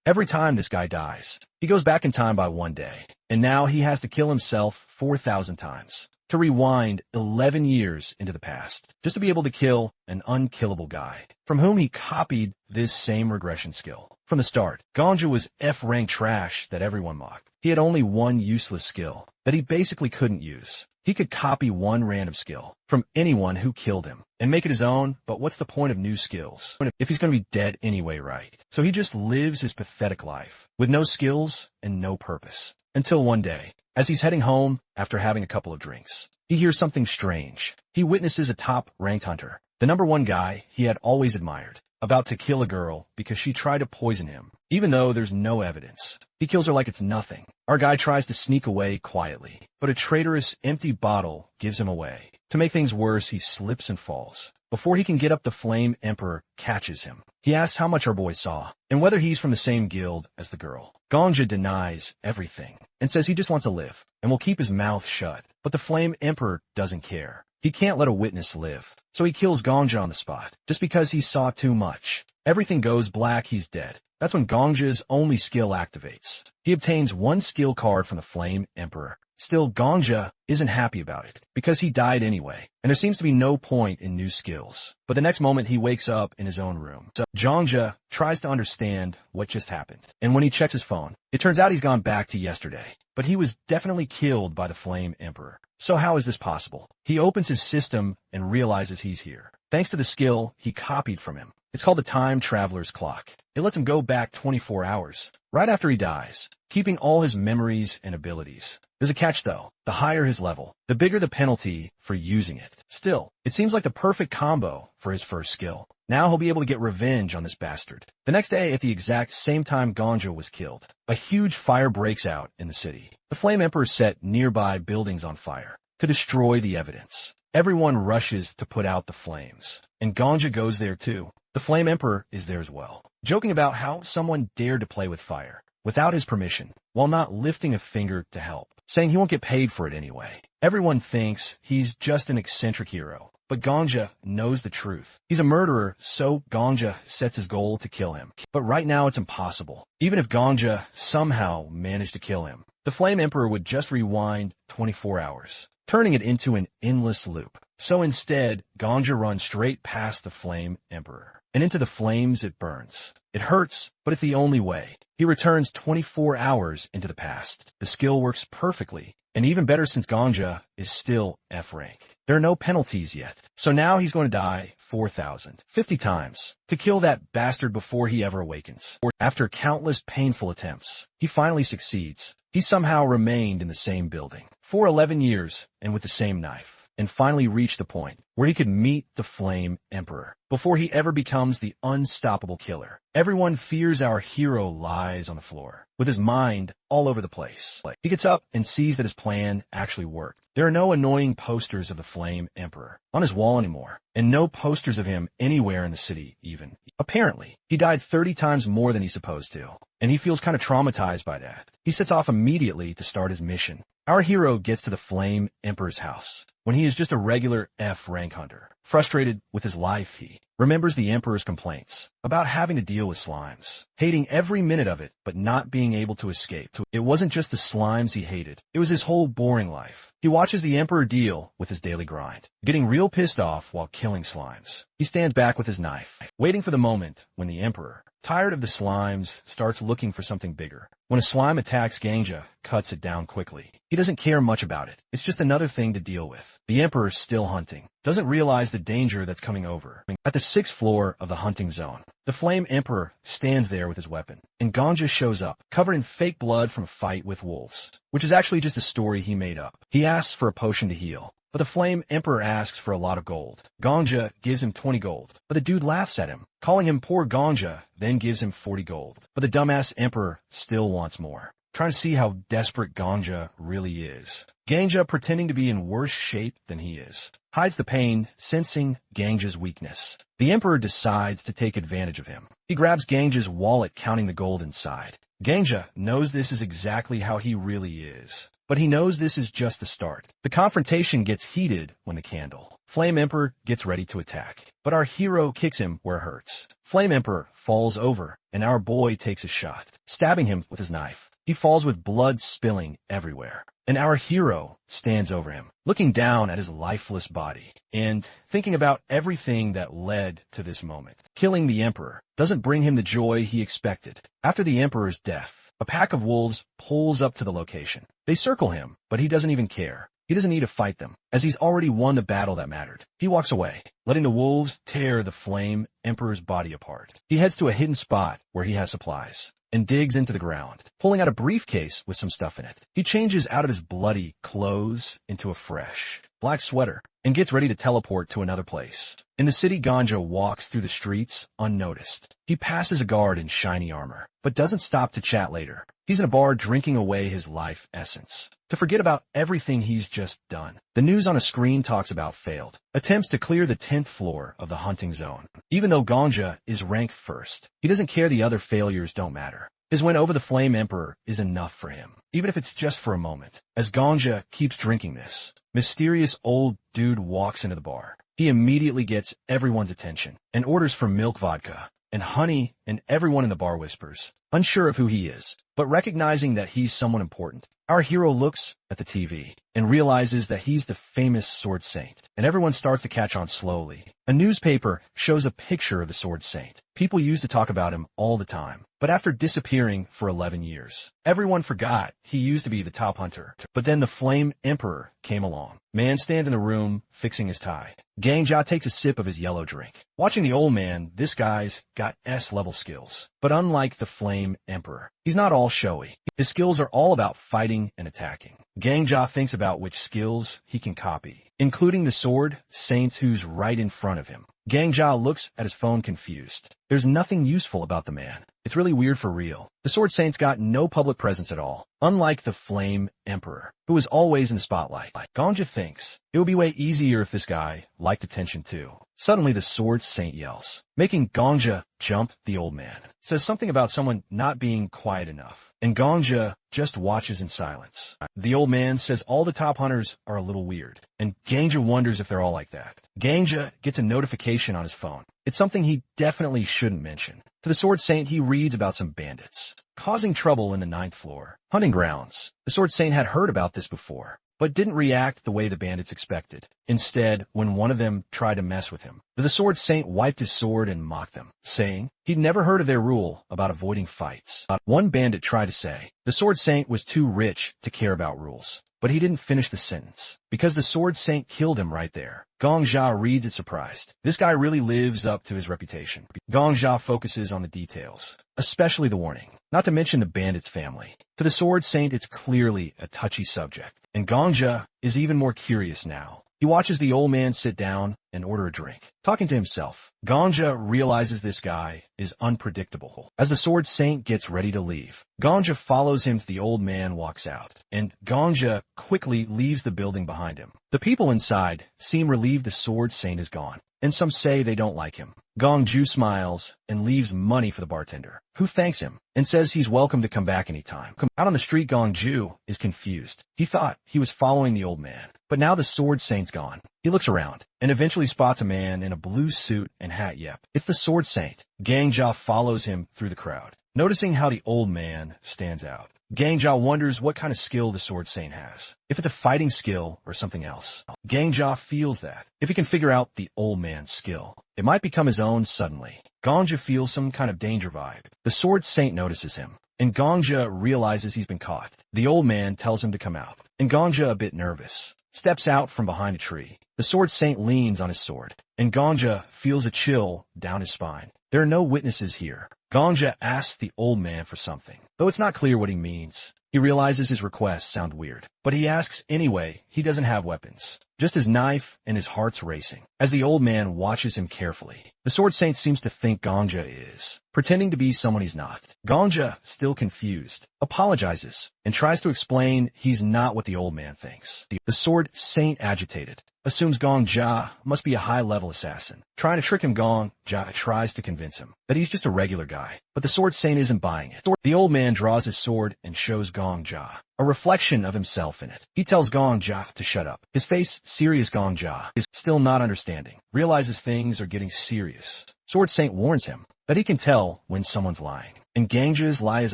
Every time this guy dies, he goes back in time by 1 day, and now he has to kill himself 4,000 times to rewind 11 years into the past, just to be able to kill an unkillable guy, from whom he copied this same regression skill. From the start, Ganja was F-rank trash that everyone mocked. He had only one useless skill that he basically couldn't use. He could copy one random skill from anyone who killed him and make it his own, but what's the point of new skills if he's going to be dead anyway, right? So he just lives his pathetic life with no skills and no purpose. Until one day, as he's heading home after having a couple of drinks, he hears something strange. He witnesses a top-ranked hunter, the #1 guy he had always admired, about to kill a girl because she tried to poison him, even though there's no evidence. He kills her like it's nothing. Our guy tries to sneak away quietly, but a traitorous empty bottle gives him away. To make things worse, he slips and falls. Before he can get up, the Flame Emperor catches him. He asks how much our boy saw, and whether he's from the same guild as the girl. Ganja denies everything, and says he just wants to live, and will keep his mouth shut. But the Flame Emperor doesn't care. He can't let a witness live, so he kills Ganja on the spot, just because he saw too much. Everything goes black, he's dead. That's when Ganja's only skill activates. He obtains one skill card from the Flame Emperor. Still, Ganja isn't happy about it, because he died anyway, and there seems to be no point in new skills. But the next moment he wakes up in his own room. So Ganja tries to understand what just happened, and when he checks his phone, it turns out he's gone back to yesterday. But he was definitely killed by the Flame Emperor. So how is this possible? He opens his system and realizes he's here, thanks to the skill he copied from him. It's called the Time Traveler's Clock. It lets him go back 24 hours, right after he dies, keeping all his memories and abilities. There's a catch though. The higher his level, the bigger the penalty for using it. Still, it seems like the perfect combo for his first skill. Now he'll be able to get revenge on this bastard. The next day, at the exact same time Ganja was killed, a huge fire breaks out in the city. The Flame Emperor set nearby buildings on fire to destroy the evidence. Everyone rushes to put out the flames, and Ganja goes there too. The Flame Emperor is there as well, joking about how someone dared to play with fire without his permission, while not lifting a finger to help, saying he won't get paid for it anyway. Everyone thinks he's just an eccentric hero, but Ganja knows the truth. He's a murderer, so Ganja sets his goal to kill him. But right now it's impossible. Even if Ganja somehow managed to kill him, the Flame Emperor would just rewind 24 hours, turning it into an endless loop. So instead, Ganja runs straight past the Flame Emperor, and into the flames it burns. It hurts, but it's the only way. He returns 24 hours into the past. The skill works perfectly, and even better since Ganja is still F-rank. There are no penalties yet, so now he's going to die 4,050 times to kill that bastard before he ever awakens. After countless painful attempts, he finally succeeds. He somehow remained in the same building for 11 years and with the same knife, and finally reached the point where he could meet the Flame Emperor before he ever becomes the unstoppable killer. Everyone fears our hero lies on the floor, with his mind all over the place. He gets up and sees that his plan actually worked. There are no annoying posters of the Flame Emperor on his wall anymore, and no posters of him anywhere in the city even. Apparently, he died 30 times more than he's supposed to, and he feels kind of traumatized by that. He sets off immediately to start his mission. Our hero gets to the Flame Emperor's house when he is just a regular F-rank hunter. Frustrated with his life, he remembers the Emperor's complaints about having to deal with slimes, hating every minute of it, but not being able to escape. It wasn't just the slimes he hated, it was his whole boring life. He watches the Emperor deal with his daily grind, getting real pissed off while killing slimes. He stands back with his knife, waiting for the moment when the Emperor, tired of the slimes, starts looking for something bigger. When a slime attacks, Ganja cuts it down quickly. He doesn't care much about it. It's just another thing to deal with. The Emperor's still hunting, doesn't realize the danger that's coming over. At the 6th floor of the hunting zone, the Flame Emperor stands there with his weapon, and Ganja shows up, covered in fake blood from a fight with wolves, which is actually just a story he made up. He asks for a potion to heal, but the Flame Emperor asks for a lot of gold. Ganja gives him 20 gold, but the dude laughs at him, calling him poor Ganja, then gives him 40 gold. But the dumbass Emperor still wants more, trying to see how desperate Ganja really is. Ganja, pretending to be in worse shape than he is, hides the pain, sensing Ganja's weakness. The Emperor decides to take advantage of him. He grabs Ganja's wallet, counting the gold inside. Ganja knows this is exactly how he really is, but he knows this is just the start. The confrontation gets heated when the candle Flame Emperor gets ready to attack, but our hero kicks him where it hurts. Flame Emperor falls over, and our boy takes a shot, stabbing him with his knife. He falls with blood spilling everywhere, and our hero stands over him, looking down at his lifeless body and thinking about everything that led to this moment. Killing the Emperor doesn't bring him the joy he expected. After the Emperor's death, a pack of wolves pulls up to the location. They circle him, but he doesn't even care. He doesn't need to fight them, as he's already won the battle that mattered. He walks away, letting the wolves tear the Flame Emperor's body apart. He heads to a hidden spot where he has supplies and digs into the ground, pulling out a briefcase with some stuff in it. He changes out of his bloody clothes into a fresh black sweater and gets ready to teleport to another place. In the city, Ganja walks through the streets unnoticed. He passes a guard in shiny armor, but doesn't stop to chat later. He's in a bar drinking away his life essence to forget about everything he's just done. The news on a screen talks about failed attempts to clear the 10th floor of the hunting zone. Even though Ganja is ranked first, he doesn't care the other failures don't matter. His win over the Flame Emperor is enough for him, even if it's just for a moment. As Ganja keeps drinking this, mysterious old dude walks into the bar. He immediately gets everyone's attention and orders for milk vodka and honey, and everyone in the bar whispers, unsure of who he is, but recognizing that he's someone important. Our hero looks at the TV and realizes that he's the famous Sword Saint, and everyone starts to catch on slowly. A newspaper shows a picture of the Sword Saint. People used to talk about him all the time, but after disappearing for 11 years, everyone forgot he used to be the top hunter. But then the Flame Emperor came along. Man stands in a room fixing his tie. Gangjia takes a sip of his yellow drink. Watching the old man, this guy's got S-level skills. But unlike the Flame Emperor, he's not all showy. His skills are all about fighting and attacking. Gangjia thinks about which skills he can copy, including the Sword Saint who's right in front of him. Gangjia looks at his phone confused. There's nothing useful about the man. It's really weird for real. The Sword Saint's got no public presence at all, unlike the Flame Emperor, who is always in the spotlight. Ganja thinks it would be way easier if this guy liked attention too. Suddenly the Sword Saint yells, making Ganja jump. The old man says something about someone not being quiet enough, and Ganja just watches in silence. The old man says all the top hunters are a little weird, and Ganja wonders if they're all like that. Ganja gets a notification on his phone. It's something he definitely shouldn't mention. To the Sword Saint, he reads about some bandits causing trouble in the 9th floor hunting grounds. The Sword Saint had heard about this before, but didn't react the way the bandits expected. Instead, when one of them tried to mess with him, the Sword Saint wiped his sword and mocked them, saying he'd never heard of their rule about avoiding fights. One bandit tried to say the Sword Saint was too rich to care about rules, but he didn't finish the sentence because the Sword Saint killed him right there. Gangjia reads it surprised. This guy really lives up to his reputation. Gangjia focuses on the details, especially the warning, not to mention the bandit's family. To the Sword Saint, it's clearly a touchy subject, and Gangjia is even more curious now. He watches the old man sit down and order a drink. Talking to himself, Gangjia realizes this guy is unpredictable. As the Sword Saint gets ready to leave, Gangjia follows him to the old man walks out, and Gangjia quickly leaves the building behind him. The people inside seem relieved the Sword Saint is gone, and some say they don't like him. Gongju smiles and leaves money for the bartender, who thanks him and says he's welcome to come back anytime. Out on the street, Gongju is confused. He thought he was following the old man, but now the Sword Saint's gone. He looks around and eventually spots a man in a blue suit and hat. Yep, it's the Sword Saint. Gangjia follows him through the crowd, noticing how the old man stands out. Gangjia wonders what kind of skill the Sword Saint has, if it's a fighting skill or something else. Gangjia feels that if he can figure out the old man's skill, it might become his own suddenly. Gangjia feels some kind of danger vibe. The Sword Saint notices him, and Gangjia realizes he's been caught. The old man tells him to come out, and Gangjia, a bit nervous, steps out from behind a tree. The Sword Saint leans on his sword, and Gangjia feels a chill down his spine. There are no witnesses here. Gangjia asks the old man for something, though it's not clear what he means. He realizes his requests sound weird, but he asks anyway. He doesn't have weapons, just his knife, and his heart's racing. As the old man watches him carefully, the Sword Saint seems to think Gangjia is pretending to be someone he's not. Gangjia, still confused, apologizes and tries to explain he's not what the old man thinks. The Sword Saint, agitated, assumes Gangjia must be a high-level assassin. Trying to trick him, Gangjia tries to convince him that he's just a regular guy, but the Sword Saint isn't buying it. The old man draws his sword and shows Gangjia a reflection of himself in it. He tells Gongja to shut up. His face, serious Gongja, is still not understanding, realizes things are getting serious. Sword Saint warns him that he can tell when someone's lying, and Gangja's lie is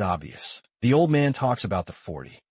obvious. The old man talks about the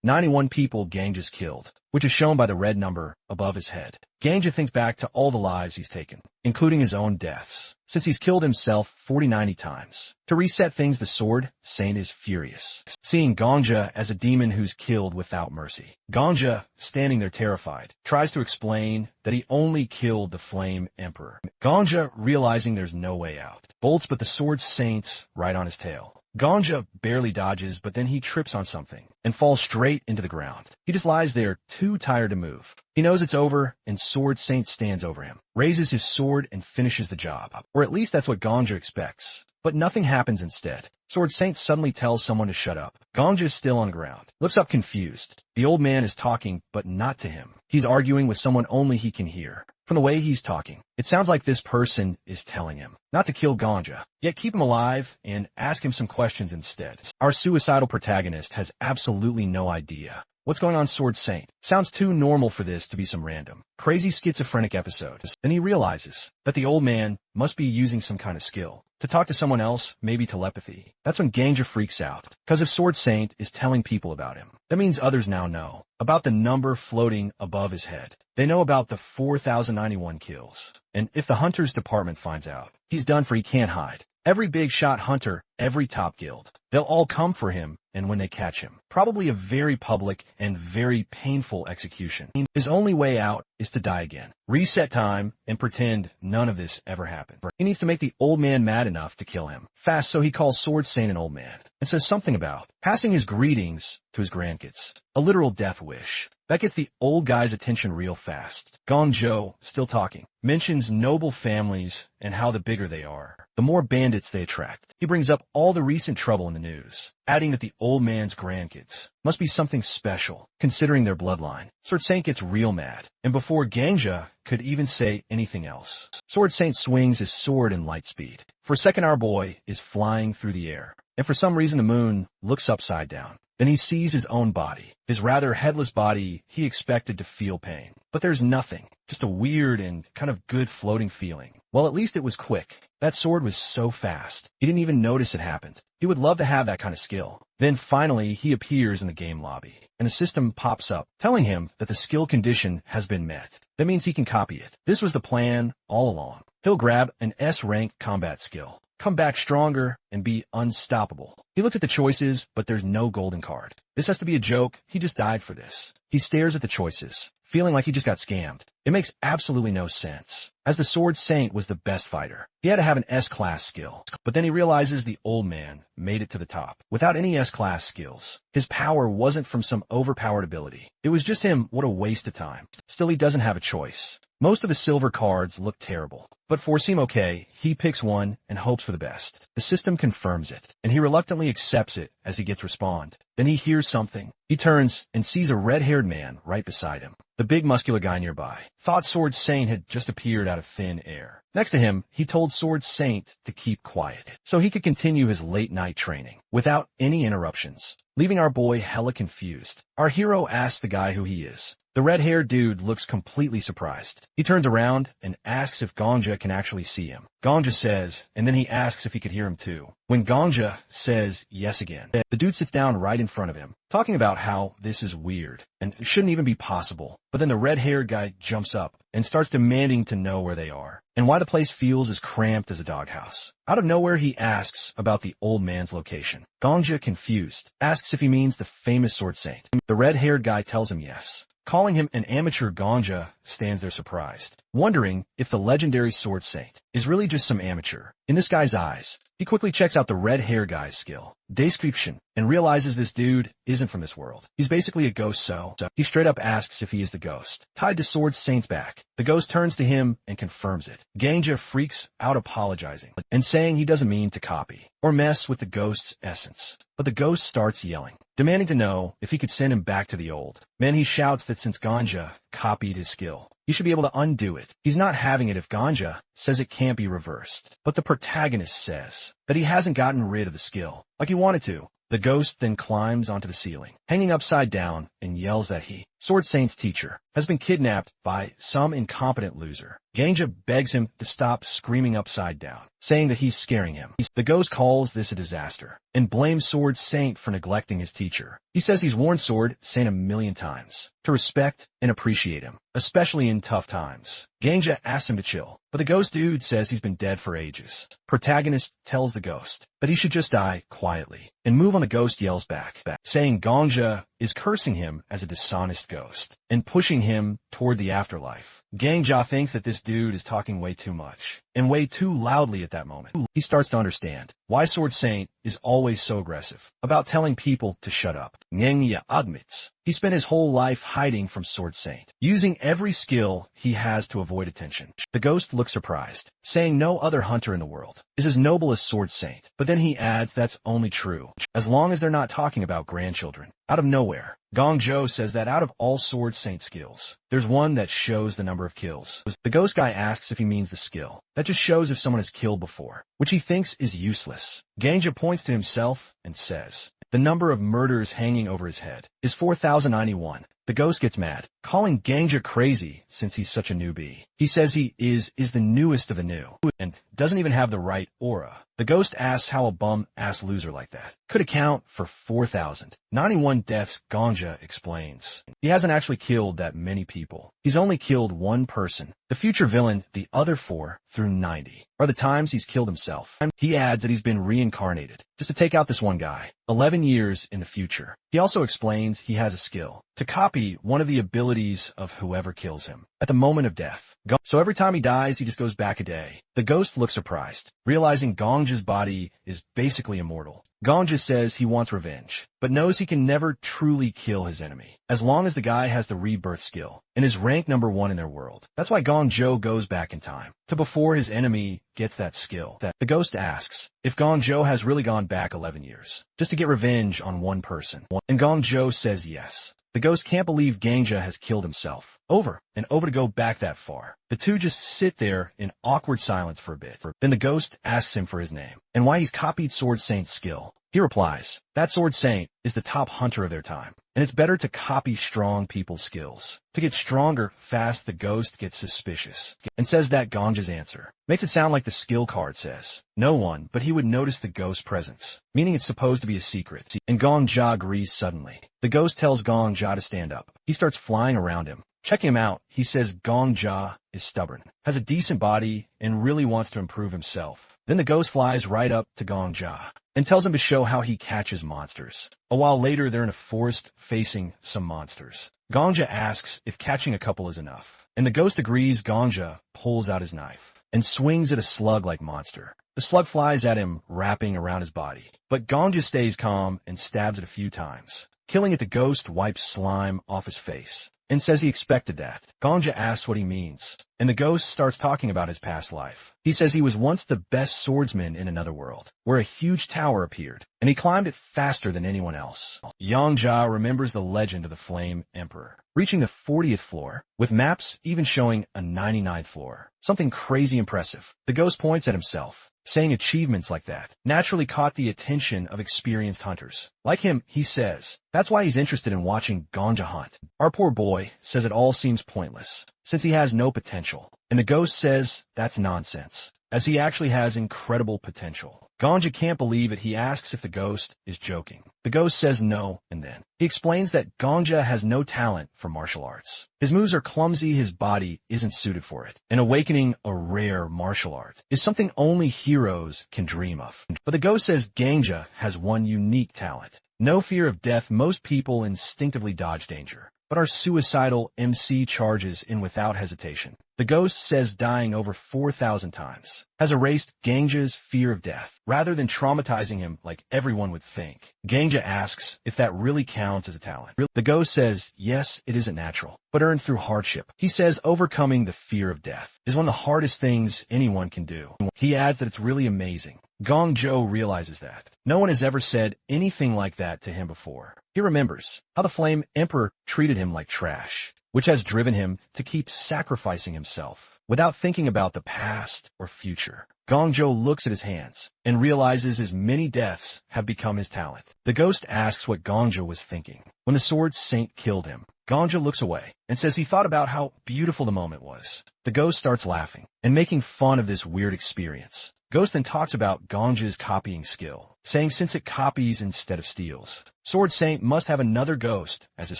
91 people Gangja's killed, which is shown by the red number above his head. Gangja thinks back to all the lives he's taken, including his own deaths, since he's killed himself 90 times. To reset things, the Sword Saint is furious, seeing Gongja as a demon who's killed without mercy. Gongja, standing there terrified, tries to explain that he only killed the Flame Emperor. Gongja, realizing there's no way out, bolts, but the Sword Saint's right on his tail. Gongja barely dodges, but then he trips on something and falls straight into the ground. He just lies there, too tired to move. He knows it's over, and Sword Saint stands over him, raises his sword, and finishes the job. Or at least that's what Gongja expects. But nothing happens instead. Sword Saint suddenly tells someone to shut up. Gongja is still on the ground, looks up confused. The old man is talking, but not to him. He's arguing with someone only he can hear. From the way he's talking, it sounds like this person is telling him not to kill Gongja, yet keep him alive and ask him some questions instead. Our suicidal protagonist has absolutely no idea what's going on. Sword Saint sounds too normal for this to be some random, crazy schizophrenic episode. Then he realizes that the old man must be using some kind of skill to talk to someone else, maybe telepathy. That's when Gangja freaks out, because if Sword Saint is telling people about him, that means others now know about the number floating above his head. They know about the 4,091 kills. And if the Hunters Department finds out, he's done for. He can't hide. Every big shot hunter, every top guild, they'll all come for him, and when they catch him, probably a very public and very painful execution. His only way out is to die again, reset time, and pretend none of this ever happened. He needs to make the old man mad enough to kill him fast, so he calls Sword Saint an old man and says something about passing his greetings to his grandkids, a literal death wish. That gets the old guy's attention real fast. Gongjo, still talking, mentions noble families and how the bigger they are, the more bandits they attract. He brings up all the recent trouble in the news, adding that the old man's grandkids must be something special, considering their bloodline. Sword Saint gets real mad, and before Gangja could even say anything else, Sword Saint swings his sword in light speed. For a second, our boy is flying through the air, and for some reason the moon looks upside down. Then he sees his own body, his rather headless body. He expected to feel pain, but there's nothing, just a weird and kind of good floating feeling. Well, at least it was quick. That sword was so fast, he didn't even notice it happened. He would love to have that kind of skill. Then finally, he appears in the game lobby, and the system pops up, telling him that the skill condition has been met. That means he can copy it. This was the plan all along. He'll grab an S-rank combat skill, come back stronger, and be unstoppable. He looks at the choices, but there's no golden card. This has to be a joke. He just died for this. He stares at the choices, feeling like he just got scammed. It makes absolutely no sense, as the Sword Saint was the best fighter. He had to have an S-class skill, but then he realizes the old man made it to the top without any S-class skills. His power wasn't from some overpowered ability. It was just him. What a waste of time. Still, he doesn't have a choice. Most of the silver cards look terrible, but four seem okay. He picks one and hopes for the best. The system confirms it, and he reluctantly accepts it as he gets respond. Then he hears something. He turns and sees a red-haired man right beside him, the big muscular guy nearby. Thought Sword Saint had just appeared out of thin air. Next to him, he told Sword Saint to keep quiet, so he could continue his late-night training without any interruptions, leaving our boy hella confused. Our hero asks the guy who he is. The red-haired dude looks completely surprised. He turns around and asks if Gongja can actually see him. Gongja says, and then he asks if he could hear him too. When Gongja says yes again, the dude sits down right in front of him, talking about how this is weird and it shouldn't even be possible. But then the red-haired guy jumps up and starts demanding to know where they are and why the place feels as cramped as a doghouse. Out of nowhere, he asks about the old man's location. Gongja, confused, asks if he means the famous Sword Saint. The red-haired guy tells him yes. Calling him an amateur, Gongja stands there surprised, wondering if the legendary Sword Saint is really just some amateur. In this guy's eyes, he quickly checks out the red-hair guy's skill, description, and realizes this dude isn't from this world. He's basically a ghost, so he straight up asks if he is the ghost, tied to Sword Saint's back. The ghost turns to him and confirms it. Gangja freaks out, apologizing and saying he doesn't mean to copy or mess with the ghost's essence. But the ghost starts yelling, demanding to know if he could send him back to the old. Then he shouts that since Gongja copied his skill, he should be able to undo it. He's not having it if Gongja says it can't be reversed. But the protagonist says that he hasn't gotten rid of the skill like he wanted to. The ghost then climbs onto the ceiling, hanging upside down, and yells that he, Sword Saint's teacher, has been kidnapped by some incompetent loser. Ganja begs him to stop screaming upside down, saying that he's scaring him. The ghost calls this a disaster and blames Sword Saint for neglecting his teacher. He says he's warned Sword Saint 1,000,000 times to respect and appreciate him, especially in tough times. Ganja asks him to chill, but the ghost dude says he's been dead for ages. Protagonist tells the ghost that he should just die quietly and move on. The ghost yells back, saying Ganja is cursing him as a dishonest ghost and pushing him toward the afterlife. Ganja thinks that this dude is talking way too much and way too loudly at that moment. He starts to understand why Sword Saint is always so aggressive about telling people to shut up. Ganja admits he spent his whole life hiding from Sword Saint, using every skill he has to avoid attention. The ghost looks surprised, saying no other hunter in the world is as noble as Sword Saint, but then he adds that's only true as long as they're not talking about grandchildren. Out of nowhere, Gong Jo says that out of all Sword Saint skills, there's one that shows the number of kills. The ghost guy asks if he means the skill that just shows if someone has killed before, which he thinks is useless. Ganja points to himself and says the number of murders hanging over his head is 4,091. The ghost gets mad, calling Ganja crazy since he's such a newbie. He says he is the newest of the new and doesn't even have the right aura. The ghost asks how a bum-ass loser like that could account for 4,091 deaths. Ganja explains he hasn't actually killed that many people. He's only killed one person. The future villain, the other 4 through 90 are the times he's killed himself. He adds that he's been reincarnated just to take out this one guy 11 years in the future. He also explains he has a skill to copy one of the abilities of whoever kills him at the moment of death. So every time he dies, he just goes back a day. The ghost looks surprised, realizing Gongja's body is basically immortal. Gongja says he wants revenge, but knows he can never truly kill his enemy, as long as the guy has the rebirth skill and is ranked number 1 in their world. That's why Gongjo goes back in time, to before his enemy gets that skill. The ghost asks if Gongjo has really gone back 11 years, just to get revenge on one person, and Gongjo says yes. The ghost can't believe Ganja has killed himself over and over to go back that far. The two just sit there in awkward silence for a bit. Then the ghost asks him for his name and why he's copied Sword Saint's skill. He replies that Sword Saint is the top hunter of their time, and it's better to copy strong people's skills. To get stronger fast, the ghost gets suspicious and says that Ganja's answer makes it sound like the skill card says no one but he would notice the ghost's presence, meaning it's supposed to be a secret. And Gongja agrees suddenly. The ghost tells Gongja to stand up. He starts flying around him. Checking him out, he says Gongja is stubborn, has a decent body, and really wants to improve himself. Then the ghost flies right up to Gongja and tells him to show how he catches monsters. A while later, they're in a forest facing some monsters. Gongja asks if catching a couple is enough, and the ghost agrees. Gongja pulls out his knife and swings at a slug-like monster. The slug flies at him, wrapping around his body, but Gongja stays calm and stabs it a few times. Killing it, the ghost wipes slime off his face and says he expected that. Gongja asks what he means, and the ghost starts talking about his past life. He says he was once the best swordsman in another world, where a huge tower appeared, and he climbed it faster than anyone else. Yongja remembers the legend of the Flame Emperor, reaching the 40th floor, with maps even showing a 99th floor. Something crazy impressive. The ghost points at himself, saying achievements like that naturally caught the attention of experienced hunters. Like him, he says that's why he's interested in watching Gongja hunt. Our poor boy says it all seems pointless, since he has no potential. And the ghost says that's nonsense, as he actually has incredible potential. Gongja can't believe it. He asks if the ghost is joking. The ghost says no, and then he explains that Gongja has no talent for martial arts. His moves are clumsy, his body isn't suited for it. And awakening a rare martial art is something only heroes can dream of. But the ghost says Gongja has one unique talent. No fear of death. Most people instinctively dodge danger, but our suicidal MC charges in without hesitation. The ghost says dying over 4,000 times has erased Gongja's fear of death, rather than traumatizing him like everyone would think. Gongja asks if that really counts as a talent. The ghost says yes, it isn't natural, but earned through hardship. He says overcoming the fear of death is one of the hardest things anyone can do. He adds that it's really amazing. Gongjo realizes that no one has ever said anything like that to him before. He remembers how the Flame Emperor treated him like trash, which has driven him to keep sacrificing himself without thinking about the past or future. Gongjo looks at his hands and realizes his many deaths have become his talent. The ghost asks what Gongjo was thinking when the sword saint killed him. Gongjo looks away and says he thought about how beautiful the moment was. The ghost starts laughing and making fun of this weird experience. Ghost then talks about Gongja's copying skill, saying since it copies instead of steals, Sword Saint must have another ghost as his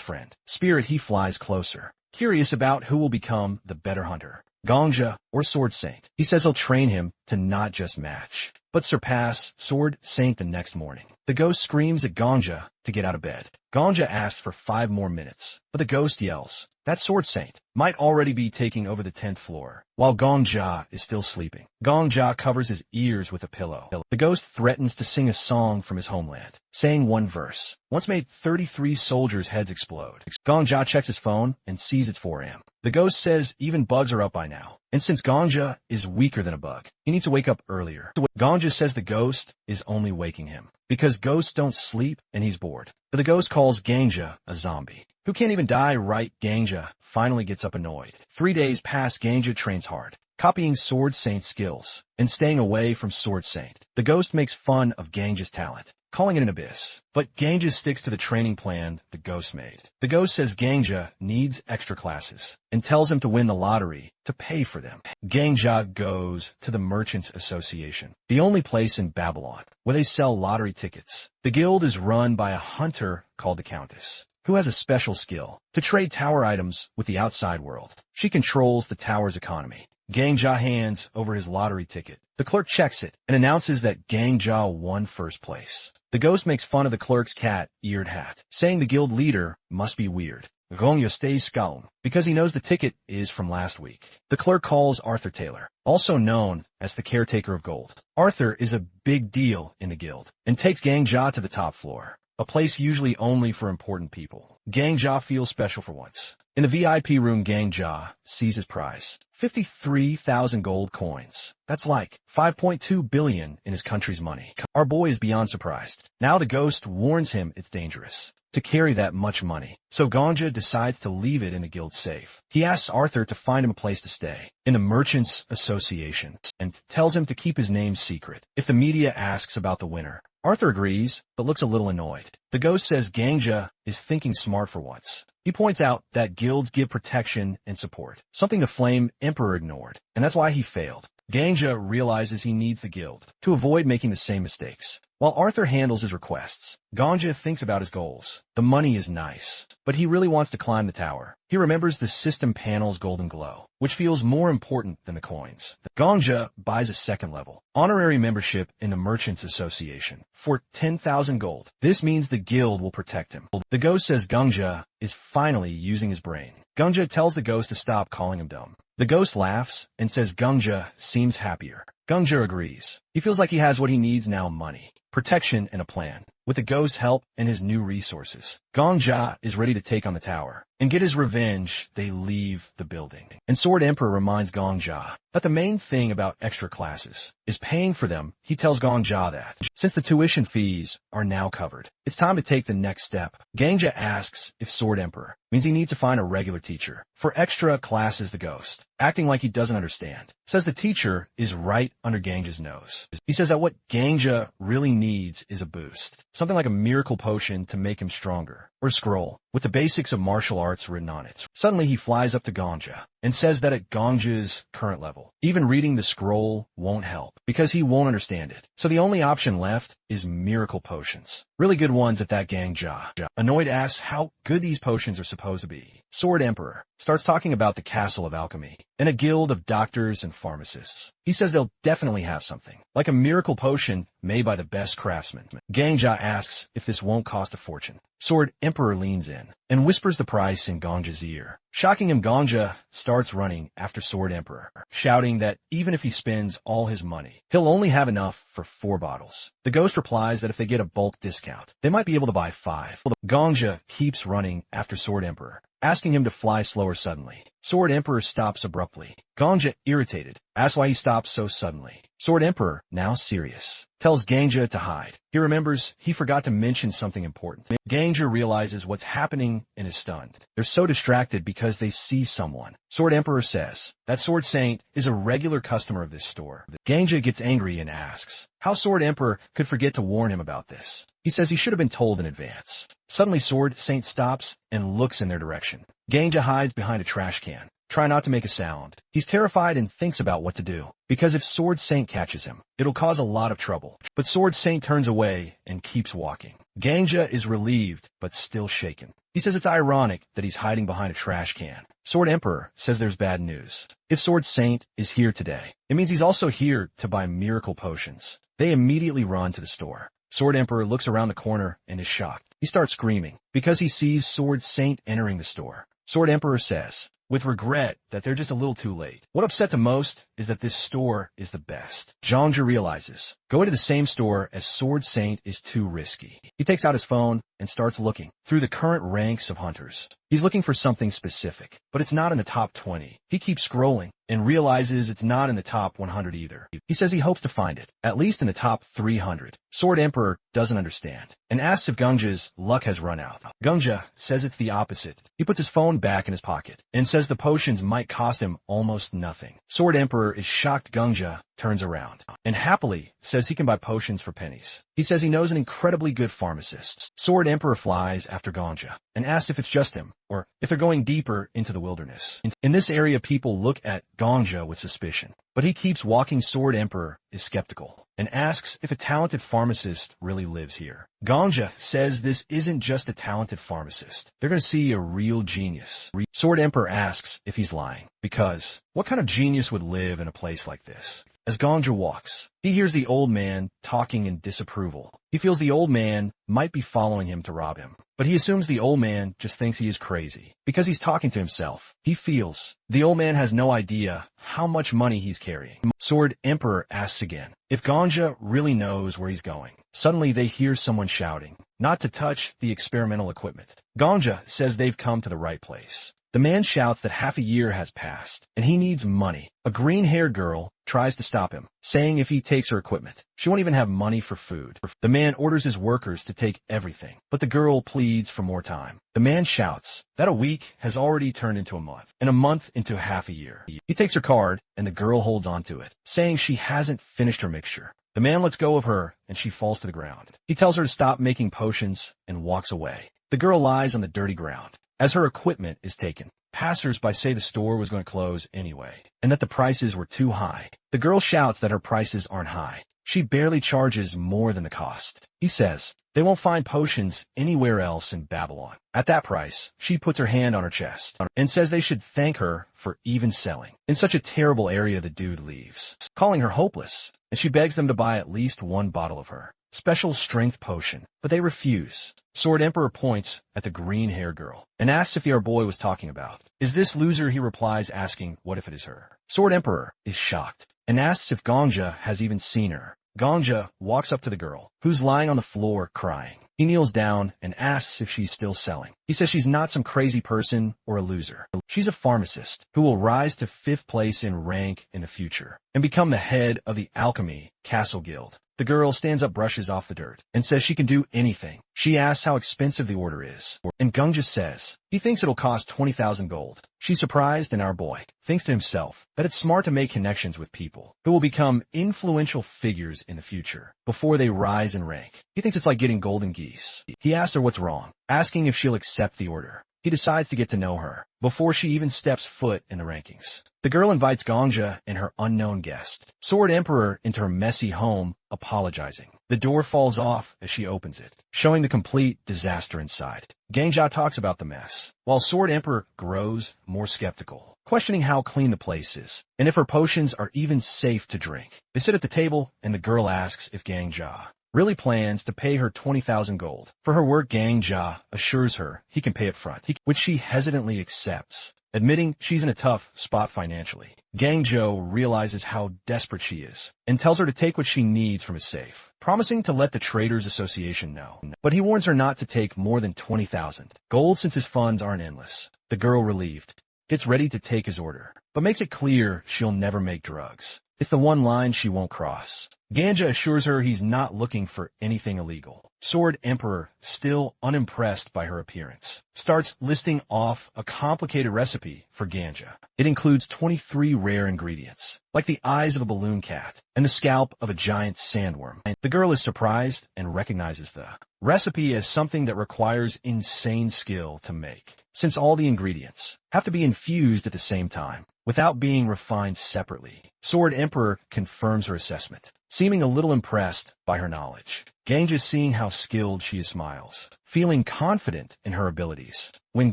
friend. Spirit he flies closer, curious about who will become the better hunter, Gongja or Sword Saint. He says he'll train him to not just match, but surpass Sword Saint the next morning. The ghost screams at Gongja to get out of bed. Gongja asks for 5 more minutes, but the ghost yells that Sword Saint might already be taking over the 10th floor, while Gongja is still sleeping. Gongja covers his ears with a pillow. The ghost threatens to sing a song from his homeland, saying one verse once made 33 soldiers' heads explode. Gongja checks his phone and sees it's 4 a.m. The ghost says even bugs are up by now, and since Gongja is weaker than a bug, he needs to wake up earlier. Gongja says the ghost is only waking him because ghosts don't sleep and he's bored. But the ghost calls Gongja a zombie who can't even die right. Gongja finally gets up annoyed. 3 days pass. Gongja trains hard, copying Sword Saint's skills and staying away from Sword Saint. The ghost makes fun of Gongja's talent, calling it an abyss. But Gongja sticks to the training plan the ghost made. The ghost says Gongja needs extra classes and tells him to win the lottery to pay for them. Gongja goes to the Merchants Association, the only place in Babylon where they sell lottery tickets. The guild is run by a hunter called the Countess, who has a special skill to trade tower items with the outside world. She controls the tower's economy. Gongja hands over his lottery ticket. The clerk checks it and announces that Gongja won first place. The ghost makes fun of the clerk's cat-eared hat, saying the guild leader must be weird. Gongja stays calm because he knows the ticket is from last week. The clerk calls Arthur Taylor, also known as the caretaker of gold. Arthur is a big deal in the guild and takes Gongja to the top floor, a place usually only for important people. Gongja feels special for once. In the VIP room, Gongja sees his prize, 53,000 gold coins. That's like 5.2 billion in his country's money. Our boy is beyond surprised. Now the ghost warns him it's dangerous to carry that much money, so Gongja decides to leave it in the guild safe. He asks Arthur to find him a place to stay in the Merchants Association and tells him to keep his name secret if the media asks about the winner. Arthur agrees, but looks a little annoyed. The ghost says Gongja is thinking smart for once. He points out that guilds give protection and support, something the Flame Emperor ignored, and that's why he failed. Gongja realizes he needs the guild to avoid making the same mistakes. While Arthur handles his requests, Gongja thinks about his goals. The money is nice, but he really wants to climb the tower. He remembers the system panel's golden glow, which feels more important than the coins. Gongja buys a second level honorary membership in the Merchants Association for 10,000 gold. This means the guild will protect him. The ghost says Gongja is finally using his brain. Gongja tells the ghost to stop calling him dumb. The ghost laughs and says Gongja seems happier. Gongja agrees. He feels like he has what he needs now: money, protection, and a plan. With the ghost's help and his new resources, Gongja is ready to take on the tower and get his revenge. They leave the building, and Sword Emperor reminds Gongja that the main thing about extra classes is paying for them. He tells Gongja that since the tuition fees are now covered, it's time to take the next step. Gongja asks if Sword Emperor means he needs to find a regular teacher for extra classes. The ghost, acting like he doesn't understand, says the teacher is right under Gongja's nose. He says that what Gongja really needs is a boost, something like a miracle potion to make him stronger, or a scroll with the basics of martial arts written on it. Suddenly he flies up to Gongja and says that at Gongja's current level, even reading the scroll won't help because he won't understand it. So the only option left is miracle potions. Really good ones at that. Gongja, annoyed, asks how good these potions are supposed to be. Sword Emperor starts talking about the Castle of Alchemy and a guild of doctors and pharmacists. He says they'll definitely have something, like a miracle potion made by the best craftsmen. Gongja asks if this won't cost a fortune. Sword Emperor leans in and whispers the price in Gongja's ear. Shocking him, Gongja starts running after Sword Emperor, shouting that even if he spends all his money, he'll only have enough for 4 bottles. The ghost replies that if they get a bulk discount, they might be able to buy 5. Gongja keeps running after Sword Emperor, asking him to fly slower suddenly. Sword Emperor stops abruptly. Ganja, irritated, asks why he stops so suddenly. Sword Emperor, now serious, tells Ganja to hide. He remembers he forgot to mention something important. Ganja realizes what's happening and is stunned. They're so distracted because they see someone. Sword Emperor says that Sword Saint is a regular customer of this store. Ganja gets angry and asks how Sword Emperor could forget to warn him about this. He says he should have been told in advance. Suddenly Sword Saint stops and looks in their direction. Ganja hides behind a trash can. Try not to make a sound. He's terrified and thinks about what to do, because if Sword Saint catches him, it'll cause a lot of trouble. But Sword Saint turns away and keeps walking. Ganja is relieved, but still shaken. He says it's ironic that he's hiding behind a trash can. Sword Emperor says there's bad news. If Sword Saint is here today, it means he's also here to buy miracle potions. They immediately run to the store. Sword Emperor looks around the corner and is shocked. He starts screaming because he sees Sword Saint entering the store. Sword Emperor says, with regret, that they're just a little too late. What upsets him most is that this store is the best. Ganja realizes going to the same store as Sword Saint is too risky. He takes out his phone and starts looking through the current ranks of hunters. He's looking for something specific, but it's not in the top 20. He keeps scrolling and realizes it's not in the top 100 either. He says he hopes to find it, at least in the top 300. Sword Emperor doesn't understand and asks if Gunja's luck has run out. Gunja says it's the opposite. He puts his phone back in his pocket and says the potions might cost him almost nothing. Sword Emperor is shocked. Gunja turns around and happily says he can buy potions for pennies. He says he knows an incredibly good pharmacist. Sword Emperor flies after Ganja and asks if it's just him or if they're going deeper into the wilderness. In this area, people look at Ganja with suspicion, but he keeps walking. Sword Emperor is skeptical and asks if a talented pharmacist really lives here. Ganja says this isn't just a talented pharmacist. They're going to see a real genius. Sword Emperor asks if he's lying, because what kind of genius would live in a place like this? As Ganja walks, he hears the old man talking in disapproval. He feels the old man might be following him to rob him, but he assumes the old man just thinks he is crazy because he's talking to himself. He feels the old man has no idea how much money he's carrying. Sword Emperor asks again if Ganja really knows where he's going. Suddenly they hear someone shouting not to touch the experimental equipment. Ganja says they've come to the right place. The man shouts that half a year has passed, and he needs money. A green-haired girl tries to stop him, saying if he takes her equipment, she won't even have money for food. The man orders his workers to take everything, but the girl pleads for more time. The man shouts that a week has already turned into a month, and a month into half a year. He takes her card, and the girl holds onto it, saying she hasn't finished her mixture. The man lets go of her, and she falls to the ground. He tells her to stop making potions and walks away. The girl lies on the dirty ground as her equipment is taken. Passers-by say the store was going to close anyway, and that the prices were too high. The girl shouts that her prices aren't high. She barely charges more than the cost. He says they won't find potions anywhere else in Babylon. At that price, she puts her hand on her chest and says they should thank her for even selling. In such a terrible area, the dude leaves, calling her hopeless, and she begs them to buy at least one bottle of her special strength potion, but they refuse. Sword Emperor points at the green-haired girl and asks if our boy was talking about. Is this loser? He replies, asking what if it is her. Sword Emperor is shocked and asks if Ganja has even seen her. Ganja walks up to the girl, who's lying on the floor crying. He kneels down and asks if she's still selling. He says she's not some crazy person or a loser. She's a pharmacist who will rise to 5th place in rank in the future and become the head of the Alchemy Castle Guild. The girl stands up, brushes off the dirt, and says she can do anything. She asks how expensive the order is, and Gunja says he thinks it'll cost 20,000 gold. She's surprised, and our boy thinks to himself that it's smart to make connections with people who will become influential figures in the future before they rise in rank. He thinks it's like getting golden geese. He asks her what's wrong, asking if she'll accept the order. He decides to get to know her before she even steps foot in the rankings. The girl invites Ganja and her unknown guest, Sword Emperor, into her messy home, apologizing. The door falls off as she opens it, showing the complete disaster inside. Ganja talks about the mess, while Sword Emperor grows more skeptical, questioning how clean the place is and if her potions are even safe to drink. They sit at the table, and the girl asks if Ganja really plans to pay her 20,000 gold for her work. Ganja assures her he can pay up front, which she hesitantly accepts. admitting she's in a tough spot financially. Gangjo realizes how desperate she is and tells her to take what she needs from his safe, promising to let the Traders Association know. But he warns her not to take more than 20,000 gold since his funds aren't endless. The girl, relieved, gets ready to take his order, but makes it clear she'll never make drugs. It's the one line she won't cross. Ganja assures her he's not looking for anything illegal. Sword Emperor, still unimpressed by her appearance, starts listing off a complicated recipe for ganja. It includes 23 rare ingredients, like the eyes of a balloon cat and the scalp of a giant sandworm. The girl is surprised and recognizes the recipe as something that requires insane skill to make, since all the ingredients have to be infused at the same time, without being refined separately. Sword Emperor confirms her assessment, seeming a little impressed by her knowledge. Ganja, seeing how skilled she is, smiles, feeling confident in her abilities. When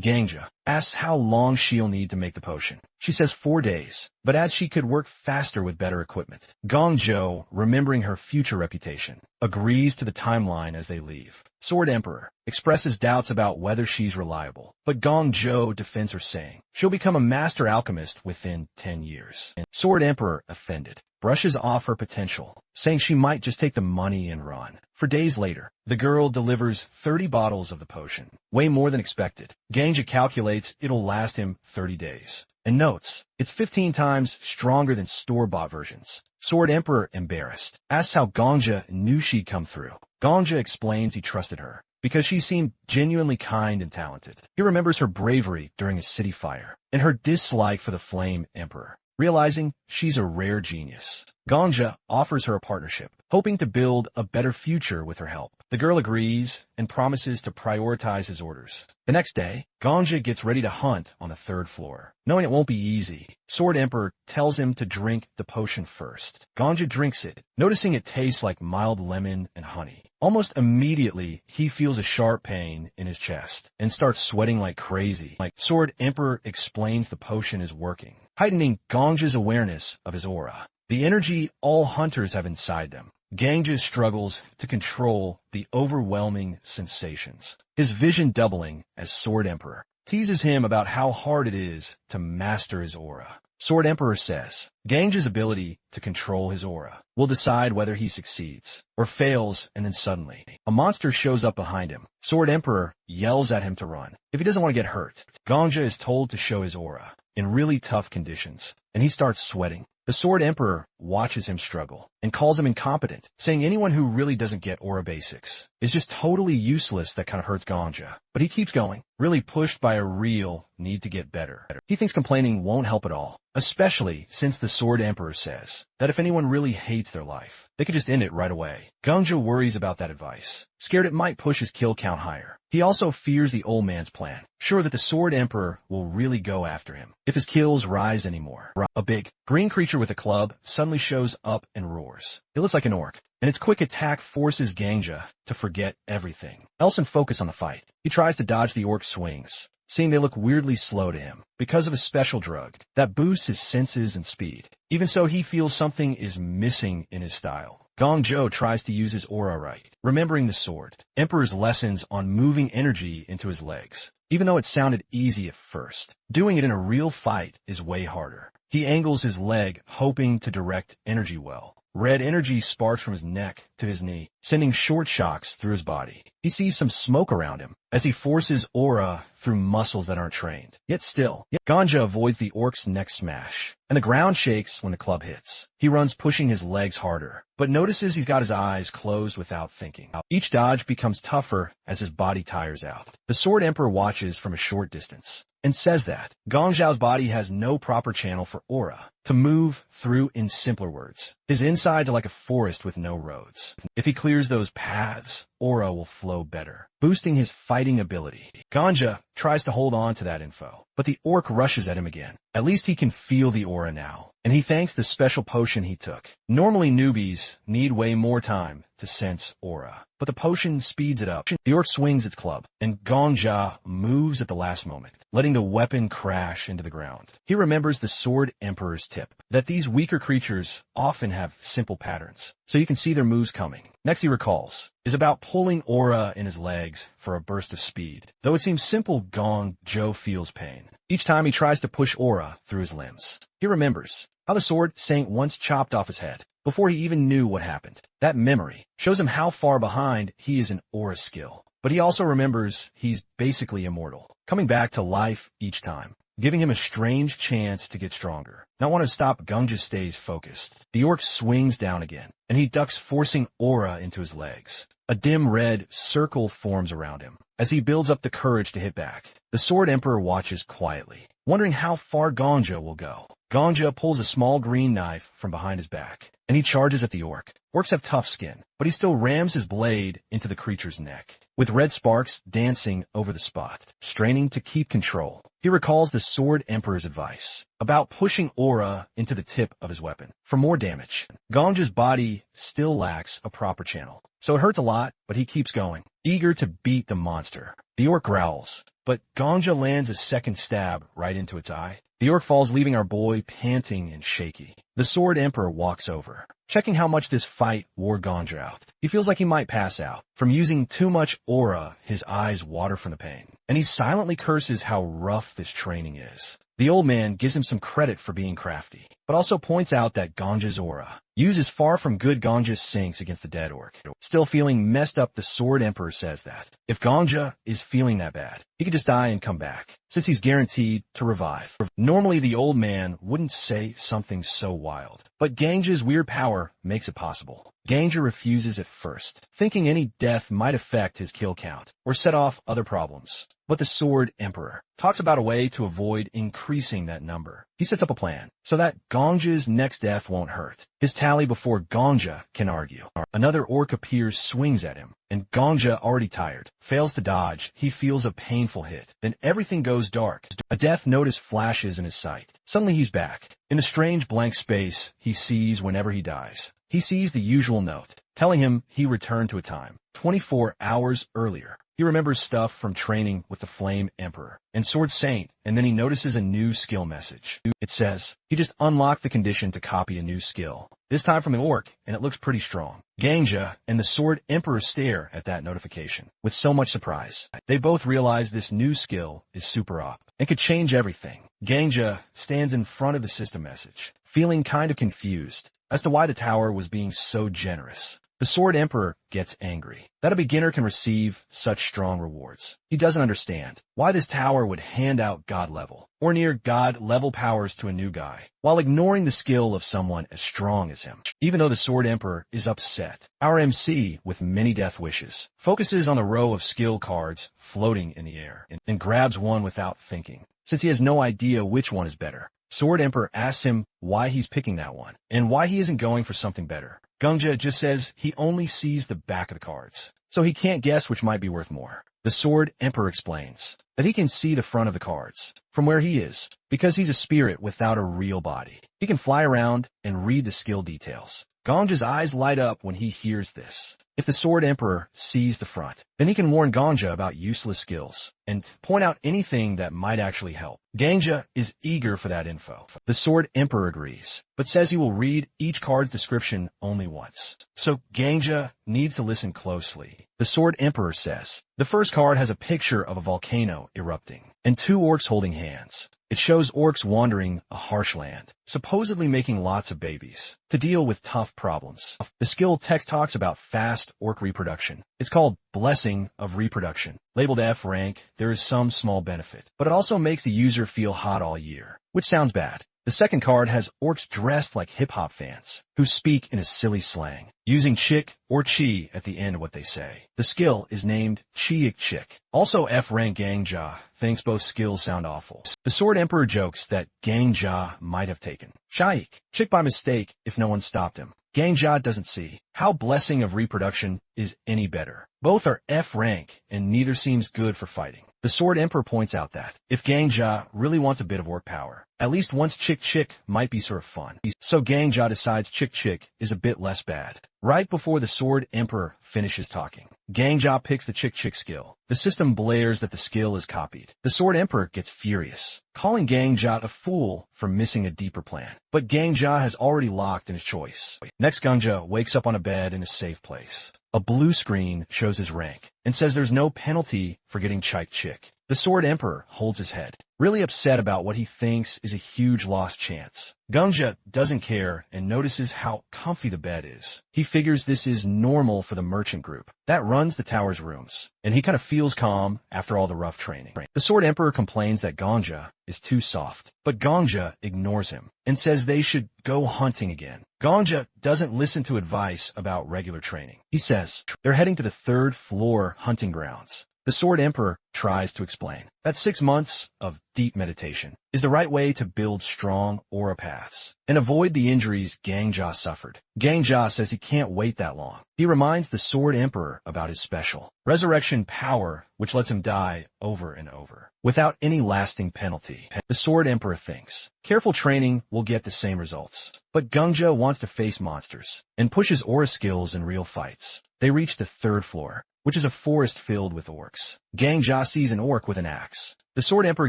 Ganja asks how long she'll need to make the potion, she says 4 days, but adds she could work faster with better equipment. Gongjo, remembering her future reputation, agrees to the timeline as they leave. Sword Emperor expresses doubts about whether she's reliable, but Gongjo defends her, saying she'll become a master alchemist within 10 years. Sword Emperor, offended, brushes off her potential, saying she might just take the money and run. For days later, the girl delivers 30 bottles of the potion, way more than expected. Ganja calculates it'll last him 30 days, and notes it's 15 times stronger than store-bought versions. Sword Emperor, embarrassed, asks how Ganja knew she'd come through. Ganja explains he trusted her because she seemed genuinely kind and talented. He remembers her bravery during a city fire and her dislike for the Flame Emperor, realizing she's a rare genius. Ganja offers her a partnership, hoping to build a better future with her help. The girl agrees and promises to prioritize his orders. The next day, Ganja gets ready to hunt on the 3rd floor. Knowing it won't be easy, Sword Emperor tells him to drink the potion first. Ganja drinks it, noticing it tastes like mild lemon and honey. Almost immediately, he feels a sharp pain in his chest and starts sweating like crazy. Sword Emperor explains the potion is working, heightening Ganja's awareness of his aura, the energy all hunters have inside them. Ganja struggles to control the overwhelming sensations, his vision doubling as Sword Emperor teases him about how hard it is to master his aura. Sword Emperor says Ganja's ability to control his aura will decide whether he succeeds or fails, and then suddenly, a monster shows up behind him. Sword Emperor yells at him to run if he doesn't want to get hurt. Ganja is told to show his aura in really tough conditions, and he starts sweating. The Sword Emperor watches him struggle and calls him incompetent, saying anyone who really doesn't get aura basics is just totally useless. That kind of hurts Ganja, but he keeps going, really pushed by a real need to get better. He thinks complaining won't help at all, especially since the Sword Emperor says that if anyone really hates their life, they could just end it right away. Ganja worries about that advice, scared it might push his kill count higher. He also fears the old man's plan, sure that the Sword Emperor will really go after him if his kills rise anymore. A big, green creature with a club suddenly shows up and roars. It looks like an orc, and its quick attack forces Ganja to forget everything else and focus on the fight. He tries to dodge the orc's swings, seeing they look weirdly slow to him because of a special drug that boosts his senses and speed. Even so, he feels something is missing in his style. Gongjo tries to use his aura right, remembering the Sword Emperor's lessons on moving energy into his legs. Even though it sounded easy at first, doing it in a real fight is way harder. He angles his leg, hoping to direct energy well. Red energy sparks from his neck to his knee, sending short shocks through his body. He sees some smoke around him as he forces aura through muscles that aren't trained. Yet still, Ganja avoids the orc's neck smash, and the ground shakes when the club hits. He runs, pushing his legs harder, but notices he's got his eyes closed without thinking. Each dodge becomes tougher as his body tires out. The Sword Emperor watches from a short distance and says that Gongzhao's body has no proper channel for aura to move through. In simpler words, his insides are like a forest with no roads. If he clears those paths, aura will flow better, boosting his fighting ability. Ganja tries to hold on to that info, but the orc rushes at him again. At least he can feel the aura now, and he thanks the special potion he took. Normally newbies need way more time to sense aura, but the potion speeds it up. The orc swings its club, and Gongja moves at the last moment, letting the weapon crash into the ground. He remembers the Sword Emperor's tip, that these weaker creatures often have simple patterns, so you can see their moves coming. Next he recalls is about pulling aura in his legs for a burst of speed. Though it seems simple, Gong Zhou feels pain each time he tries to push aura through his limbs. He remembers how the sword Saint once chopped off his head before he even knew what happened. That memory shows him how far behind he is in aura skill. But he also remembers he's basically immortal, coming back to life each time, giving him a strange chance to get stronger. Not want to stop, Gunja stays focused. The orc swings down again, and he ducks, forcing aura into his legs. A dim red circle forms around him as he builds up the courage to hit back. The Sword Emperor watches quietly, wondering how far Ganja will go. Ganja pulls a small green knife from behind his back, and he charges at the orc. Orcs have tough skin, but he still rams his blade into the creature's neck, with red sparks dancing over the spot, straining to keep control. He recalls the Sword Emperor's advice about pushing aura into the tip of his weapon for more damage. Ganja's body still lacks a proper channel, so it hurts a lot, but he keeps going, eager to beat the monster. The orc growls, but Ganja lands a second stab right into its eye. The orc falls, leaving our boy panting and shaky. The Sword Emperor walks over, checking how much this fight wore Ganja out. He feels like he might pass out. From using too much aura, his eyes water from the pain, and he silently curses how rough this training is. The old man gives him some credit for being crafty, but also points out that Ganja's aura use is far from good. Ganja sinks against the dead orc. Still feeling messed up, the Sword Emperor says that if Ganja is feeling that bad, he could just die and come back, since he's guaranteed to revive. Normally the old man wouldn't say something so wild, but Ganja's weird power makes it possible. Ganja refuses at first, thinking any death might affect his kill count or set off other problems. But the Sword Emperor talks about a way to avoid increasing that number. He sets up a plan so that Ganja's next death won't hurt his tally before Ganja can argue. Another orc appears, swings at him, and Ganja, already tired, fails to dodge. He feels a painful hit. Then everything goes dark. A death notice flashes in his sight. Suddenly he's back. In a strange blank space he sees whenever he dies. He sees the usual note, telling him he returned to a time 24 hours earlier. He remembers stuff from training with the Flame Emperor and Sword Saint, and then he notices a new skill message. It says he just unlocked the condition to copy a new skill, this time from an orc, and it looks pretty strong. Ganja and the Sword Emperor stare at that notification with so much surprise. They both realize this new skill is super op and could change everything. Ganja stands in front of the system message, feeling kind of confused as to why the tower was being so generous. The Sword Emperor gets angry that a beginner can receive such strong rewards. He doesn't understand why this tower would hand out god level or near god level powers to a new guy, while ignoring the skill of someone as strong as him. Even though the Sword Emperor is upset, our MC, with many death wishes, focuses on the row of skill cards floating in the air and grabs one without thinking, since he has no idea which one is better. Sword Emperor asks him why he's picking that one, and why he isn't going for something better. Ganja just says he only sees the back of the cards, so he can't guess which might be worth more. The Sword Emperor explains that he can see the front of the cards from where he is, because he's a spirit without a real body. He can fly around and read the skill details. Ganja's eyes light up when he hears this. If the Sword Emperor sees the front, then he can warn Ganja about useless skills and point out anything that might actually help. Ganja is eager for that info. The Sword Emperor agrees, but says he will read each card's description only once. So Ganja needs to listen closely. The Sword Emperor says the first card has a picture of a volcano erupting and two orcs holding hands. It shows orcs wandering a harsh land, supposedly making lots of babies to deal with tough problems. The skill text talks about fast orc reproduction. It's called Blessing of Reproduction. Labeled F rank, there is some small benefit, but it also makes the user feel hot all year, which sounds bad. The second card has orcs dressed like hip-hop fans who speak in a silly slang, using chick or chi at the end of what they say. The skill is named Chiik Chick. Also F-rank Gangja thinks both skills sound awful. The Sword Emperor jokes that Gangja might have taken Chiik Chick by mistake if no one stopped him. Gangja doesn't see how Blessing of Reproduction is any better. Both are F rank and neither seems good for fighting. The Sword Emperor points out that if Gangja really wants a bit of orc power, at least once Chick Chick might be sort of fun. So Gangja decides Chick Chick is a bit less bad. Right before the Sword Emperor finishes talking, Gangjia picks the Chick skill. The system blares that the skill is copied. The Sword Emperor gets furious, calling Gangjia a fool for missing a deeper plan. But Gangjia has already locked in his choice. Next, Gangjia wakes up on a bed in a safe place. A blue screen shows his rank and says there's no penalty for getting Chick. The Sword Emperor holds his head, really upset about what he thinks is a huge lost chance. Gangjia doesn't care and notices how comfy the bed is. He figures this is normal for the merchant group that runs the tower's rooms, and he kind of feels calm after all the rough training. The Sword Emperor complains that Gangjia is too soft, but Gangjia ignores him and says they should go hunting again. Gangjia doesn't listen to advice about regular training. He says they're heading to the 3rd floor hunting grounds. The Sword Emperor tries to explain that 6 months of deep meditation is the right way to build strong aura paths and avoid the injuries Gangjia suffered. Gangjia says he can't wait that long. He reminds the Sword Emperor about his special resurrection power, which lets him die over and over without any lasting penalty. The Sword Emperor thinks careful training will get the same results, but Gangjia wants to face monsters and push his aura skills in real fights. They reach the 3rd floor, which is a forest filled with orcs. Gangjia sees an orc with an axe. The Sword Emperor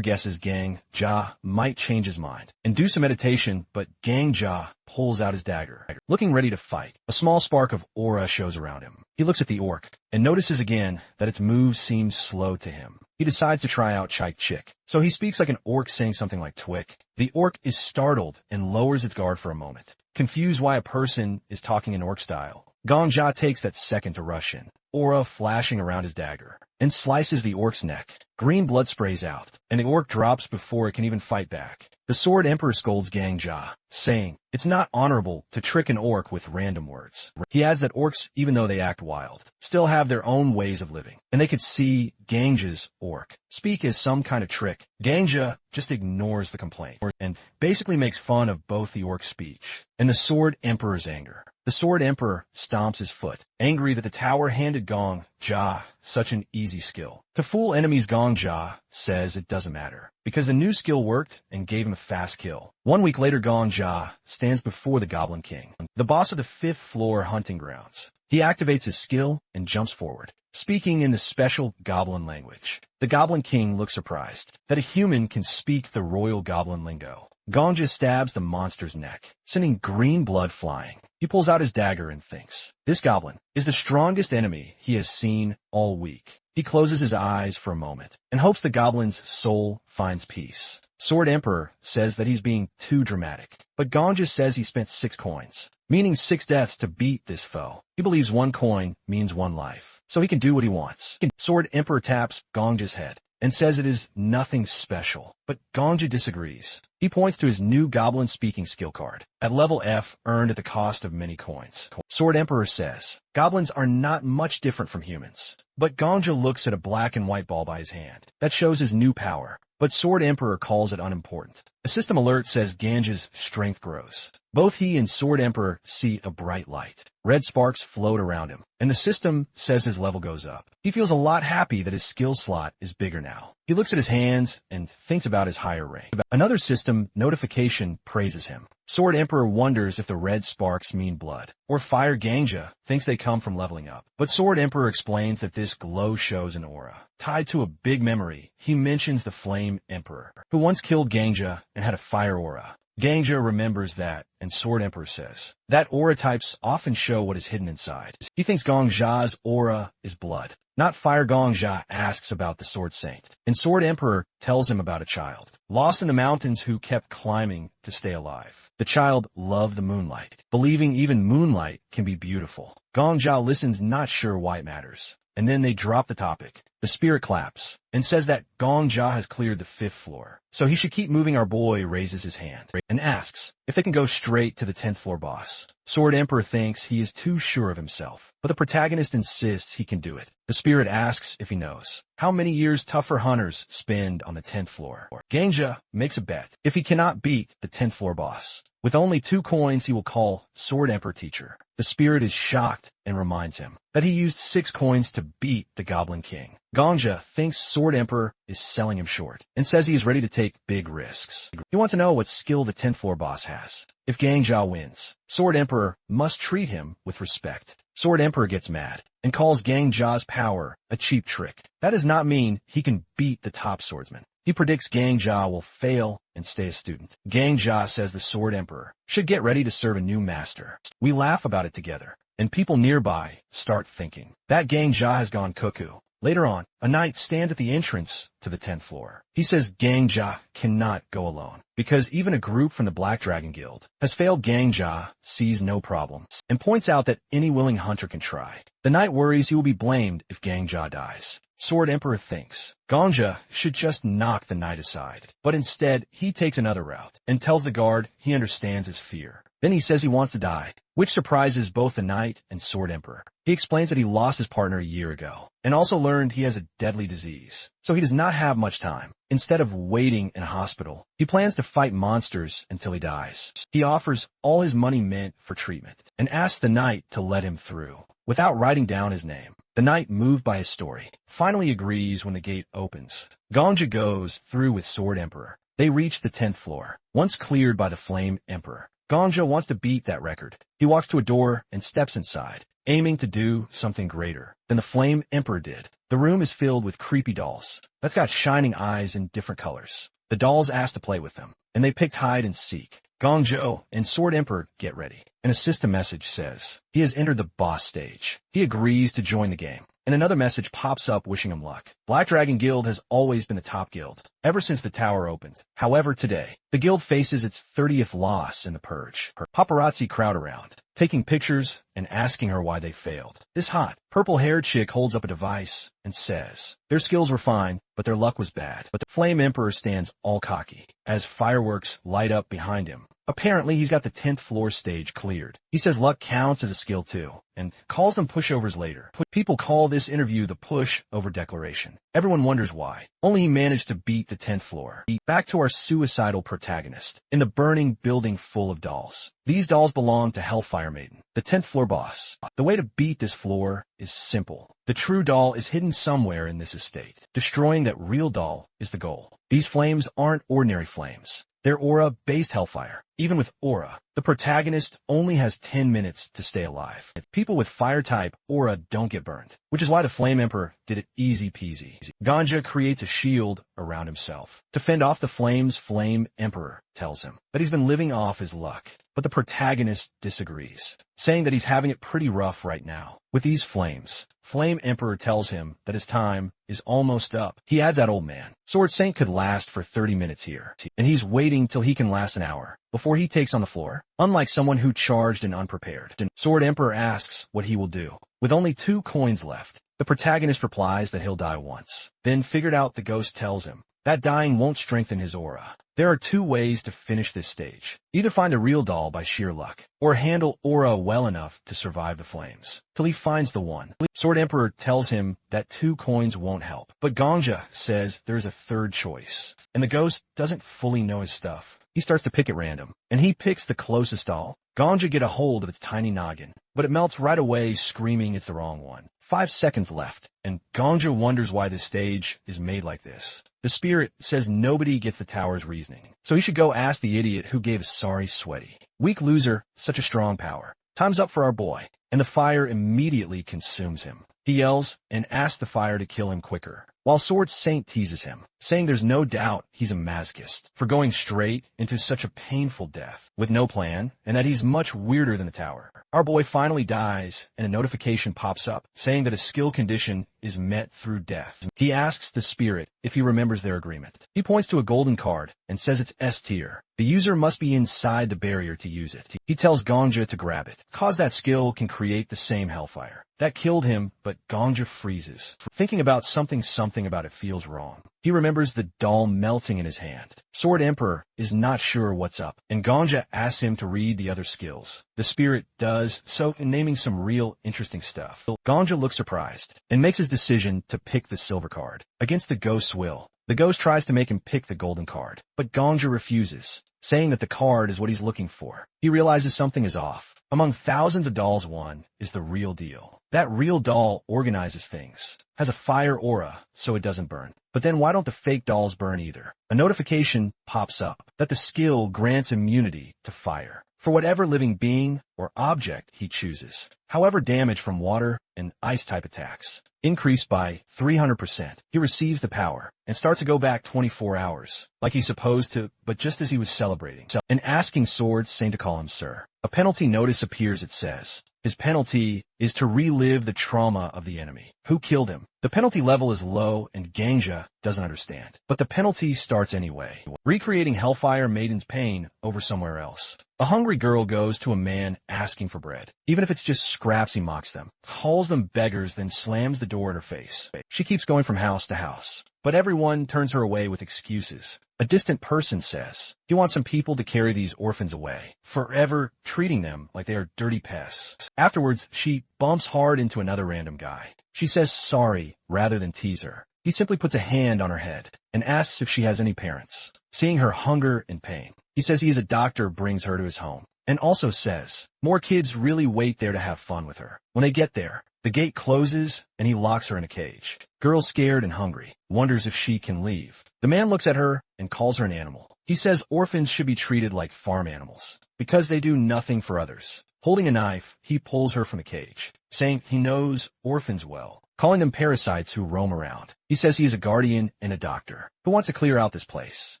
guesses Gangjia might change his mind and do some meditation, but Gangjia pulls out his dagger, looking ready to fight. A small spark of aura shows around him. He looks at the orc and notices again that its moves seem slow to him. He decides to try out Chick, so he speaks like an orc saying something like Twick. The orc is startled and lowers its guard for a moment, confused why a person is talking in orc style. Gangjia takes that second to rush in, aura flashing around his dagger, and slices the orc's neck. Green blood sprays out, and the orc drops before it can even fight back. The Sword Emperor scolds Gangjia, saying it's not honorable to trick an orc with random words. He adds that orcs, even though they act wild, still have their own ways of living, and they could see Gangjia's orc speak as some kind of trick. Gangjia just ignores the complaint and basically makes fun of both the orc's speech and the Sword Emperor's anger. The Sword Emperor stomps his foot, angry that the tower handed Gangjia such an easy skill. To fool enemies, Gangjia says it doesn't matter, because the new skill worked and gave him a fast kill. 1 week later, Gangjia stands before the Goblin King, the boss of the 5th floor hunting grounds. He activates his skill and jumps forward, speaking in the special goblin language. The Goblin King looks surprised that a human can speak the royal goblin lingo. Gangjia stabs the monster's neck, sending green blood flying. He pulls out his dagger and thinks this goblin is the strongest enemy he has seen all week. He closes his eyes for a moment and hopes the goblin's soul finds peace. Sword Emperor says that he's being too dramatic, but Gangjia says he spent 6 coins, meaning 6 deaths to beat this foe. He believes 1 coin means 1 life, so he can do what he wants. Sword Emperor taps Gangjia's head and says it is nothing special, but Gangjia disagrees. He points to his new goblin speaking skill card, at level F, earned at the cost of many coins. Sword Emperor says goblins are not much different from humans, but Gangjia looks at a black and white ball by his hand. That shows his new power, but Sword Emperor calls it unimportant. A system alert says Gangjia's strength grows. Both he and Sword Emperor see a bright light. Red sparks float around him, and the system says his level goes up. He feels a lot happy that his skill slot is bigger now. He looks at his hands and thinks about his higher rank. Another system notification praises him. Sword Emperor wonders if the red sparks mean blood, or Fire Gangjia thinks they come from leveling up. But Sword Emperor explains that this glow shows an aura tied to a big memory. He mentions the Flame Emperor, who once killed Gangjia and had a fire aura. Gangjia remembers that, and Sword Emperor says that aura types often show what is hidden inside. He thinks Gangjia's aura is blood, not fire. Gangjia asks about the Sword Saint, and Sword Emperor tells him about a child lost in the mountains who kept climbing to stay alive. The child loved the moonlight, believing even moonlight can be beautiful. Gangjia listens, not sure why it matters, and then they drop the topic. The spirit claps and says that Gangjia has cleared the 5th floor, so he should keep moving. Our boy raises his hand and asks if they can go straight to the 10th floor boss. Sword Emperor thinks he is too sure of himself, but the protagonist insists he can do it. The spirit asks if he knows how many years tougher hunters spend on the 10th floor. Gangjia makes a bet. If he cannot beat the 10th floor boss, with only 2 coins, he will call Sword Emperor teacher. The spirit is shocked and reminds him that he used 6 coins to beat the Goblin King. Gangjia thinks Sword Emperor is selling him short and says he is ready to take big risks. He wants to know what skill the 10th floor boss has. If Gangjia wins, Sword Emperor must treat him with respect. Sword Emperor gets mad and calls Gangjia's power a cheap trick. That does not mean he can beat the top swordsman. He predicts Gangjia will fail and stay a student. Gangjia says the Sword Emperor should get ready to serve a new master. We laugh about it together, and people nearby start thinking that Gangjia has gone cuckoo. Later on, a knight stands at the entrance to the 10th floor. He says Gangjia cannot go alone, because even a group from the Black Dragon Guild has failed. Gangjia sees no problem, and points out that any willing hunter can try. The knight worries he will be blamed if Gangjia dies. Sword Emperor thinks Gangjia should just knock the knight aside, but instead he takes another route and tells the guard he understands his fear. Then he says he wants to die, which surprises both the knight and Sword Emperor. He explains that he lost his partner a year ago, and also learned he has a deadly disease, so he does not have much time. Instead of waiting in a hospital, he plans to fight monsters until he dies. He offers all his money meant for treatment, and asks the knight to let him through, without writing down his name. The knight, moved by his story, finally agrees when the gate opens. Gangjia goes through with Sword Emperor. They reach the 10th floor, once cleared by the Flame Emperor. Gangjia wants to beat that record. He walks to a door and steps inside, aiming to do something greater than the Flame Emperor did. The room is filled with creepy dolls that's got shining eyes in different colors. The dolls ask to play with them, and they picked hide and seek. Gangjia and Sword Emperor get ready, and a system message says he has entered the boss stage. He agrees to join the game, and another message pops up wishing him luck. Black Dragon Guild has always been the top guild, ever since the tower opened. However, today, the guild faces its 30th loss in the purge. Paparazzi crowd around, taking pictures and asking her why they failed. This hot, purple-haired chick holds up a device and says their skills were fine, but their luck was bad. But the Flame Emperor stands all cocky as fireworks light up behind him. Apparently, he's got the 10th floor stage cleared. He says luck counts as a skill too, and calls them pushovers later. People call this interview the push-over declaration. Everyone wonders why. Only he managed to beat the 10th floor. Back to our suicidal protagonist, in the burning building full of dolls. These dolls belong to Hellfire Maiden, the 10th floor boss. The way to beat this floor is simple. The true doll is hidden somewhere in this estate. Destroying that real doll is the goal. These flames aren't ordinary flames. They're aura-based hellfire. Even with aura, the protagonist only has 10 minutes to stay alive. People with fire-type aura don't get burned, which is why the Flame Emperor did it easy peasy. Gangjia creates a shield around himself to fend off the flames. Flame Emperor tells him that he's been living off his luck, but the protagonist disagrees, saying that he's having it pretty rough right now with these flames. Flame Emperor tells him that his time is almost up. He adds that old man, Sword Saint, could last for 30 minutes here, and he's waiting till he can last an hour before he takes on the floor, unlike someone who charged and unprepared. Sword Emperor asks what he will do. With only 2 coins left, the protagonist replies that he'll die once. Then figured out the ghost tells him that dying won't strengthen his aura. There are 2 ways to finish this stage. Either find a real doll by sheer luck, or handle aura well enough to survive the flames, till he finds the one. Sword Emperor tells him that 2 coins won't help, but Gangjia says there's a third choice, and the ghost doesn't fully know his stuff. He starts to pick at random, and he picks the closest doll. Gangjia get a hold of its tiny noggin, but it melts right away, screaming it's the wrong one. 5 seconds left, and Gangjia wonders why this stage is made like this. The spirit says nobody gets the tower's reasoning, so he should go ask the idiot who gave a sorry sweaty. Weak loser, such a strong power. Time's up for our boy, and the fire immediately consumes him. He yells and asks the fire to kill him quicker, while Sword Saint teases him, saying there's no doubt he's a masochist for going straight into such a painful death with no plan, and that he's much weirder than the tower. Our boy finally dies, and a notification pops up saying that a skill condition is met through death. He asks the spirit if he remembers their agreement. He points to a golden card and says it's S tier. The user must be inside the barrier to use it. He tells Gangjia to grab it, cause that skill can create the same hellfire. That killed him, but Gangjia freezes. Thinking about something about it feels wrong. He remembers the doll melting in his hand. Sword Emperor is not sure what's up, and Gangjia asks him to read the other skills. The spirit does so, naming some real interesting stuff. Gangjia looks surprised and makes his decision to pick the silver card against the ghost's will. The ghost tries to make him pick the golden card, but Gangjia refuses, saying that the card is what he's looking for. He realizes something is off. Among thousands of dolls, one is the real deal. That real doll organizes things, has a fire aura so it doesn't burn. But then why don't the fake dolls burn either? A notification pops up that the skill grants immunity to fire. for whatever living being or object he chooses. However, damage from water and ice-type attacks increased by 300%. He receives the power and starts to go back 24 hours, like he's supposed to, but just as he was celebrating. And asking swords saying to call him sir. A penalty notice appears. It says, his penalty is to relive the trauma of the enemy who killed him. The penalty level is low and Ganja doesn't understand, but the penalty starts anyway. Recreating Hellfire Maiden's pain over somewhere else. A hungry girl goes to a man asking for bread. Even if it's just scraps, he mocks them, calls them beggars, then slams the door in her face. She keeps going from house to house, but everyone turns her away with excuses. A distant person says he wants some people to carry these orphans away, forever treating them like they are dirty pests. Afterwards, she bumps hard into another random guy. She says sorry rather than tease her. He simply puts a hand on her head and asks if she has any parents. Seeing her hunger and pain, he says he is a doctor, brings her to his home, and also says more kids really wait there to have fun with her. When they get there, the gate closes and he locks her in a cage. Girl, scared and hungry, wonders if she can leave. The man looks at her and calls her an animal. He says orphans should be treated like farm animals because they do nothing for others. Holding a knife, he pulls her from the cage, saying he knows orphans well, calling them parasites who roam around. He says he is a guardian and a doctor who wants to clear out this place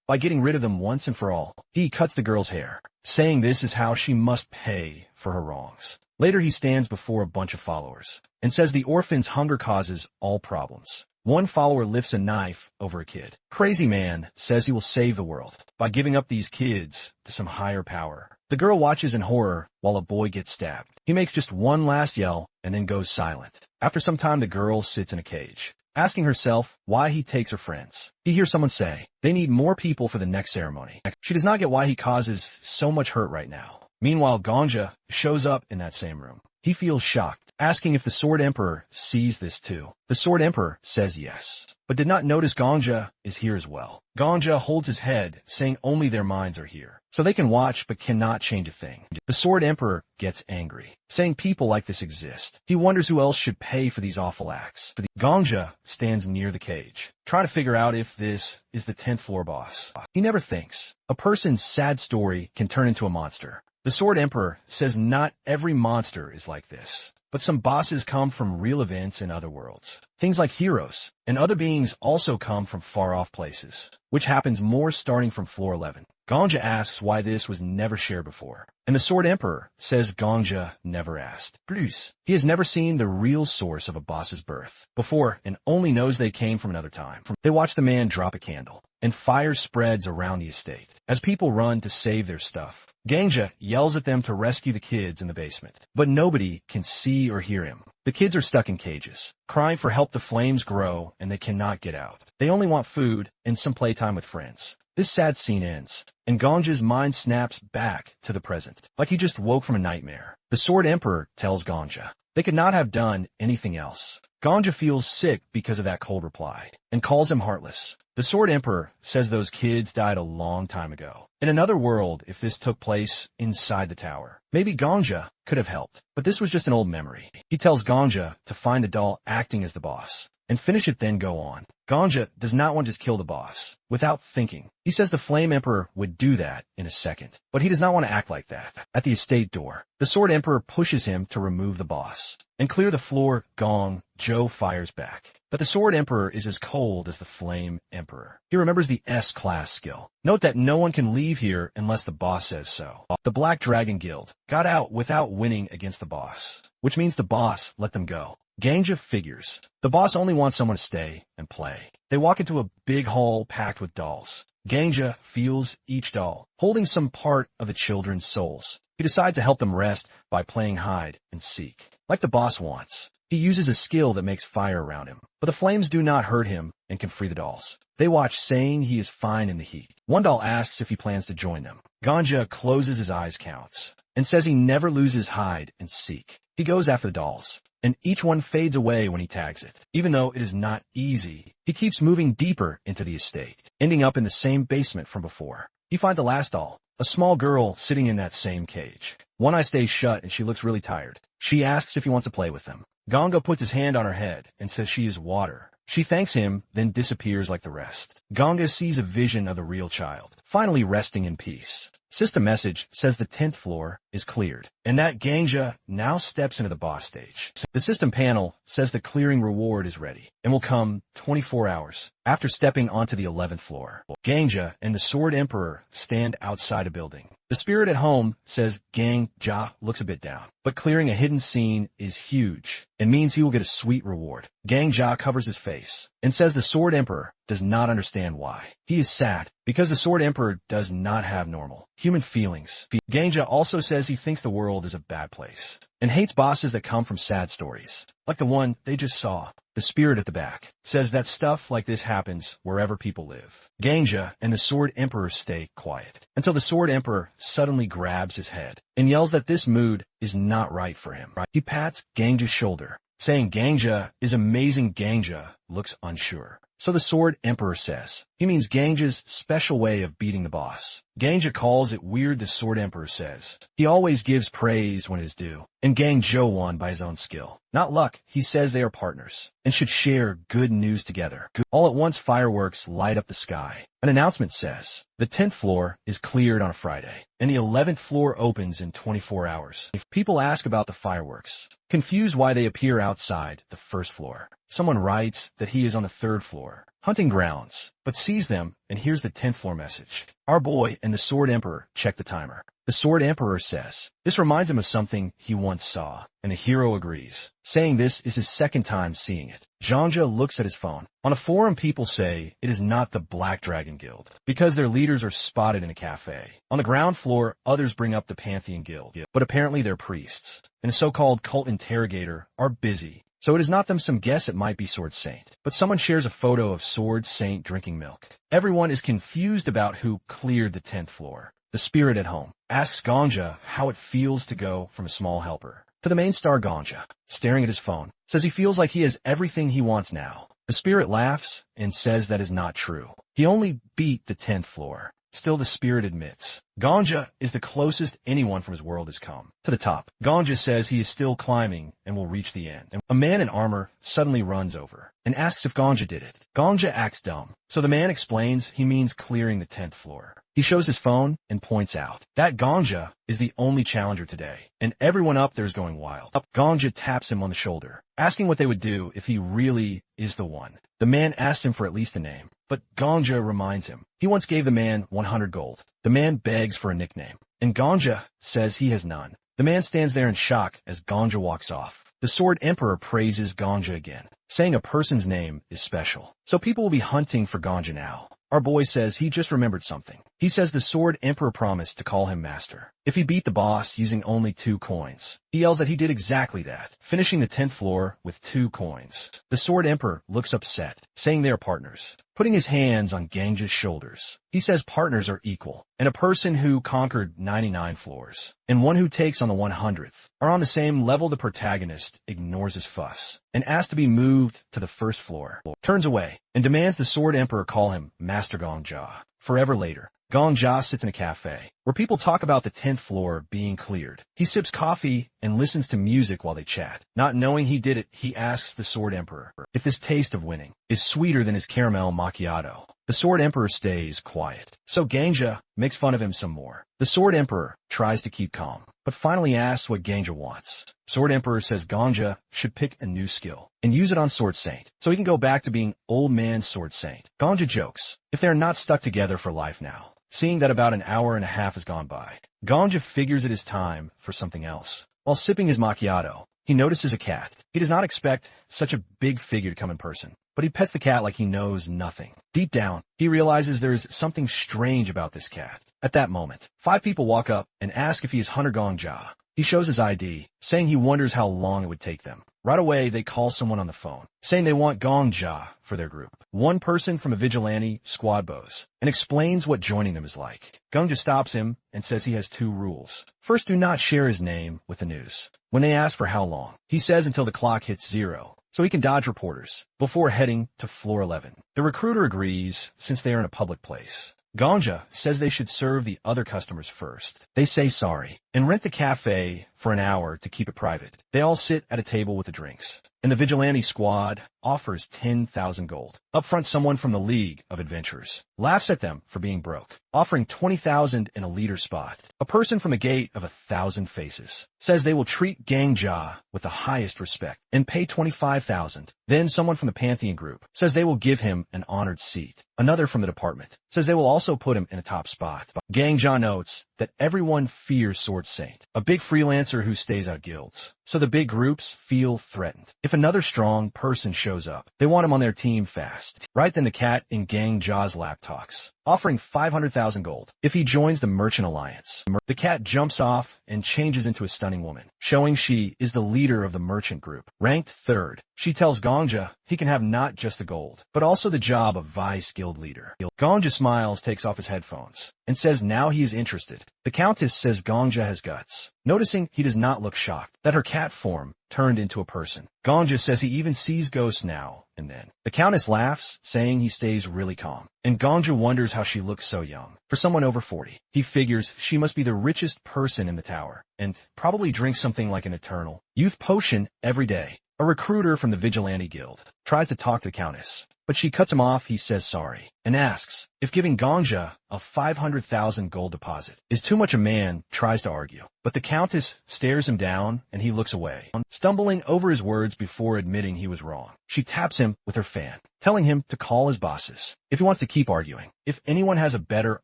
by getting rid of them once and for all. He cuts the girl's hair, saying this is how she must pay for her wrongs. Later, he stands before a bunch of followers and says the orphan's hunger causes all problems. One follower lifts a knife over a kid. Crazy man says he will save the world by giving up these kids to some higher power. The girl watches in horror while a boy gets stabbed. He makes just one last yell and then goes silent. After some time, the girl sits in a cage, asking herself why he takes her friends. He hears someone say they need more people for the next ceremony. She does not get why he causes so much hurt right now. Meanwhile, Ganja shows up in that same room. He feels shocked, asking if the Sword Emperor sees this too. The Sword Emperor says yes, but did not notice Ganja is here as well. Ganja holds his head, saying only their minds are here, so they can watch but cannot change a thing. The Sword Emperor gets angry, saying people like this exist. He wonders who else should pay for these awful acts. Ganja stands near the cage, trying to figure out if this is the 10th floor boss. He never thinks a person's sad story can turn into a monster. The Sword Emperor says not every monster is like this, but some bosses come from real events in other worlds. Things like heroes and other beings also come from far-off places, which happens more starting from floor 11. Ganja asks why this was never shared before, and the Sword Emperor says Ganja never asked. Bruce, he has never seen the real source of a boss's birth before and only knows they came from another time. They watch the man drop a candle, and fire spreads around the estate as people run to save their stuff. Ganja yells at them to rescue the kids in the basement, but nobody can see or hear him. The kids are stuck in cages, crying for help. The flames grow and they cannot get out. They only want food and some playtime with friends. This sad scene ends, and Ganja's mind snaps back to the present, like he just woke from a nightmare. The Sword Emperor tells Ganja they could not have done anything else. Ganja feels sick because of that cold reply, and calls him heartless. The Sword Emperor says those kids died a long time ago. In another world, if this took place inside the tower, maybe Ganja could have helped, but this was just an old memory. He tells Ganja to find the doll acting as the boss, and finish it, then go on. Ganja does not want to just kill the boss without thinking. He says the Flame Emperor would do that in a second, but he does not want to act like that. At the estate door, the Sword Emperor pushes him to remove the boss and clear the floor. Gong Joe fires back, but the Sword Emperor is as cold as the Flame Emperor. He remembers the S-class skill. Note that no one can leave here unless the boss says so. The Black Dragon Guild got out without winning against the boss, which means the boss let them go. Ganja figures the boss only wants someone to stay and play. They walk into a big hall packed with dolls. Ganja feels each doll, holding some part of the children's souls. He decides to help them rest by playing hide and seek, like the boss wants. He uses a skill that makes fire around him, but the flames do not hurt him and can free the dolls. They watch, saying he is fine in the heat. One doll asks if he plans to join them. Ganja closes his eyes, counts, and says he never loses hide and seek. He goes after the dolls, and each one fades away when he tags it. Even though it is not easy, he keeps moving deeper into the estate, ending up in the same basement from before. He finds the last doll, a small girl sitting in that same cage. One eye stays shut and she looks really tired. She asks if he wants to play with them. Ganga puts his hand on her head and says she is water. She thanks him, then disappears like the rest. Ganga sees a vision of the real child, finally resting in peace. System message says the 10th floor is cleared, and that Ganja now steps into the boss stage. The system panel says the clearing reward is ready and will come 24 hours after stepping onto the 11th floor. Ganja and the Sword Emperor stand outside a building. The spirit at home says Ganja looks a bit down, but clearing a hidden scene is huge and means he will get a sweet reward. Ganja covers his face and says the Sword Emperor does not understand why. He is sad because the Sword Emperor does not have normal human feelings. Ganja also says he thinks the world is a bad place and hates bosses that come from sad stories, like the one they just saw. The spirit at the back says that stuff like this happens wherever people live. Ganja and the Sword Emperor stay quiet until the Sword Emperor suddenly grabs his head and yells that this mood is not right for him. He pats Ganja's shoulder, saying Ganja is amazing. Ganja looks unsure. So the Sword Emperor says he means Ganja's special way of beating the boss. Ganja calls it weird. The Sword Emperor says he always gives praise when it is due, and Ganja won by his own skill, not luck. He says they are partners and should share good news together. All at once, fireworks light up the sky. An announcement says the 10th floor is cleared on a Friday, and the 11th floor opens in 24 hours. If people ask about the fireworks, confused why they appear outside the first floor. Someone writes that he is on the 3rd floor, hunting grounds, but sees them and hears the 10th floor message. Our boy and the Sword Emperor check the timer. The Sword Emperor says this reminds him of something he once saw, and the hero agrees, saying this is his 2nd time seeing it. Ganja looks at his phone. On a forum, people say it is not the Black Dragon Guild because their leaders are spotted in a cafe. On the ground floor, others bring up the Pantheon Guild, but apparently they're priests, and a so-called cult interrogator are busy. So it is not them. Some guess it might be Sword Saint, but someone shares a photo of Sword Saint drinking milk. Everyone is confused about who cleared the 10th floor. The spirit at home asks Ganja how it feels to go from a small helper to the main star. Ganja, staring at his phone, says he feels like he has everything he wants now. The spirit laughs and says that is not true. He only beat the 10th floor. Still, the spirit admits Ganja is the closest anyone from his world has come to the top. Ganja says he is still climbing and will reach the end. And a man in armor suddenly runs over and asks if Ganja did it. Ganja acts dumb, so the man explains he means clearing the 10th floor. He shows his phone and points out that Ganja is the only challenger today, and everyone up there is going wild. Ganja taps him on the shoulder, asking what they would do if he really is the one. The man asks him for at least a name, but Ganja reminds him he once gave the man 100 gold. The man begs for a nickname, and Ganja says he has none. The man stands there in shock as Ganja walks off. The Sword Emperor praises Ganja again, saying a person's name is special, so people will be hunting for Ganja now. Our boy says he just remembered something. He says the Sword Emperor promised to call him master if he beat the boss using only 2 coins. He yells that he did exactly that, finishing the 10th floor with 2 coins. The Sword Emperor looks upset, saying they are partners, putting his hands on Ganja's shoulders. He says partners are equal, and a person who conquered 99 floors and one who takes on the 100th are on the same level. The protagonist ignores his fuss and asks to be moved to the 1st floor, turns away, and demands the Sword Emperor call him Master Ganja. Forever later, Ganja sits in a cafe where people talk about the 10th floor being cleared. He sips coffee and listens to music while they chat. Not knowing he did it, he asks the Sword Emperor if his taste of winning is sweeter than his caramel macchiato. The Sword Emperor stays quiet, so Ganja makes fun of him some more. The Sword Emperor tries to keep calm, but finally asks what Ganja wants. Sword Emperor says Ganja should pick a new skill and use it on Sword Saint, so he can go back to being old man Sword Saint. Ganja jokes if they are not stuck together for life now. Seeing that about an hour and a half has gone by, Ganja figures it is time for something else. While sipping his macchiato, he notices a cat. He does not expect such a big figure to come in person, but he pets the cat like he knows nothing. Deep down, he realizes there is something strange about this cat. At that moment, 5 people walk up and ask if he is Hunter Ganja. He shows his ID, saying he wonders how long it would take them. Right away, they call someone on the phone, saying they want Ganja for their group. One person from a vigilante squad bows and explains what joining them is like. Ganja stops him and says he has 2 rules. First, do not share his name with the news. When they ask for how long, he says until the clock hits 0, so he can dodge reporters before heading to floor 11. The recruiter agrees since they are in a public place. Ganja says they should serve the other customers first. They say sorry and rent the cafe for an hour to keep it private. They all sit at a table with the drinks, and the vigilante squad offers 10,000 gold. Up front, someone from the League of Adventurers laughs at them for being broke, offering 20,000 in a leader spot. A person from the Gate of 1,000 Faces says they will treat Gang Ja with the highest respect and pay 25,000. Then someone from the Pantheon group says they will give him an honored seat. Another from the department says they will also put him in a top spot. Gang Ja notes that everyone fears Sword Saint, a big freelancer who stays out guilds, so the big groups feel threatened. If another strong person shows up, they want him on their team fast. Right then the cat in Gang Ja's lap talks, offering 500,000 gold if he joins the Merchant Alliance. The cat jumps off and changes into a stunning woman, showing she is the leader of the merchant group. Ranked third, she tells Gongja he can have not just the gold, but also the job of vice guild leader. Gongja smiles, takes off his headphones, and says now he is interested. The Countess says Gongja has guts, noticing he does not look shocked that her cat form turned into a person. Gongja says he even sees ghosts now and then. The Countess laughs, saying he stays really calm, and Gongja wonders how she looks so young. For someone over 40, he figures she must be the richest person in the tower, and probably drinks something like an eternal youth potion every day. A recruiter from the Vigilante Guild tries to talk to the Countess, but she cuts him off. He says sorry and asks if giving Gongja a 500,000 gold deposit is too much. A man tries to argue, but the Countess stares him down and he looks away, stumbling over his words before admitting he was wrong. She taps him with her fan, telling him to call his bosses if he wants to keep arguing. If anyone has a better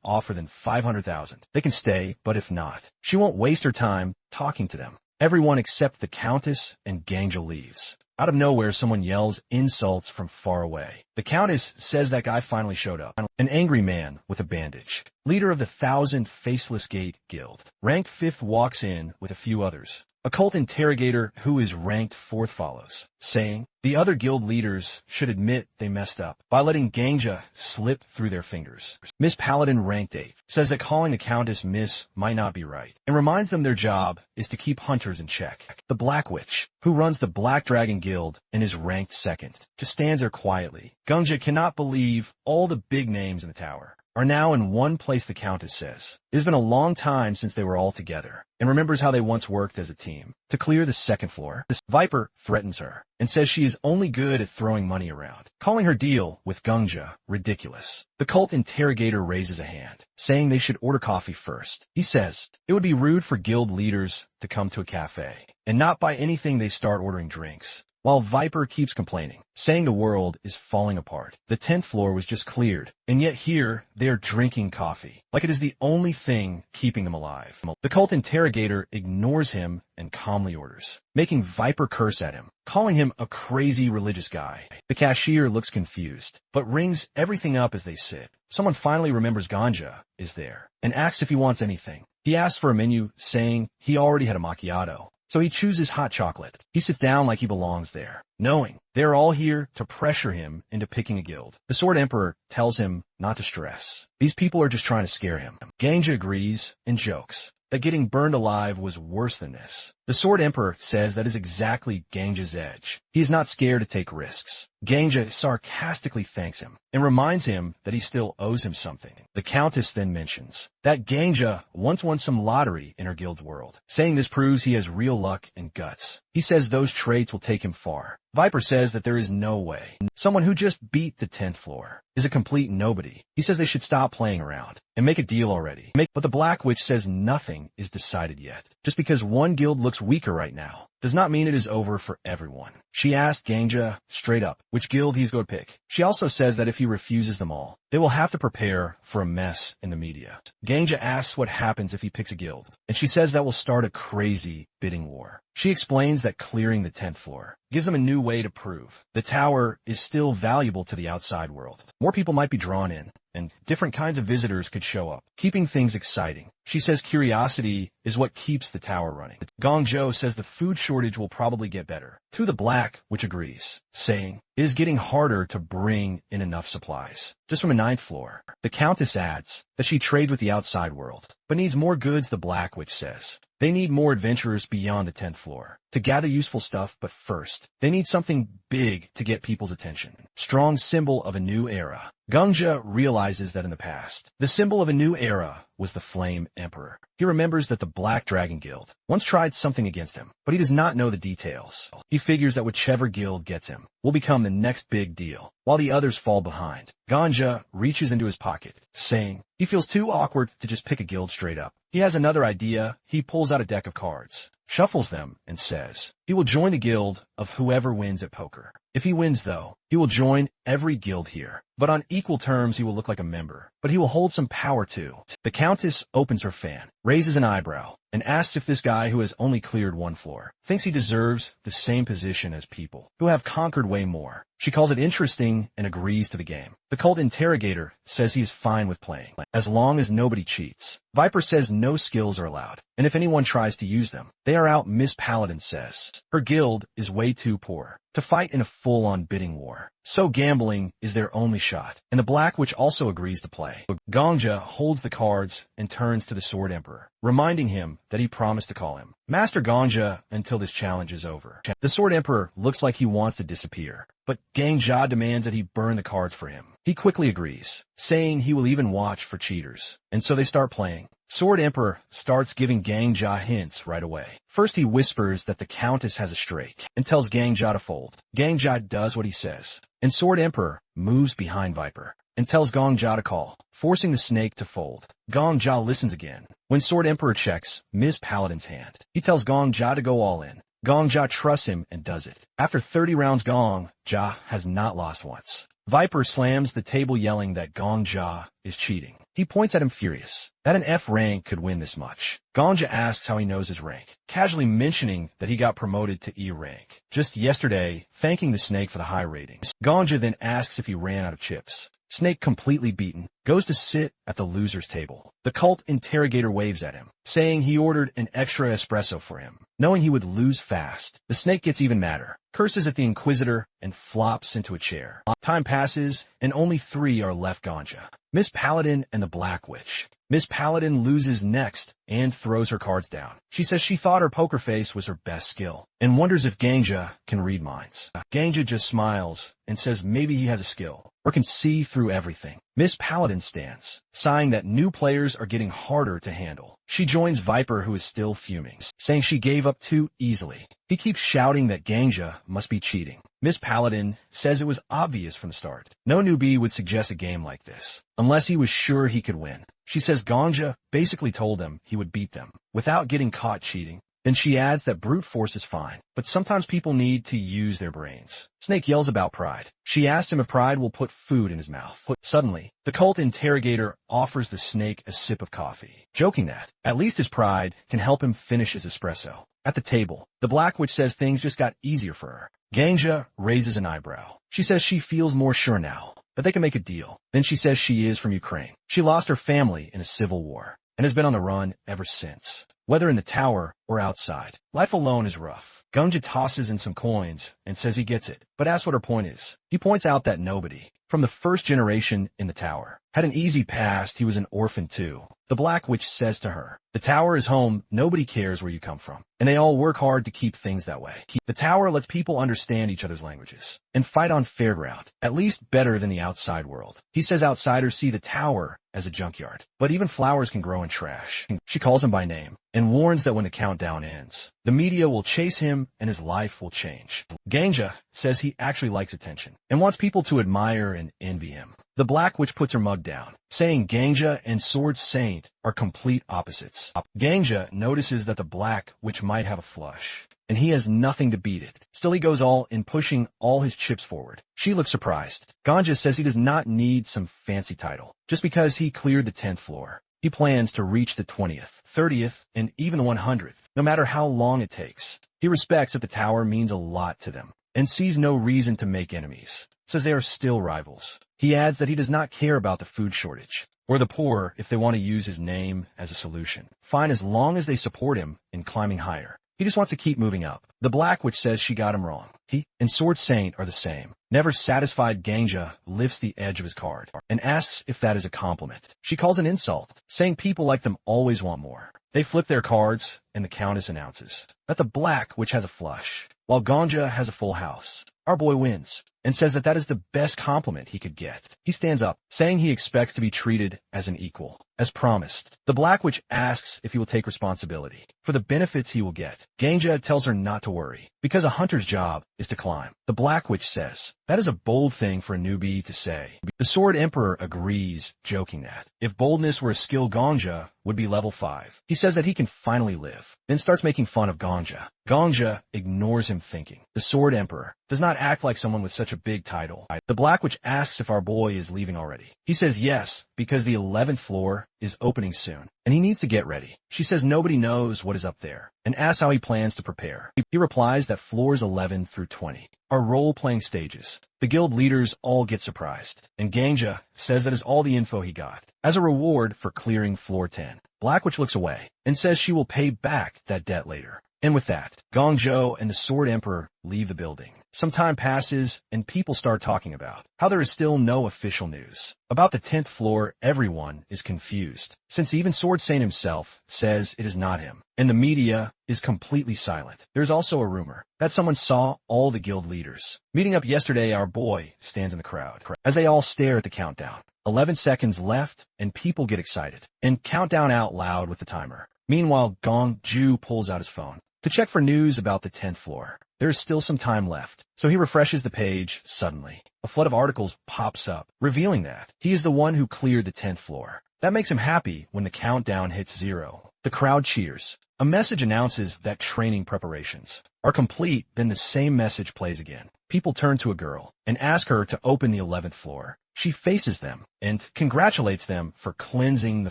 offer than 500,000, they can stay, but if not, she won't waste her time talking to them. Everyone except the Countess and Gangja leaves. Out of nowhere, someone yells insults from far away. The Countess says that guy finally showed up. An angry man with a bandage, leader of the 1,000 Faceless Gate Guild. Ranked 5th walks in with a few others. A cult interrogator who is ranked 4th follows, saying the other guild leaders should admit they messed up by letting Gangja slip through their fingers. Miss Paladin, ranked 8th, says that calling the Countess Miss might not be right, and reminds them their job is to keep hunters in check. The Black Witch, who runs the Black Dragon Guild and is ranked 2nd, just stands there quietly. Gangja cannot believe all the big names in the tower are now in one place. The Countess says it has been a long time since they were all together, and remembers how they once worked as a team to clear the 2nd floor. This Viper threatens her and says she is only good at throwing money around, calling her deal with Gangja ridiculous. The cult interrogator raises a hand, saying they should order coffee first. He says it would be rude for guild leaders to come to a cafe and not buy anything they start ordering drinks. While Viper keeps complaining, saying the world is falling apart. The 10th floor was just cleared, and yet here they are drinking coffee, like it is the only thing keeping them alive. The cult interrogator ignores him and calmly orders, making Viper curse at him, calling him a crazy religious guy. The cashier looks confused, but rings everything up as they sit. Someone finally remembers Ganja is there, and asks if he wants anything. He asks for a menu, saying he already had a macchiato, so he chooses hot chocolate. He sits down like he belongs there, knowing they're all here to pressure him into picking a guild. The Sword Emperor tells him not to stress. These people are just trying to scare him. Gangja agrees and jokes that getting burned alive was worse than this. The Sword Emperor says that is exactly Gangja's edge. He is not scared to take risks. Gangja sarcastically thanks him and reminds him that he still owes him something. The Countess then mentions that Gangja once won some lottery in her guild's world, saying this proves he has real luck and guts. He says those traits will take him far. Viper says that there is no way. Someone who just beat the 10th floor is a complete nobody. He says they should stop playing around and make a deal already. But the Black Witch says nothing is decided yet. Just because one guild looks weaker right now does not mean it is over for everyone. She asked Gangja straight up which guild he's going to pick. She also says that if he refuses them all, they will have to prepare for a mess in the media. Gangja asks what happens if he picks a guild, and she says that will start a crazy bidding war. She explains that clearing the 10th floor gives them a new way to prove the tower is still valuable to the outside world. More people might be drawn in, and different kinds of visitors could show up, keeping things exciting. She says curiosity is what keeps the tower running. Gong Zhou says the food shortage will probably get better. To the Black Witch agrees, saying it is getting harder to bring in enough supplies just from a 9th floor. The Countess adds that she trades with the outside world, but needs more goods. The Black Witch says they need more adventurers beyond the 10th floor to gather useful stuff, but first, they need something big to get people's attention. Strong symbol of a new era. Gongja realizes that in the past, the symbol of a new era was the Flame Emperor. He remembers that the Black Dragon Guild once tried something against him, but he does not know the details. He figures that whichever guild gets him will become the next big deal, while the others fall behind. Ganja reaches into his pocket, saying he feels too awkward to just pick a guild straight up. He has another idea. He pulls out a deck of cards, shuffles them, and says he will join the guild of whoever wins at poker. If he wins, though, he will join every guild here, but on equal terms he will look like a member, but he will hold some power too. The Countess opens her fan, raises an eyebrow, and asks if this guy who has only cleared one floor thinks he deserves the same position as people who have conquered way more. She calls it interesting and agrees to the game. The cult interrogator says he is fine with playing, as long as nobody cheats. Viper says no skills are allowed, and if anyone tries to use them, they are out. Miss Paladin says her guild is way too poor to fight in a full-on bidding war, so gambling is their only shot, and the Black Witch also agrees to play. Ganja holds the cards and turns to the Sword Emperor, reminding him that he promised to call him Master Ganja until this challenge is over. The Sword Emperor looks like he wants to disappear, but Ganja demands that he burn the cards for him. He quickly agrees, saying he will even watch for cheaters, and so they start playing. Sword Emperor starts giving Ganja hints right away. First he whispers that the Countess has a straight, and tells Ganja to fold. Ganja does what he says, and Sword Emperor moves behind Viper, and tells Ganja to call, forcing the snake to fold. Ganja listens again. When Sword Emperor checks Ms. Paladin's hand, he tells Ganja to go all in. Ganja trusts him and does it. After 30 rounds, Ganja has not lost once. Viper slams the table, yelling that Ganja is cheating. He points at him furious, that an F rank could win this much. Ganja asks how he knows his rank, casually mentioning that he got promoted to E rank just yesterday, thanking the snake for the high ratings. Ganja then asks if he ran out of chips. Snake, completely beaten, goes to sit at the loser's table. The cult interrogator waves at him, saying he ordered an extra espresso for him, knowing he would lose fast. The snake gets even madder, curses at the Inquisitor, and flops into a chair. Time passes, and only 3 are left. Ganja, Miss Paladin, and the Black Witch. Miss Paladin loses next and throws her cards down. She says she thought her poker face was her best skill, and wonders if Ganja can read minds. Ganja just smiles and says maybe he has a skill, or can see through everything. Miss Paladin stands, sighing that new players are getting harder to handle. She joins Viper, who is still fuming, saying she gave up too easily. He keeps shouting that Ganja must be cheating. Miss Paladin says it was obvious from the start. No newbie would suggest a game like this, unless he was sure he could win. She says Ganja basically told them he would beat them without getting caught cheating. Then she adds that brute force is fine, but sometimes people need to use their brains. Snake yells about pride. She asks him if pride will put food in his mouth. Suddenly, the cult interrogator offers the snake a sip of coffee, joking that at least his pride can help him finish his espresso. At the table, the Black Witch says things just got easier for her. Ganja raises an eyebrow. She says she feels more sure now that they can make a deal. Then she says she is from Ukraine. She lost her family in a civil war and has been on the run ever since, whether in the tower or outside. Life alone is rough. Ganja tosses in some coins and says he gets it, but asks what her point is. He points out that nobody from the first generation in the tower had an easy past. He was an orphan too. The Black Witch says to her, the tower is home. Nobody cares where you come from, and they all work hard to keep things that way. The tower lets people understand each other's languages and fight on fair ground, at least better than the outside world. He says outsiders see the tower as a junkyard, but even flowers can grow in trash. She calls him by name and warns that when the countdown ends, the media will chase him and his life will change. Ganja says he actually likes attention and wants people to admire and envy him. The Black Witch puts her mug down, saying Ganja and Sword Saint are complete opposites. Ganja notices that the Black Witch might have a flush, and he has nothing to beat it. Still, he goes all in, pushing all his chips forward. She looks surprised. Ganja says he does not need some fancy title, just because he cleared the 10th floor. He plans to reach the 20th, 30th, and even the 100th, no matter how long it takes. He respects that the tower means a lot to them, and sees no reason to make enemies. Says they are still rivals. He adds that he does not care about the food shortage, or the poor if they want to use his name as a solution. Fine, as long as they support him in climbing higher. He just wants to keep moving up. The Black Witch says she got him wrong. He and Sword Saint are the same. Never satisfied, Ganja lifts the edge of his card and asks if that is a compliment. She calls an insult, saying people like them always want more. They flip their cards, and the Countess announces that the Black Witch has a flush, while Ganja has a full house. our boy wins, and says that that is the best compliment he could get. He stands up, saying he expects to be treated as an equal. As promised, the Black Witch asks if he will take responsibility for the benefits he will get. Ganja tells her not to worry, because a hunter's job is to climb. The Black Witch says, that is a bold thing for a newbie to say. The Sword Emperor agrees, joking that if boldness were a skill, Ganja would be level 5. He says that he can finally live, then starts making fun of Ganja. Ganja ignores him, thinking the Sword Emperor does not act like someone with such a big title. The Black Witch asks if our boy is leaving already. He says yes, because the 11th floor is opening soon, and he needs to get ready. She says nobody knows what is up there, and asks how he plans to prepare. He replies that floors 11 through 20 are role-playing stages. The guild leaders all get surprised, and Ganja says that is all the info he got. As a reward for clearing floor 10, Black Witch looks away and says she will pay back that debt later. And with that, Gongjo and the Sword Emperor leave the building. Some time passes, and people start talking about how there is still no official news. About the 10th floor, everyone is confused, since even Sword Saint himself says it is not him, and the media is completely silent. There's also a rumor that someone saw all the guild leaders meeting up yesterday. Our boy stands in the crowd as they all stare at the countdown. 11 seconds left, and people get excited and count down out loud with the timer. Meanwhile, Gongju pulls out his phone to check for news about the 10th floor. There is still some time left, so he refreshes the page. Suddenly, a flood of articles pops up, revealing that he is the one who cleared the 10th floor. That makes him happy. When the countdown hits 0, the crowd cheers. A message announces that training preparations are complete. Then the same message plays again. People turn to a girl and ask her to open the 11th floor. She faces them and congratulates them for cleansing the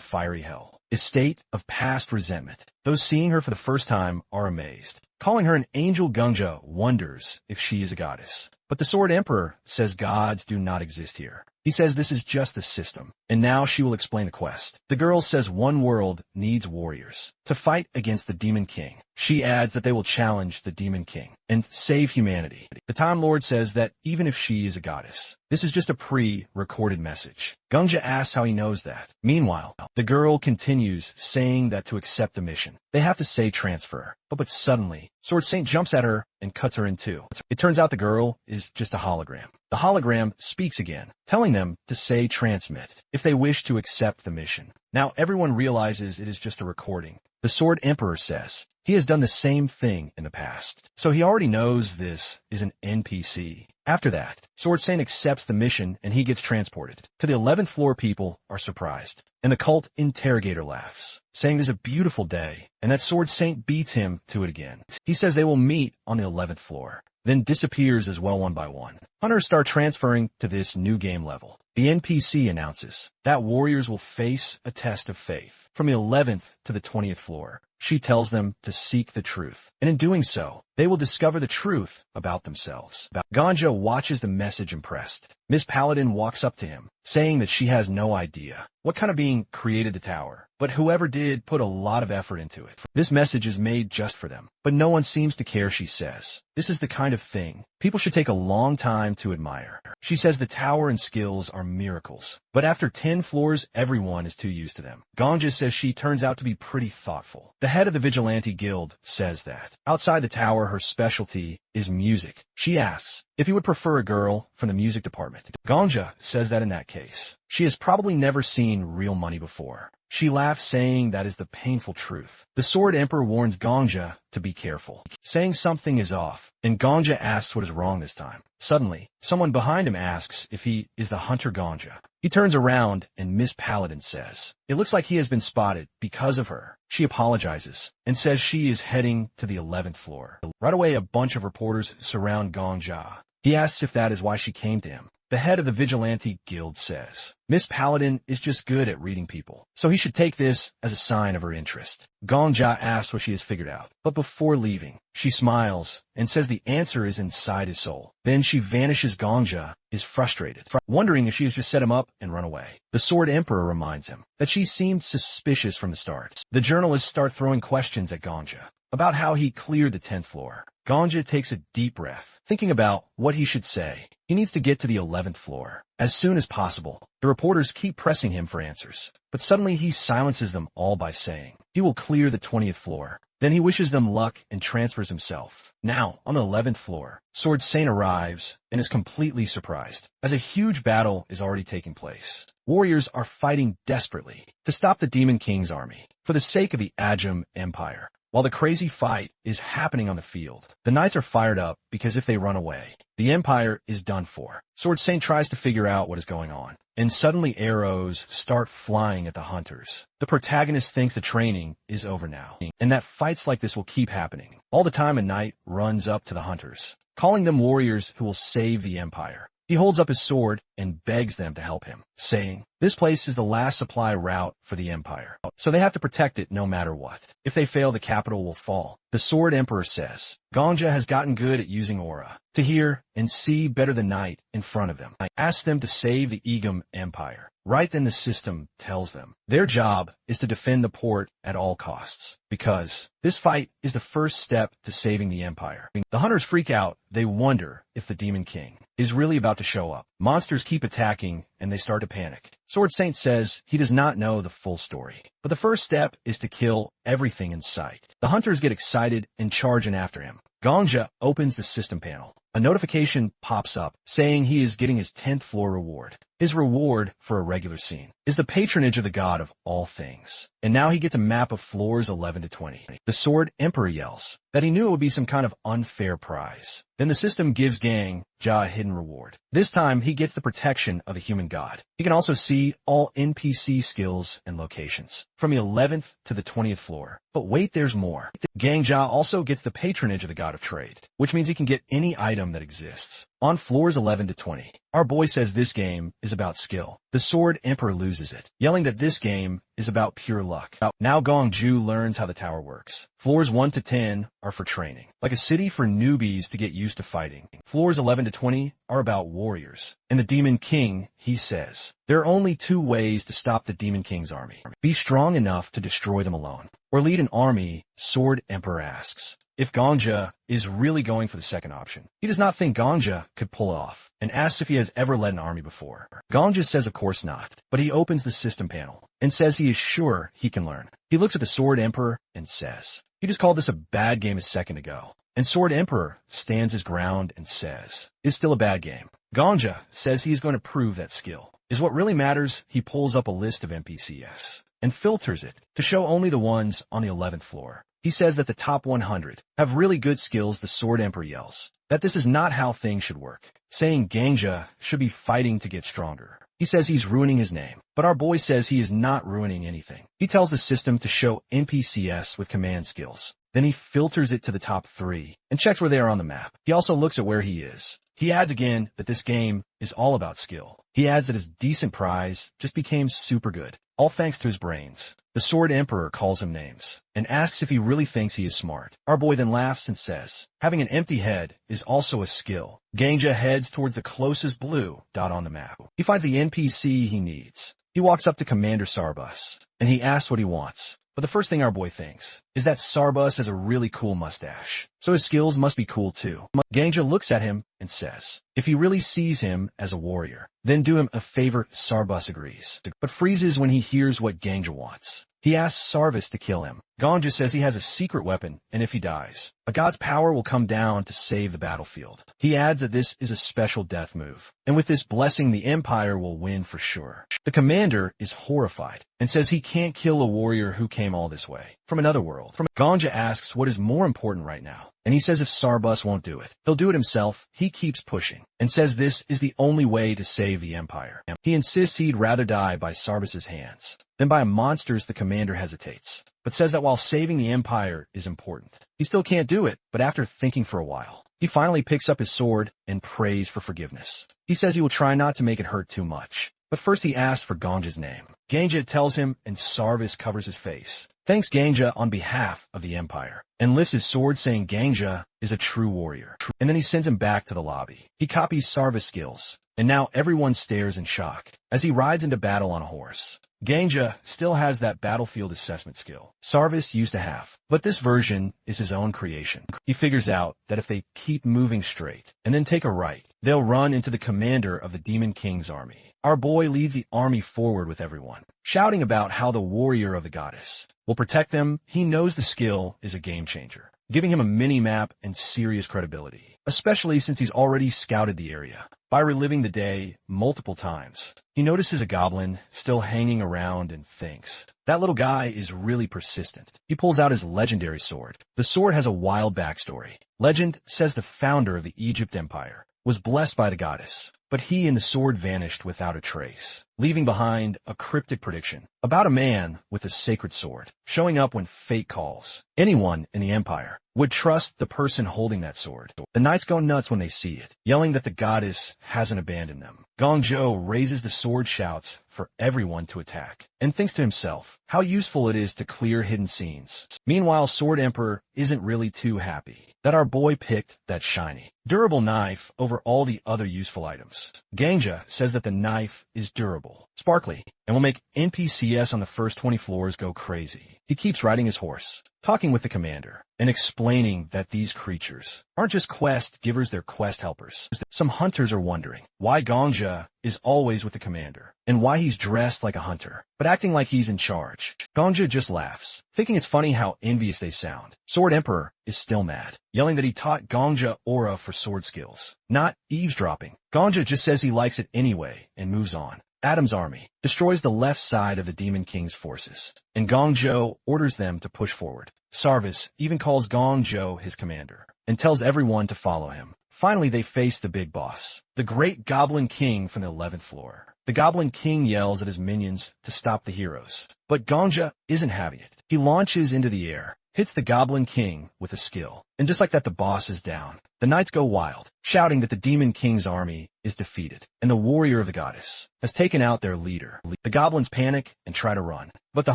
fiery hell, a state of past resentment. Those seeing her for the first time are amazed. Calling her an angel, Gungja wonders if she is a goddess. But the Sword Emperor says gods do not exist here. He says this is just the system, and now she will explain the quest. The girl says one world needs warriors to fight against the Demon King. She adds that they will challenge the Demon King and save humanity. The Time Lord says that even if she is a goddess, this is just a pre-recorded message. Gungja asks how he knows that. Meanwhile, the girl continues, saying that to accept the mission, they have to say transfer. But suddenly, Sword Saint jumps at her and cuts her in two. It turns out the girl is just a hologram. The hologram speaks again, telling them to say transmit if they wish to accept the mission. Now everyone realizes it is just a recording. The Sword Emperor says he has done the same thing in the past, so he already knows this is an NPC. After that, Sword Saint accepts the mission and he gets transported to the 11th floor. People are surprised, and the cult interrogator laughs, saying it is a beautiful day and that Sword Saint beats him to it again. He says they will meet on the 11th floor, then disappears as well one by one. Hunters start transferring to this new game level. The NPC announces that warriors will face a test of faith from the 11th to the 20th floor. She tells them to seek the truth, and in doing so, they will discover the truth about themselves. Ganja watches the message impressed. Miss Paladin walks up to him, saying that she has no idea what kind of being created the tower, but whoever did put a lot of effort into it. This message is made just for them, but no one seems to care. She says this is the kind of thing people should take a long time to admire. She says the tower and skills are miracles, but after 10 floors, everyone is too used to them. Ganja says she turns out to be pretty thoughtful. The head of the Vigilante Guild says that outside the tower, her specialty is music. She asks if he would prefer a girl from the music department. Ganja says that in that case, she has probably never seen real money before. She laughs, saying that is the painful truth. The Sword Emperor warns Ganja to be careful, saying something is off, and Ganja asks what is wrong this time. Suddenly, someone behind him asks if he is the hunter Ganja. He turns around and Miss Paladin says it looks like he has been spotted because of her. She apologizes and says she is heading to the 11th floor. Right away, a bunch of reporters surround Ganja. He asks if that is why she came to him. The head of the Vigilante Guild says Miss Paladin is just good at reading people, so he should take this as a sign of her interest. Gongja asks what she has figured out, but before leaving, she smiles and says the answer is inside his soul. Then she vanishes. Gongja is frustrated, wondering if she has just set him up and run away. The Sword Emperor reminds him that she seemed suspicious from the start. The journalists start throwing questions at Gongja about how he cleared the 10th floor. Ganja takes a deep breath, thinking about what he should say. He needs to get to the 11th floor as soon as possible. The reporters keep pressing him for answers, but suddenly he silences them all by saying he will clear the 20th floor. Then he wishes them luck and transfers himself. Now, on the 11th floor, Sword Saint arrives and is completely surprised, as a huge battle is already taking place. Warriors are fighting desperately to stop the Demon King's army for the sake of the Ajam Empire. While the crazy fight is happening on the field, the knights are fired up because if they run away, the Empire is done for. Sword Saint tries to figure out what is going on, and suddenly arrows start flying at the hunters. The protagonist thinks the training is over now, and that fights like this will keep happening. All the time a knight runs up to the hunters, calling them warriors who will save the Empire. He holds up his sword and begs them to help him, saying, this place is the last supply route for the Empire, so they have to protect it no matter what. If they fail, the capital will fall. The Sword Emperor says, Ganja has gotten good at using aura to hear and see better than night in front of them. I ask them to save the Egum Empire. Right then the system tells them their job is to defend the port at all costs, because this fight is the first step to saving the Empire. The hunters freak out. They wonder if the Demon King is really about to show up. Monsters keep attacking, and they start to panic. Sword Saint says he does not know the full story, but the first step is to kill everything in sight. The hunters get excited and charge in after him. Ganja opens the system panel. A notification pops up saying he is getting his 10th floor reward. His reward for a regular scene is the patronage of the god of all things. And now he gets a map of floors 11 to 20. The Sword Emperor yells that he knew it would be some kind of unfair prize. Then the system gives Gang Ja a hidden reward. This time he gets the protection of the human god. He can also see all NPC skills and locations from the 11th to the 20th floor. But wait, there's more. Gang Ja also gets the patronage of the god of trade, which means he can get any item that exists on floors 11 to 20. Our boy says this game is about skill. The Sword Emperor loses it, yelling that this game is about pure luck. Now Gong Ju learns how the tower works. Floors 1 to 10 are for training, like a city for newbies to get used to fighting. Floors 11 to 20 are about warriors. And the Demon King, he says, there are only two ways to stop the Demon King's army. Be strong enough to destroy them alone, or lead an army. Sword Emperor asks if Ganja is really going for the second option. He does not think Ganja could pull it off, and asks if he has ever led an army before. Ganja says of course not, but he opens the system panel and says he is sure he can learn. He looks at the Sword Emperor and says, he just called this a bad game a second ago. And Sword Emperor stands his ground and says, it's still a bad game. Ganja says he's going to prove that skill is what really matters. He pulls up a list of NPCs and filters it to show only the ones on the 11th floor. He says that the top 100 have really good skills. The Sword Emperor yells that this is not how things should work, saying Ganja should be fighting to get stronger. He says he's ruining his name, but our boy says he is not ruining anything. He tells the system to show NPCs with command skills. Then he filters it to the top 3 and checks where they are on the map. He also looks at where he is. He adds again that this game is all about skill. He adds that his decent prize just became super good, all thanks to his brains. The Sword Emperor calls him names and asks if he really thinks he is smart. Our boy then laughs and says, having an empty head is also a skill. Ganja heads towards the closest blue dot on the map. He finds the NPC he needs. He walks up to Commander Sarbus and he asks what he wants. But the first thing our boy thinks is that Sarbus has a really cool mustache, so his skills must be cool too. Ganja looks at him and says, if he really sees him as a warrior, then do him a favor. Sarbus agrees, but freezes when he hears what Ganja wants. He asks Sarvis to kill him. Ganja says he has a secret weapon, and if he dies, a god's power will come down to save the battlefield. He adds that this is a special death move, and with this blessing the Empire will win for sure. The commander is horrified and says he can't kill a warrior who came all this way from another world. Ganja asks what is more important right now, and he says if Sarbus won't do it, he'll do it himself. He keeps pushing and says this is the only way to save the Empire. He insists he'd rather die by Sarbus's hands than by a monster's. The commander hesitates, but says that while saving the Empire is important, he still can't do it. But after thinking for a while, he finally picks up his sword and prays for forgiveness. He says he will try not to make it hurt too much, but first he asks for Ganja's name. Ganja tells him, and Sarvis covers his face, thanks Ganja on behalf of the Empire, and lifts his sword saying Ganja is a true warrior. And then he sends him back to the lobby. He copies Sarvis' skills, and now everyone stares in shock as he rides into battle on a horse. Ganga still has that battlefield assessment skill Sarvis used to have, but this version is his own creation. He figures out that if they keep moving straight and then take a right, they'll run into the commander of the Demon King's army. Our boy leads the army forward with everyone, shouting about how the warrior of the goddess will protect them. He knows the skill is a game changer, giving him a mini-map and serious credibility, especially since he's already scouted the area. By reliving the day multiple times, he notices a goblin still hanging around and thinks, that little guy is really persistent. He pulls out his legendary sword. The sword has a wild backstory. Legend says the founder of the Egypt Empire was blessed by the goddess, but he and the sword vanished without a trace, leaving behind a cryptic prediction about a man with a sacred sword showing up when fate calls. Anyone in the empire would trust the person holding that sword. The knights go nuts when they see it, yelling that the goddess hasn't abandoned them. Gongjo raises the sword shouts for everyone to attack, and thinks to himself how useful it is to clear hidden scenes. Meanwhile, Sword Emperor isn't really too happy that our boy picked that shiny, durable knife over all the other useful items. Ganga says that the knife is durable, sparkly, and will make NPCs on the first 20 floors go crazy. He keeps riding his horse, talking with the commander, and explaining that these creatures aren't just quest givers, they're quest helpers. Some hunters are wondering why Gongja is always with the commander, and why he's dressed like a hunter, but acting like he's in charge. Gongja just laughs, thinking it's funny how envious they sound. Sword Emperor is still mad, yelling that he taught Gongja aura for sword skills, not eavesdropping. Gongja just says he likes it anyway, and moves on. Adam's army destroys the left side of the Demon King's forces, and Gongjo orders them to push forward. Sarvis even calls Gongjo his commander, and tells everyone to follow him. Finally, they face the big boss, the great Goblin King from the 11th floor. The Goblin King yells at his minions to stop the heroes, but Gongja isn't having it. He launches into the air, hits the Goblin King with a skill, and just like that, the boss is down. The knights go wild, shouting that the Demon King's army is defeated, and the warrior of the goddess has taken out their leader. The goblins panic and try to run, but the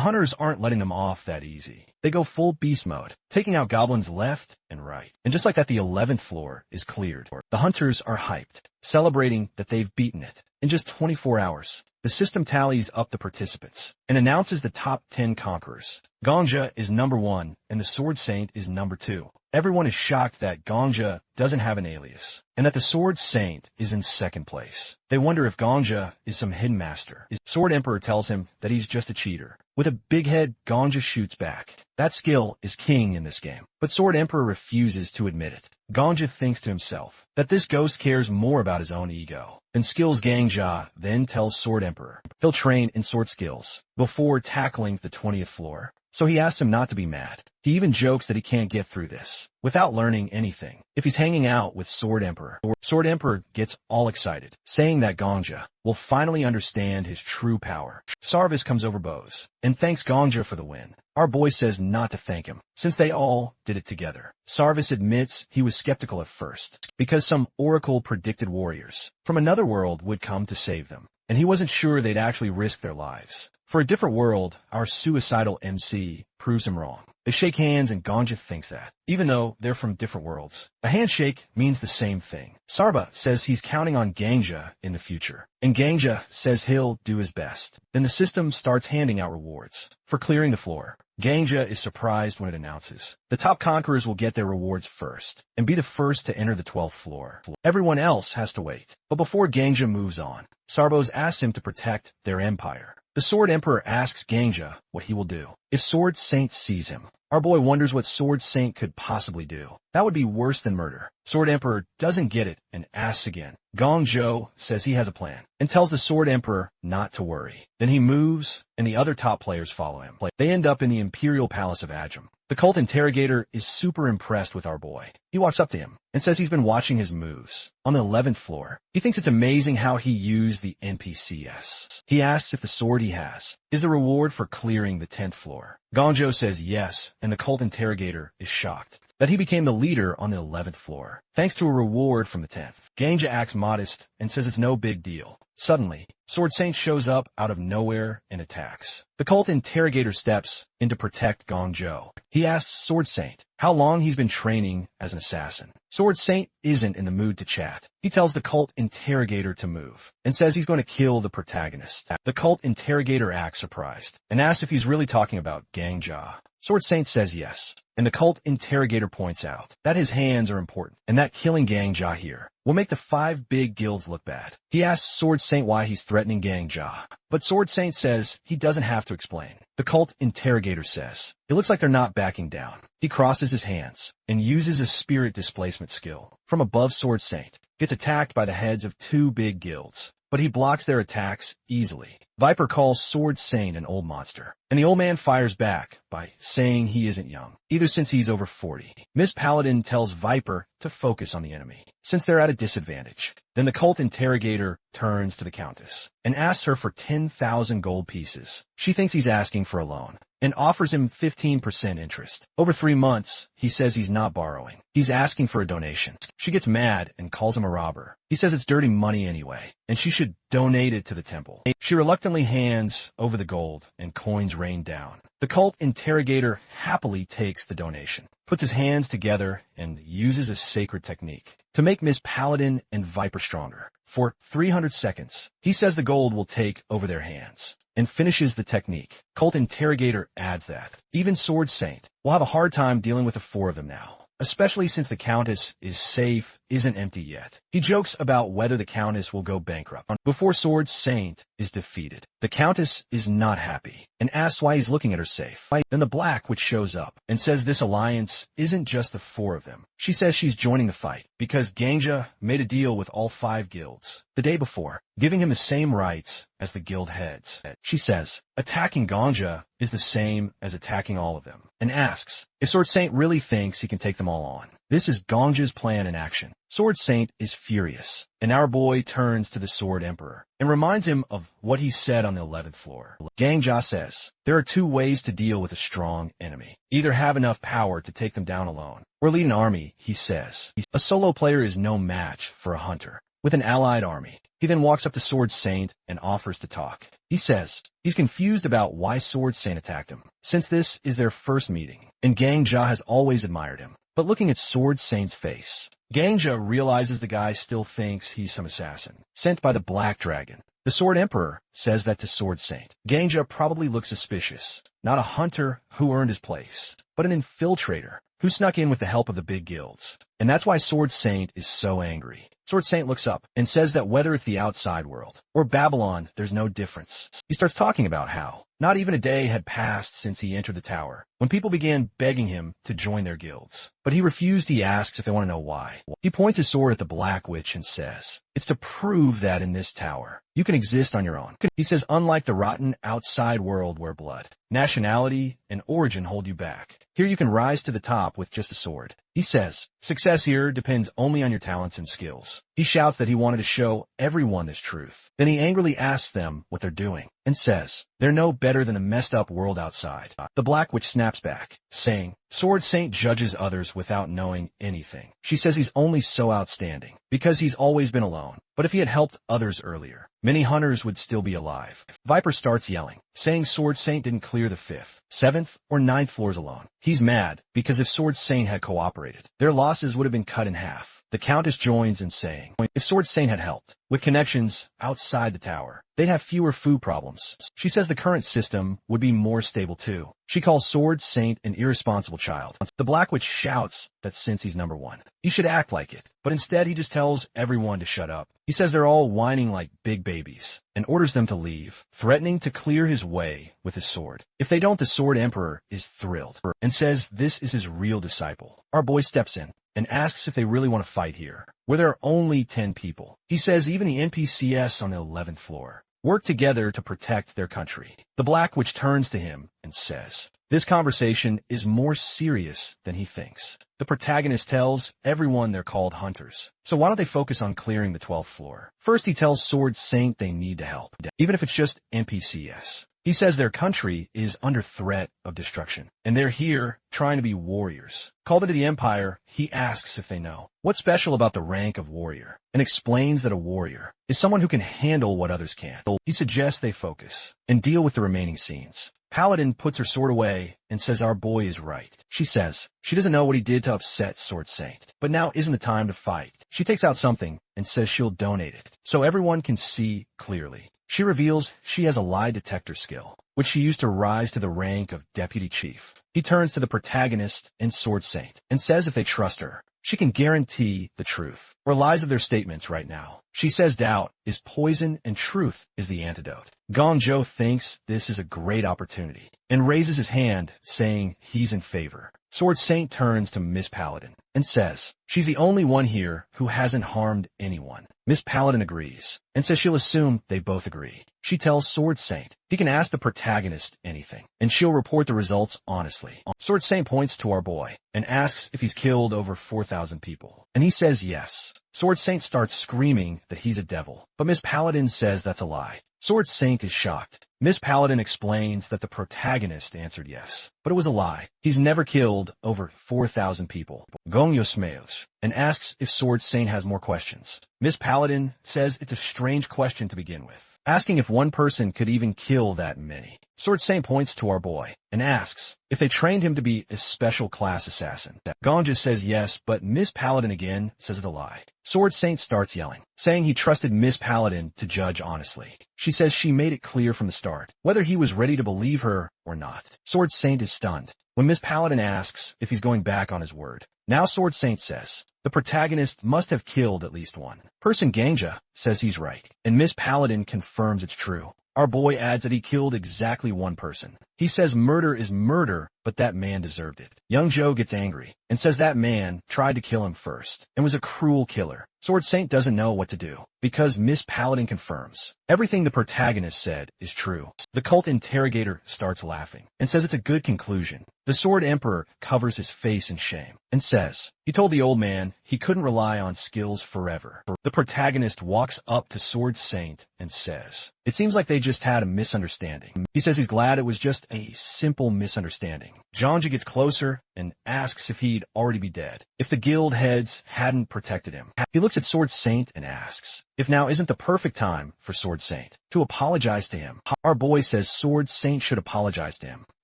hunters aren't letting them off that easy. They go full beast mode, taking out goblins left and right. And just like that, the 11th floor is cleared. The hunters are hyped, celebrating that they've beaten it. In just 24 hours, the system tallies up the participants and announces the top 10 conquerors. Gongja is number 1, and the Sword Saint is number 2. Everyone is shocked that Gongja doesn't have an alias, and that the Sword Saint is in 2nd place. They wonder if Gongja is some hidden master. Sword Emperor tells him that he's just a cheater. With a big head, Gongja shoots back. That skill is king in this game, but Sword Emperor refuses to admit it. Gongja thinks to himself that this ghost cares more about his own ego than skills. Gangja then tells Sword Emperor he'll train in sword skills before tackling the 20th floor. So he asks him not to be mad. He even jokes that he can't get through this without learning anything if he's hanging out with Sword Emperor. Sword Emperor gets all excited, saying that Gongja will finally understand his true power. Sarvis comes over bows and thanks Gongja for the win. Our boy says not to thank him, since they all did it together. Sarvis admits he was skeptical at first, because some oracle predicted warriors from another world would come to save them, and he wasn't sure they'd actually risk their lives. For a different world, our suicidal MC proves him wrong. They shake hands and Gongja thinks that, even though they're from different worlds, a handshake means the same thing. Sarba says he's counting on Gangja in the future, and Gangja says he'll do his best. Then the system starts handing out rewards for clearing the floor. Gangja is surprised when it announces the top conquerors will get their rewards first and be the first to enter the 12th floor. Everyone else has to wait. But before Gangja moves on, Sarbos asks him to protect their empire. The Sword Emperor asks Gangja what he will do if Sword Saint sees him. Our boy wonders what Sword Saint could possibly do. That would be worse than murder. Sword Emperor doesn't get it and asks again. Gongjo says he has a plan and tells the Sword Emperor not to worry. Then he moves and the other top players follow him. They end up in the Imperial Palace of Ajum. The cult interrogator is super impressed with our boy. He walks up to him and says he's been watching his moves. On the 11th floor, he thinks it's amazing how he used the NPCs. He asks if the sword he has is the reward for clearing the 10th floor. Gongjo says yes, and the cult interrogator is shocked. that he became the leader on the 11th floor, thanks to a reward from the 10th. Gangja acts modest and says it's no big deal. Suddenly, Sword Saint shows up out of nowhere and attacks. The cult interrogator steps in to protect Gongzhou. He asks Sword Saint how long he's been training as an assassin. Sword Saint isn't in the mood to chat. He tells the cult interrogator to move and says he's going to kill the protagonist. The cult interrogator acts surprised and asks if he's really talking about Gangja. Sword Saint says yes, and the cult interrogator points out that his hands are important and that killing Gangja here will make the 5 big guilds look bad. He asks Sword Saint why he's threatening Gangja, but Sword Saint says he doesn't have to explain. The cult interrogator says it looks like they're not backing down. He crosses his hands and uses a spirit displacement skill. From above, Sword Saint gets attacked by the heads of 2 big guilds, but he blocks their attacks easily. Viper calls Sword Saint an old monster, and the old man fires back by saying he isn't young, either since he's over 40. Miss Paladin tells Viper to focus on the enemy, since they're at a disadvantage. Then the cult interrogator turns to the Countess and asks her for 10,000 gold pieces. She thinks he's asking for a loan and offers him 15% interest. Over 3 months, he says he's not borrowing. He's asking for a donation. She gets mad and calls him a robber. He says it's dirty money anyway, and she should donate it to the temple. She reluctantly hands over the gold, and coins rain down. The cult interrogator happily takes the donation, puts his hands together, and uses a sacred technique to make Miss Paladin and Viper stronger. For 300 seconds, he says the gold will take over their hands, and finishes the technique. Cult interrogator adds that even Sword Saint will have a hard time dealing with the 4 of them now, especially since the Countess isn't empty yet. He jokes about whether the Countess will go bankrupt before Sword Saint is defeated. The Countess is not happy and asks why he's looking at her safe. Then the Black Witch shows up and says this alliance isn't just the 4 of them. She says she's joining the fight because Gangja made a deal with all 5 guilds the day before, giving him the same rights as the guild heads. She says attacking Gangja is the same as attacking all of them, and asks if Sword Saint really thinks he can take them all on. This is Gangja's plan in action. Sword Saint is furious, and our boy turns to the Sword Emperor and reminds him of what he said on the 11th floor. Gangja says there are 2 ways to deal with a strong enemy. Either have enough power to take them down alone, or lead an army, he says. A solo player is no match for a hunter with an allied army. He then walks up to Sword Saint and offers to talk. He says he's confused about why Sword Saint attacked him, since this is their first meeting, and Gangja has always admired him. But looking at Sword Saint's face, Gangja realizes the guy still thinks he's some assassin, sent by the Black Dragon. The Sword Emperor says that to Sword Saint. Gangja probably looks suspicious, not a hunter who earned his place, but an infiltrator who snuck in with the help of the big guilds. And that's why Sword Saint is so angry. Sword Saint looks up and says that whether it's the outside world or Babylon, there's no difference. He starts talking about how not even a day had passed since he entered the tower, when people began begging him to join their guilds. But he refused. He asks if they want to know why. He points his sword at the Black Witch and says, it's to prove that in this tower, you can exist on your own. He says, unlike the rotten outside world where blood, nationality, and origin hold you back, here you can rise to the top with just a sword. He says, success here depends only on your talents and skills. He shouts that he wanted to show everyone this truth. Then he angrily asks them what they're doing and says, they're no better than a messed up world outside. The Black Witch snaps back, saying, Sword Saint judges others without knowing anything. She says he's only so outstanding because he's always been alone. But if he had helped others earlier, many hunters would still be alive. Viper starts yelling, saying Sword Saint didn't clear the 5th, 7th, or 9th floors alone. He's mad because if Sword Saint had cooperated, their losses would have been cut in half. The Countess joins in saying, if Sword Saint had helped, with connections outside the tower, they'd have fewer food problems. She says the current system would be more stable too. She calls Sword Saint an irresponsible child. The Black Witch shouts that since he's number 1, he should act like it, but instead he just tells everyone to shut up. He says they're all whining like big babies and orders them to leave, threatening to clear his way with his sword. If they don't, the Sword Emperor is thrilled and says this is his real disciple. Our boy steps in and asks if they really want to fight here, where there are only 10 people. He says even the NPCs on the 11th floor work together to protect their country. The Black Witch turns to him and says, this conversation is more serious than he thinks. The protagonist tells everyone they're called hunters, so why don't they focus on clearing the 12th floor? First, he tells Sword Saint they need to help, even if it's just NPCs. He says their country is under threat of destruction, and they're here trying to be warriors. Called into the Empire, he asks if they know what's special about the rank of warrior, and explains that a warrior is someone who can handle what others can't. He suggests they focus and deal with the remaining scenes. Paladin puts her sword away and says our boy is right. She says she doesn't know what he did to upset Sword Saint, but now isn't the time to fight. She takes out something and says she'll donate it so everyone can see clearly. She reveals she has a lie detector skill, which she used to rise to the rank of deputy chief. He turns to the protagonist and Sword Saint and says if they trust her, she can guarantee the truth or lies of their statements right now. She says doubt is poison and truth is the antidote. Gonjo thinks this is a great opportunity and raises his hand, saying he's in favor. Sword Saint turns to Miss Paladin and says she's the only one here who hasn't harmed anyone. Miss Paladin agrees and says she'll assume they both agree. She tells Sword Saint he can ask the protagonist anything, and she'll report the results honestly. Sword Saint points to our boy and asks if he's killed over 4,000 people, and he says yes. Sword Saint starts screaming that he's a devil, but Miss Paladin says that's a lie. Sword Saint is shocked. Miss Paladin explains that the protagonist answered yes, but it was a lie. He's never killed over 4,000 people. Gongyo smiles and asks if Sword Saint has more questions. Miss Paladin says it's a strange question to begin with, asking if one person could even kill that many. Sword Saint points to our boy and asks if they trained him to be a special class assassin. Gonja says yes, but Miss Paladin again says it's a lie. Sword Saint starts yelling, saying he trusted Miss Paladin to judge honestly. She says she made it clear from the start whether he was ready to believe her or not. Sword Saint is stunned when Miss Paladin asks if he's going back on his word. Now Sword Saint says the protagonist must have killed at least one person. Ganja says he's right, and Miss Paladin confirms it's true. Our boy adds that he killed exactly one person. He says murder is murder, but that man deserved it. Young Joe gets angry and says that man tried to kill him first and was a cruel killer. Sword Saint doesn't know what to do because Miss Paladin confirms everything the protagonist said is true. The cult interrogator starts laughing and says it's a good conclusion. The Sword Emperor covers his face in shame and says he told the old man he couldn't rely on skills forever. The protagonist walks up to Sword Saint and says it seems like they just had a misunderstanding. He says he's glad it was just a simple misunderstanding. Jonja gets closer and asks if he'd already be dead, if the guild heads hadn't protected him. He looks at Sword Saint and asks if now isn't the perfect time for Sword Saint to apologize to him. Our boy says Sword Saint should apologize to him.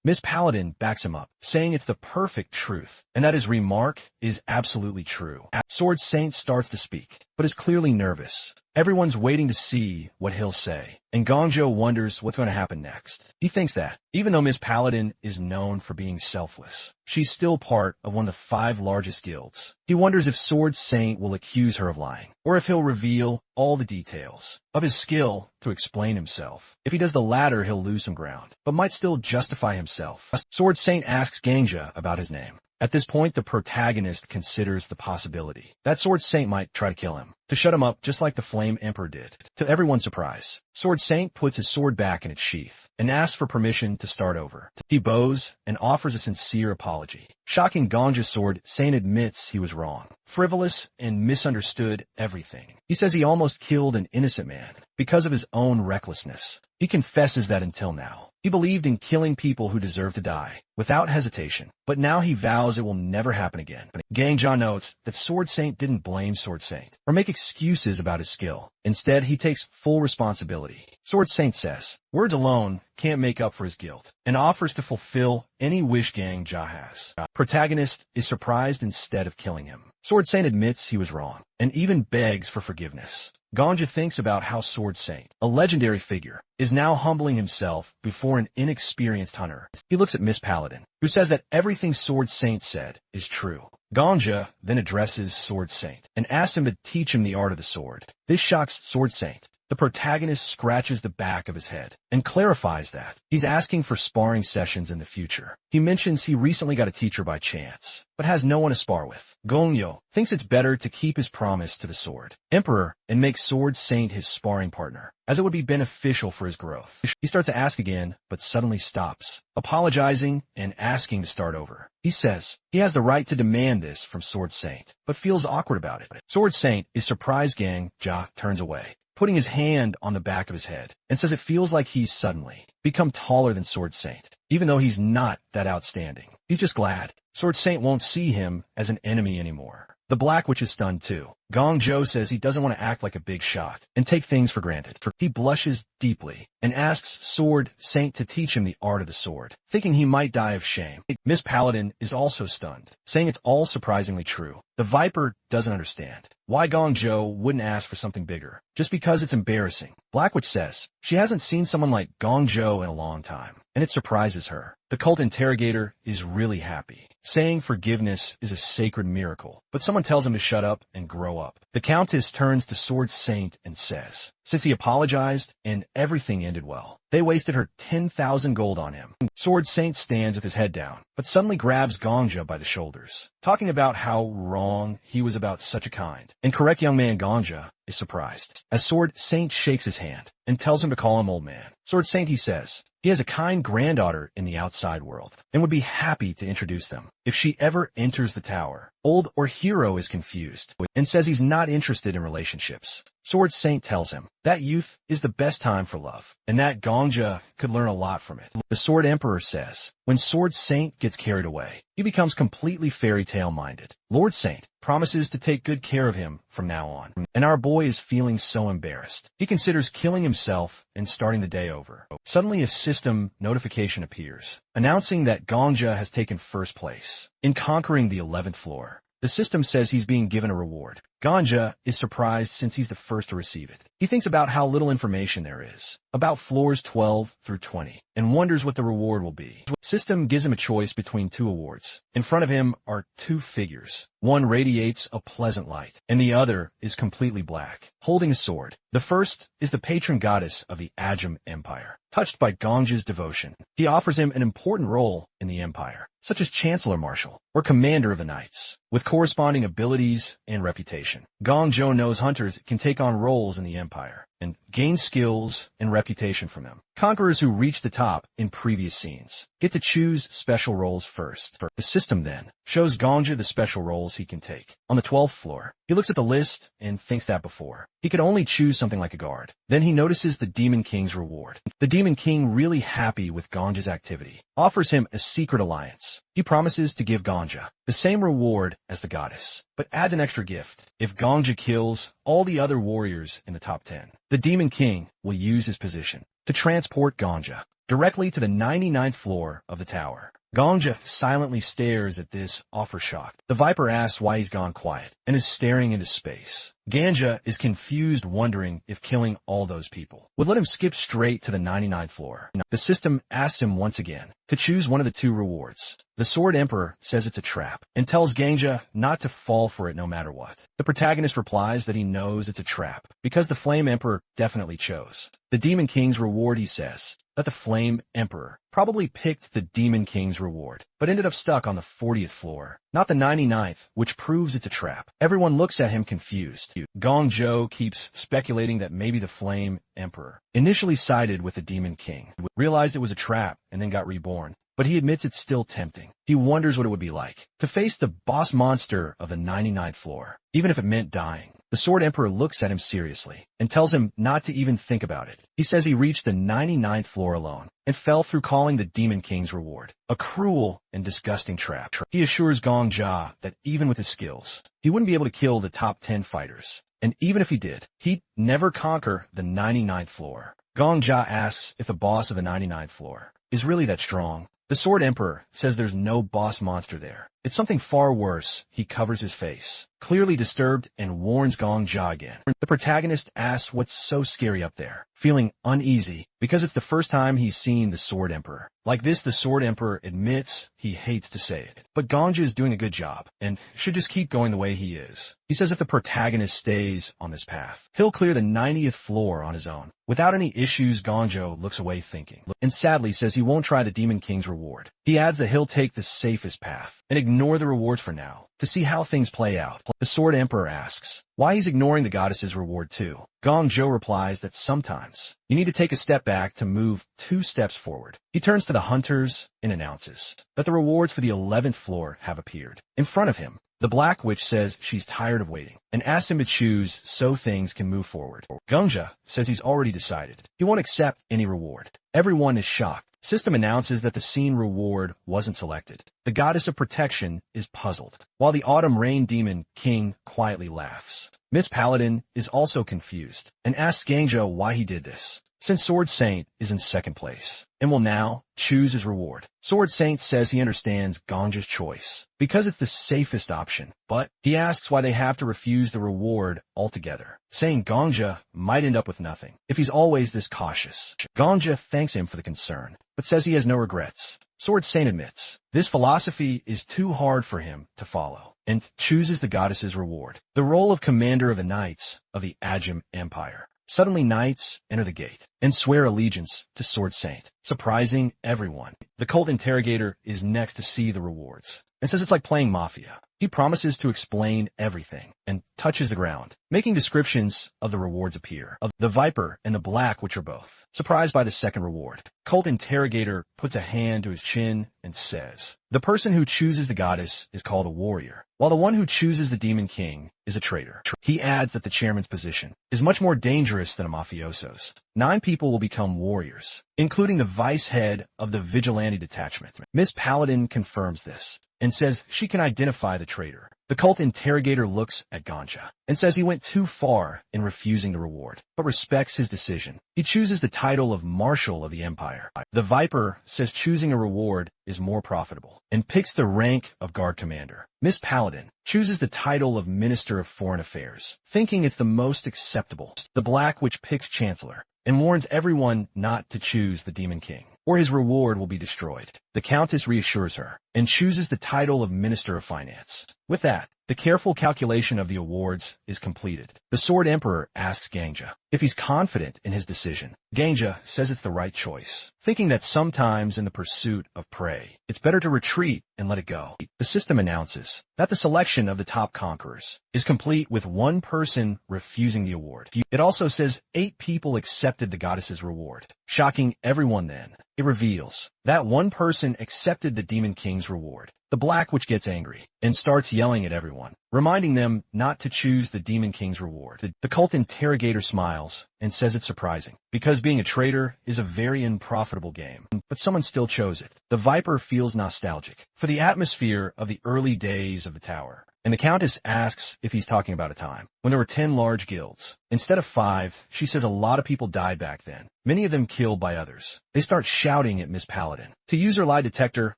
Miss Paladin backs him up, saying it's the perfect truth, and that his remark is absolutely true. Sword Saint starts to speak, but is clearly nervous. Everyone's waiting to see what he'll say, and Gongjo wonders what's going to happen next. He thinks that, even though Miss Paladin is known for being selfless, she's still part of one of the 5 largest guilds. He wonders if Sword Saint will accuse her of lying, or if he'll reveal all the details of his skill to explain himself. If he does the latter, he'll lose some ground, but might still justify himself. Sword Saint asks Ganja about his name. At this point, the protagonist considers the possibility that Sword Saint might try to kill him, to shut him up just like the Flame Emperor did. To everyone's surprise, Sword Saint puts his sword back in its sheath and asks for permission to start over. He bows and offers a sincere apology. Shocking Ganja's Sword Saint admits he was wrong, frivolous, and misunderstood everything. He says he almost killed an innocent man because of his own recklessness. He confesses that until now, he believed in killing people who deserve to die, without hesitation, but now he vows it will never happen again. Gangja notes that Sword Saint didn't blame Sword Saint, or make excuses about his skill. Instead, he takes full responsibility. Sword Saint says, words alone can't make up for his guilt, and offers to fulfill any wish Gangja has. Protagonist is surprised instead of killing him. Sword Saint admits he was wrong, and even begs for forgiveness. Ganja thinks about how Sword Saint, a legendary figure, is now humbling himself before an inexperienced hunter. He looks at Miss Paladin, who says that everything Sword Saint said is true. Ganja then addresses Sword Saint and asks him to teach him the art of the sword. This shocks Sword Saint. The protagonist scratches the back of his head and clarifies that he's asking for sparring sessions in the future. He mentions he recently got a teacher by chance, but has no one to spar with. Gongyo thinks it's better to keep his promise to the Sword Emperor and make Sword Saint his sparring partner, as it would be beneficial for his growth. He starts to ask again, but suddenly stops, apologizing and asking to start over. He says he has the right to demand this from Sword Saint, but feels awkward about it. Sword Saint is surprised. Gangja turns away putting his hand on the back of his head, and says it feels like he's suddenly become taller than Sword Saint, even though he's not that outstanding. He's just glad Sword Saint won't see him as an enemy anymore. The Black Witch is stunned too. Gong Zhou says he doesn't want to act like a big shot and take things for granted. He blushes deeply and asks Sword Saint to teach him the art of the sword, thinking he might die of shame. Miss Paladin is also stunned, saying it's all surprisingly true. The Viper doesn't understand why Gong Zhou wouldn't ask for something bigger, just because it's embarrassing. Black Witch says she hasn't seen someone like Gong Zhou in a long time, and it surprises her. The cult interrogator is really happy, saying forgiveness is a sacred miracle, but someone tells him to shut up and grow up. The Countess turns to Sword Saint and says, since he apologized and everything ended well, they wasted her 10,000 gold on him. Sword Saint stands with his head down, but suddenly grabs Gongja by the shoulders, talking about how wrong he was about such a kind. And correct young man Gongja is surprised, as Sword Saint shakes his hand and tells him to call him old man. Sword Saint, he says, he has a kind granddaughter in the outside world and would be happy to introduce them if she ever enters the tower. Old or hero is confused and says he's not interested in relationships. Sword Saint tells him that youth is the best time for love and that Gongja could learn a lot from it. The Sword Emperor says when Sword Saint gets carried away, he becomes completely fairy tale minded. Lord Saint promises to take good care of him from now on, and our boy is feeling so embarrassed. He considers killing himself and starting the day over. Suddenly a system notification appears, announcing that Gongja has taken first place in conquering the 11th floor. The system says he's being given a reward. Gongja is surprised since he's the first to receive it. He thinks about how little information there is about floors 12 through 20 and wonders what the reward will be. System gives him a choice between two awards. In front of him are two figures. One radiates a pleasant light, and the other is completely black, holding a sword. The first is the patron goddess of the Ajam Empire. Touched by Gongja's devotion, he offers him an important role in the empire, such as Chancellor Marshal or Commander of the Knights, with corresponding abilities and reputation. Gong Zhou knows hunters can take on roles in the empire and gain skills and reputation from them. Conquerors who reach the top in previous scenes get to choose special roles first. The system then shows Gongja the special roles he can take. On the 12th floor, he looks at the list and thinks that before he could only choose something like a guard. Then he notices the Demon King's reward. The Demon King, really happy with Gongja's activity, offers him a secret alliance. He promises to give Gongja the same reward as the goddess, but adds an extra gift if Gongja kills all the other warriors in the top 10. The Demon King will use his position to transport Gongja directly to the 99th floor of the tower. Gongja silently stares at this offer shocked. The Viper asks why he's gone quiet and is staring into space. Ganja is confused, wondering if killing all those people would let him skip straight to the 99th floor. The system asks him once again to choose one of the two rewards. The Sword Emperor says it's a trap and tells Ganja not to fall for it no matter what. The protagonist replies that he knows it's a trap because the Flame Emperor definitely chose the Demon King's reward. He says that the Flame Emperor probably picked the Demon King's reward, but ended up stuck on the 40th floor, not the 99th, which proves it's a trap. Everyone looks at him confused. Gong Zhou keeps speculating that maybe the Flame Emperor initially sided with the Demon King, realized it was a trap, and then got reborn. But he admits it's still tempting. He wonders what it would be like to face the boss monster of the 99th floor, even if it meant dying. The Sword Emperor looks at him seriously and tells him not to even think about it. He says he reached the 99th floor alone and fell through calling the Demon King's reward a cruel and disgusting trap. He assures Gong Jia that even with his skills, he wouldn't be able to kill the top 10 fighters. And even if he did, he'd never conquer the 99th floor. Gong Jia asks if the boss of the 99th floor is really that strong. The Sword Emperor says there's no boss monster there. It's something far worse. He covers his face, clearly disturbed, and warns Gong Jia again. The protagonist asks what's so scary up there, feeling uneasy because it's the first time he's seen the Sword Emperor. Like this, the Sword Emperor admits he hates to say it, but Gongja is doing a good job and should just keep going the way he is. He says if the protagonist stays on this path, he'll clear the 90th floor on his own. Without any issues, Gongja looks away thinking, and sadly says he won't try the Demon King's reward. He adds that he'll take the safest path and ignore the rewards for now to see how things play out. The Sword Emperor asks why he's ignoring the goddess's reward too. Gong Zhou replies that sometimes you need to take a step back to move 2 steps forward. He turns to the hunters and announces that the rewards for the 11th floor have appeared. In front of him, The Black Witch says she's tired of waiting and asks him to choose so things can move forward. Gongja says he's already decided. He won't accept any reward. Everyone is shocked. System announces that the scene reward wasn't selected. The goddess of protection is puzzled, while the autumn rain demon king quietly laughs. Miss Paladin is also confused and asks Gongja why he did this, since Sword Saint is in second place and will now choose his reward. Sword Saint says he understands Gongja's choice because it's the safest option, but he asks why they have to refuse the reward altogether, saying Gongja might end up with nothing if he's always this cautious. Gongja thanks him for the concern, but says he has no regrets. Sword Saint admits this philosophy is too hard for him to follow and chooses the goddess's reward, the role of commander of the knights of the Ajam Empire. Suddenly knights enter the gate and swear allegiance to Sword Saint, surprising everyone. The cult interrogator is next to see the rewards and says it's like playing Mafia. He promises to explain everything and touches the ground, making descriptions of the rewards appear, of the Viper and the Black, which are both surprised by the second reward. Cult interrogator puts a hand to his chin and says, the person who chooses the goddess is called a warrior, while the one who chooses the demon king is a traitor. He adds that the chairman's position is much more dangerous than a mafioso's. 9 people will become warriors, including the vice head of the vigilante detachment. Miss Paladin confirms this and says she can identify the traitor. The cult interrogator looks at Gongja and says he went too far in refusing the reward, but respects his decision. He chooses the title of Marshal of the Empire. The Viper says choosing a reward is more profitable and picks the rank of Guard Commander. Miss Paladin chooses the title of Minister of Foreign Affairs, thinking it's the most acceptable. The Black Witch picks Chancellor and warns everyone not to choose the Demon King, or his reward will be destroyed. The Countess reassures her and chooses the title of Minister of Finance. With that, the careful calculation of the awards is completed. The Sword Emperor asks Gongja if he's confident in his decision. Gongja says it's the right choice, thinking that sometimes in the pursuit of prey, it's better to retreat and let it go. The system announces that the selection of the top conquerors is complete with 1 person refusing the award. It also says 8 people accepted the goddess's reward. Shocking everyone then, it reveals that 1 person accepted the Demon King's reward. The Black Witch gets angry and starts yelling at everyone, reminding them not to choose the Demon King's reward. The cult interrogator smiles and says it's surprising, because being a traitor is a very unprofitable game, but someone still chose it. The Viper feels nostalgic for the atmosphere of the early days of the tower, and the Countess asks if he's talking about a time when there were 10 large guilds. Instead of 5, she says a lot of people died back then, many of them killed by others. They start shouting at Miss Paladin to use her lie detector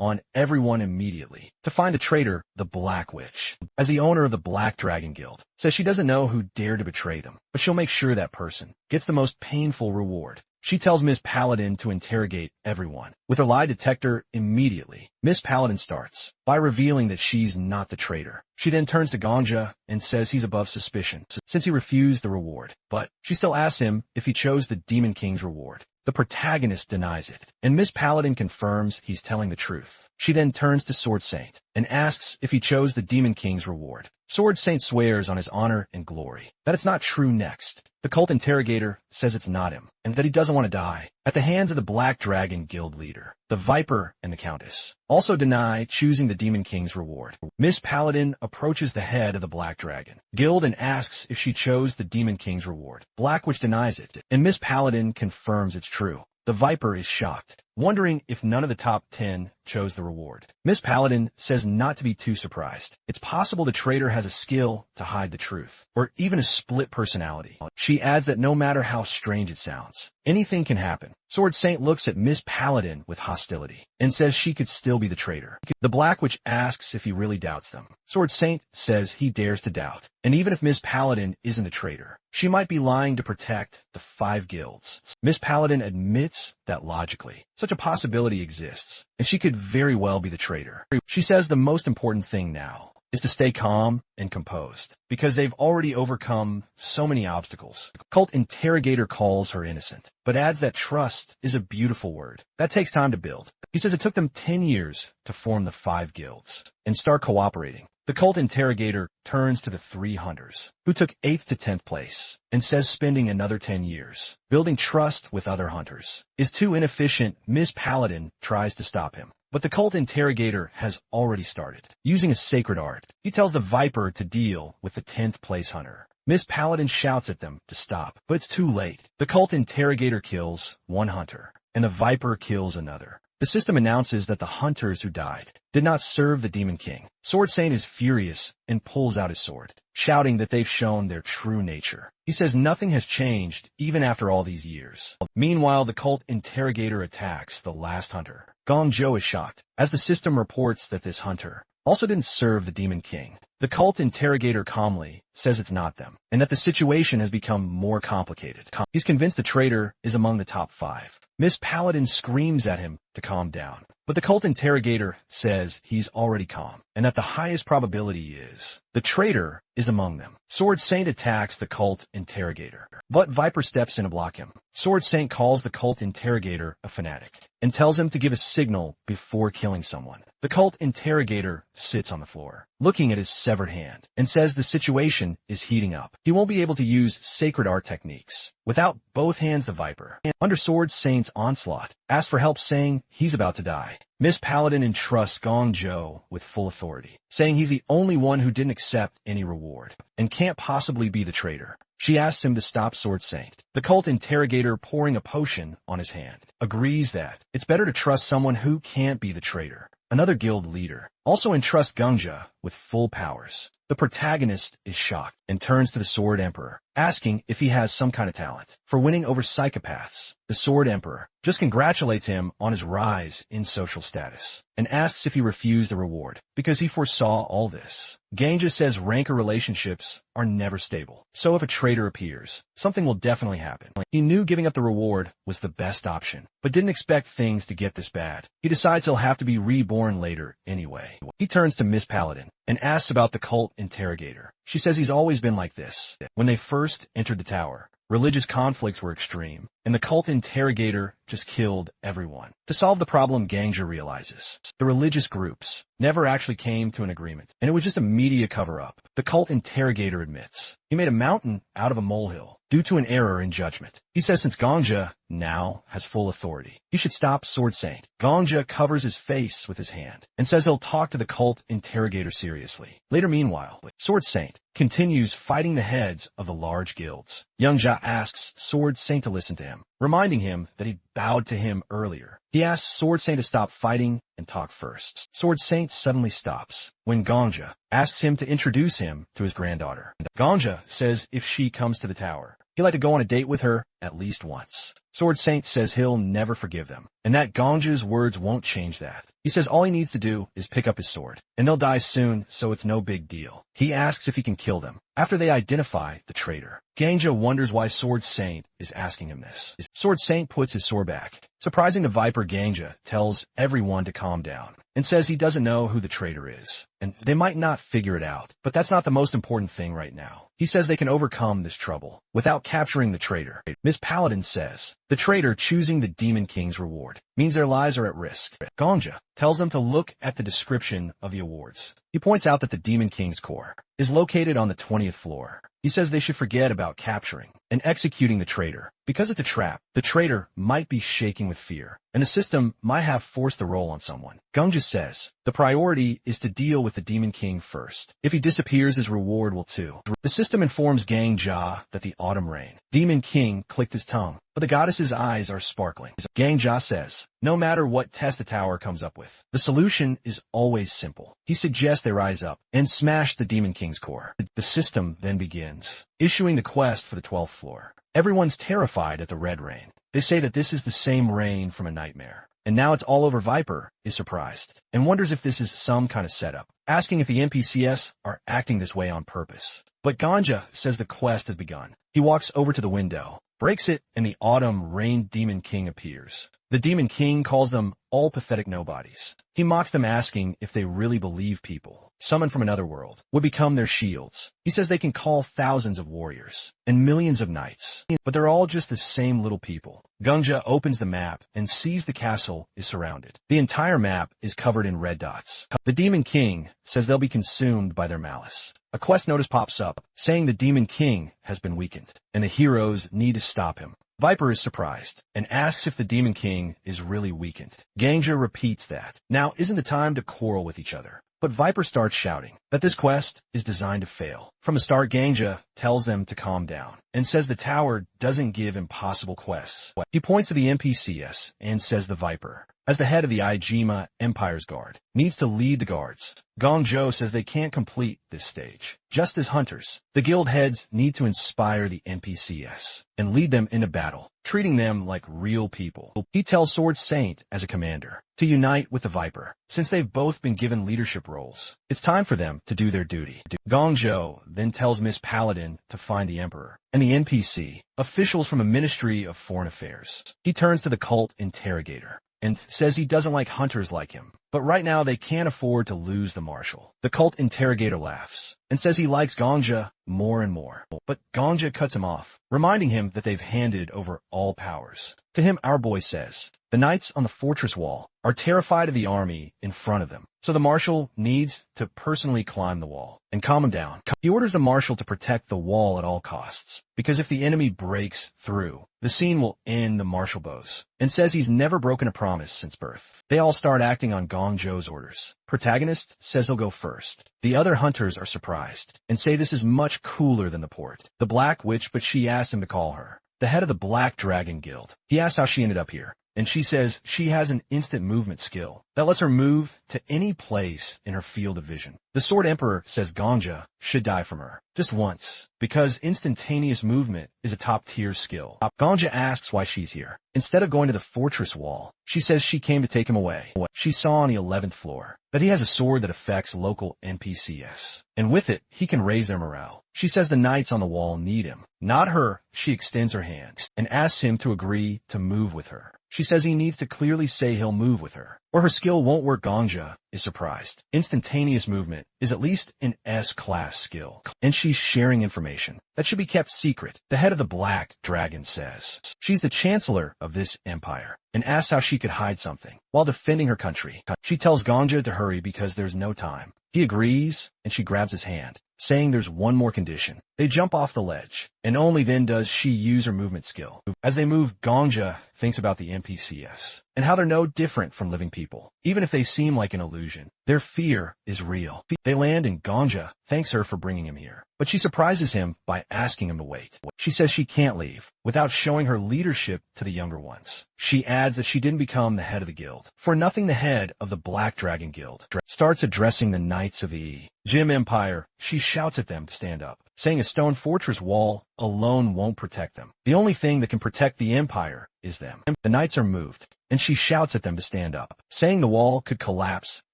on everyone immediately to find a traitor, the Black Witch, as the owner of the Black Dragon Guild, says she doesn't know who dared to betray them, but she'll make sure that person gets the most painful reward. She tells Miss Paladin to interrogate everyone with her lie detector immediately. Miss Paladin starts by revealing that she's not the traitor. She then turns to Gongja and says he's above suspicion since he refused the reward, but she still asks him if he chose the Demon King's reward. The protagonist denies it, and Miss Paladin confirms he's telling the truth. She then turns to Sword Saint and asks if he chose the Demon King's reward. Sword Saint swears on his honor and glory that it's not true next. The cult interrogator says it's not him, and that he doesn't want to die at the hands of the Black Dragon Guild leader. The Viper and the Countess also deny choosing the Demon King's reward. Miss Paladin approaches the head of the Black Dragon Guild and asks if she chose the Demon King's reward. Black Witch denies it, and Miss Paladin confirms it's true. The Viper is shocked, wondering if none of the top 10 chose the reward. Miss Paladin says not to be too surprised. It's possible the traitor has a skill to hide the truth, or even a split personality. She adds that no matter how strange it sounds, anything can happen. Sword Saint looks at Miss Paladin with hostility and says she could still be the traitor. The Black Witch asks if he really doubts them. Sword Saint says he dares to doubt, and even if Miss Paladin isn't a traitor, she might be lying to protect the 5 guilds. Miss Paladin admits that logically, such a possibility exists, and she could very well be the traitor. She says the most important thing now is to stay calm and composed, because they've already overcome so many obstacles. Cult interrogator calls her innocent, but adds that trust is a beautiful word that takes time to build. He says it took them 10 years to form the 5 guilds and start cooperating. The cult interrogator turns to the 3 hunters, who took 8th to 10th place, and says spending another 10 years building trust with other hunters is too inefficient. Miss Paladin tries to stop him, But the cult interrogator has already started. Using a sacred art, he tells the Viper to deal with the 10th place hunter. Miss Paladin shouts at them to stop, but it's too late. The cult interrogator kills one hunter, and the Viper kills another. The system announces that the hunters who died did not serve the Demon King. Sword Saint is furious and pulls out his sword, shouting that they've shown their true nature. He says nothing has changed even after all these years. Meanwhile, the cult interrogator attacks the last hunter. Gong Zhou is shocked, as the system reports that this hunter also didn't serve the Demon King. The cult interrogator calmly says it's not them, and that the situation has become more complicated. He's convinced the traitor is among the top 5. Miss Paladin screams at him to calm down, but the cult interrogator says he's already calm, and that the highest probability is the traitor is among them. Sword Saint attacks the cult interrogator, but Viper steps in to block him. Sword Saint calls the cult interrogator a fanatic, and tells him to give a signal before killing someone. The cult interrogator sits on the floor, looking at his severed hand, and says the situation is heating up. He won't be able to use sacred art techniques without both hands. The Viper, under Sword Saint's onslaught, asks for help, saying he's about to die. Miss Paladin entrusts Gong Zhou with full authority, saying he's the only one who didn't accept any reward, and can't possibly be the traitor. She asks him to stop Sword Saint. The cult interrogator, pouring a potion on his hand, agrees that it's better to trust someone who can't be the traitor. Another guild leader also entrusts Gongja with full powers. The protagonist is shocked and turns to the Sword Emperor, asking if he has some kind of talent for winning over psychopaths. The Sword Emperor just congratulates him on his rise in social status and asks if he refused the reward because he foresaw all this. Ganga says rancor relationships are never stable, so if a traitor appears, something will definitely happen. He knew giving up the reward was the best option, but didn't expect things to get this bad. He decides he'll have to be reborn later anyway. He turns to Miss Paladin and asks about the cult interrogator. She says he's always been like this. When they first entered the tower, religious conflicts were extreme, and the cult interrogator just killed everyone. To solve the problem, Ganga realizes the religious groups never actually came to an agreement, and it was just a media cover-up. The cult interrogator admits he made a mountain out of a molehill due to an error in judgment. He says since Gongja now has full authority, he should stop Sword Saint. Gongja covers his face with his hand and says he'll talk to the cult interrogator seriously. Later, meanwhile, Sword Saint continues fighting the heads of the large guilds. Youngjia asks Sword Saint to listen to him, reminding him that he bowed to him earlier. He asks Sword Saint to stop fighting and talk first. Sword Saint suddenly stops when Gongja asks him to introduce him to his granddaughter. Gongja says if she comes to the tower, he'd like to go on a date with her at least once. Sword Saint says he'll never forgive them, and that Gongja's words won't change that. He says all he needs to do is pick up his sword, and they'll die soon, so it's no big deal. He asks if he can kill them after they identify the traitor. Ganga wonders why Sword Saint is asking him this. Sword Saint puts his sword back. Surprising the Viper, Ganga tells everyone to calm down and says he doesn't know who the traitor is, and they might not figure it out, but that's not the most important thing right now. He says they can overcome this trouble without capturing the traitor. Miss Paladin says the traitor choosing the Demon King's reward means their lives are at risk. Gongja tells them to look at the description of the awards. He points out that the Demon King's core is located on the 20th floor. He says they should forget about capturing and executing the traitor because it's a trap. The traitor might be shaking with fear, and the system might have forced the role on someone. Gongja says the priority is to deal with the Demon King first. If he disappears, his reward will too. The system informs Gangja that the autumn rain Demon King clicked his tongue, but the goddess's eyes are sparkling. Gangja says no matter what test the tower comes up with, the solution is always simple. He suggests they rise up and smash the Demon King's core. The system then begins issuing the quest for the 12th floor. Everyone's terrified at the red rain. They say that this is the same rain from a nightmare. And now it's all over. Viper is surprised and wonders if this is some kind of setup, asking if the NPCs are acting this way on purpose. But Ganja says the quest has begun. He walks over to the window, breaks it, and the autumn rain Demon King appears. The Demon King calls them all pathetic nobodies. He mocks them, asking if they really believe people summoned from another world would become their shields. He says they can call thousands of warriors and millions of knights, but they're all just the same little people. Gungja opens the map and sees the castle is surrounded. The entire map is covered in red dots. The Demon King says they'll be consumed by their malice. A quest notice pops up saying the Demon King has been weakened and the heroes need to stop him. Viper is surprised and asks if the Demon King is really weakened. Gangja repeats that. Now isn't the time to quarrel with each other. But Viper starts shouting that this quest is designed to fail. From the start, Gangja tells them to calm down and says the tower doesn't give impossible quests. He points to the NPCs and says the Viper, as the head of the Ijima Empire's guard, needs to lead the guards. Gongjo says they can't complete this stage. Just as hunters, the guild heads need to inspire the NPCs and lead them into battle, treating them like real people. He tells Sword Saint as a commander to unite with the Viper, since they've both been given leadership roles. It's time for them to do their duty. Gongjo then tells Miss Paladin to find the Emperor and the NPC, officials from a Ministry of Foreign Affairs. He turns to the cult interrogator and says he doesn't like hunters like him, but right now they can't afford to lose the marshal. The cult interrogator laughs and says he likes Gongja more and more, but Gongja cuts him off, reminding him that they've handed over all powers. To him, our boy says, the knights on the fortress wall are terrified of the army in front of them, so the marshal needs to personally climb the wall and calm him down. He orders the marshal to protect the wall at all costs, because if the enemy breaks through, the scene will end the marshal bows, and says he's never broken a promise since birth. They all start acting on Gongjo's orders. Protagonist says he'll go first. The other hunters are surprised and say this is much cooler than the port. The Black Witch, but she asks him to call her the head of the Black Dragon Guild. He asks how she ended up here, and she says she has an instant movement skill that lets her move to any place in her field of vision. The Sword Emperor says Gongja should die from her, just once, because instantaneous movement is a top-tier skill. Gongja asks why she's here. Instead of going to the fortress wall, she says she came to take him away. She saw on the 11th floor that he has a sword that affects local NPCs, and with it, he can raise their morale. She says the knights on the wall need him, not her. She extends her hand and asks him to agree to move with her. She says he needs to clearly say he'll move with her, or her skill won't work. Gongja is surprised. Instantaneous movement is at least an S-class skill, and she's sharing information that should be kept secret. The head of the Black Dragon says she's the chancellor of this empire and asks how she could hide something while defending her country. She tells Gongja to hurry because there's no time. He agrees, and she grabs his hand, saying there's one more condition. They jump off the ledge, and only then does she use her movement skill. As they move, Gongja thinks about the NPCs and how they're no different from living people. Even if they seem like an illusion, their fear is real. They land, and Gongja thanks her for bringing him here, but she surprises him by asking him to wait. She says she can't leave without showing her leadership to the younger ones. She adds that she didn't become the head of the guild for nothing. The head of the Black Dragon Guild starts addressing the Knights of the Jim Empire. She shouts at them to stand up, saying a stone fortress wall alone won't protect them. The only thing that can protect the Empire is them. The knights are moved, and she shouts at them to stand up, saying the wall could collapse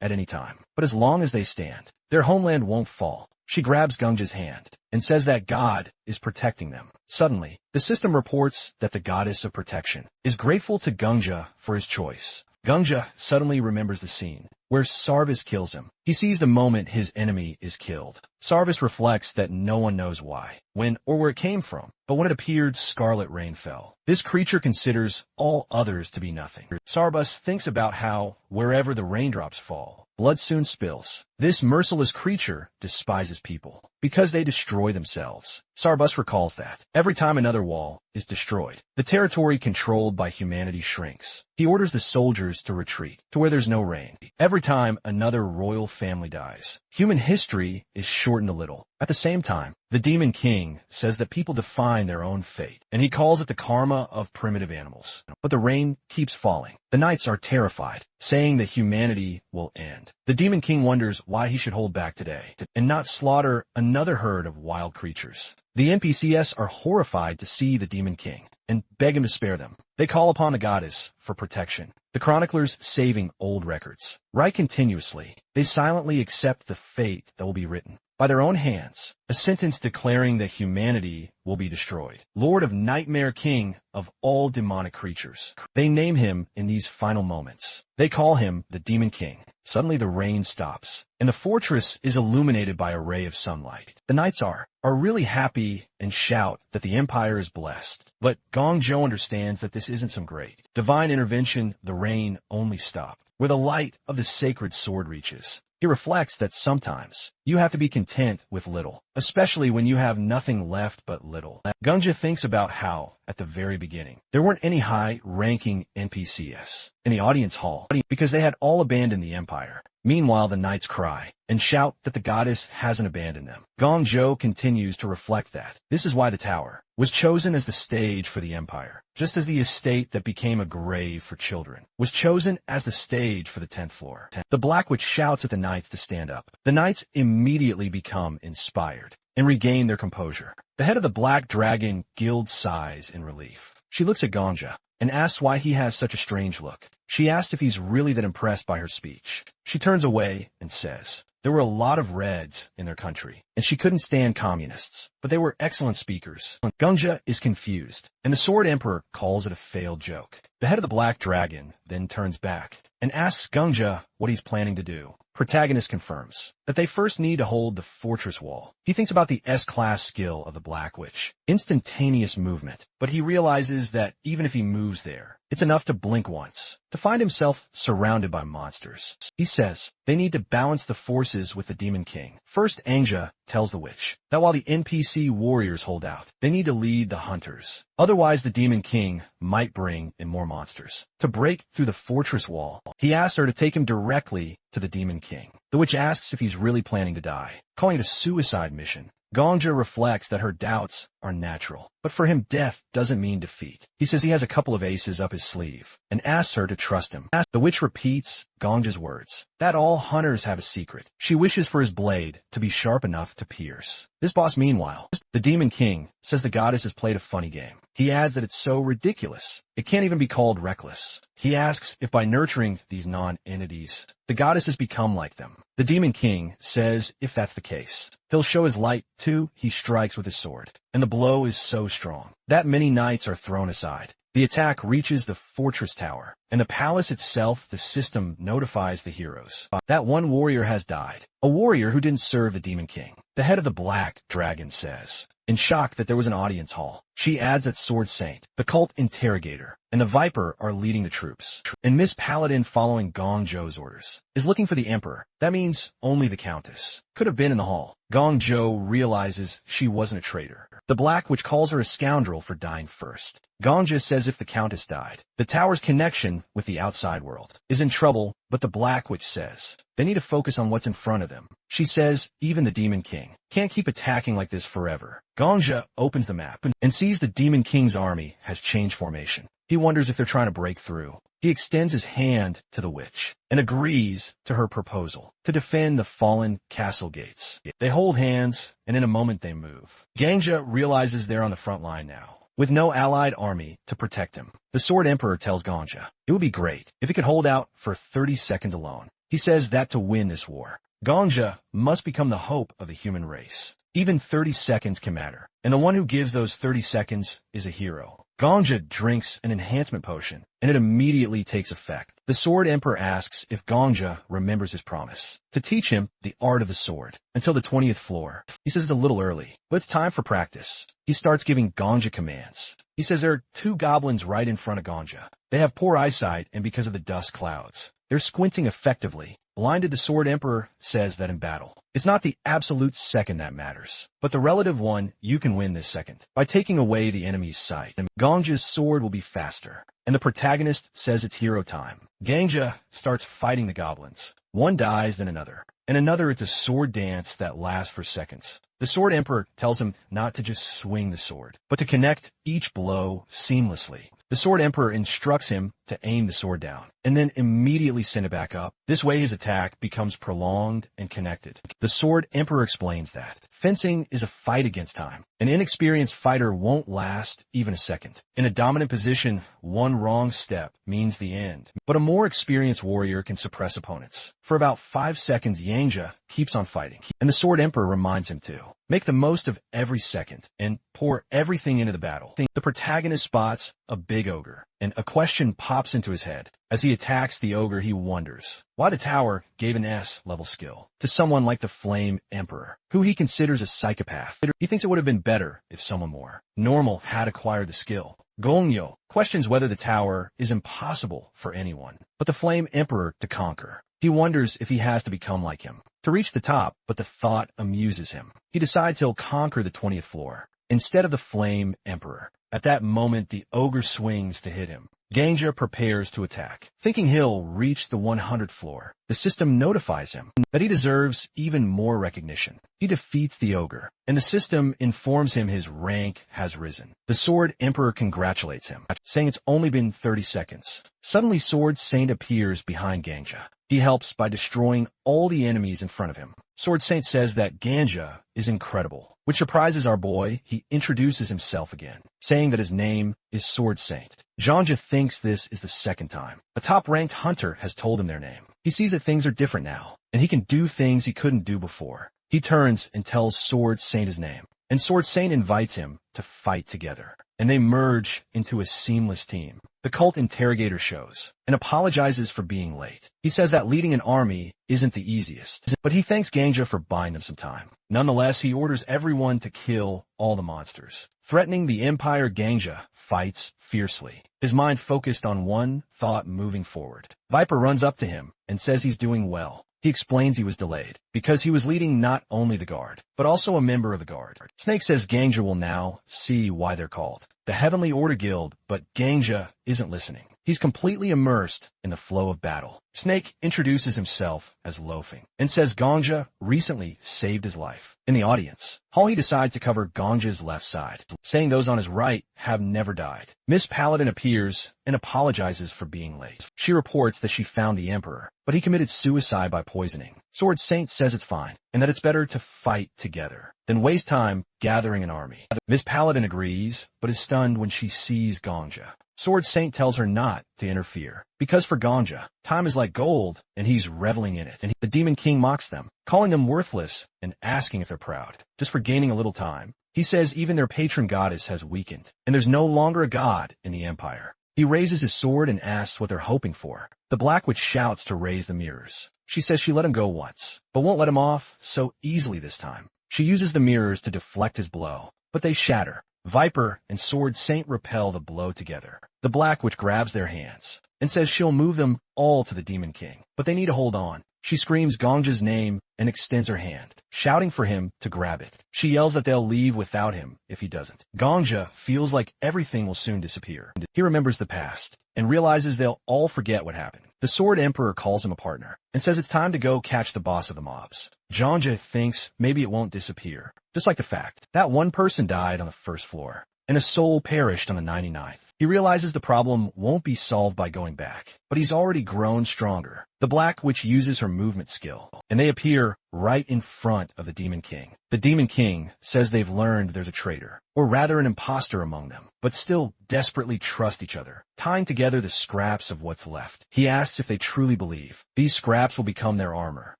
at any time, but as long as they stand, their homeland won't fall. She grabs Gongja's hand and says that God is protecting them. Suddenly, the system reports that the goddess of protection is grateful to Gongja for his choice. Gongja suddenly remembers the scene where Sarvis kills him. He sees the moment his enemy is killed. Sarvis reflects that no one knows why, when, or where it came from, but when it appeared, scarlet rain fell. This creature considers all others to be nothing. Sarvis thinks about how, wherever the raindrops fall, blood soon spills. This merciless creature despises people because they destroy themselves. Sarbus recalls that every time another wall is destroyed, the territory controlled by humanity shrinks. He orders the soldiers to retreat to where there's no rain. Every time another royal family dies, human history is shortened a little. At the same time, the Demon King says that people define their own fate, and he calls it the karma of primitive animals. But the rain keeps falling. The knights are terrified, saying that humanity will end. The Demon King wonders why he should hold back today and not slaughter another herd of wild creatures. The NPCs are horrified to see the Demon King and beg him to spare them. They call upon the goddess for protection. The chroniclers saving old records write continuously. They silently accept the fate that will be written by their own hands, a sentence declaring that humanity will be destroyed. Lord of Nightmare, King of all demonic creatures. They name him in these final moments. They call him the Demon King. Suddenly the rain stops, and the fortress is illuminated by a ray of sunlight. The knights are really happy and shout that the empire is blessed. But Gongjo understands that this isn't some great divine intervention. The rain only stopped where the light of the sacred sword reaches. He reflects that sometimes you have to be content with little, especially when you have nothing left but little. Gunja thinks about how, at the very beginning, there weren't any high-ranking NPCs in the audience hall because they had all abandoned the empire. Meanwhile, the knights cry and shout that the goddess hasn't abandoned them. Gongzhou continues to reflect that this is why the tower was chosen as the stage for the empire, just as the estate that became a grave for children was chosen as the stage for the 10th floor. The Black Witch shouts at the knights to stand up. The knights immediately become inspired and regain their composure. The head of the Black Dragon Guild sighs in relief. She looks at Gongja and asks why he has such a strange look. She asks if he's really that impressed by her speech. She turns away and says, there were a lot of Reds in their country, and she couldn't stand communists, but they were excellent speakers. Gongja is confused, and the Sword Emperor calls it a failed joke. The head of the Black Dragon then turns back and asks Gongja what he's planning to do. Protagonist confirms that they first need to hold the fortress wall. He thinks about the S-class skill of the Black Witch, instantaneous movement, but he realizes that even if he moves there, it's enough to blink once, to find himself surrounded by monsters. He says they need to balance the forces with the Demon King. First, Anja tells the witch that while the NPC warriors hold out, they need to lead the hunters. Otherwise, the Demon King might bring in more monsters. To break through the fortress wall, he asks her to take him directly to the Demon King. The witch asks if he's really planning to die, calling it a suicide mission. Gongja reflects that her doubts are natural, but for him death doesn't mean defeat. He says he has a couple of aces up his sleeve and asks her to trust him. The witch repeats Gongja's words, that all hunters have a secret. She wishes for his blade to be sharp enough to pierce. This boss, meanwhile, the Demon King, says the goddess has played a funny game. He adds that it's so ridiculous, it can't even be called reckless. He asks if by nurturing these non-entities, the goddess has become like them. The Demon King says if that's the case, he'll show his light too. He strikes with his sword, and the blow is so strong that many knights are thrown aside. The attack reaches the fortress tower, and the palace itself. The system notifies the heroes that one warrior has died, a warrior who didn't serve the Demon King. The head of the Black Dragon says, in shock, that there was an audience hall. She adds that Sword Saint, the cult interrogator, and the Viper are leading the troops. And Miss Paladin, following Gongzhou's orders, is looking for the Emperor. That means only the Countess could have been in the hall. Gongzhou realizes she wasn't a traitor. The Black Witch calls her a scoundrel for dying first. Gongja says if the Countess died, the tower's connection with the outside world is in trouble, but the Black Witch says they need to focus on what's in front of them. She says even the Demon King can't keep attacking like this forever. Gongja opens the map and sees the Demon King's army has changed formation. He wonders if they're trying to break through. He extends his hand to the witch and agrees to her proposal to defend the fallen castle gates. They hold hands, and in a moment they move. Gongja realizes they're on the front line now, with no allied army to protect him. The Sword Emperor tells Gongja it would be great if he could hold out for 30 seconds alone. He says that to win this war, Gongja must become the hope of the human race. Even 30 seconds can matter, and the one who gives those 30 seconds is a hero. Gongja drinks an enhancement potion, and it immediately takes effect. The Sword Emperor asks if Gongja remembers his promise to teach him the art of the sword until the 20th floor. He says it's a little early, but it's time for practice. He starts giving Gongja commands. He says there are two goblins right in front of Gongja. They have poor eyesight, and because of the dust clouds, they're squinting effectively. Blinded, the Sword Emperor says that in battle, it's not the absolute second that matters, but the relative one. You can win this second by taking away the enemy's sight. Gongja's sword will be faster, and the protagonist says it's hero time. Gongja starts fighting the goblins. One dies, then another, and another. It's a sword dance that lasts for seconds. The Sword Emperor tells him not to just swing the sword, but to connect each blow seamlessly. The Sword Emperor instructs him to aim the sword down, and then immediately send it back up. This way his attack becomes prolonged and connected. The Sword Emperor explains that fencing is a fight against time. An inexperienced fighter won't last even a second. In a dominant position, one wrong step means the end. But a more experienced warrior can suppress opponents. For about 5 seconds, Gongja keeps on fighting, and the Sword Emperor reminds him to make the most of every second and pour everything into the battle. The protagonist spots a big ogre, and a question pops into his head. As he attacks the ogre, he wonders why the tower gave an S-level skill to someone like the Flame Emperor, who he considers a psychopath. He thinks it would have been better if someone more normal had acquired the skill. Gongyo questions whether the tower is impossible for anyone but the Flame Emperor to conquer. He wonders if he has to become like him to reach the top, but the thought amuses him. He decides he'll conquer the 20th floor instead of the Flame Emperor. At that moment, the ogre swings to hit him. Ganja prepares to attack, thinking he'll reach the 100th floor. The system notifies him that he deserves even more recognition. He defeats the ogre, and the system informs him his rank has risen. The Sword Emperor congratulates him, saying it's only been 30 seconds. Suddenly, Sword Saint appears behind Ganja. He helps by destroying all the enemies in front of him. Sword Saint says that Ganja is incredible, which surprises our boy. He introduces himself again, saying that his name is Sword Saint. Ganja thinks this is the second time a top-ranked hunter has told him their name. He sees that things are different now, and he can do things he couldn't do before. He turns and tells Sword Saint his name, and Sword Saint invites him to fight together, and they merge into a seamless team. The cult interrogator shows and apologizes for being late. He says that leading an army isn't the easiest, but he thanks Ganja for buying him some time. Nonetheless, he orders everyone to kill all the monsters. Threatening the Empire, Ganja fights fiercely, his mind focused on one thought: moving forward. Viper runs up to him and says he's doing well. He explains he was delayed because he was leading not only the guard, but also a member of the guard. Snake says Ganja will now see why they're called the Heavenly Order Guild, but Ganja isn't listening. He's completely immersed in the flow of battle. Snake introduces himself as Loafing and says Ganja recently saved his life. In the audience, Hawley decides to cover Ganja's left side, saying those on his right have never died. Miss Paladin appears and apologizes for being late. She reports that she found the Emperor, but he committed suicide by poisoning. Sword Saint says it's fine and that it's better to fight together than waste time gathering an army. Miss Paladin agrees, but is stunned when she sees Ganja. Sword Saint tells her not to interfere, because for Ganja, time is like gold, and he's reveling in it. And the Demon King mocks them, calling them worthless and asking if they're proud, just for gaining a little time. He says even their patron goddess has weakened, and there's no longer a god in the Empire. He raises his sword and asks what they're hoping for. The Black Witch shouts to raise the mirrors. She says she let him go once, but won't let him off so easily this time. She uses the mirrors to deflect his blow, but they shatter. Viper and Sword Saint repel the blow together. The Black Witch grabs their hands and says she'll move them all to the Demon King, but they need to hold on. She screams Ganja's name and extends her hand, shouting for him to grab it. She yells that they'll leave without him if he doesn't. Ganja feels like everything will soon disappear. He remembers the past and realizes they'll all forget what happened. The Sword Emperor calls him a partner and says it's time to go catch the boss of the mobs. Ganja thinks maybe it won't disappear, just like the fact that one person died on the first floor and a soul perished on the 99th. He realizes the problem won't be solved by going back, but he's already grown stronger. The Black Witch uses her movement skill, and they appear right in front of the Demon King. The Demon King says they've learned there's a traitor, or rather an imposter among them, but still desperately trust each other, tying together the scraps of what's left. He asks if they truly believe these scraps will become their armor.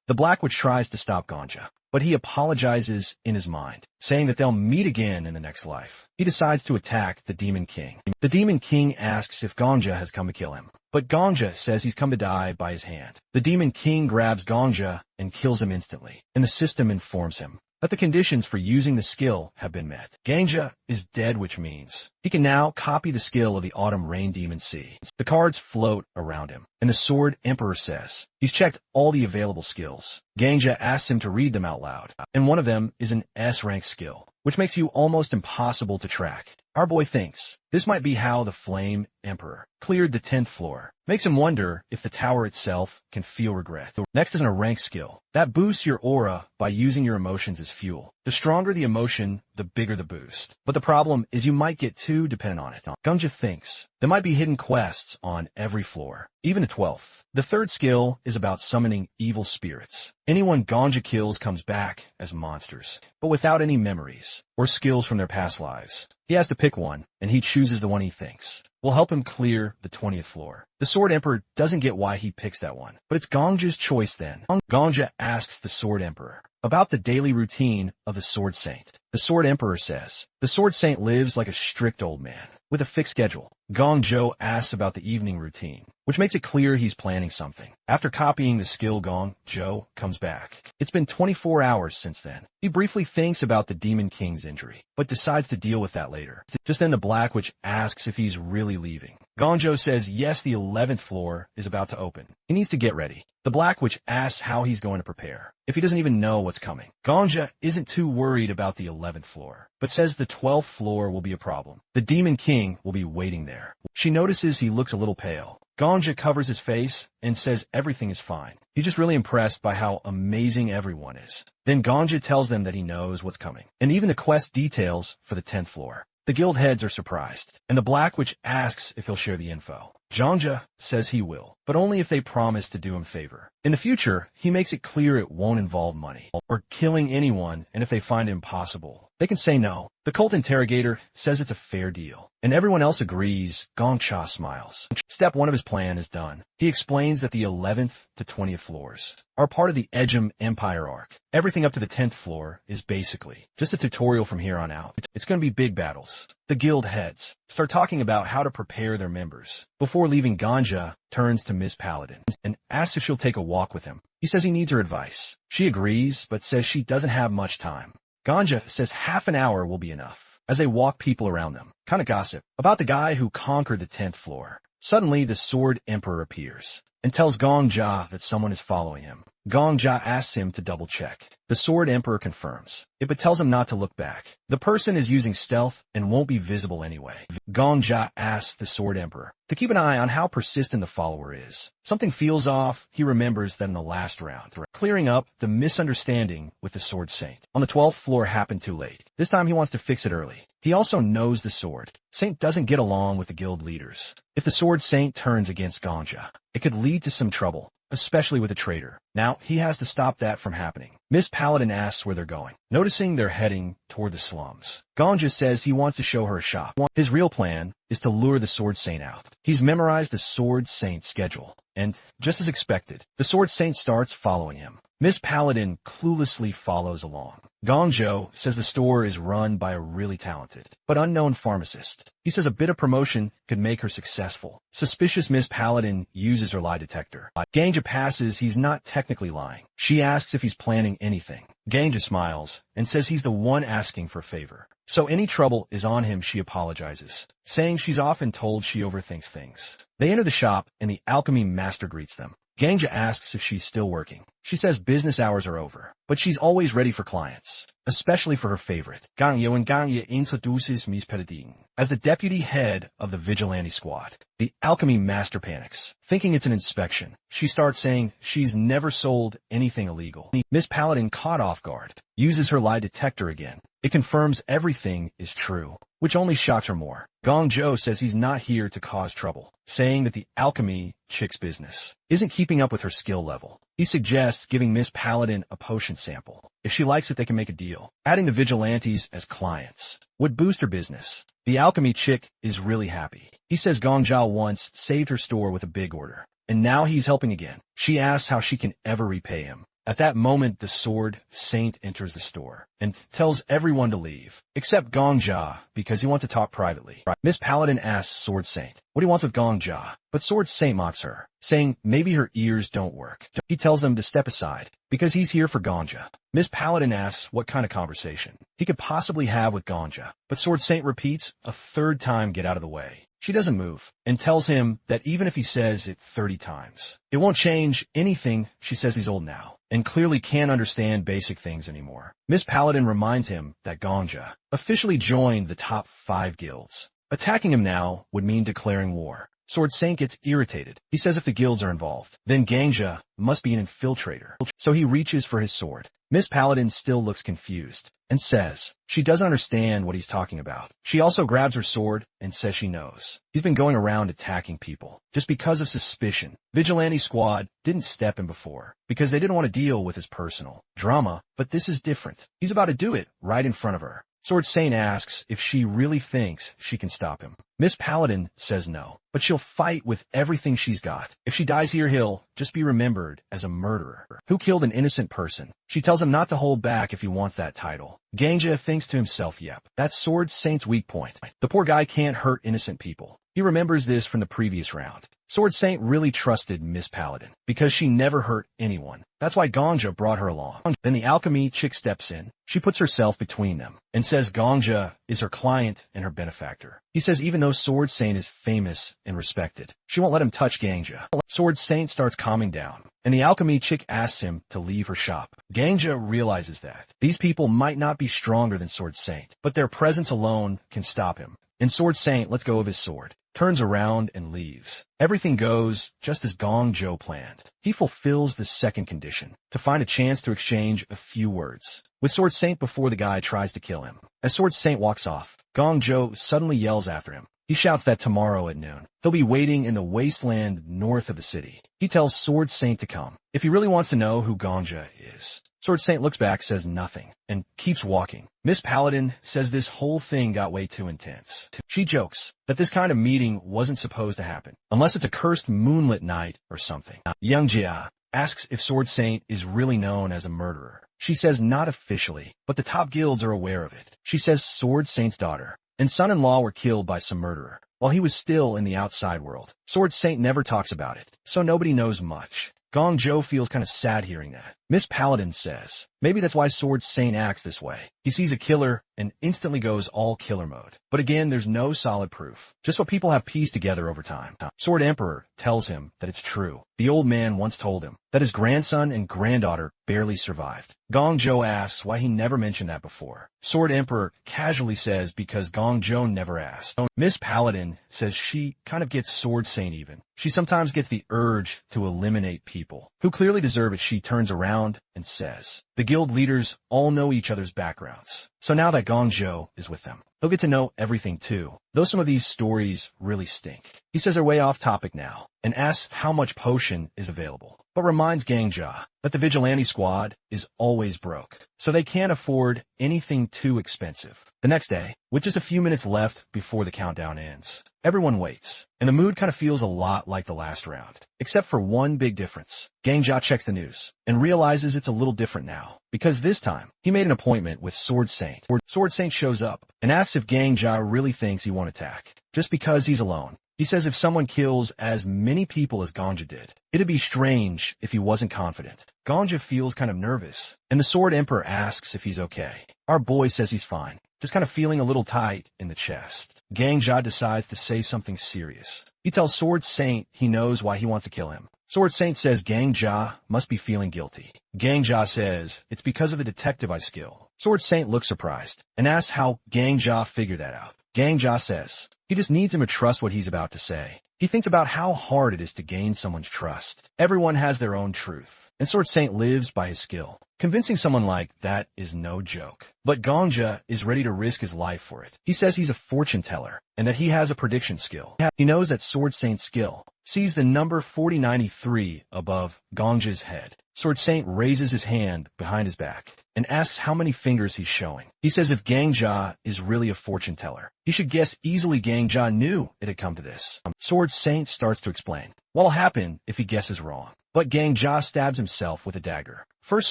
The Black Witch tries to stop Ganja, but he apologizes in his mind, saying that they'll meet again in the next life. He decides to attack the Demon King. The Demon King asks if Ganja has come to kill him, but Ganja says he's come to die by his hand. The Demon King grabs Ganja and kills him instantly, and the system informs him that the conditions for using the skill have been met. Ganja is dead, which means he can now copy the skill of the Autumn Rain Demon Sea. The cards float around him, and the Sword Emperor says he's checked all the available skills. Ganja asks him to read them out loud, and one of them is an S-rank skill, which makes you almost impossible to track. Our boy thinks this might be how the Flame Emperor cleared the 10th floor. Makes him wonder if the tower itself can feel regret. Next is a rank skill that boosts your aura by using your emotions as fuel. The stronger the emotion, the bigger the boost. But the problem is you might get too dependent on it. Ganja thinks there might be hidden quests on every floor, even the 12th. The third skill is about summoning evil spirits. Anyone Ganja kills comes back as monsters, but without any memories or skills from their past lives. He has to pick one, and he chooses the one he thinks will help him clear the 20th floor. The Sword Emperor doesn't get why he picks that one, but it's Ganja's choice then. Ganja asks the Sword Emperor about the daily routine of the Sword Saint. The Sword Emperor says the Sword Saint lives like a strict old man with a fixed schedule. Gongjo asks about the evening routine, which makes it clear he's planning something. After copying the skill gong, Joe comes back. It's been 24 hours since then. He briefly thinks about the Demon King's injury, but decides to deal with that later. Just then the Black Witch asks if he's really leaving. Gonjo says yes, the 11th floor is about to open. He needs to get ready. The Black Witch asks how he's going to prepare, if he doesn't even know what's coming. Gonja isn't too worried about the 11th floor, but says the 12th floor will be a problem. The Demon King will be waiting there. She notices he looks a little pale. Gonja covers his face and says everything is fine. He's just really impressed by how amazing everyone is. Then Gonja tells them that he knows what's coming, and even the quest details for the 10th floor. The guild heads are surprised, and the Black Witch asks if he'll share the info. Janja says he will, but only if they promise to do him a favor. In the future, he makes it clear it won't involve money or killing anyone, and if they find it impossible, they can say no. The cult interrogator says it's a fair deal, and everyone else agrees. Gongcha smiles. Step 1 of his plan is done. He explains that the 11th to 20th floors are part of the Ejim Empire arc. Everything up to the 10th floor is basically just a tutorial from here on out. It's going to be big battles. The guild heads start talking about how to prepare their members. Before leaving, Ganja turns to Miss Paladin and asks if she'll take a walk with him. He says he needs her advice. She agrees, but says she doesn't have much time. Ganja says half an hour will be enough as they walk people around them. Kind of gossip about the guy who conquered the 10th floor. Suddenly, the Sword Emperor appears and tells Gongja that someone is following him. Gongja asks him to double-check. The Sword Emperor confirms it, but tells him not to look back. The person is using stealth and won't be visible anyway. Gongja asks the Sword Emperor to keep an eye on how persistent the follower is. Something feels off. He remembers that in the last round, clearing up the misunderstanding with the Sword Saint on the 12th floor happened too late. This time he wants to fix it early. He also knows the Sword Saint doesn't get along with the guild leaders. If the Sword Saint turns against Gongja, it could lead to some trouble, especially with a traitor. Now, he has to stop that from happening. Miss Paladin asks where they're going, noticing they're heading toward the slums. Gongja says he wants to show her a shop. His real plan is to lure the Sword Saint out. He's memorized the Sword Saint's schedule, and, just as expected, the Sword Saint starts following him. Miss Paladin cluelessly follows along. Gongjo says the store is run by a really talented but unknown pharmacist. He says a bit of promotion could make her successful. Suspicious Miss Paladin uses her lie detector. Ganja passes he's not technically lying. She asks if he's planning anything. Ganja smiles and says he's the one asking for a favor. So any trouble is on him. She apologizes, saying she's often told she overthinks things. They enter the shop and the alchemy master greets them. Ganja asks if she's still working. She says business hours are over, but she's always ready for clients, especially for her favorite. Ganja, and Ganja introduces Miss Paladin as the deputy head of the vigilante squad. The alchemy master panics, thinking it's an inspection. She starts saying she's never sold anything illegal. Miss Paladin, caught off guard, uses her lie detector again. It confirms everything is true, which only shocks her more. Gong Jo says he's not here to cause trouble, saying that the alchemy chick's business isn't keeping up with her skill level. He suggests giving Miss Paladin a potion sample. If she likes it, they can make a deal. Adding the vigilantes as clients would boost her business. The alchemy chick is really happy. He says Gong Zhao once saved her store with a big order, and now he's helping again. She asks how she can ever repay him. At that moment, the Sword Saint enters the store and tells everyone to leave, except Gongja, because he wants to talk privately. Miss Paladin asks Sword Saint what he wants with Gongja, but Sword Saint mocks her, saying maybe her ears don't work. He tells them to step aside, because he's here for Gongja. Miss Paladin asks what kind of conversation he could possibly have with Gongja, but Sword Saint repeats a third time, get out of the way. She doesn't move, and tells him that even if he says it 30 times, it won't change anything. She says he's old now, and clearly can't understand basic things anymore. Miss Paladin reminds him that Gongja officially joined the top 5 guilds. Attacking him now would mean declaring war. Sword Saint gets irritated. He says if the guilds are involved, then Gangja must be an infiltrator. So he reaches for his sword. Miss Paladin still looks confused and says she doesn't understand what he's talking about. She also grabs her sword and says she knows. He's been going around attacking people just because of suspicion. Vigilante Squad didn't step in before because they didn't want to deal with his personal drama, but this is different. He's about to do it right in front of her. Sword Saint asks if she really thinks she can stop him. Miss Paladin says no, but she'll fight with everything she's got. If she dies here, he'll just be remembered as a murderer who killed an innocent person. She tells him not to hold back if he wants that title. Gangja thinks to himself, yep, that's Sword Saint's weak point. The poor guy can't hurt innocent people. He remembers this from the previous round. Sword Saint really trusted Miss Paladin because she never hurt anyone. That's why Gongja brought her along. Then the alchemy chick steps in. She puts herself between them and says Gongja is her client and her benefactor. He says even though Sword Saint is famous and respected, she won't let him touch Gongja. Sword Saint starts calming down, and the alchemy chick asks him to leave her shop. Gongja realizes that these people might not be stronger than Sword Saint, but their presence alone can stop him. And Sword Saint lets go of his sword, turns around and leaves. Everything goes just as Gongja planned. He fulfills the second condition, to find a chance to exchange a few words with Sword Saint before the guy tries to kill him. As Sword Saint walks off, Gongja suddenly yells after him. He shouts that tomorrow at noon, he'll be waiting in the wasteland north of the city. He tells Sword Saint to come, if he really wants to know who Gongja is. Sword Saint looks back, says nothing, and keeps walking. Miss Paladin says this whole thing got way too intense. She jokes that this kind of meeting wasn't supposed to happen, unless it's a cursed moonlit night or something. Young Jia asks if Sword Saint is really known as a murderer. She says not officially, but the top guilds are aware of it. She says Sword Saint's daughter and son-in-law were killed by some murderer while he was still in the outside world. Sword Saint never talks about it, so nobody knows much. Gongja feels kind of sad hearing that. Miss Paladin says, maybe that's why Sword Saint acts this way. He sees a killer and instantly goes all killer mode. But again, there's no solid proof, just what people have pieced together over time. Sword Emperor tells him that it's true. The old man once told him that his grandson and granddaughter barely survived. Gongja asks why he never mentioned that before. Sword Emperor casually says because Gongja never asked. Miss Paladin says she kind of gets Sword Saint even. She sometimes gets the urge to eliminate people who clearly deserve it. She turns around and says, the guild leaders all know each other's backgrounds. So now that Gongja is with them, he'll get to know everything too. Though some of these stories really stink. He says they're way off topic now and asks how much potion is available, but reminds Gongja that the vigilante squad is always broke, so they can't afford anything too expensive. The next day, with just a few minutes left before the countdown ends, everyone waits, and the mood kind of feels a lot like the last round, except for one big difference. Gongja checks the news and realizes it's a little different now, because this time he made an appointment with Sword Saint. Sword Saint shows up and asks if Gongja really thinks he won't attack, just because he's alone. He says if someone kills as many people as Gongja did, it'd be strange if he wasn't confident. Gongja feels kind of nervous, and the Sword Emperor asks if he's okay. Our boy says he's fine, just kind of feeling a little tight in the chest. Gongja decides to say something serious. He tells Sword Saint he knows why he wants to kill him. Sword Saint says Gongja must be feeling guilty. Gongja says it's because of the detective eye skill. Sword Saint looks surprised and asks how Gongja figured that out. Gongja says he just needs him to trust what he's about to say. He thinks about how hard it is to gain someone's trust. Everyone has their own truth, and Sword Saint lives by his skill. Convincing someone like that is no joke. But Gongja is ready to risk his life for it. He says he's a fortune teller and that he has a prediction skill. He knows that Sword Saint's skill sees the number 4093 above Gongja's head. Sword Saint raises his hand behind his back and asks how many fingers he's showing. He says if Gongja is really a fortune teller, he should guess easily Gongja knew it had come to this. Sword Saint starts to explain what'll happen if he guesses wrong. But Gongja stabs himself with a dagger. First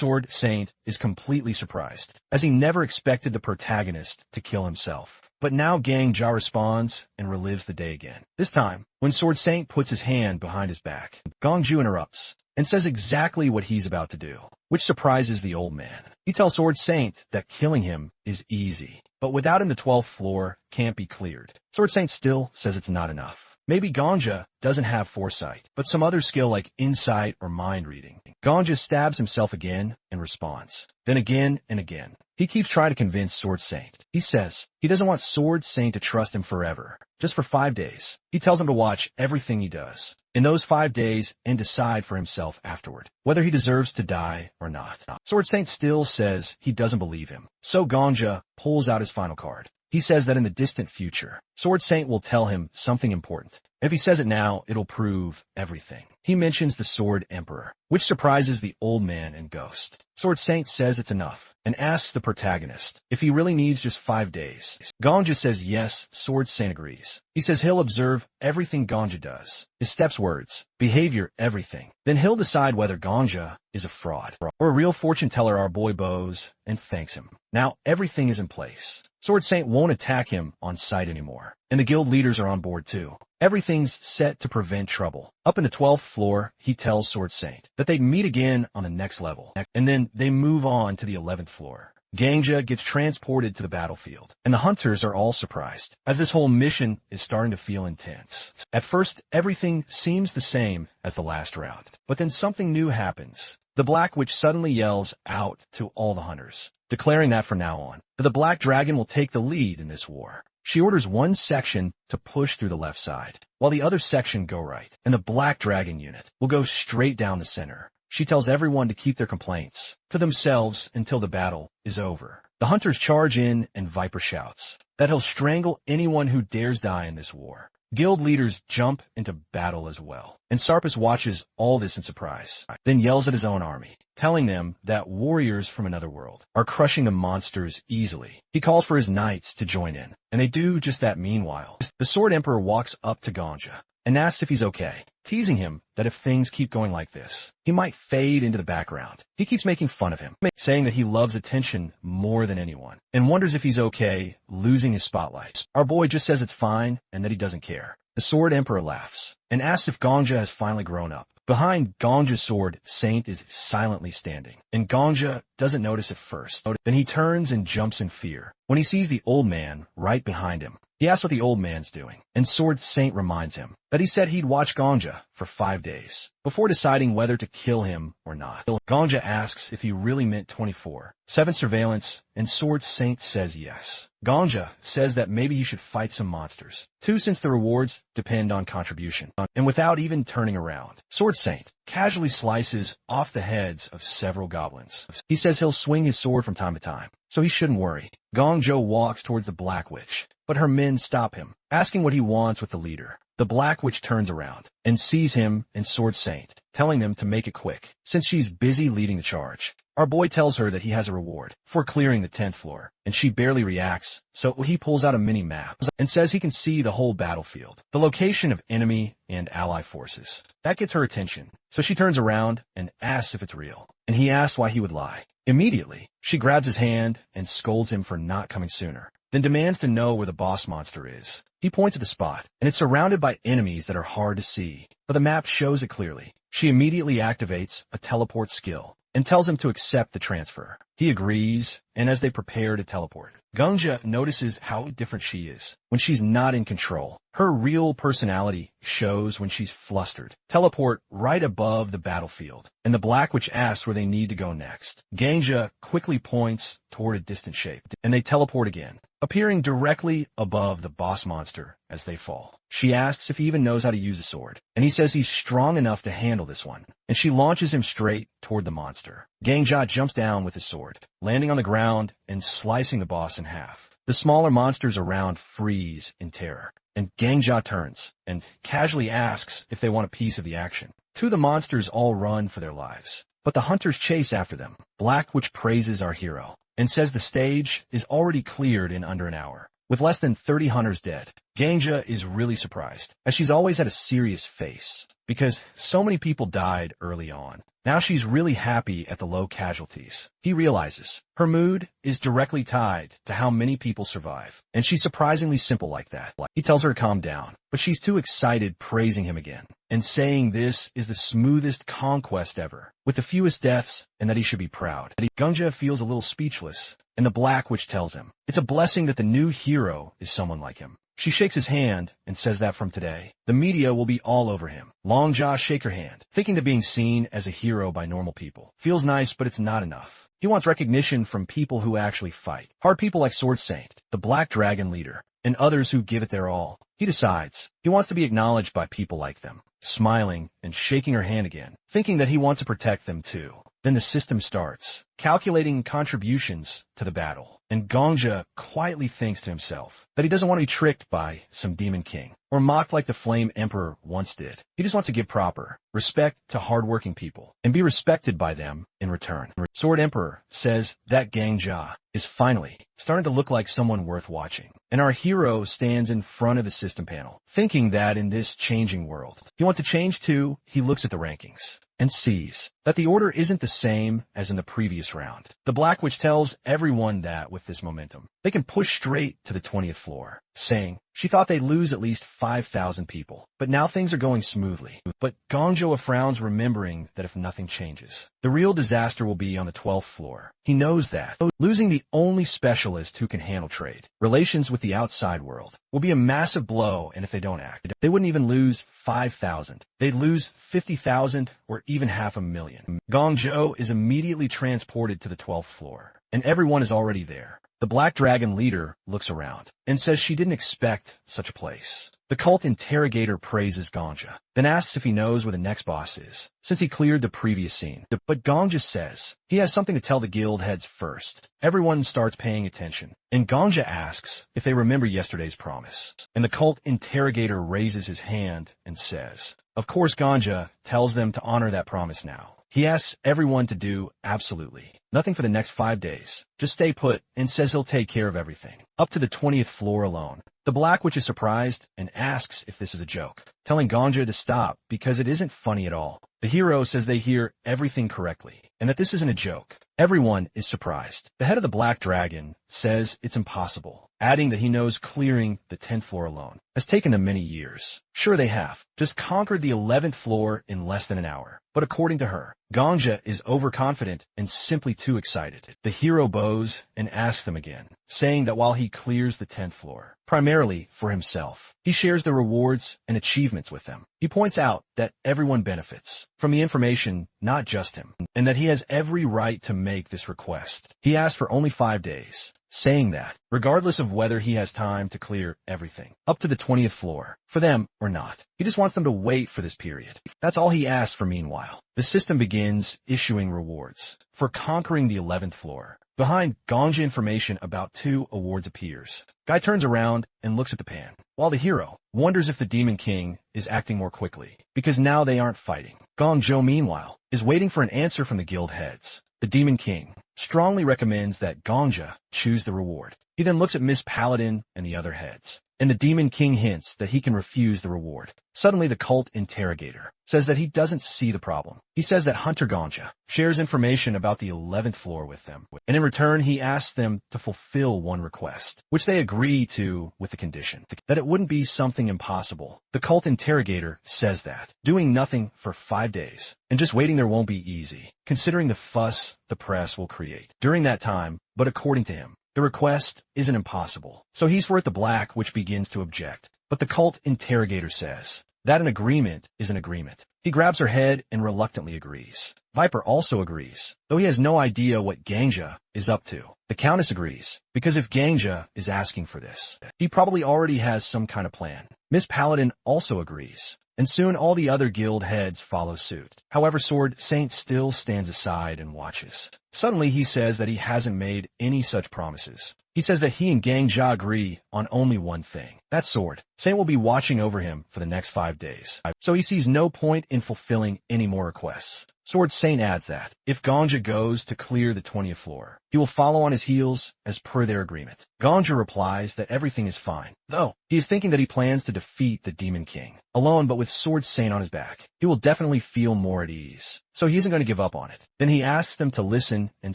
Sword Saint is completely surprised, as he never expected the protagonist to kill himself. But now Gongja responds and relives the day again. This time, when Sword Saint puts his hand behind his back, Gongja interrupts and says exactly what he's about to do, which surprises the old man. He tells Sword Saint that killing him is easy, but without him the 12th floor can't be cleared. Sword Saint still says it's not enough. Maybe Gongja doesn't have foresight, but some other skill like insight or mind reading. Gongja stabs himself again and responds, then again and again. He keeps trying to convince Sword Saint. He says he doesn't want Sword Saint to trust him forever, just for 5 days. He tells him to watch everything he does in those 5 days and decide for himself afterward whether he deserves to die or not. Sword Saint still says he doesn't believe him, so Gongja pulls out his final card. He says that in the distant future, Sword Saint will tell him something important. If he says it now, it'll prove everything. He mentions the Sword Emperor, which surprises the old man and Ghost. Sword Saint says it's enough and asks the protagonist if he really needs just 5 days. Gongja says yes. Sword Saint agrees. He says he'll observe everything Gongja does, his steps, words, behavior, everything. Then he'll decide whether Gongja is a fraud or a real fortune teller. Our boy bows and thanks him. Now everything is in place. Sword Saint won't attack him on sight anymore, and the guild leaders are on board too. Everything's set to prevent trouble. Up in the 12th floor, he tells Sword Saint that they'd meet again on the next level, and then they move on to the 11th floor. Gangja gets transported to the battlefield, and the hunters are all surprised, as this whole mission is starting to feel intense. At first, everything seems the same as the last round, but then something new happens. The Black Witch suddenly yells out to all the hunters, declaring that from now on, the Black Dragon will take the lead in this war. She orders one section to push through the left side, while the other section go right, and the Black Dragon unit will go straight down the center. She tells everyone to keep their complaints to themselves until the battle is over. The hunters charge in, and Viper shouts that he'll strangle anyone who dares die in this war. Guild leaders jump into battle as well, and Sarpus watches all this in surprise, then yells at his own army, telling them that warriors from another world are crushing the monsters easily. He calls for his knights to join in, and they do just that. Meanwhile, the Sword Emperor walks up to Ganja and asks if he's okay, teasing him that if things keep going like this, he might fade into the background. He keeps making fun of him, saying that he loves attention more than anyone, and wonders if he's okay losing his spotlight. Our boy just says it's fine and that he doesn't care. The Sword Emperor laughs and asks if Ganja has finally grown up. Behind Ganja's sword, Saint is silently standing, and Ganja doesn't notice at first. Then he turns and jumps in fear when he sees the old man right behind him. He asks what the old man's doing, and Sword Saint reminds him that he said he'd watch Ganja for 5 days before deciding whether to kill him or not. Ganja asks if he really meant 24/7 surveillance, and Sword Saint says yes. Ganja says that maybe he should fight some monsters, too, since the rewards depend on contribution. And without even turning around, Sword Saint casually slices off the heads of several goblins. He says he'll swing his sword from time to time, so he shouldn't worry. Gongjo walks towards the Black Witch, but her men stop him, asking what he wants with the leader. The Black Witch turns around and sees him and Sword Saint, telling them to make it quick, since she's busy leading the charge. Our boy tells her that he has a reward for clearing the 10th floor, and she barely reacts, so he pulls out a mini-map and says he can see the whole battlefield, the location of enemy and ally forces. That gets her attention, so she turns around and asks if it's real, and he asks why he would lie. Immediately, she grabs his hand and scolds him for not coming sooner, then demands to know where the boss monster is. He points at the spot, and it's surrounded by enemies that are hard to see, but the map shows it clearly. She immediately activates a teleport skill and tells him to accept the transfer. He agrees, and as they prepare to teleport, Gongja notices how different she is when she's not in control. Her real personality shows when she's flustered. Teleport right above the battlefield, and the Black Witch asks where they need to go next. Gangja quickly points toward a distant shape, and they teleport again, appearing directly above the boss monster as they fall. She asks if he even knows how to use a sword, and he says he's strong enough to handle this one, and she launches him straight toward the monster. Gangja jumps down with his sword, landing on the ground and slicing the boss in half. The smaller monsters around freeze in terror, and Gangja turns and casually asks if they want a piece of the action. Two of the monsters all run for their lives, but the hunters chase after them. Black Witch praises our hero and says the stage is already cleared in under an hour, with less than 30 hunters dead. Gangja is really surprised, as she's always had a serious face, because so many people died early on. Now she's really happy at the low casualties. He realizes her mood is directly tied to how many people survive, and she's surprisingly simple like that. He tells her to calm down, but she's too excited, praising him again, and saying this is the smoothest conquest ever, with the fewest deaths, and that he should be proud. Gangja feels a little speechless, and the Black Witch tells him it's a blessing that the new hero is someone like him. She shakes his hand and says that from today, the media will be all over him. Longjaw shakes her hand, thinking that being seen as a hero by normal people feels nice, but it's not enough. He wants recognition from people who actually fight. Hard people like Sword Saint, the Black Dragon leader, and others who give it their all. He decides he wants to be acknowledged by people like them, smiling and shaking her hand again, thinking that he wants to protect them too. Then the system starts, calculating contributions to the battle, and Gongja quietly thinks to himself that he doesn't want to be tricked by some demon king, or mocked like the Flame Emperor once did. He just wants to give proper respect to hardworking people, and be respected by them in return. Sword Emperor says that Gangja is finally starting to look like someone worth watching, and our hero stands in front of the system panel, thinking that in this changing world, he wants to change too. He looks at the rankings and sees that the order isn't the same as in the previous round. The Black Witch tells everyone that with this momentum, they can push straight to the 20th floor, saying she thought they'd lose at least 5,000 people, but now things are going smoothly. But Gongja frowns, remembering that if nothing changes, the real disaster will be on the 12th floor. He knows that losing the only specialist who can handle trade relations with the outside world will be a massive blow, and if they don't act, they wouldn't even lose 5,000. They'd lose 50,000 or even 500,000. Gongja is immediately transported to the 12th floor, and everyone is already there. The Black Dragon leader looks around and says she didn't expect such a place. The cult interrogator praises Gongja, then asks if he knows where the next boss is, since he cleared the previous scene. But Gongja says he has something to tell the guild heads first. Everyone starts paying attention, and Gongja asks if they remember yesterday's promise. And the cult interrogator raises his hand and says, of course. Gongja tells them to honor that promise now. He asks everyone to do absolutely nothing for the next 5 days. Just stay put, and says he'll take care of everything. Up to the 20th floor alone. The Black Witch is surprised and asks if this is a joke, telling Gongja to stop because it isn't funny at all. The hero says they hear everything correctly, and that this isn't a joke. Everyone is surprised. The head of the Black Dragon says it's impossible, adding that he knows clearing the 10th floor alone has taken them many years. Sure, they have just conquered the 11th floor in less than an hour. But according to her, Gongja is overconfident and simply too excited. The hero bows and asks them again, saying that while he clears the 10th floor, primarily for himself, he shares the rewards and achievements with them. He points out that everyone benefits from the information, not just him, and that he has every right to make this request. He asks for only 5 days, saying that, regardless of whether he has time to clear everything up to the 20th floor, for them or not, he just wants them to wait for this period. That's all he asks for. Meanwhile, the system begins issuing rewards for conquering the 11th floor. Behind Gongja, information about 2 awards appears. Guy turns around and looks at the pan, while the hero wonders if the Demon King is acting more quickly, because now they aren't fighting. Gongja, meanwhile, is waiting for an answer from the guild heads. The Demon King strongly recommends that Gongja choose the reward. He then looks at Miss Paladin and the other heads, and the Demon King hints that he can refuse the reward. Suddenly, the cult interrogator says that he doesn't see the problem. He says that Hunter Gongja shares information about the 11th floor with them, and in return, he asks them to fulfill one request, which they agree to with the condition that it wouldn't be something impossible. The cult interrogator says that doing nothing for 5 days and just waiting there won't be easy, considering the fuss the press will create during that time, but according to him, the request isn't impossible. So he's for it. The Black Witch begins to object, but the cult interrogator says that an agreement is an agreement. He grabs her head and reluctantly agrees. Viper also agrees, though he has no idea what Gongja is up to. The Countess agrees, because if Gongja is asking for this, he probably already has some kind of plan. Miss Paladin also agrees, and soon all the other guild heads follow suit. However, Sword Saint still stands aside and watches. Suddenly, he says that he hasn't made any such promises. He says that he and Gongja agree on only one thing. That Sword Saint will be watching over him for the next 5 days. So he sees no point in fulfilling any more requests. Sword Saint adds that if Gongja goes to clear the 20th floor, he will follow on his heels as per their agreement. Gongja replies that everything is fine, though he is thinking that he plans to defeat the Demon King alone, but with Sword Saint on his back, he will definitely feel more at ease. So he isn't going to give up on it. Then he asks them to listen and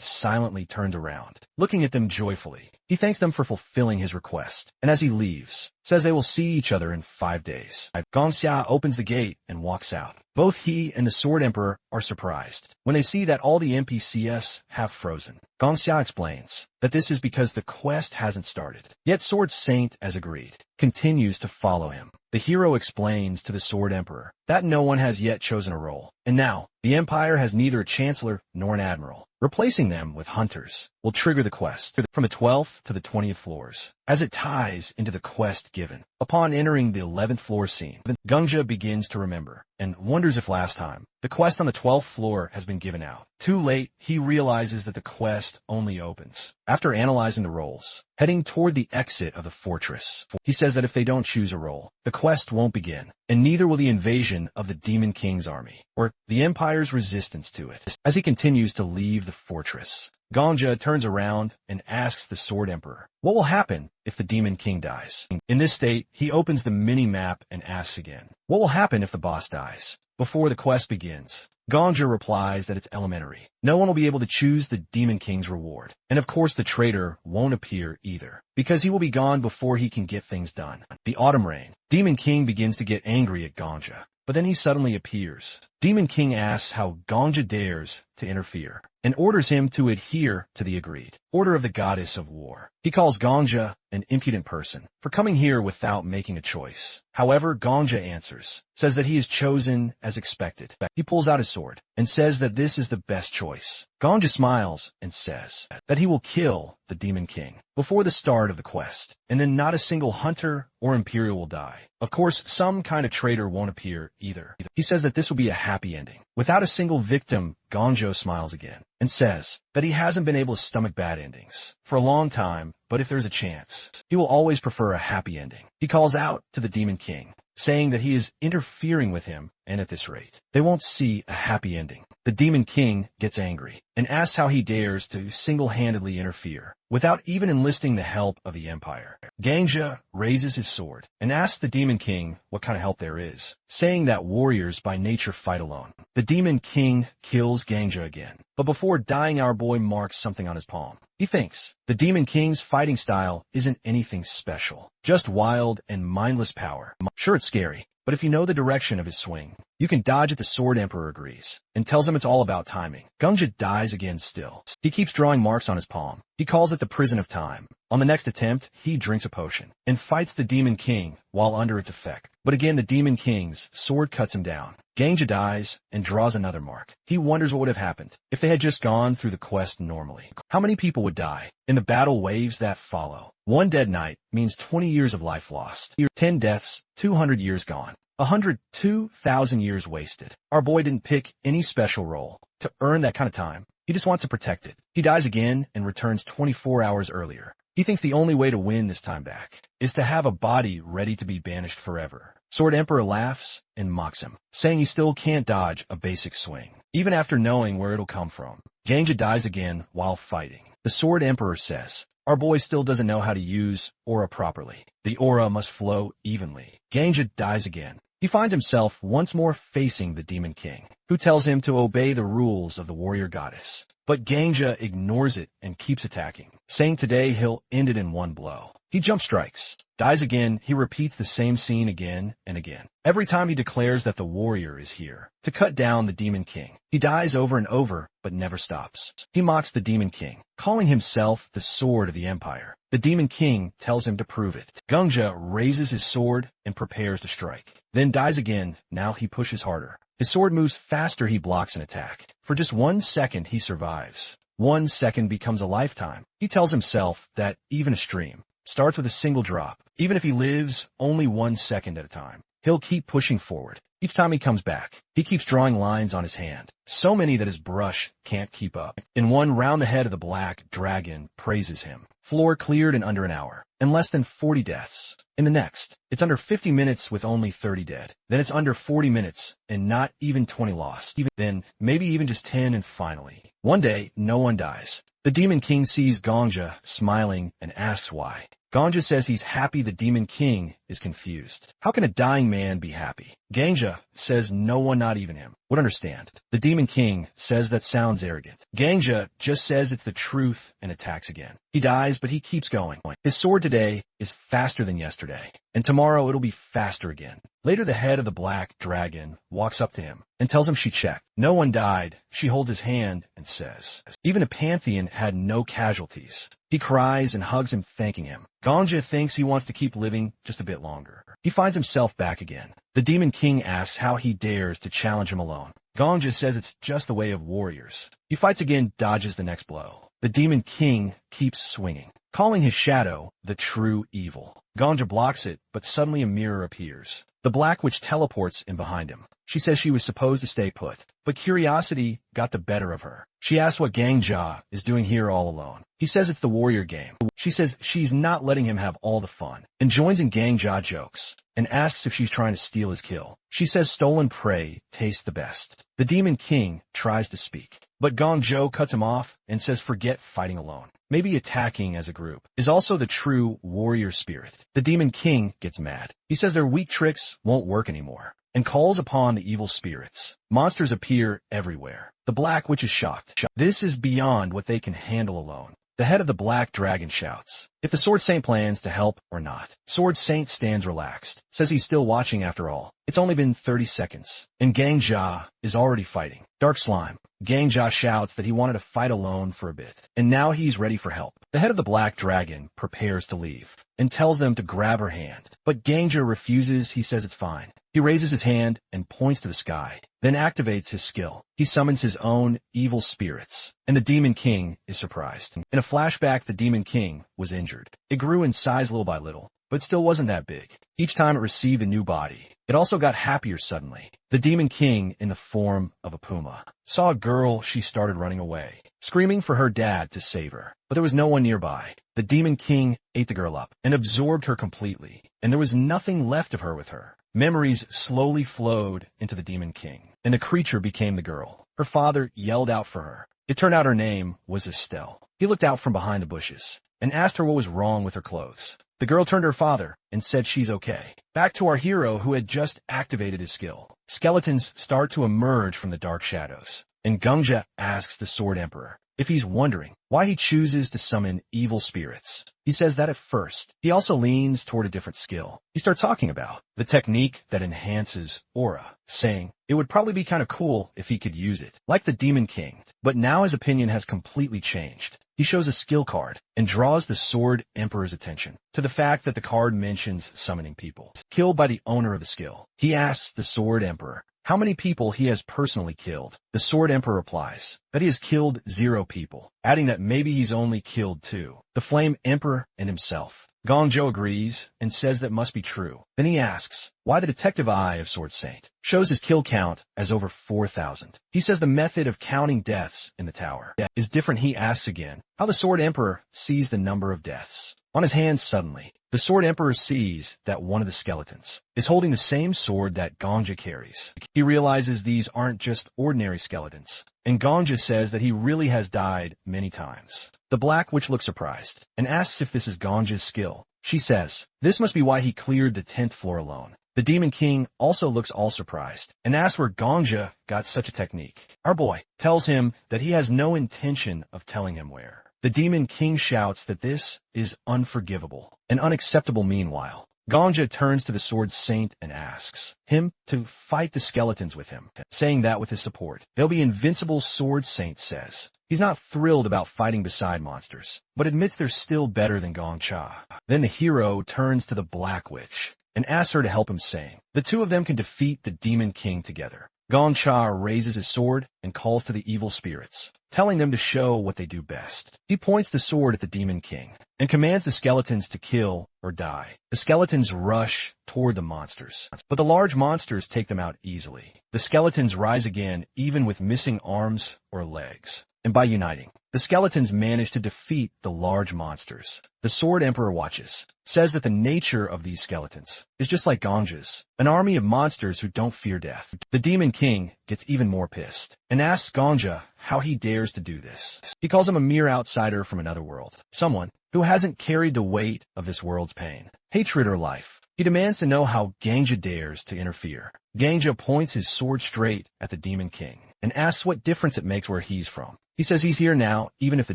silently turns around, looking at them joyfully. He thanks them for fulfilling his request, and as he leaves, says they will see each other in 5 days. Gongxia opens the gate and walks out. Both he and the Sword Emperor are surprised when they see that all the NPCs have frozen. Gongxia explains that this is because the quest hasn't started. Yet Sword Saint, as agreed, continues to follow him. The hero explains to the Sword Emperor that no one has yet chosen a role, and now the Empire has neither a Chancellor nor an Admiral. Replacing them with hunters will trigger the quest from the 12th to the 20th floors, as it ties into the quest given. Upon entering the 11th floor scene, Gongja begins to remember and wonders if last time the quest on the 12th floor has been given out. Too late, he realizes that the quest only opens after analyzing the roles. Heading toward the exit of the fortress, he says that if they don't choose a role, the quest won't begin, and neither will the invasion of the Demon King's army, or the Empire's resistance to it. As he continues to leave the fortress, Gongja turns around and asks the Sword Emperor what will happen if the Demon King dies. In this state, he opens the mini-map and asks again, what will happen if the boss dies? Before the quest begins, Ganja replies that it's elementary. No one will be able to choose the Demon King's reward. And of course the traitor won't appear either, because he will be gone before he can get things done. The autumn rain. Demon King begins to get angry at Ganja, but then he suddenly appears. Demon King asks how Ganja dares to interfere, and orders him to adhere to the agreed order of the goddess of war. He calls Ganja an impudent person for coming here without making a choice. However, Ganja answers, says that he is chosen as expected. He pulls out his sword and says that this is the best choice. Ganja smiles and says that he will kill the Demon King before the start of the quest, and then not a single hunter or Imperial will die. Of course, some kind of traitor won't appear either. He says that this will be a happy ending. Without a single victim, Gonjo smiles again and says that he hasn't been able to stomach bad endings for a long time, but if there's a chance, he will always prefer a happy ending. He calls out to the Demon King, saying that he is interfering with him, and at this rate, they won't see a happy ending. The Demon King gets angry and asks how he dares to single-handedly interfere without even enlisting the help of the Empire. Ganja raises his sword and asks the Demon King what kind of help there is, saying that warriors by nature fight alone. The Demon King kills Ganja again, but before dying our boy marks something on his palm. He thinks the Demon King's fighting style isn't anything special, just wild and mindless power. Sure, it's scary, but if you know the direction of his swing, you can dodge it. The Sword Emperor agrees and tells him it's all about timing. Gunja dies again still. He keeps drawing marks on his palm. He calls it the prison of time. On the next attempt, he drinks a potion and fights the Demon King while under its effect. But again, the Demon King's sword cuts him down. Ganja dies and draws another mark. He wonders what would have happened if they had just gone through the quest normally. How many people would die in the battle waves that follow? One dead knight means 20 years of life lost. 10 deaths, 200 years gone. 102,000 years wasted. Our boy didn't pick any special role to earn that kind of time. He just wants to protect it. He dies again and returns 24 hours earlier. He thinks the only way to win this time back is to have a body ready to be banished forever. Sword Emperor laughs and mocks him, saying he still can't dodge a basic swing, even after knowing where it'll come from. Ganja dies again while fighting. The Sword Emperor says, our boy still doesn't know how to use aura properly. The aura must flow evenly. Ganja dies again. He finds himself once more facing the Demon King, who tells him to obey the rules of the warrior goddess. But Ganja ignores it and keeps attacking, saying today he'll end it in one blow. He jump strikes, dies again. He repeats the same scene again and again. Every time he declares that the warrior is here to cut down the Demon King. He dies over and over, but never stops. He mocks the Demon King, calling himself the sword of the Empire. The Demon King tells him to prove it. Gunja raises his sword and prepares to strike, then dies again. Now he pushes harder. His sword moves faster. He blocks an attack. For just 1 second, he survives. 1 second becomes a lifetime. He tells himself that even a stream starts with a single drop. Even if he lives only 1 second at a time, he'll keep pushing forward. Each time he comes back, he keeps drawing lines on his hand, so many that his brush can't keep up. In one round, the head of the black dragon praises him. Floor cleared in under an hour, and less than 40 deaths. In the next, it's under 50 minutes with only 30 dead. Then it's under 40 minutes and not even 20 lost. Then maybe even just 10, and finally, one day, no one dies. The Demon King sees Ganja smiling and asks why. Ganja says he's happy. The Demon King is confused. How can a dying man be happy? Ganja says no one, not even him, would understand. The Demon King says that sounds arrogant. Ganja just says it's the truth and attacks again. He dies, but he keeps going. His sword today is faster than yesterday, and tomorrow it'll be faster again. Later, the head of the black dragon walks up to him and tells him she checked. No one died. She holds his hand and says, even a pantheon had no casualties. He cries and hugs him, thanking him. Ganja thinks he wants to keep living just a bit longer. He finds himself back again. The Demon King asks how he dares to challenge him alone. Ganja says it's just the way of warriors. He fights again, dodges the next blow. The Demon King keeps swinging, calling his shadow the true evil. Ganja blocks it, but suddenly a mirror appears. The Black Witch teleports in behind him. She says she was supposed to stay put, but curiosity got the better of her. She asks what Ganja is doing here all alone. He says it's the warrior game. She says she's not letting him have all the fun, and joins in Ganja jokes, and asks if she's trying to steal his kill. She says stolen prey tastes the best. The Demon King tries to speak, but Gongjo cuts him off and says forget fighting alone. Maybe attacking as a group is also the true warrior spirit. The Demon King gets mad. He says their weak tricks won't work anymore. and calls upon the evil spirits. Monsters appear everywhere. The Black Witch is shocked. This is beyond what they can handle alone. The head of the Black Dragon shouts, if the Sword Saint plans to help or not. Sword Saint stands relaxed, says he's still watching after all. It's only been 30 seconds, and Gang Jia is already fighting. Dark Slime. Gang Jia shouts that he wanted to fight alone for a bit, and now he's ready for help. The head of the Black Dragon prepares to leave, and tells them to grab her hand. But Gang Jia refuses. He says it's fine. He raises his hand and points to the sky, then activates his skill. He summons his own evil spirits, and the Demon King is surprised. In a flashback, the Demon King was injured. It grew in size little by little, but still wasn't that big. Each time it received a new body, it also got happier suddenly. The Demon King, in the form of a puma, saw a girl. She started running away, screaming for her dad to save her, but there was no one nearby. The Demon King ate the girl up and absorbed her completely, and there was nothing left of her with her. Memories slowly flowed into the Demon King, and the creature became the girl. Her father yelled out for her. It turned out her name was Estelle. He looked out from behind the bushes and asked her what was wrong with her clothes. The girl turned to her father and said she's okay. Back to our hero who had just activated his skill. Skeletons start to emerge from the dark shadows, and Gungja asks the Sword Emperor if he's wondering why he chooses to summon evil spirits. He says that at first. He also leans toward a different skill. He starts talking about the technique that enhances aura, saying it would probably be kind of cool if he could use it, like the Demon King. But now his opinion has completely changed. He shows a skill card and draws the Sword Emperor's attention to the fact that the card mentions summoning people killed by the owner of the skill. He asks the Sword Emperor how many people he has personally killed. The Sword Emperor replies that he has killed 0 people, adding that maybe he's only killed 2, the Flame Emperor and himself. Gongjo agrees and says that must be true. Then he asks why the detective eye of Sword Saint shows his kill count as over 4,000. He says the method of counting deaths in the tower is different. He asks again how the Sword Emperor sees the number of deaths. On his hand suddenly, the Sword Emperor sees that one of the skeletons is holding the same sword that Gongja carries. He realizes these aren't just ordinary skeletons, and Gongja says that he really has died many times. The Black Witch looks surprised and asks if this is Gongja's skill. She says this must be why he cleared the 10th floor alone. The Demon King also looks all surprised and asks where Gongja got such a technique. Our boy tells him that he has no intention of telling him where. The Demon King shouts that this is unforgivable and unacceptable. Meanwhile, Gongja turns to the Sword Saint and asks him to fight the skeletons with him, saying that with his support, they'll be invincible. Sword Saint says he's not thrilled about fighting beside monsters, but admits they're still better than Gongcha. Then the hero turns to the Black Witch and asks her to help him, saying the two of them can defeat the Demon King together. Gongcha raises his sword and calls to the evil spirits, telling them to show what they do best. He points the sword at the Demon King and commands the skeletons to kill or die. The skeletons rush toward the monsters, but the large monsters take them out easily. The skeletons rise again, even with missing arms or legs. And by uniting, the skeletons manage to defeat the large monsters. The Sword Emperor watches, says that the nature of these skeletons is just like Gongja's, an army of monsters who don't fear death. The Demon King gets even more pissed and asks Gongja how he dares to do this. He calls him a mere outsider from another world, someone who hasn't carried the weight of this world's pain, hatred, or life. He demands to know how Gangja dares to interfere. Gangja points his sword straight at the Demon King and asks what difference it makes where he's from. He says he's here now, even if the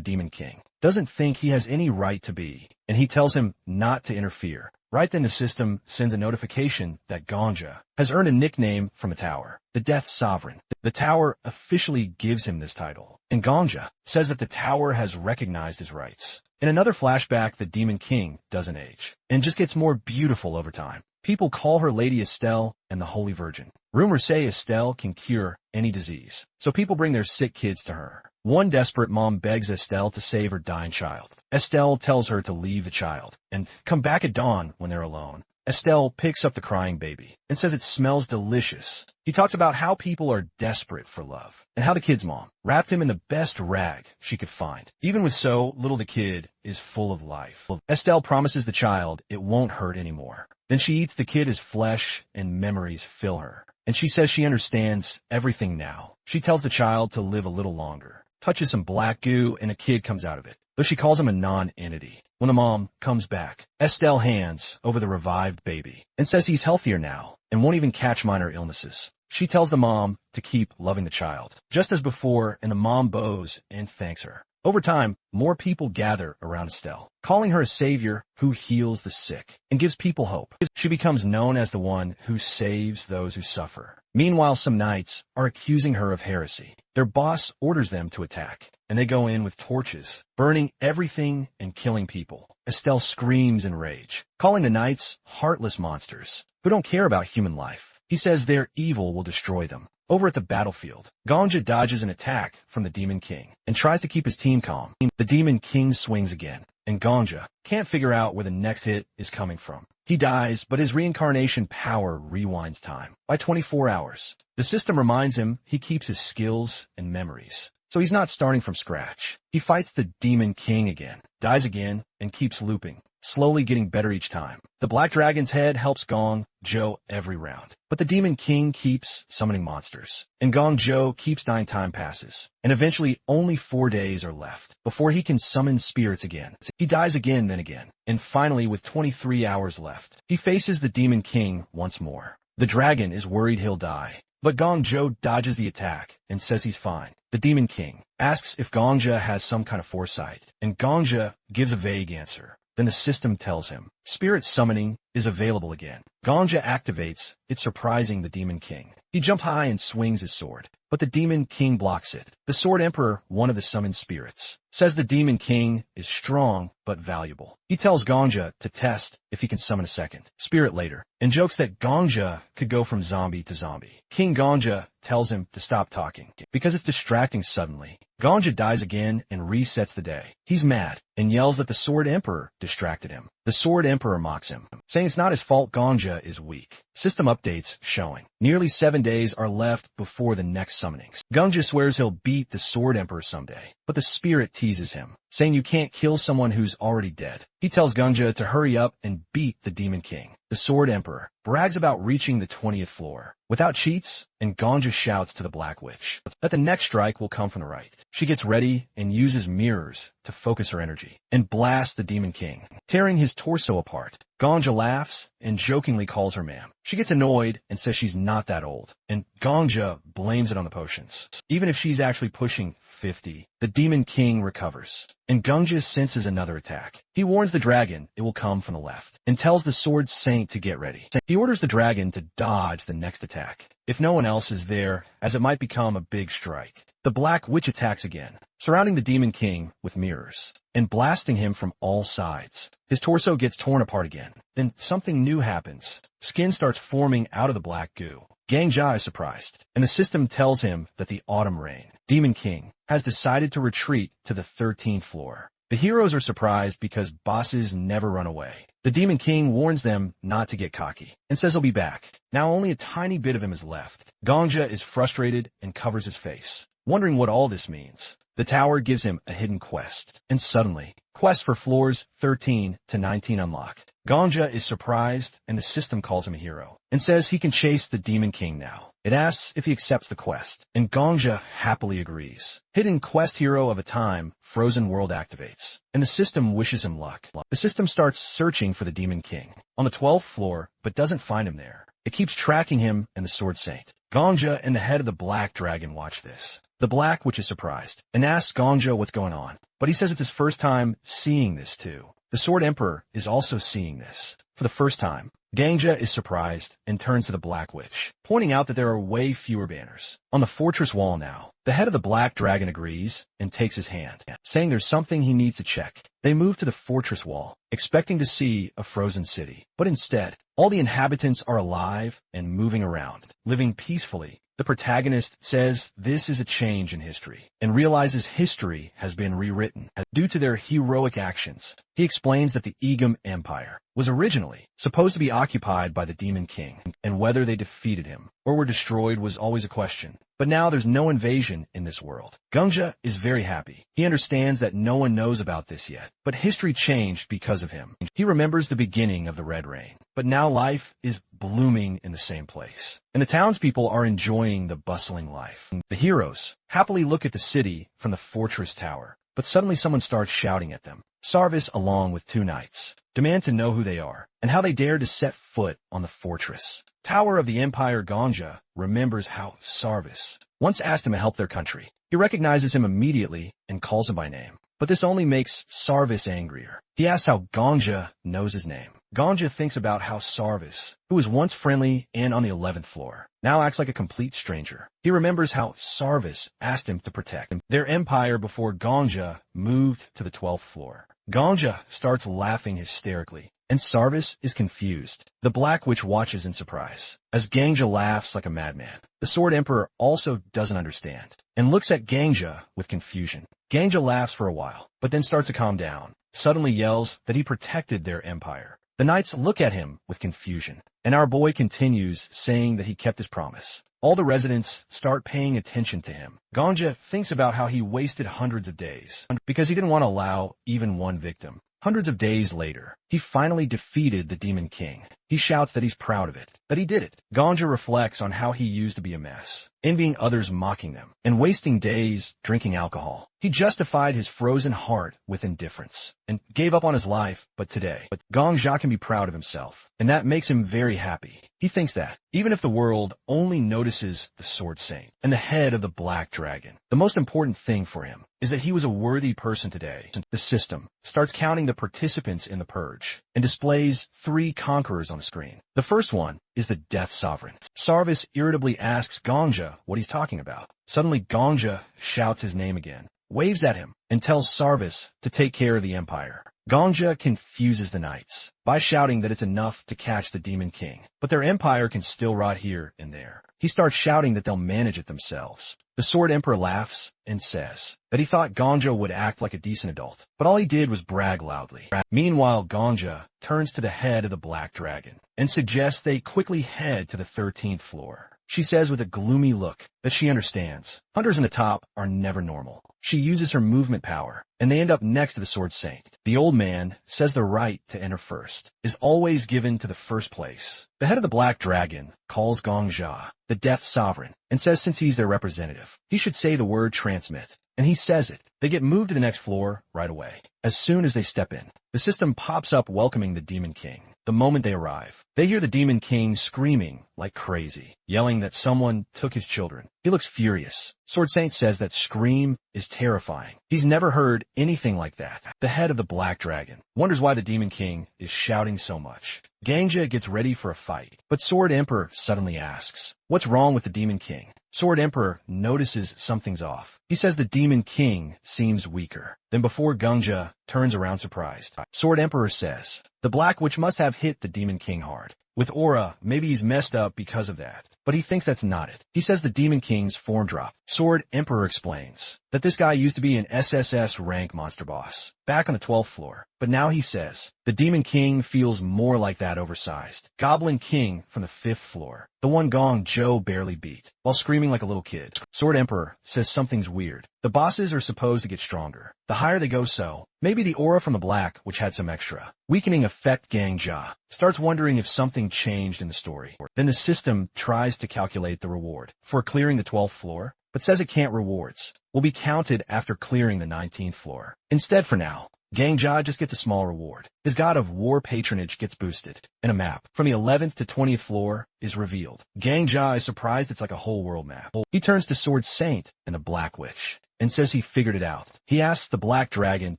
Demon King doesn't think he has any right to be, and he tells him not to interfere. Right then the system sends a notification that Gongja has earned a nickname from a tower, the Death Sovereign. The tower officially gives him this title, and Gongja says that the tower has recognized his rights. In another flashback, the Demon King doesn't age, and just gets more beautiful over time. People call her Lady Estelle and the Holy Virgin. Rumors say Estelle can cure any disease, so people bring their sick kids to her. One desperate mom begs Estelle to save her dying child. Estelle tells her to leave the child and come back at dawn when they're alone. Estelle picks up the crying baby and says it smells delicious. He talks about how people are desperate for love and how the kid's mom wrapped him in the best rag she could find. Even with so little, the kid is full of life. Estelle promises the child it won't hurt anymore. Then she eats the kid as flesh and memories fill her. And she says she understands everything now. She tells the child to live a little longer. touches some black goo, and a kid comes out of it, though she calls him a non-entity. When the mom comes back, Estelle hands over the revived baby and says he's healthier now and won't even catch minor illnesses. She tells the mom to keep loving the child, just as before, and the mom bows and thanks her. Over time, more people gather around Estelle, calling her a savior who heals the sick and gives people hope. She becomes known as the one who saves those who suffer. Meanwhile, some knights are accusing her of heresy. Their boss orders them to attack, and they go in with torches, burning everything and killing people. Estelle screams in rage, calling the knights heartless monsters who don't care about human life. He says their evil will destroy them. Over at the battlefield, Ganja dodges an attack from the Demon King and tries to keep his team calm. The Demon King swings again, and Ganja can't figure out where the next hit is coming from. He dies, but his reincarnation power rewinds time by 24 hours. The system reminds him he keeps his skills and memories, so he's not starting from scratch. He fights the Demon King again, dies again, and keeps looping, slowly getting better each time. The Black Dragon's head helps Gong Zhou every round, but the Demon King keeps summoning monsters, and Gong Zhou keeps dying. Time passes, and eventually only 4 days are left before he can summon spirits again. He dies again, then again, and finally, with 23 hours left, he faces the Demon King once more. The dragon is worried he'll die, but Gong Zhou dodges the attack and says he's fine. The Demon King asks if Gongja has some kind of foresight, and Gongja gives a vague answer. Then the system tells him spirit summoning is available again. Gongja activates it, surprising the Demon King. He jumps high and swings his sword, but the Demon King blocks it. The Sword Emperor, one of the summoned spirits, says the Demon King is strong but valuable. He tells Gongja to test if he can summon a second spirit later, and jokes that Gongja could go from zombie to zombie. King Gongja tells him to stop talking because it's distracting suddenly. Gongja dies again and resets the day. He's mad and yells that the Sword Emperor distracted him. The Sword Emperor mocks him, saying it's not his fault Gongja is weak. System updates showing nearly 7 days are left before the next summonings. Gongja swears he'll beat the Sword Emperor someday, but the spirit teases him, saying you can't kill someone who's already dead. He tells Gongja to hurry up and beat the Demon King. The Sword Emperor brags about reaching the 20th floor without cheats, and Gongja shouts to the Black Witch that the next strike will come from the right. She gets ready and uses mirrors to focus her energy and blasts the Demon King, tearing his torso apart. Gongja laughs and jokingly calls her ma'am. She gets annoyed and says she's not that old, and Gongja blames it on the potions. Even if she's actually pushing 50, the Demon King recovers, and Gongja senses another attack. He warns the dragon it will come from the left, and tells the Sword Saint to get ready. He orders the dragon to dodge the next attack, if no one else is there, as it might become a big strike. The Black Witch attacks again, surrounding the Demon King with mirrors, and blasting him from all sides. His torso gets torn apart again. Then something new happens. Skin starts forming out of the black goo. Gang Jia is surprised, and the system tells him that the Autumn Rain, Demon King, has decided to retreat to the 13th floor. The heroes are surprised because bosses never run away. The Demon King warns them not to get cocky and says he'll be back. Now only a tiny bit of him is left. Gongja is frustrated and covers his face, wondering what all this means. The tower gives him a hidden quest, and suddenly, quests for floors 13 to 19 unlock. Gongja is surprised, and the system calls him a hero, and says he can chase the Demon King now. It asks if he accepts the quest, and Gongja happily agrees. Hidden quest hero of a time, Frozen World activates, and the system wishes him luck. The system starts searching for the Demon King on the 12th floor, but doesn't find him there. It keeps tracking him and the Sword Saint. Gongja and the head of the Black Dragon watch this. The Black Witch is surprised and asks Gongja what's going on, but he says it's his first time seeing this too. The Sword Emperor is also seeing this for the first time. Gangja is surprised and turns to the Black Witch, pointing out that there are way fewer banners on the fortress wall now. The head of the Black Dragon agrees and takes his hand, saying there's something he needs to check. They move to the fortress wall, expecting to see a frozen city, but instead, all the inhabitants are alive and moving around, living peacefully. The protagonist says this is a change in history and realizes history has been rewritten due to their heroic actions. He explains that the Egum Empire was originally supposed to be occupied by the Demon King, and whether they defeated him or were destroyed was always a question. But now there's no invasion in this world. Gongja is very happy. He understands that no one knows about this yet, but history changed because of him. He remembers the beginning of the Red Rain, but now life is blooming in the same place, and the townspeople are enjoying the bustling life. The heroes happily look at the city from the fortress tower, but suddenly someone starts shouting at them. Sarvis, along with 2 knights, demand to know who they are and how they dared to set foot on the fortress tower of the Empire. Gongja remembers how Sarvis once asked him to help their country. He recognizes him immediately and calls him by name, but this only makes Sarvis angrier. He asks how Gongja knows his name. Gongja thinks about how Sarvis, who was once friendly and on the 11th floor, now acts like a complete stranger. He remembers how Sarvis asked him to protect their empire before Gongja moved to the 12th floor. Gongja starts laughing hysterically, and Sarvis is confused. The Black Witch watches in surprise as Gongja laughs like a madman. The Sword Emperor also doesn't understand and looks at Gongja with confusion. Gongja laughs for a while, but then starts to calm down, suddenly yells that he protected their empire. The knights look at him with confusion, and our boy continues saying that he kept his promise. All the residents start paying attention to him. Gongja thinks about how he wasted hundreds of days because he didn't want to allow even one victim. Hundreds of days later, he finally defeated the Demon King. He shouts that he's proud of it, that he did it. Gongja reflects on how he used to be a mess, envying others, mocking them, and wasting days drinking alcohol. He justified his frozen heart with indifference and gave up on his life, but Gongja can be proud of himself, and that makes him very happy. He thinks that, even if the world only notices the Sword Saint and the head of the Black Dragon, the most important thing for him is that he was a worthy person today. The system starts counting the participants in the purge and displays 3 conquerors on the screen. The first one is the Death Sovereign. Sarvis irritably asks Gongja what he's talking about. Suddenly Gongja shouts his name again, waves at him, and tells Sarvis to take care of the Empire. Gongja confuses the knights by shouting that it's enough to catch the Demon King, but their empire can still rot here and there. He starts shouting that they'll manage it themselves. The Sword Emperor laughs and says that he thought Gongja would act like a decent adult, but all he did was brag loudly. Meanwhile, Gongja turns to the head of the Black Dragon and suggests they quickly head to the 13th floor. She says with a gloomy look that she understands. Hunters in the top are never normal. She uses her movement power, and they end up next to the Sword Saint. The old man says the right to enter first is always given to the first place. The head of the Black Dragon calls Gongja the Death Sovereign and says since he's their representative, he should say the word transmit. And he says it. They get moved to the next floor right away. As soon as they step in, the system pops up welcoming the Demon King. The moment they arrive, they hear the Demon King screaming like crazy, yelling that someone took his children. He looks furious. Sword Saint says that scream is terrifying. He's never heard anything like that. The head of the Black Dragon wonders why the Demon King is shouting so much. Gongja gets ready for a fight, but Sword Emperor suddenly asks, "What's wrong with the Demon King?" Sword Emperor notices something's off. He says the Demon King seems weaker than before. Gongja turns around surprised. Sword Emperor says, the Black Witch must have hit the Demon King hard. With aura, maybe he's messed up because of that, but he thinks that's not it. He says the Demon King's form dropped. Sword Emperor explains that this guy used to be an SSS rank monster boss back on the 12th floor, but now he says the Demon King feels more like that oversized Goblin King from the 5th floor, the one Gongja barely beat, while screaming like a little kid. Sword Emperor says something's weird. The bosses are supposed to get stronger the higher they go, so maybe the aura from the Black Witch had some extra weakening effect. Gongja starts wondering if something changed in the story. Then the system tries to calculate the reward for clearing the 12th floor, but says it can't. Rewards will be counted after clearing the 19th floor. Instead, for now, Gongja just gets a small reward. His God of War patronage gets boosted, and a map from the 11th to 20th floor is revealed. Gongja is surprised it's like a whole world map. He turns to Sword Saint and the Black Witch and says he figured it out. He asks the Black Dragon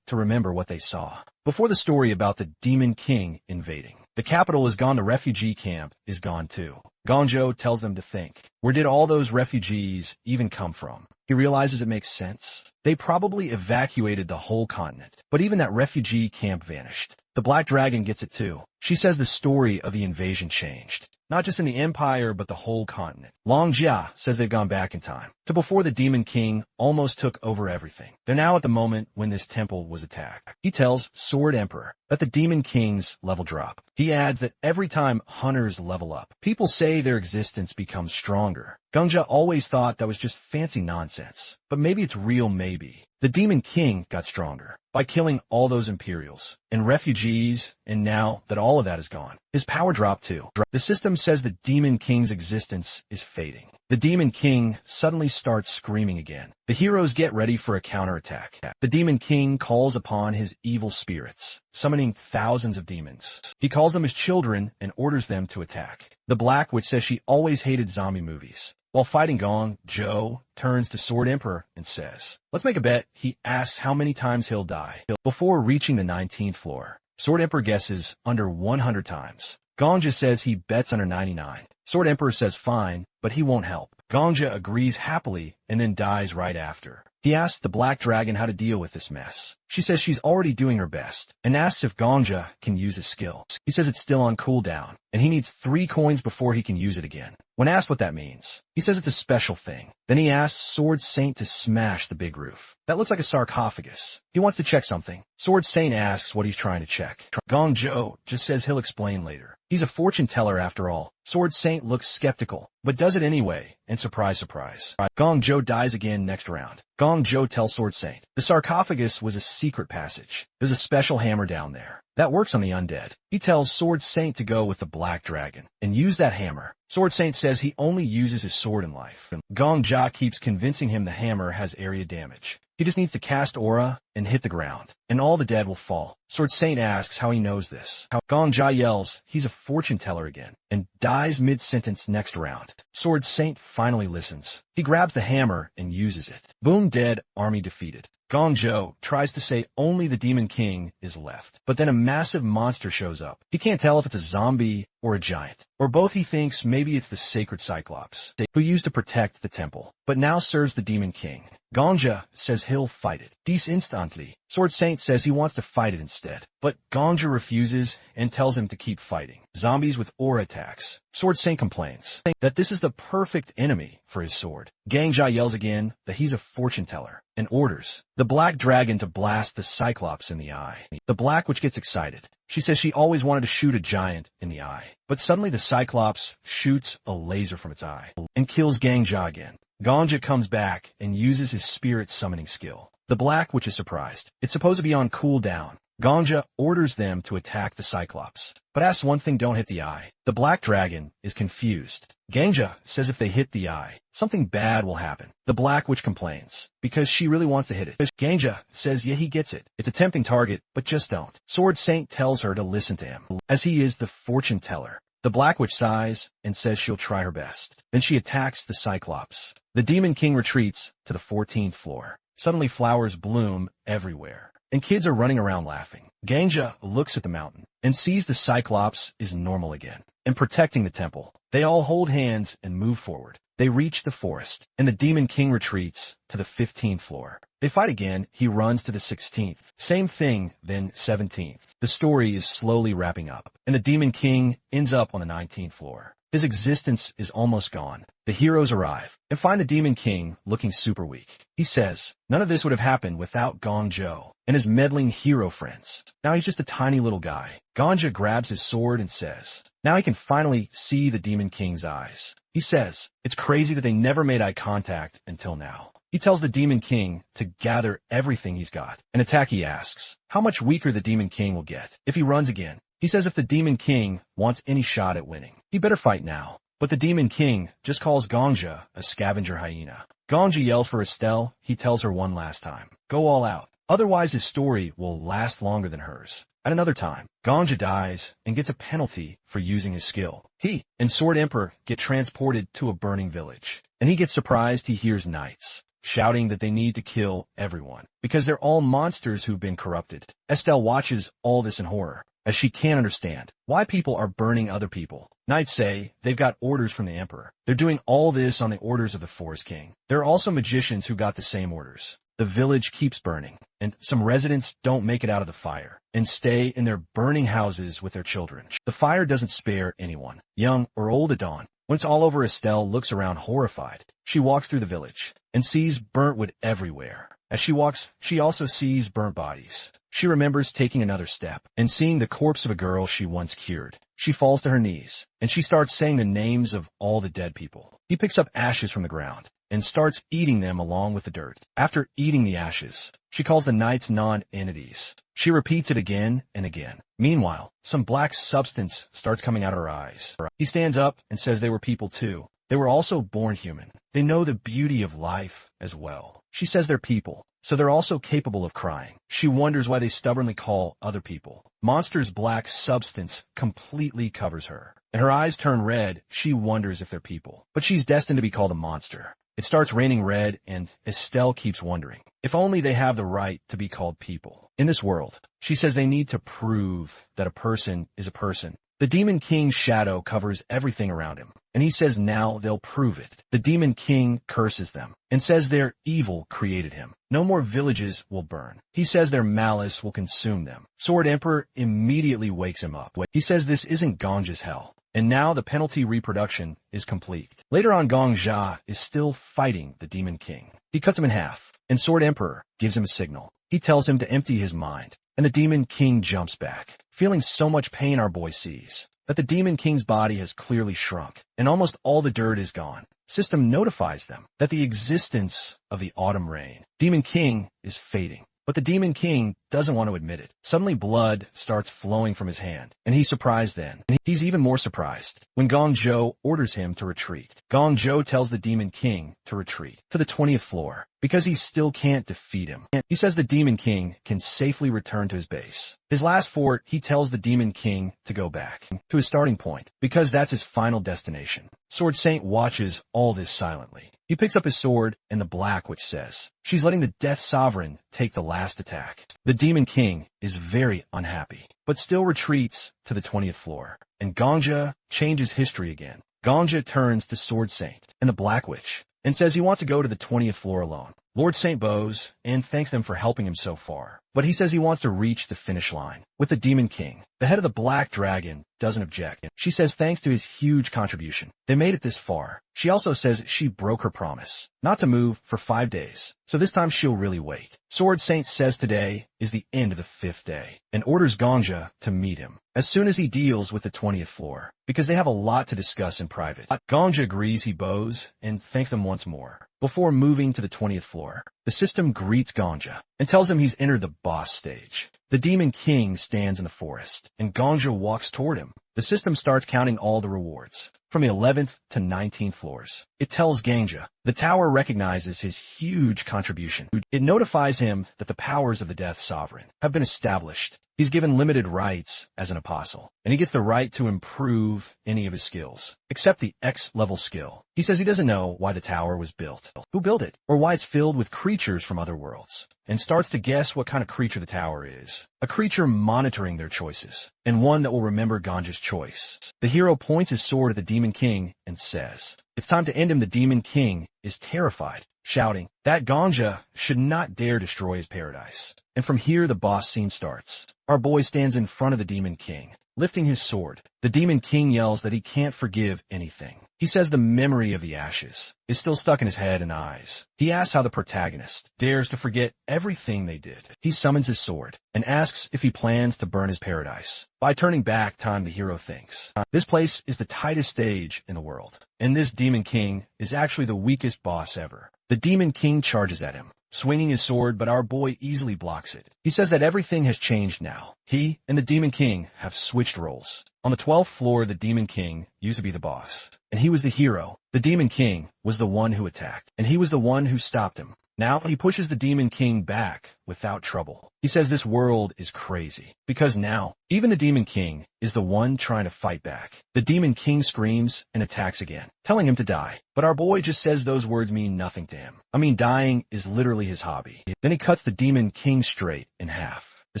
to remember what they saw before the story about the Demon King invading. The capital is gone. The refugee camp is gone too. Gongja tells them to think. Where did all those refugees even come from? He realizes it makes sense. They probably evacuated the whole continent, but even that refugee camp vanished. The Black Dragon gets it too. She says the story of the invasion changed. not just in the empire, but the whole continent. Long Jia says they've gone back in time to before the Demon King almost took over everything. They're now at the moment when this temple was attacked. He tells Sword Emperor that the Demon King's level drop. He adds that every time hunters level up, people say their existence becomes stronger. Gongja always thought that was just fancy nonsense, but maybe it's real maybe. The Demon King got stronger by killing all those Imperials and refugees, and now that all of that is gone, his power dropped too. The system says the Demon King's existence is fading. The Demon King suddenly starts screaming again. The heroes get ready for a counterattack. The Demon King calls upon his evil spirits, summoning thousands of demons. He calls them his children and orders them to attack. The Black Witch says she always hated zombie movies. While fighting Gong, Zhou turns to Sword Emperor and says, "Let's make a bet." He asks how many times he'll die before reaching the 19th floor. Sword Emperor guesses under 100 times. Gongja says he bets under 99. Sword Emperor says fine, but he won't help. Gongja agrees happily and then dies right after. He asks the Black Dragon how to deal with this mess. She says she's already doing her best and asks if Gongja can use his skill. He says it's still on cooldown and he needs 3 coins before he can use it again. When asked what that means, he says it's a special thing. Then he asks Sword Saint to smash the big roof. That looks like a sarcophagus. He wants to check something. Sword Saint asks what he's trying to check. Gong Zhou just says he'll explain later. He's a fortune teller after all. Sword Saint looks skeptical, but does it anyway, and surprise, surprise. Gong Zhou dies again next round. Gong Zhou tells Sword Saint the sarcophagus was a secret passage. There's a special hammer down there that works on the undead. He tells Sword Saint to go with the Black Dragon and use that hammer. Sword Saint says he only uses his sword in life. Gong Jia keeps convincing him the hammer has area damage. He just needs to cast aura and hit the ground, and all the dead will fall. Sword Saint asks how he knows this. Gong Jia yells he's a fortune teller again, and dies mid-sentence next round. Sword Saint finally listens. He grabs the hammer and uses it. Boom, dead, army defeated. Gong Zhou tries to say only the Demon King is left, but then a massive monster shows up. He can't tell if it's a zombie or a giant, or both. He thinks maybe it's the sacred Cyclops, who used to protect the temple, but now serves the Demon King. Gongja says he'll fight it. Dies instantly. Sword Saint says he wants to fight it instead, but Gongja refuses and tells him to keep fighting zombies with aura attacks. Sword Saint complains that this is the perfect enemy for his sword. Gangja yells again that he's a fortune teller and orders the Black Dragon to blast the Cyclops in the eye. The Black Witch gets excited. She says she always wanted to shoot a giant in the eye, but suddenly the Cyclops shoots a laser from its eye and kills Gangja again. Gongja comes back and uses his spirit summoning skill. The Black Witch is surprised. It's supposed to be on cooldown. Gongja orders them to attack the Cyclops, but asks one thing: don't hit the eye. The Black Dragon is confused. Gangja says if they hit the eye, something bad will happen. The Black Witch complains because she really wants to hit it. Gangja says yeah, he gets it. It's a tempting target, but just don't. Sword Saint tells her to listen to him, as he is the fortune teller. The Black Witch sighs and says she'll try her best. Then she attacks the Cyclops. The Demon King retreats to the 14th floor. Suddenly flowers bloom everywhere, and kids are running around laughing. Gangja looks at the mountain and sees the Cyclops is normal again and protecting the temple. They all hold hands and move forward. They reach the forest, and the Demon King retreats to the 15th floor. They fight again. He runs to the 16th. Same thing, then 17th. The story is slowly wrapping up, and the Demon King ends up on the 19th floor. His existence is almost gone. The heroes arrive and find the Demon King looking super weak. He says none of this would have happened without Gong Zhou and his meddling hero friends. Now he's just a tiny little guy. Gongja grabs his sword and says now he can finally see the Demon King's eyes. He says it's crazy that they never made eye contact until now. He tells the Demon King to gather everything he's got and attack. He asks how much weaker the Demon King will get if he runs again. He says if the Demon King wants any shot at winning, he better fight now. But the Demon King just calls Gongja a scavenger hyena. Gongja yells for Estelle. He tells her one last time, go all out. Otherwise his story will last longer than hers. At another time, Gongja dies and gets a penalty for using his skill. He and Sword Emperor get transported to a burning village, and he gets surprised he hears knights shouting that they need to kill everyone because they're all monsters who've been corrupted. Estelle watches all this in horror, as she can't understand why people are burning other people. Knights say they've got orders from the Emperor. They're doing all this on the orders of the Forest King. There are also magicians who got the same orders. The village keeps burning. and some residents don't make it out of the fire and stay in their burning houses with their children. The fire doesn't spare anyone, young or old, at dawn. When it's all over, Estelle looks around horrified. She walks through the village and sees burnt wood everywhere. As she walks, she also sees burnt bodies. She remembers taking another step and seeing the corpse of a girl she once cured. She falls to her knees, and she starts saying the names of all the dead people. He picks up ashes from the ground and starts eating them along with the dirt. After eating the ashes, she calls the nights non-entities. She repeats it again and again. Meanwhile, some black substance starts coming out of her eyes. He stands up and says they were people too. They were also born human. They know the beauty of life as well. She says they're people, so they're also capable of crying. She wonders why they stubbornly call other people. Monster's black substance completely covers her, and her eyes turn red. She wonders if they're people, but she's destined to be called a monster. It starts raining red, and Estelle keeps wondering if only they have the right to be called people. In this world, she says they need to prove that a person is a person. The Demon King's shadow covers everything around him, and he says now they'll prove it. The Demon King curses them and says their evil created him. No more villages will burn. He says their malice will consume them. Sword Emperor immediately wakes him up. He says this isn't Ganja's hell, and now the penalty reproduction is complete. Later on, Gongja is still fighting the Demon King. He cuts him in half, and Sword Emperor gives him a signal. He tells him to empty his mind, and the Demon King jumps back. Feeling so much pain, our boy sees that the Demon King's body has clearly shrunk, and almost all the dirt is gone. System notifies them that the existence of the autumn rain. Demon King is fading, but the Demon King doesn't want to admit it. Suddenly blood starts flowing from his hand, and he's surprised then. And he's even more surprised when Gong Zhou orders him to retreat. Gong Zhou tells the Demon King to retreat to the 20th floor because he still can't defeat him. He says the Demon King can safely return to his base. His last fort, he tells the Demon King to go back to his starting point because that's his final destination. Sword Saint watches all this silently. He picks up his sword and the Black Witch says she's letting the Death Sovereign take the last attack. The Demon King is very unhappy, but still retreats to the 20th floor. And Gongja changes history again. Gongja turns to Sword Saint and the Black Witch and says he wants to go to the 20th floor alone. Lord Saint bows and thanks them for helping him so far, but he says he wants to reach the finish line with the Demon King. The head of the Black Dragon doesn't object. She says thanks to his huge contribution, they made it this far. She also says she broke her promise not to move for 5 days, so this time she'll really wait. Sword Saint says today is the end of the 5th day and orders Gongja to meet him as soon as he deals with the 20th floor because they have a lot to discuss in private. Gongja agrees. He bows and thanks them once more before moving to the 20th floor. The system greets Gongja and tells him he's entered the boss stage. The Demon King stands in the forest, and Gongja walks toward him. The system starts counting all the rewards, from the 11th to 19th floors. It tells Gongja the tower recognizes his huge contribution. It notifies him that the powers of the Death Sovereign have been established. He's given limited rights as an apostle, and he gets the right to improve any of his skills, except the X-level skill. He says he doesn't know why the tower was built, who built it, or why it's filled with creatures from other worlds, and starts to guess what kind of creature the tower is. A creature monitoring their choices, and one that will remember Ganja's choice. The hero points his sword at the Demon King and says, "It's time to end him." The Demon King is terrified, shouting that Gongja should not dare destroy his paradise. And from here the boss scene starts. Our boy stands in front of the Demon King, lifting his sword. The Demon King yells that he can't forgive anything. He says the memory of the ashes is still stuck in his head and eyes. He asks how the protagonist dares to forget everything they did. He summons his sword and asks if he plans to burn his paradise. By turning back time, the hero thinks, this place is the tightest stage in the world, and this Demon King is actually the weakest boss ever. The Demon King charges at him, swinging his sword, but our boy easily blocks it. He says that everything has changed now. He and the Demon King have switched roles. On the 12th floor, the Demon King used to be the boss, and he was the hero. The Demon King was the one who attacked, and he was the one who stopped him. Now he pushes the Demon King back without trouble. He says this world is crazy, because now even the Demon King is the one trying to fight back. The Demon King screams and attacks again, telling him to die. But our boy just says those words mean nothing to him. I mean, dying is literally his hobby. Then he cuts the Demon King straight in half. the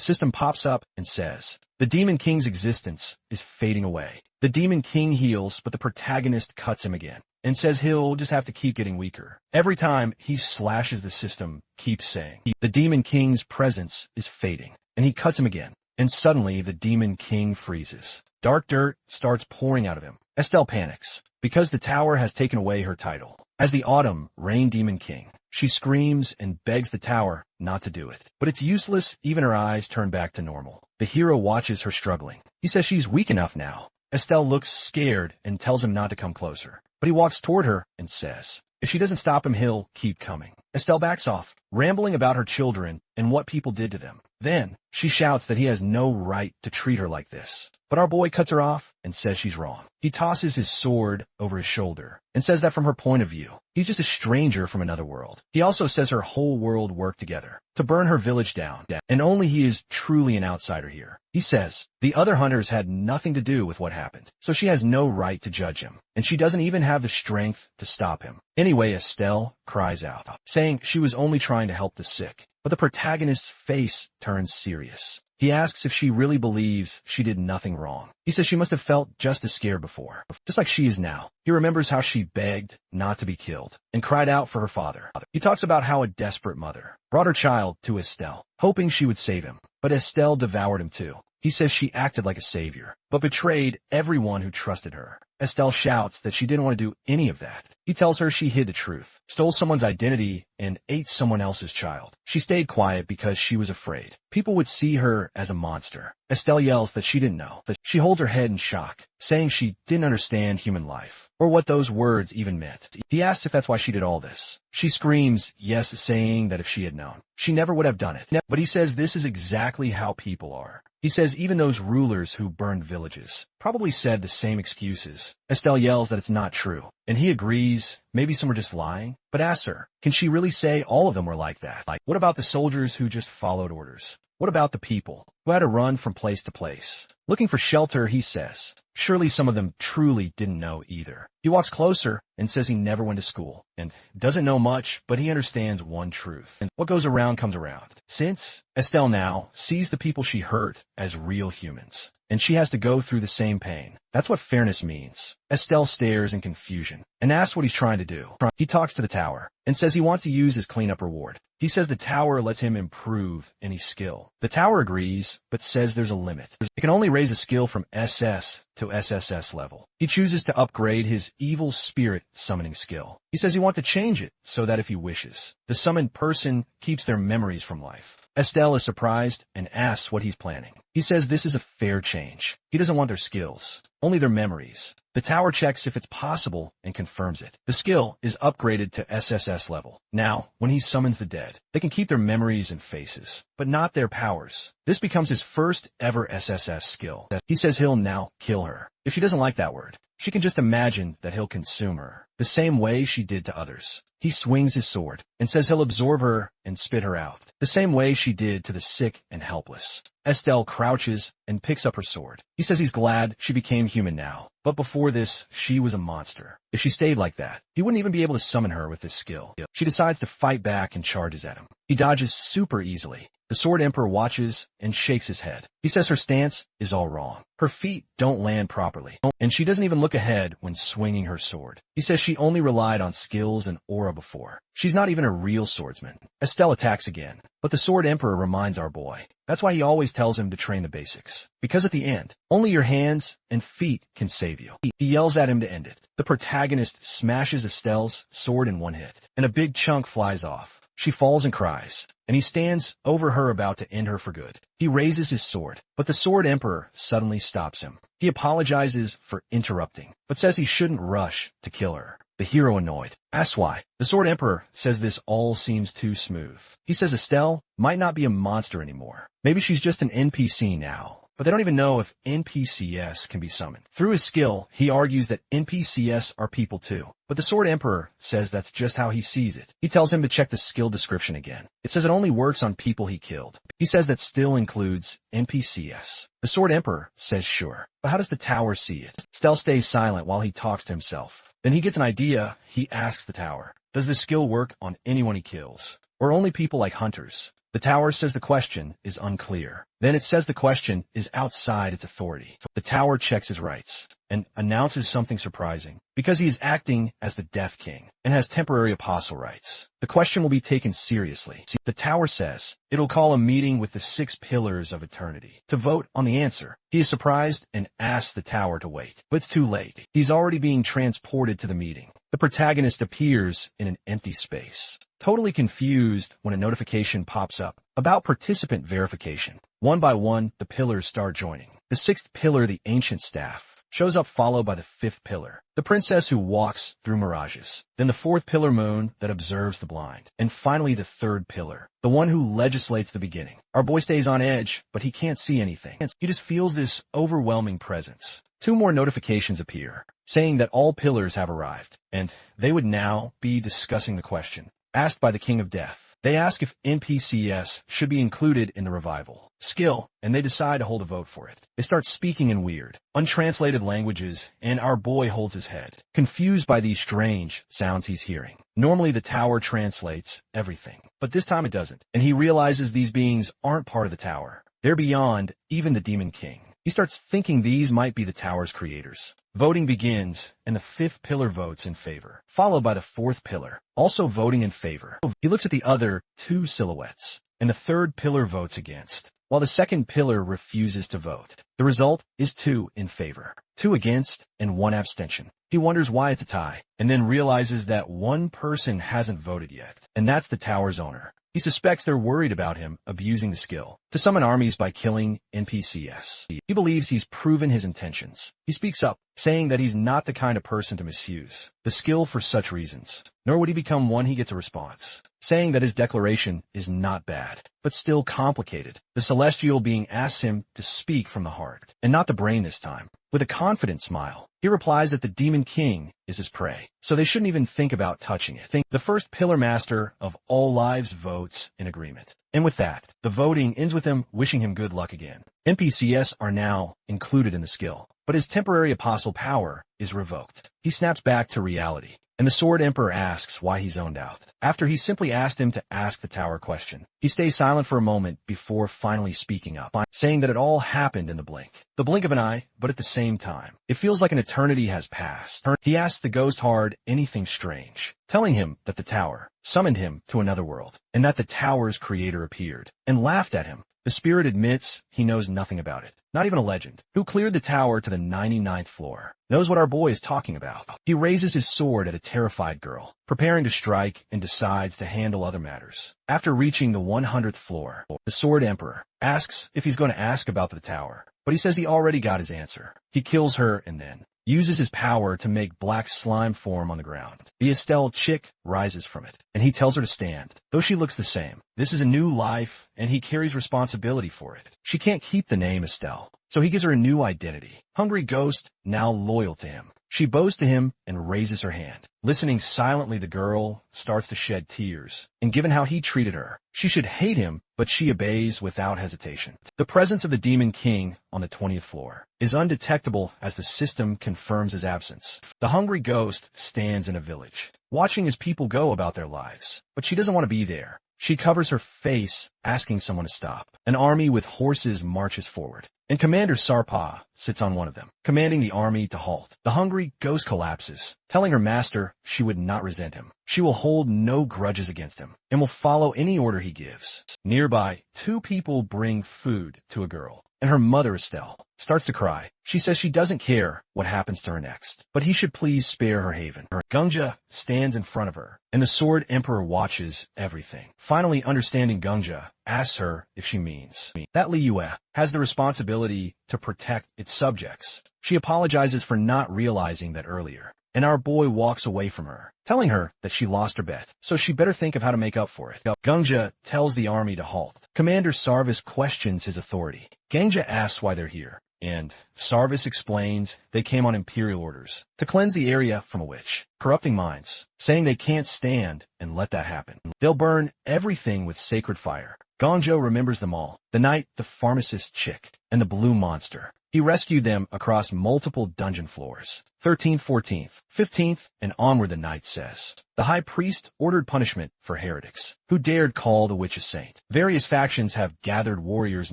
system pops up and says, the Demon King's existence is fading away. The Demon King heals, but the protagonist cuts him again and says he'll just have to keep getting weaker. Every time he slashes, the system keeps saying, the Demon King's presence is fading, and he cuts him again. And suddenly the Demon King freezes. Dark dirt starts pouring out of him. Estelle panics because the tower has taken away her title as the Autumn Rain Demon King. She screams and begs the tower not to do it. But it's useless. Even her eyes turn back to normal. The hero watches her struggling. He says she's weak enough now. Estelle looks scared and tells him not to come closer. But he walks toward her and says, if she doesn't stop him, he'll keep coming. Estelle backs off, rambling about her children and what people did to them. Then she shouts that he has no right to treat her like this. But our boy cuts her off and says she's wrong. He tosses his sword over his shoulder and says that from her point of view, he's just a stranger from another world. He also says her whole world worked together to burn her village down, and only he is truly an outsider here. He says the other hunters had nothing to do with what happened, so she has no right to judge him, and she doesn't even have the strength to stop him. Anyway, Estelle cries out, saying she was only trying to help the sick. But the protagonist's face turns serious. He asks if she really believes she did nothing wrong. He says she must have felt just as scared before, just like she is now. He remembers how she begged not to be killed and cried out for her father. He talks about how a desperate mother brought her child to Estelle, hoping she would save him. But Estelle devoured him too. He says she acted like a savior, but betrayed everyone who trusted her. Estelle shouts that she didn't want to do any of that. He tells her she hid the truth, stole someone's identity, and ate someone else's child. She stayed quiet because she was afraid people would see her as a monster. Estelle yells that she didn't know. That she holds her head in shock, saying she didn't understand human life, or what those words even meant. He asks if that's why she did all this. She screams yes, saying that if she had known, she never would have done it. But he says this is exactly how people are. He says even those rulers who burned villages probably said the same excuses. Estelle yells that it's not true, and he agrees maybe some are just lying, but asks her, can she really say all of them were like that? What about the soldiers who just followed orders? What about the people who had to run from place to place, looking for shelter? He says, surely some of them truly didn't know either. He walks closer and says he never went to school and doesn't know much, but he understands one truth. And what goes around comes around. Since Estelle now sees the people she hurt as real humans, and she has to go through the same pain. That's what fairness means. Estelle stares in confusion and asks what he's trying to do. He talks to the tower and says he wants to use his cleanup reward. He says the tower lets him improve any skill. The tower agrees, but says there's a limit. It can only raise a skill from SS to SSS level. He chooses to upgrade his evil spirit summoning skill. He says he wants to change it so that if he wishes, the summoned person keeps their memories from life. Estelle is surprised and asks what he's planning. He says this is a fair change. He doesn't want their skills, only their memories. The tower checks if it's possible and confirms it. The skill is upgraded to SSS level. Now, when he summons the dead, they can keep their memories and faces, but not their powers. This becomes his first ever SSS skill. He says he'll now kill her. If she doesn't like that word, she can just imagine that he'll consume her, the same way she did to others. He swings his sword and says he'll absorb her and spit her out, the same way she did to the sick and helpless. Estelle crouches and picks up her sword. He says he's glad she became human now, but before this, she was a monster. If she stayed like that, he wouldn't even be able to summon her with this skill. She decides to fight back and charges at him. He dodges super easily. The Sword Emperor watches and shakes his head. He says her stance is all wrong. Her feet don't land properly, and she doesn't even look ahead when swinging her sword. He says she only relied on skills and aura before. She's not even a real swordsman. Estelle attacks again, but the Sword Emperor reminds our boy. That's why he always tells him to train the basics. Because at the end, only your hands and feet can save you. He yells at him to end it. The protagonist smashes Estelle's sword in one hit, and a big chunk flies off. She falls and cries, and he stands over her about to end her for good. He raises his sword, but the Sword Emperor suddenly stops him. He apologizes for interrupting, but says he shouldn't rush to kill her. The hero, annoyed, asks why. The Sword Emperor says this all seems too smooth. He says Estelle might not be a monster anymore. Maybe she's just an NPC now. But they don't even know if NPCs can be summoned. Through his skill, he argues that NPCs are people too. But the Sword Emperor says that's just how he sees it. He tells him to check the skill description again. It says it only works on people he killed. He says that still includes NPCs. The Sword Emperor says sure. But how does the tower see it? Estelle stays silent while he talks to himself. Then he gets an idea. He asks the tower, does this skill work on anyone he kills? Or only people like hunters? The tower says the question is unclear. Then it says the question is outside its authority. The tower checks his rights and announces something surprising, because he is acting as the Death King and has temporary apostle rights. The question will be taken seriously. The tower says it'll call a meeting with the 6 pillars of eternity to vote on the answer. He is surprised and asks the tower to wait, but it's too late. He's already being transported to the meeting. The protagonist appears in an empty space, totally confused when a notification pops up about participant verification. One by one, the pillars start joining. The 6th pillar, the ancient staff, shows up, followed by the 5th pillar, the princess who walks through mirages. Then the 4th pillar, moon, that observes the blind. And finally the 3rd pillar, the one who legislates the beginning. Our boy stays on edge, but he can't see anything. He just feels this overwhelming presence. 2 more notifications appear, saying that all pillars have arrived, and they would now be discussing the question asked by the King of Death. They ask if NPCs should be included in the revival skill, and they decide to hold a vote for it. They start speaking in weird, untranslated languages, and our boy holds his head, confused by these strange sounds he's hearing. Normally the tower translates everything, but this time it doesn't, and he realizes these beings aren't part of the tower. They're beyond even the Demon King. He starts thinking these might be the tower's creators. Voting begins, and the 5th pillar votes in favor, followed by the 4th pillar, also voting in favor. He looks at the other 2 silhouettes, and the 3rd pillar votes against, while the 2nd pillar refuses to vote. The result is 2 in favor, 2 against, and 1 abstention. He wonders why it's a tie, and then realizes that one person hasn't voted yet, and that's the tower's owner. He suspects they're worried about him abusing the skill to summon armies by killing NPCs. He believes he's proven his intentions. He speaks up, saying that he's not the kind of person to misuse the skill for such reasons, nor would he become one. He gets a response, saying that his declaration is not bad, but still complicated. The celestial being asks him to speak from the heart, and not the brain this time. With a confident smile, he replies that the Demon King is his prey, so they shouldn't even think about touching it. The 1st pillar master of all lives votes in agreement. And with that, the voting ends with him wishing him good luck again. NPCs are now included in the skill, but his temporary apostle power is revoked. He snaps back to reality, and the Sword Emperor asks why he zoned out, after he simply asked him to ask the tower question. He stays silent for a moment before finally speaking up, saying that it all happened in the blink of an eye, but at the same time, it feels like an eternity has passed. He asks the ghost hard anything strange, telling him that the tower summoned him to another world, and that the tower's creator appeared and laughed at him. The spirit admits he knows nothing about it, not even a legend, who cleared the tower to the 99th floor, knows what our boy is talking about. He raises his sword at a terrified girl, preparing to strike, and decides to handle other matters. After reaching the 100th floor, the Sword Emperor asks if he's going to ask about the tower, but he says he already got his answer. He kills her and then uses his power to make black slime form on the ground. The Estelle chick rises from it, and he tells her to stand, though she looks the same. This is a new life, and he carries responsibility for it. She can't keep the name Estelle, so he gives her a new identity. Hungry Ghost, now loyal to him. She bows to him and raises her hand. Listening silently, the girl starts to shed tears, and given how he treated her, she should hate him, but she obeys without hesitation. The presence of the Demon King on the 20th floor is undetectable as the system confirms his absence. The Hungry Ghost stands in a village, watching his people go about their lives, but she doesn't want to be there. She covers her face, asking someone to stop. An army with horses marches forward, and Commander Sarpa sits on one of them, commanding the army to halt. The Hungry Ghost collapses, telling her master she would not resent him. She will hold no grudges against him, and will follow any order he gives. Nearby, 2 people bring food to a girl, and her mother, Estelle, starts to cry. She says she doesn't care what happens to her next, but he should please spare her haven. Gungja stands in front of her, and the Sword Emperor watches everything. Finally, understanding Gungja, asks her if she means that Liyue has the responsibility to protect its subjects. She apologizes for not realizing that earlier, and our boy walks away from her, telling her that she lost her bet, so she better think of how to make up for it. Gungja tells the army to halt. Commander Sarvis questions his authority. Gangja asks why they're here, and Sarvis explains they came on imperial orders to cleanse the area from a witch, corrupting minds, saying they can't stand and let that happen. They'll burn everything with sacred fire. Gongjo remembers them all: the knight, the pharmacist chick, and the blue monster. He rescued them across multiple dungeon floors. 13th, 14th, 15th, and onward, the knight says. The high priest ordered punishment for heretics who dared call the witch a saint. Various factions have gathered warriors,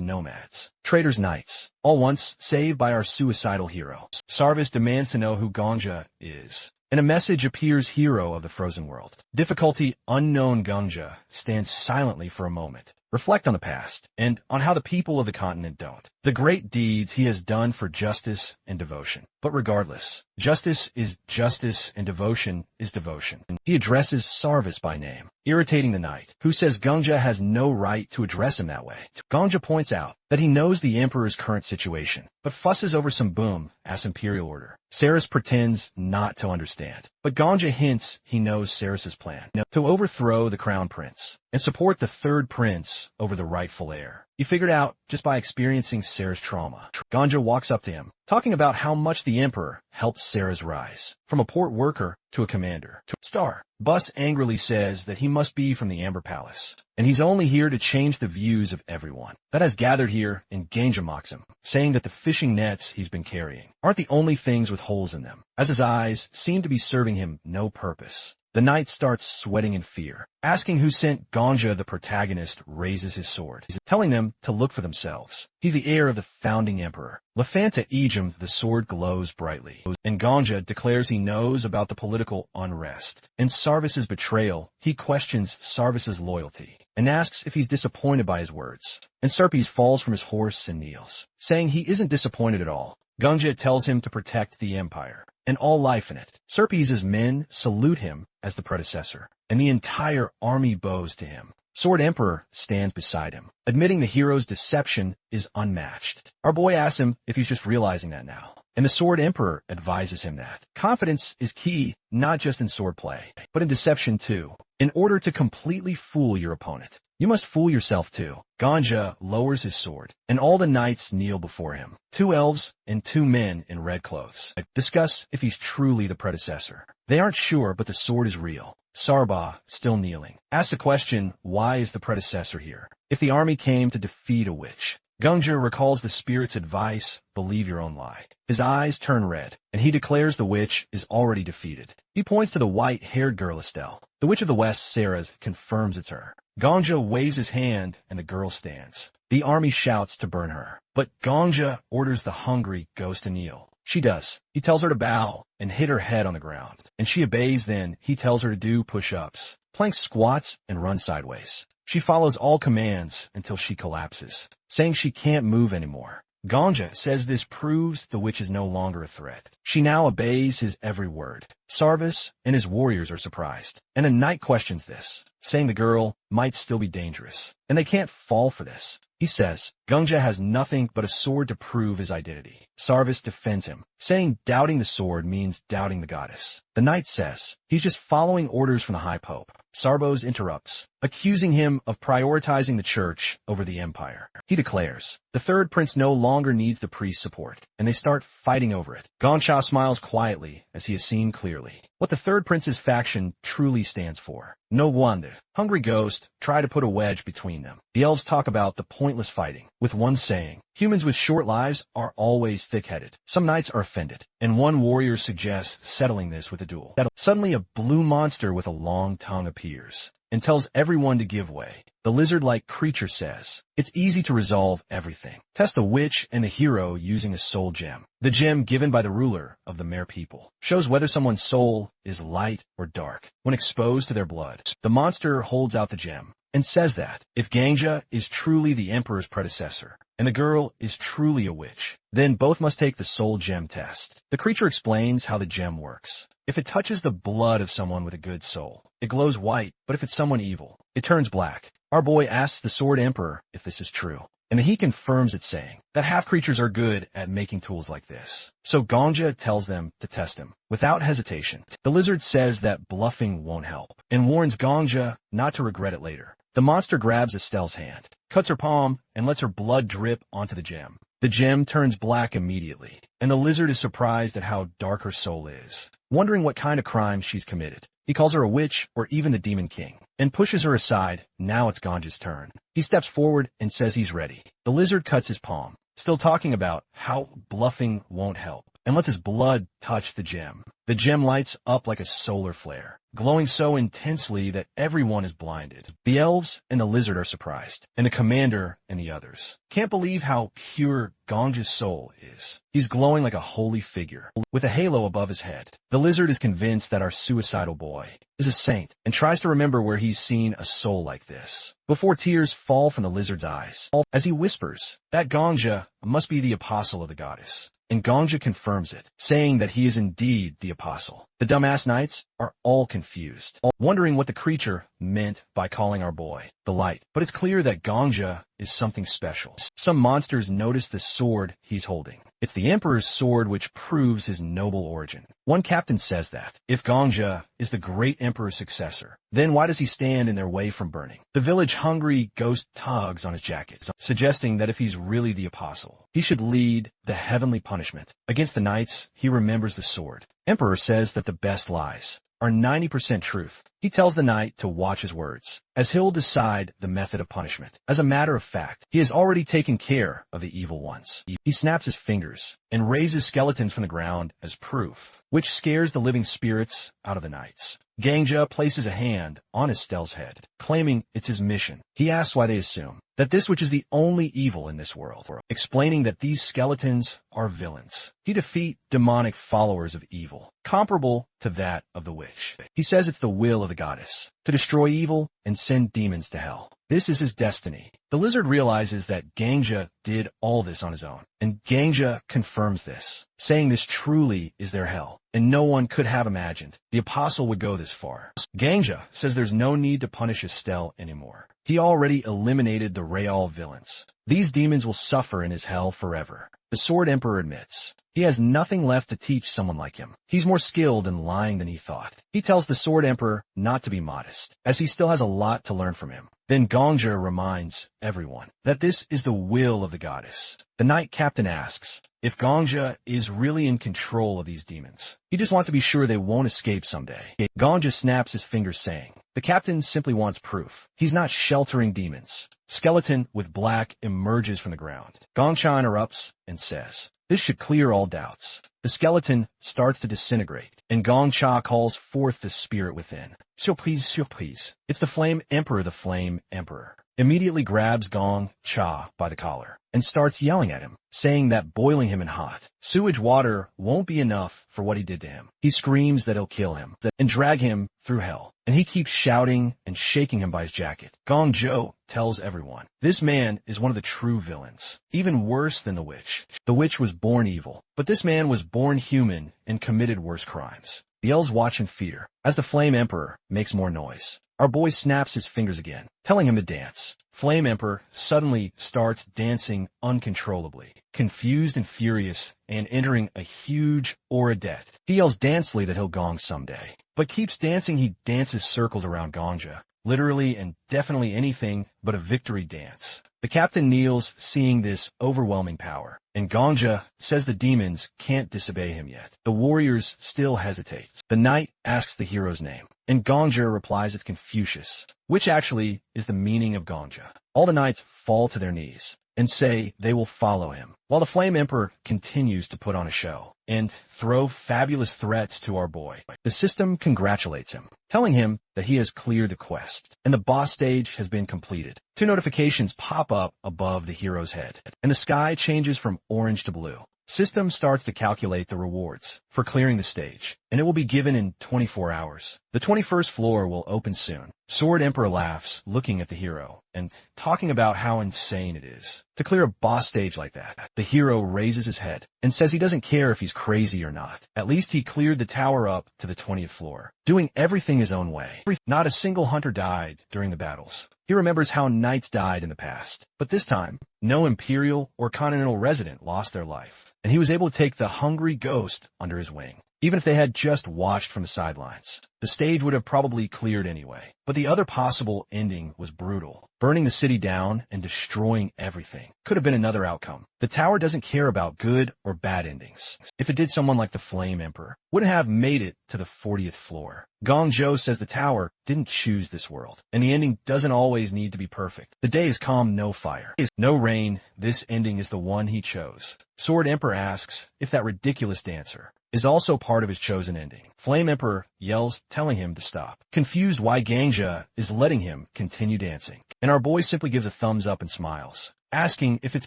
nomads, traitors, knights, all once saved by our suicidal hero. Sarvis demands to know who Gongja is. And a message appears: hero of the frozen world. Difficulty unknown. Gongja stands silently for a moment. Reflect on the past, and on how the people of the continent don't. The great deeds he has done for justice and devotion. But regardless, justice is justice and devotion is devotion. He addresses Sarvis by name, irritating the knight, who says Gongja has no right to address him that way. Gongja points out that he knows the emperor's current situation, but fusses over some boom as imperial order. Saris pretends not to understand, but Gongja hints he knows Saris's plan to overthrow the crown prince and support the third prince over the rightful heir. He figured out just by experiencing Sarah's trauma. Gongja walks up to him, talking about how much the emperor helped Sarah's rise, from a port worker to a commander to a star. Bus angrily says that he must be from the Amber Palace, and he's only here to change the views of everyone that has gathered here, and Gongja mocks him, saying that the fishing nets he's been carrying aren't the only things with holes in them, as his eyes seem to be serving him no purpose. The knight starts sweating in fear. Asking who sent Gongja, the protagonist raises his sword, telling them to look for themselves. He's the heir of the founding emperor. Lefanta Ejim, the sword glows brightly, and Gongja declares he knows about the political unrest. In Sarvis's betrayal, he questions Sarvis's loyalty and asks if he's disappointed by his words. And Serpes falls from his horse and kneels, saying he isn't disappointed at all. Gongja tells him to protect the empire and all life in it. Serpes' men salute him as the predecessor, and the entire army bows to him. Sword Emperor stands beside him, admitting the hero's deception is unmatched. Our boy asks him if he's just realizing that now, and the Sword Emperor advises him that confidence is key, not just in swordplay, but in deception too. In order to completely fool your opponent, you must fool yourself too. Gongja lowers his sword, and all the knights kneel before him. 2 elves and 2 men in red clothes discuss if he's truly the predecessor. They aren't sure, but the sword is real. Sarba, still kneeling, asks the question, why is the predecessor here? If the army came to defeat a witch. Gongja recalls the spirit's advice, believe your own lie. His eyes turn red, and he declares the witch is already defeated. He points to the white-haired girl Estelle. The witch of the west, Sarah, confirms it's her. Gongja waves his hand, and the girl stands. The army shouts to burn her, but Gongja orders the hungry ghost to kneel. She does. He tells her to bow and hit her head on the ground, and she obeys. Then he tells her to do push-ups, plank squats, and run sideways. She follows all commands until she collapses, saying she can't move anymore. Gongja says this proves the witch is no longer a threat. She now obeys his every word. Sarvis and his warriors are surprised, and a knight questions this, saying the girl might still be dangerous, and they can't fall for this. He says Gongja has nothing but a sword to prove his identity. Sarvis defends him, saying doubting the sword means doubting the goddess. The knight says he's just following orders from the High Pope. Sarbos interrupts, accusing him of prioritizing the church over the empire. He declares the third prince no longer needs the priest's support, and they start fighting over it. Gongcha smiles quietly as he has seen clearly what the third prince's faction truly stands for. No wonder Hungry Ghost try to put a wedge between them. The elves talk about the pointless fighting, with one saying, humans with short lives are always thick-headed. Some knights are offended, and one warrior suggests settling this with a duel. Suddenly a blue monster with a long tongue appears and tells everyone to give way. The lizard-like creature says, it's easy to resolve everything. Test a witch and a hero using a soul gem. The gem given by the ruler of the Mare people shows whether someone's soul is light or dark when exposed to their blood. The monster holds out the gem and says that if Gongja is truly the emperor's predecessor and the girl is truly a witch, then both must take the soul gem test. The creature explains how the gem works. If it touches the blood of someone with a good soul, it glows white, but if it's someone evil, it turns black. Our boy asks the Sword Emperor if this is true, and he confirms it, saying that half-creatures are good at making tools like this. So Gongja tells them to test him without hesitation. The lizard says that bluffing won't help, and warns Gongja not to regret it later. The monster grabs Estelle's hand, cuts her palm, and lets her blood drip onto the gem. The gem turns black immediately, and the lizard is surprised at how dark her soul is, wondering what kind of crime she's committed. He calls her a witch or even the Demon King. and pushes her aside. Now it's Ganja's turn. He steps forward and says he's ready. The lizard cuts his palm, still talking about how bluffing won't help, and lets his blood touch the gem. The gem lights up like a solar flare, glowing so intensely that everyone is blinded. The elves and the lizard are surprised, and the commander and the others can't believe how pure Ganja's soul is. He's glowing like a holy figure, with a halo above his head. The lizard is convinced that our suicidal boy is a saint, and tries to remember where he's seen a soul like this, before tears fall from the lizard's eyes, as he whispers that Ganja must be the apostle of the goddess. And Ganja confirms it, saying that he is indeed the apostle. The dumbass knights are all confused, wondering what the creature meant by calling our boy the light. But it's clear that Ganja is something special. Some monsters notice the sword he's holding. It's the Emperor's sword, which proves his noble origin. One captain says that if Ganja is the great Emperor's successor, then why does he stand in their way from burning? The village-hungry ghost tugs on his jacket, suggesting that if he's really the apostle, he should lead the heavenly punishment. Against the knights, he remembers the sword. Emperor says that the best lies are 90% truth. He tells the knight to watch his words, as he'll decide the method of punishment. As a matter of fact, he has already taken care of the evil ones. He snaps his fingers and raises skeletons from the ground as proof, which scares the living spirits out of the knights. Ganja places a hand on Estelle's head, claiming it's his mission. He asks why they assume that this which is the only evil in this world, explaining that these skeletons are villains. He defeat demonic followers of evil, comparable to that of the witch. He says it's the will of the goddess to destroy evil and send demons to hell. This is his destiny. The lizard realizes that Ganja did all this on his own, and Ganja confirms this, saying this truly is their hell, and no one could have imagined the apostle would go this far. Ganja says there's no need to punish Estelle anymore. He already eliminated the Real villains. These demons will suffer in his hell forever. The Sword Emperor admits he has nothing left to teach someone like him. He's more skilled in lying than he thought. He tells the Sword Emperor not to be modest, as he still has a lot to learn from him. Then Ganja reminds everyone that this is the will of the goddess. The knight captain asks if Ganja is really in control of these demons. He just wants to be sure they won't escape someday. Ganja snaps his fingers, saying the captain simply wants proof. He's not sheltering demons. Skeleton with black emerges from the ground. Gongcha interrupts and says this should clear all doubts. The skeleton starts to disintegrate, and Gongcha calls forth the spirit within. Surprise, surprise. It's the Flame Emperor. The Flame Emperor immediately grabs Gong Cha by the collar and starts yelling at him, saying that boiling him in hot sewage water won't be enough for what he did to him. He screams that he'll kill him and drag him through hell, and he keeps shouting and shaking him by his jacket. Gong Zhou tells everyone this man is one of the true villains, even worse than the witch. The witch was born evil, but this man was born human and committed worse crimes. The elves watch in fear as the Flame Emperor makes more noise. Our boy snaps his fingers again, telling him to dance. Flame Emperor suddenly starts dancing uncontrollably, confused and furious, and entering a huge aura death. He yells dancefully that he'll gong someday, but keeps dancing. He dances circles around Gongja, literally and definitely anything but a victory dance. The captain kneels, seeing this overwhelming power, and Gongja says the demons can't disobey him yet. The warriors still hesitate. The knight asks the hero's name, and Gongja replies it's Confucius, which actually is the meaning of Gongja. All the knights fall to their knees and say they will follow him, while the Flame Emperor continues to put on a show and throw fabulous threats to our boy. The system congratulates him, telling him that he has cleared the quest, and the boss stage has been completed. 2 notifications pop up above the hero's head, and the sky changes from orange to blue. System starts to calculate the rewards for clearing the stage, and it will be given in 24 hours. The 21st floor will open soon. Sword Emperor laughs, looking at the hero, and talking about how insane it is to clear a boss stage like that. The hero raises his head and says he doesn't care if he's crazy or not. At least he cleared the tower up to the 20th floor, doing everything his own way. Not a single hunter died during the battles. He remembers how knights died in the past, but this time, no imperial or continental resident lost their life, and he was able to take the hungry ghost under his wing. Even if they had just watched from the sidelines, the stage would have probably cleared anyway. But the other possible ending was brutal. Burning the city down and destroying everything could have been another outcome. The tower doesn't care about good or bad endings. If it did, someone like the Flame Emperor wouldn't have made it to the 40th floor. Gong Zhou says the tower didn't choose this world, and the ending doesn't always need to be perfect. The day is calm, no fire, no rain. This ending is the one he chose. Sword Emperor asks if that ridiculous dancer is also part of his chosen ending. Flame Emperor yells, telling him to stop, confused why Gangja is letting him continue dancing. And our boy simply gives a thumbs up and smiles, asking if it's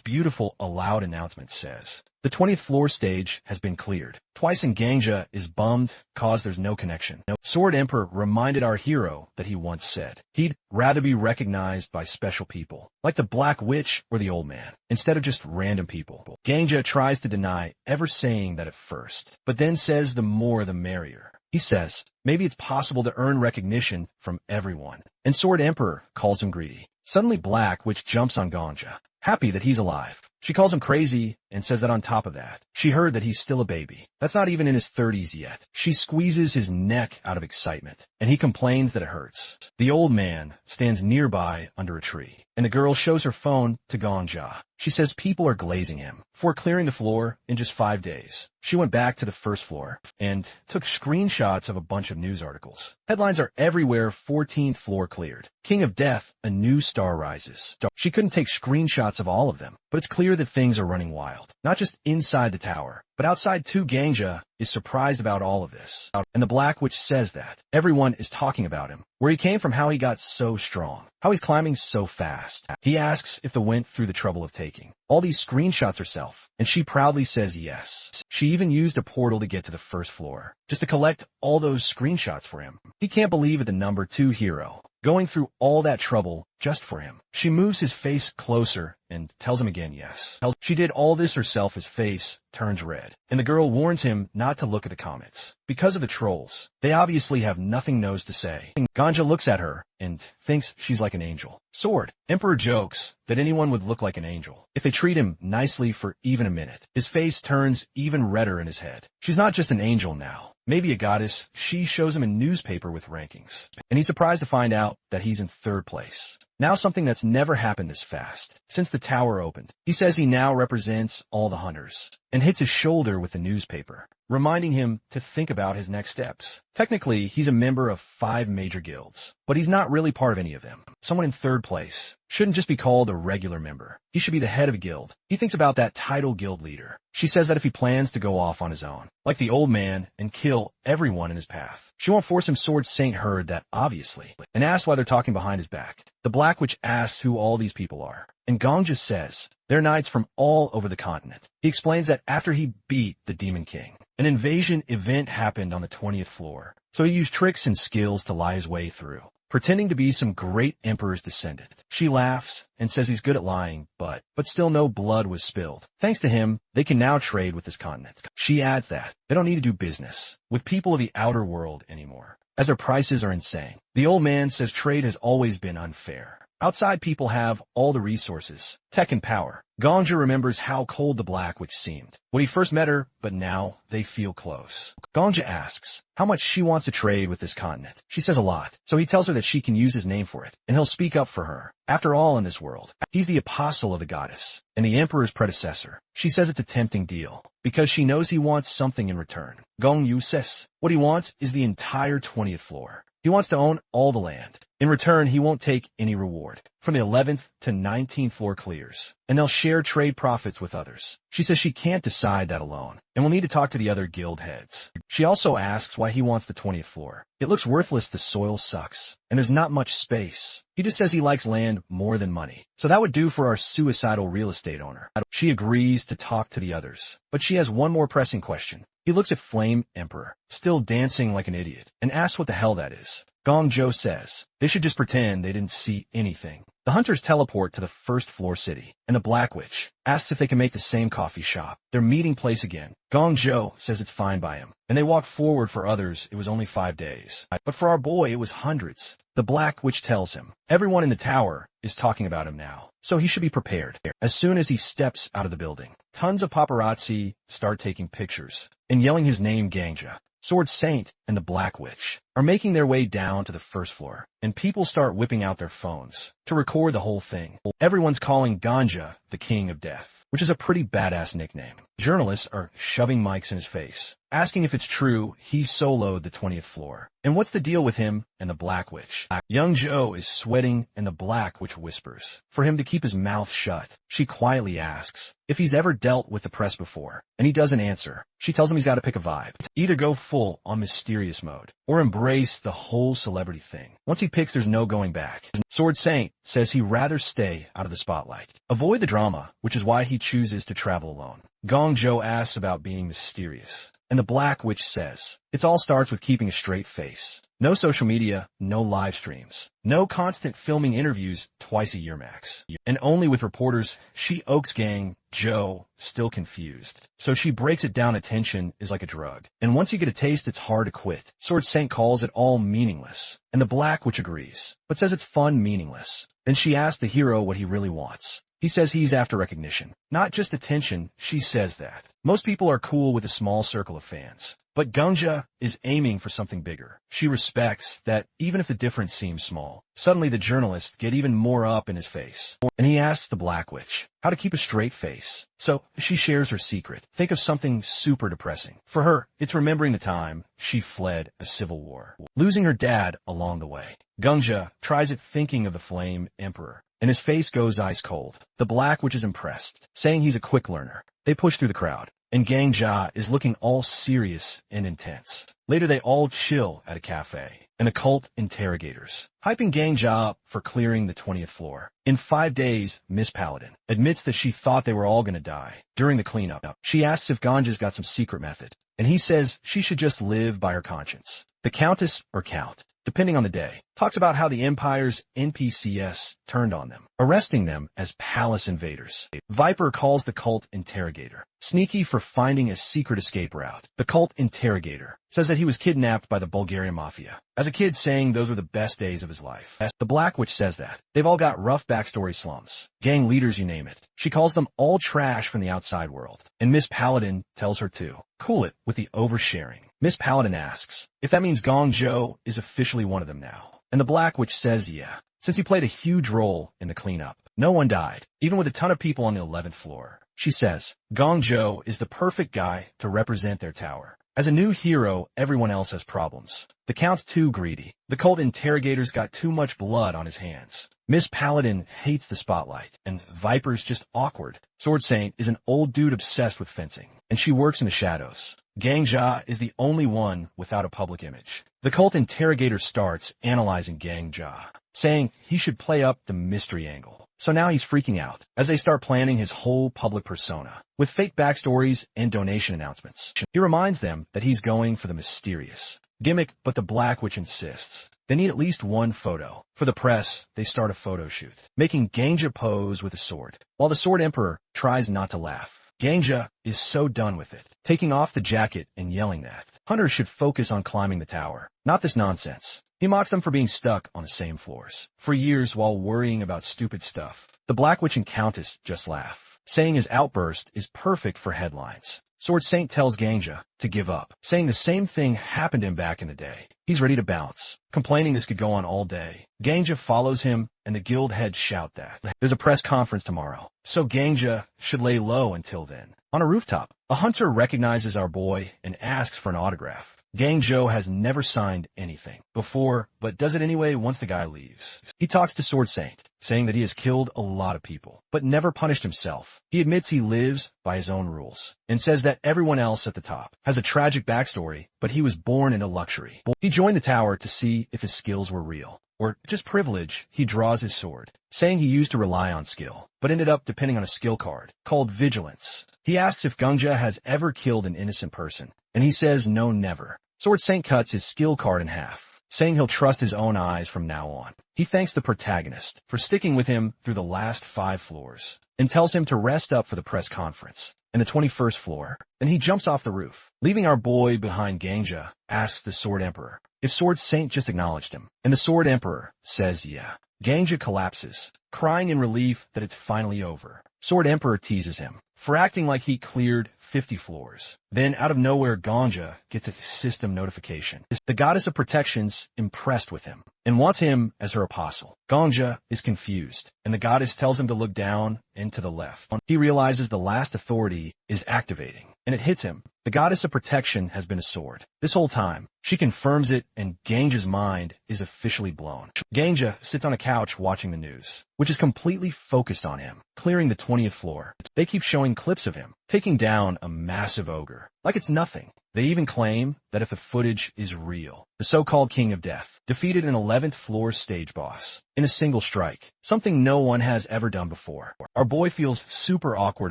beautiful. A loud announcement says the 20th floor stage has been cleared. Twice, and Gangja is bummed cause there's no connection. Sword Emperor reminded our hero that he once said he'd rather be recognized by special people, like the Black Witch or the Old Man, instead of just random people. Gangja tries to deny ever saying that at first, but then says the more the merrier. He says maybe it's possible to earn recognition from everyone, and Sword Emperor calls him greedy. Suddenly Black Witch jumps on Gangja, happy that he's alive. She calls him crazy and says that on top of that, she heard that he's still a baby. That's not even in his 30s yet. She squeezes his neck out of excitement, and he complains that it hurts. The old man stands nearby under a tree, and the girl shows her phone to Gangja. She says people are glazing him for clearing the floor in just 5 days. She went back to the first floor and took screenshots of a bunch of news articles. Headlines are everywhere: 14th floor cleared. King of Death, a new star rises. She couldn't take screenshots of all of them, but it's clear that things are running wild. Not just inside the tower, but outside too. Gangja is surprised about all of this, and the Black Witch says that everyone is talking about him, where he came from, how he got so strong, how he's climbing so fast. He asks if the went through the trouble of taking all these screenshots herself, and she proudly says yes. She even used a portal to get to the first floor, just to collect all those screenshots for him. He can't believe it, the number 2 hero going through all that trouble just for him. She moves his face closer and tells him again yes. She did all this herself. His face turns red, and the girl warns him not to look at the comments because of the trolls. They obviously have nothing knows to say. Gangja looks at her and thinks she's like an angel. Sword Emperor jokes that anyone would look like an angel if they treat him nicely for even a minute. His face turns even redder in his head. She's not just an angel now, maybe a goddess. She shows him a newspaper with rankings, and he's surprised to find out that he's in 3rd place. Now something that's never happened this fast since the tower opened. He says he now represents all the hunters, and hits his shoulder with the newspaper, reminding him to think about his next steps. Technically, he's a member of 5 major guilds, but he's not really part of any of them. Someone in 3rd place shouldn't just be called a regular member. He should be the head of a guild. He thinks about that title, guild leader. She says that if he plans to go off on his own, like the old man, and kill everyone in his path, she won't force him. Sword Saint heard that, obviously, and asks why they're talking behind his back. The Black Witch asks who all these people are, and Gangja says they're knights from all over the continent. He explains that after he beat the Demon King, an invasion event happened on the 20th floor, so he used tricks and skills to lie his way through, pretending to be some great emperor's descendant. She laughs and says he's good at lying, but still no blood was spilled. Thanks to him, they can now trade with this continent. She adds that they don't need to do business with people of the outer world anymore, as their prices are insane. The old man says trade has always been unfair. Outside people have all the resources, tech and power. Gangja remembers how cold the Black Witch seemed when he first met her, but now they feel close. Gangja asks how much she wants to trade with this continent. She says a lot, so he tells her that she can use his name for it, and he'll speak up for her. After all, in this world, he's the apostle of the goddess, and the emperor's predecessor. She says it's a tempting deal, because she knows he wants something in return. Gong Yu says what he wants is the entire 20th floor. He wants to own all the land. In return, he won't take any reward. From the 11th to 19th floor clears, and they'll share trade profits with others. She says she can't decide that alone, and will need to talk to the other guild heads. She also asks why he wants the 20th floor. It looks worthless, the soil sucks, and there's not much space. He just says he likes land more than money. So that would do for our suicidal real estate owner. She agrees to talk to the others, but she has one more pressing question. He looks at Flame Emperor, still dancing like an idiot, and asks what the hell that is. Gong Zhou says they should just pretend they didn't see anything. The hunters teleport to the 1st floor city, and the Black Witch asks if they can make the same coffee shop their meeting place again. Gong Zhou says it's fine by him, and they walk forward. For others, it was only 5 days. But for our boy, it was hundreds. The Black Witch tells him everyone in the tower is talking about him now, so he should be prepared. As soon as he steps out of the building, Tons of paparazzi start taking pictures and yelling his name Ganga. Sword Saint and the Black Witch are making their way down to the first floor, and people start whipping out their phones to record the whole thing. Everyone's calling Ganja the King of Death, which is a pretty badass nickname. Journalists are shoving mics in his face, asking if it's true he soloed the 20th floor. And what's the deal with him and the Black Witch? Young Joe is sweating and the Black Witch whispers for him to keep his mouth shut. She quietly asks if he's ever dealt with the press before, and he doesn't answer. She tells him he's got to pick a vibe. Either go full on mysterious mode, or embrace the whole celebrity thing. Once he picks, there's no going back. Sword Saint says he'd rather stay out of the spotlight, avoid the drama, which is why he chooses to travel alone. Gong Joe asks about being mysterious, and the Black Witch says it all starts with keeping a straight face. No social media, no live streams, no constant filming interviews twice a year max. And only with reporters. She oaks Gang Joe, still confused. So she breaks it down. Attention is like a drug, and once you get a taste, it's hard to quit. Sword Saint calls it all meaningless, and the Black Witch agrees, but says it's fun meaningless. Then she asks the hero what he really wants. He says he's after recognition, not just attention. She says that most people are cool with a small circle of fans, but Gunja is aiming for something bigger. She respects that even if the difference seems small. Suddenly the journalists get even more up in his face, and he asks the Black Witch how to keep a straight face. So she shares her secret. Think of something super depressing. For her, it's remembering the time she fled a civil war, losing her dad along the way. Gunja tries it, thinking of the Flame Emperor, and his face goes ice cold. The Black Witch is impressed, saying he's a quick learner. They push through the crowd, and Gang Ja is looking all serious and intense. Later they all chill at a cafe, and occult interrogators, hyping Gang Ja up for clearing the 20th floor. In 5 days, Miss Paladin admits that she thought they were all gonna die during the cleanup. She asks if Ganja's got some secret method, and he says she should just live by her conscience. The Countess, or Count, depending on the day, talks about how the Empire's NPCs turned on them, arresting them as palace invaders. Viper calls the cult interrogator sneaky for finding a secret escape route. The cult interrogator says that he was kidnapped by the Bulgarian mafia as a kid, saying those were the best days of his life. The Black Witch says that they've all got rough backstory, slums, gang leaders, you name it. She calls them all trash from the outside world, and Miss Paladin tells her to cool it with the oversharing. Miss Paladin asks if that means Gong Joe is officially one of them now, and the Black Witch says yeah, since he played a huge role in the cleanup. No one died, even with a ton of people on the 11th floor. She says Gong Joe is the perfect guy to represent their tower. As a new hero, everyone else has problems. The Count's too greedy. The cult interrogator's got too much blood on his hands. Miss Paladin hates the spotlight, and Viper's just awkward. Sword Saint is an old dude obsessed with fencing, and she works in the shadows. Gang Ja is the only one without a public image. The cult interrogator starts analyzing Gang Ja, saying he should play up the mystery angle. So now he's freaking out as they start planning his whole public persona with fake backstories and donation announcements. He reminds them that he's going for the mysterious gimmick, but the Black Witch insists they need at least one photo. For the press, they start a photo shoot, making Ganga pose with a sword, while the Sword Emperor tries not to laugh. Ganga is so done with it, taking off the jacket and yelling that hunters should focus on climbing the tower, not this nonsense. He mocks them for being stuck on the same floors for years while worrying about stupid stuff. The Black Witch and Countess just laugh, saying his outburst is perfect for headlines. Sword Saint tells Ganga to give up, saying the same thing happened to him back in the day. He's ready to bounce, complaining this could go on all day. Ganga follows him, and the guild heads shout that there's a press conference tomorrow, so Ganga should lay low until then. On a rooftop, a hunter recognizes our boy and asks for an autograph. Gang Joe has never signed anything before, but does it anyway once the guy leaves. He talks to Sword Saint, saying that he has killed a lot of people, but never punished himself. He admits he lives by his own rules, and says that everyone else at the top has a tragic backstory, but he was born into luxury. He joined the tower to see if his skills were real, or just privilege. He draws his sword, saying he used to rely on skill, but ended up depending on a skill card called Vigilance. He asks if Gunja has ever killed an innocent person, and he says no, never. Sword Saint cuts his skill card in half, saying he'll trust his own eyes from now on. He thanks the protagonist for sticking with him through the last 5 floors, and tells him to rest up for the press conference in the 21st floor. Then he jumps off the roof, leaving our boy behind. Ganga asks the Sword Emperor if Sword Saint just acknowledged him, and the Sword Emperor says yeah. Ganga collapses, crying in relief that it's finally over. Sword Emperor teases him for acting like he cleared 50 floors. Then, out of nowhere, Ganja gets a system notification. The goddess of protection's impressed with him and wants him as her apostle. Ganja is confused, and the goddess tells him to look down and to the left. He realizes the last authority is activating, and it hits him. The goddess of protection has been a sword. This whole time, she confirms it, and Ganja's mind is officially blown. Ganja sits on a couch watching the news, which is completely focused on him, clearing the 20th floor. They keep showing clips of him, taking down a massive ogre, like it's nothing. They even claim that if the footage is real, the so-called King of Death defeated an 11th floor stage boss in a single strike, something no one has ever done before. Our boy feels super awkward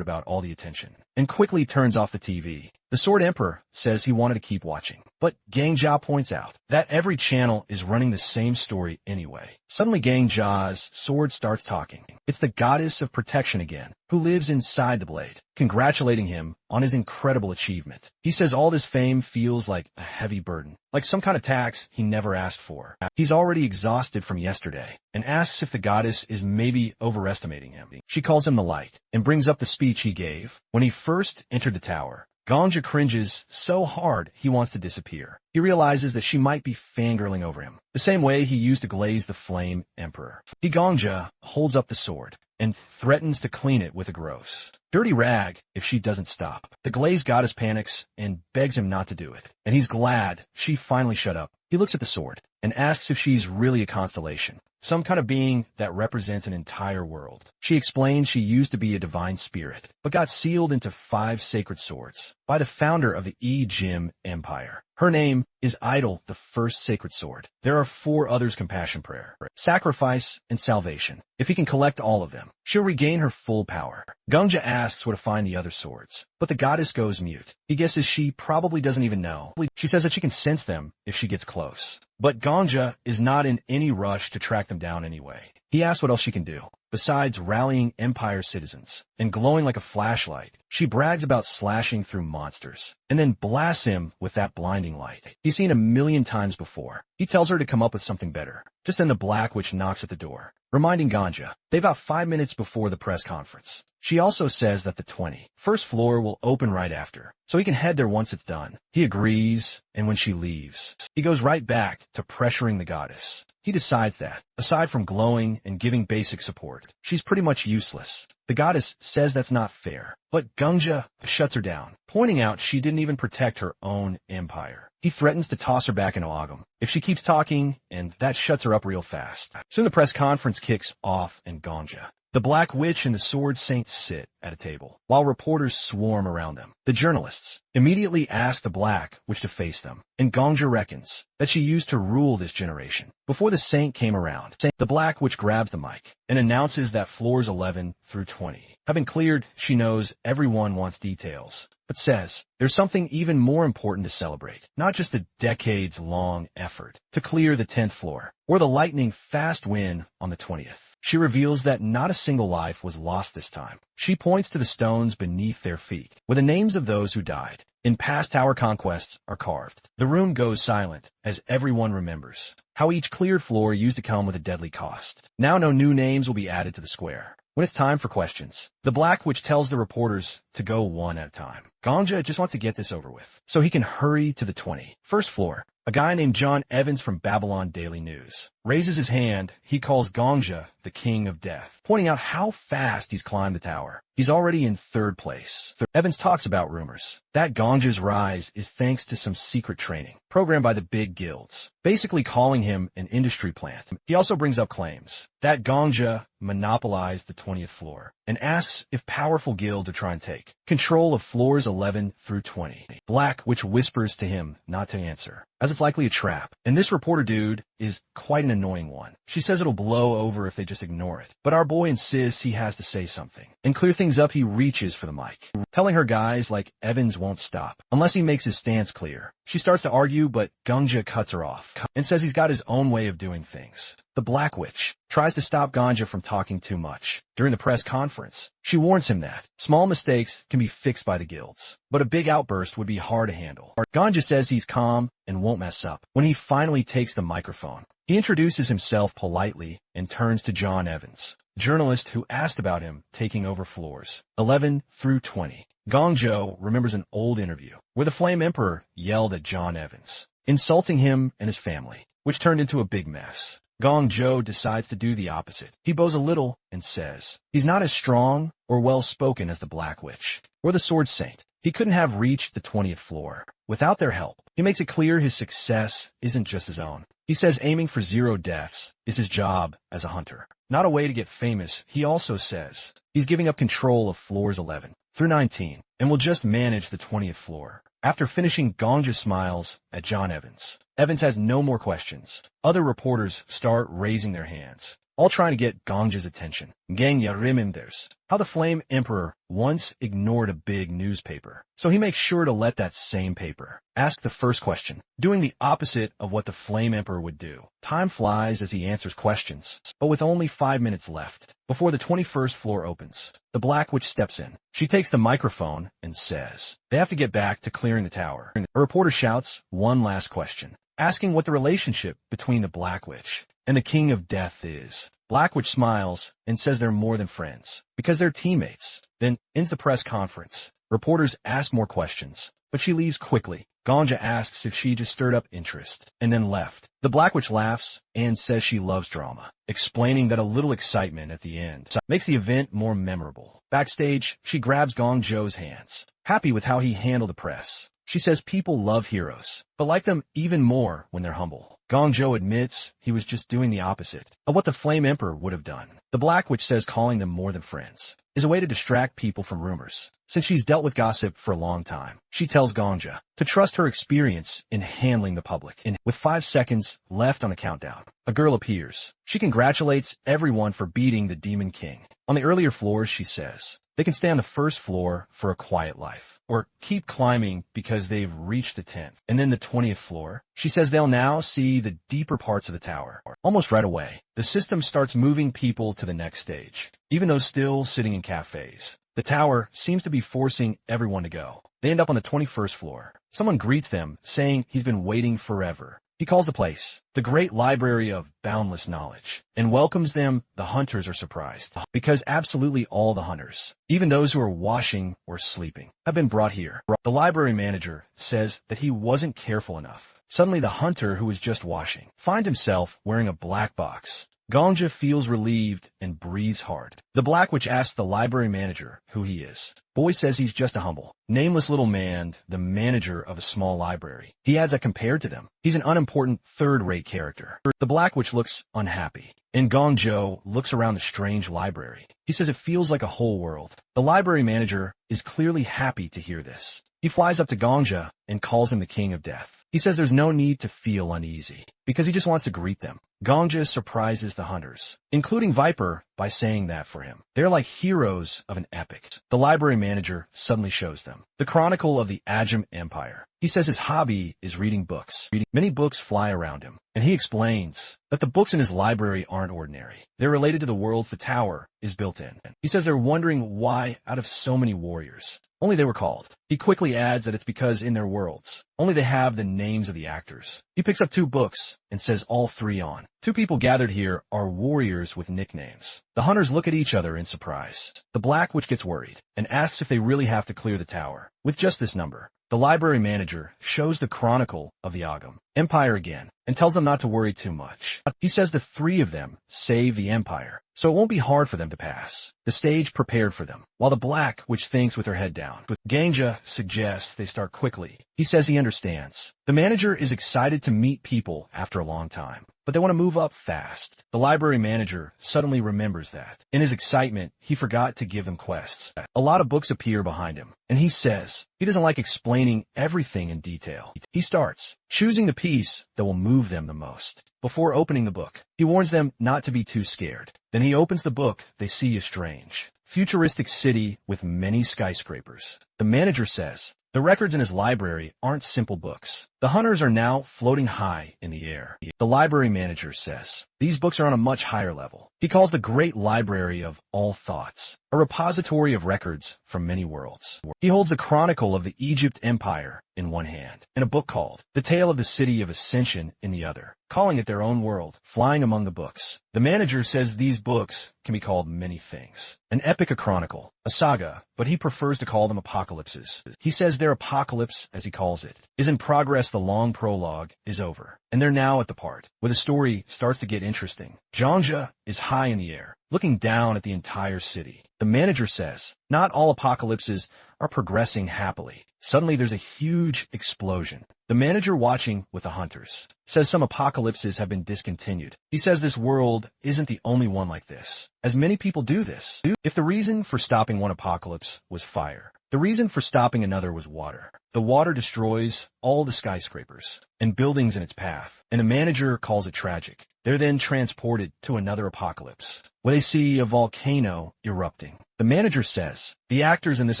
about all the attention and quickly turns off the TV. The Sword Emperor says he wanted to keep watching, but Gangjia points out that every channel is running the same story anyway. Suddenly Gangjia's sword starts talking. It's the goddess of protection again, who lives inside the blade, congratulating him on his incredible achievement. He says all this fame feels like a heavy burden, like some kind of tax he never asked for. He's already exhausted from yesterday and asks if the goddess is maybe overestimating him. She calls him the light and brings up the speech he gave when he first entered the tower. Ganja cringes so hard he wants to disappear. He realizes that she might be fangirling over him, the same way he used to glaze the Flame Emperor. Ganja holds up the sword and threatens to clean it with a gross, dirty rag if she doesn't stop. The glazed goddess panics and begs him not to do it, and he's glad she finally shut up. He looks at the sword and asks if she's really a constellation, some kind of being that represents an entire world. She explains she used to be a divine spirit, but got sealed into 5 sacred swords by the founder of the Jim Empire. Her name is Idol, the first sacred sword. There are 4 others: compassion, prayer, sacrifice, and salvation. If he can collect all of them, she'll regain her full power. Ganja asks where to find the other swords, but the goddess goes mute. He guesses she probably doesn't even know. She says that she can sense them if she gets close. But Ganja is not in any rush to track them down anyway. He asks what else she can do, besides rallying Empire citizens and glowing like a flashlight. She brags about slashing through monsters, and then blasts him with that blinding light he's seen a million times before. He tells her to come up with something better. Just then the Black Witch knocks at the door, reminding Ganja they've got 5 minutes before the press conference. She also says that the 21st floor will open right after, so he can head there once it's done. He agrees, and when she leaves, he goes right back to pressuring the goddess. He decides that, aside from glowing and giving basic support, she's pretty much useless. The goddess says that's not fair, but Ganja shuts her down, pointing out she didn't even protect her own empire. He threatens to toss her back into Ogum if she keeps talking, and that shuts her up real fast. Soon the press conference kicks off, and Ganja, the Black Witch, and the Sword Saint sit at a table, while reporters swarm around them. The journalists immediately ask the Black Witch to face them, and Ganja reckons that she used to rule this generation before the Saint came around. The Black Witch grabs the mic and announces that floors 11 through 20 have been cleared. She knows everyone wants details, but says there's something even more important to celebrate, not just the decades-long effort to clear the 10th floor or the lightning-fast win on the 20th. She reveals that not a single life was lost this time. She points to the stones beneath their feet, where the names of those who died in past tower conquests are carved. The room goes silent as everyone remembers how each cleared floor used to come with a deadly cost. Now no new names will be added to the square. When it's time for questions, the Black Witch tells the reporters to go one at a time. Ganja just wants to get this over with, so he can hurry to the 21st floor. A guy named John Evans from Babylon Daily News raises his hand. He calls Ganja the King of Death, pointing out how fast he's climbed the tower. He's already in 3rd place. Evans talks about rumors that Ganja's rise is thanks to some secret training programmed by the big guilds, basically calling him an industry plant. He also brings up claims that Ganja monopolized the 20th floor and asks if powerful guilds are trying to take control of floors 11 through 20. Black Witch whispers to him not to answer, as it's likely a trap, and this reporter dude is quite an annoying one. She says it'll blow over if they just ignore it, but our boy insists he has to say something. And clear things up, he reaches for the mic, telling her guys like Evans won't stop unless he makes his stance clear. She starts to argue, but Ganja cuts her off and says he's got his own way of doing things. The Black Witch tries to stop Ganja from talking too much during the press conference. She warns him that small mistakes can be fixed by the guilds, but a big outburst would be hard to handle. Ganja says he's calm and won't mess up. When he finally takes the microphone, he introduces himself politely and turns to John Evans, journalist who asked about him taking over floors 11 through 20. Gongjo remembers an old interview where the Flame Emperor yelled at John Evans, insulting him and his family, which turned into a big mess. Gongjo decides to do the opposite. He bows a little and says he's not as strong or well-spoken as the Black Witch or the Sword Saint. He couldn't have reached the 20th floor without their help. He makes it clear his success isn't just his own. He says aiming for 0 deaths is his job as a hunter, not a way to get famous. He also says he's giving up control of floors 11 through 19 and will just manage the 20th floor. After finishing, Gongja smiles at John Evans. Evans has no more questions. Other reporters start raising their hands, all trying to get Gongja's attention. Genya remembers how the Flame Emperor once ignored a big newspaper, so he makes sure to let that same paper ask the first question, doing the opposite of what the Flame Emperor would do. Time flies as he answers questions, but with only 5 minutes left before the 21st floor opens, the Black Witch steps in. She takes the microphone and says they have to get back to clearing the tower. A reporter shouts one last question, asking what the relationship between the Black Witch and the King of Death is. Black Witch smiles and says they're more than friends, because they're teammates, then ends the press conference. Reporters ask more questions, but she leaves quickly. Gongja asks if she just stirred up interest, and then left. The Black Witch laughs and says she loves drama, explaining that a little excitement at the end makes the event more memorable. Backstage, she grabs Gongjo's hands, happy with how he handled the press. She says people love heroes, but like them even more when they're humble. Gongjo admits he was just doing the opposite of what the Flame Emperor would have done. The Black Witch says calling them more than friends is a way to distract people from rumors, since she's dealt with gossip for a long time. She tells Gongja to trust her experience in handling the public. And with 5 seconds left on the countdown, a girl appears. She congratulates everyone for beating the Demon King. On the earlier floors, she says they can stay on the first floor for a quiet life, or keep climbing because they've reached the 10th. And then the 20th floor, she says they'll now see the deeper parts of the tower. Almost right away, the system starts moving people to the next stage, even though still sitting in cafes. The tower seems to be forcing everyone to go. They end up on the 21st floor. Someone greets them, saying he's been waiting forever. He calls the place the Great Library of Boundless Knowledge and welcomes them. The hunters are surprised because absolutely all the hunters, even those who are washing or sleeping, have been brought here. The library manager says that he wasn't careful enough. Suddenly, the hunter who was just washing finds himself wearing a black box. Gongja feels relieved and breathes hard. The Black Witch asks the library manager who he is. Boy says he's just a humble, nameless little man, the manager of a small library. He adds that compared to them, he's an unimportant third-rate character. The Black Witch looks unhappy, and Gongjo looks around the strange library. He says it feels like a whole world. The library manager is clearly happy to hear this. He flies up to Gongja and calls him the King of Death. He says there's no need to feel uneasy, because he just wants to greet them. Gongja surprises the hunters, including Viper, by saying that for him, they're like heroes of an epic. The library manager suddenly shows them the Chronicle of the Ajam Empire. He says his hobby is reading books. Many books fly around him, and he explains that the books in his library aren't ordinary. They're related to the worlds the tower is built in. He says they're wondering why, out of so many warriors, only they were called. He quickly adds that it's because in their worlds, only they have the names of the actors. He picks up 2 books and says all 3 on. 2 people gathered here are warriors with nicknames. The hunters look at each other in surprise. The Black Witch gets worried and asks if they really have to clear the tower with just this number. The library manager shows the Chronicle of the Agam Empire again and tells them not to worry too much. He says the 3 of them save the Empire, so it won't be hard for them to pass. The stage prepared for them, while the Black Witch thinks with her head down. Gangja suggests they start quickly. He says he understands. The manager is excited to meet people after a long time, but they want to move up fast. The library manager suddenly remembers that. In his excitement, he forgot to give them quests. A lot of books appear behind him, and he says he doesn't like explaining everything in detail. He starts choosing the piece that will move them the most. Before opening the book, he warns them not to be too scared. Then he opens the book they see a strange, futuristic city with many skyscrapers. The manager says the records in his library aren't simple books. The hunters are now floating high in the air. The library manager says these books are on a much higher level. He calls the Great Library of All Thoughts. a repository of records from many worlds. He holds the chronicle of the Egypt Empire in one hand, and a book called The Tale of the City of Ascension in the other, calling it their own world, flying among the books. The manager says these books can be called many things. An epic, a chronicle, a saga, but he prefers to call them apocalypses. He says their apocalypse, as he calls it, is in progress. The long prologue is over, and they're now at the part where the story starts to get interesting. Ganja is high in the air, looking down at the entire city. The manager says, not all apocalypses are progressing happily. Suddenly there's a huge explosion. The manager, watching with the hunters, says some apocalypses have been discontinued. He says this world isn't the only one like this, as many people do this. If the reason for stopping one apocalypse was fire, the reason for stopping another was water. The water destroys all the skyscrapers and buildings in its path, and the manager calls it tragic. They're then transported to another apocalypse, where they see a volcano erupting. The manager says, the actors in this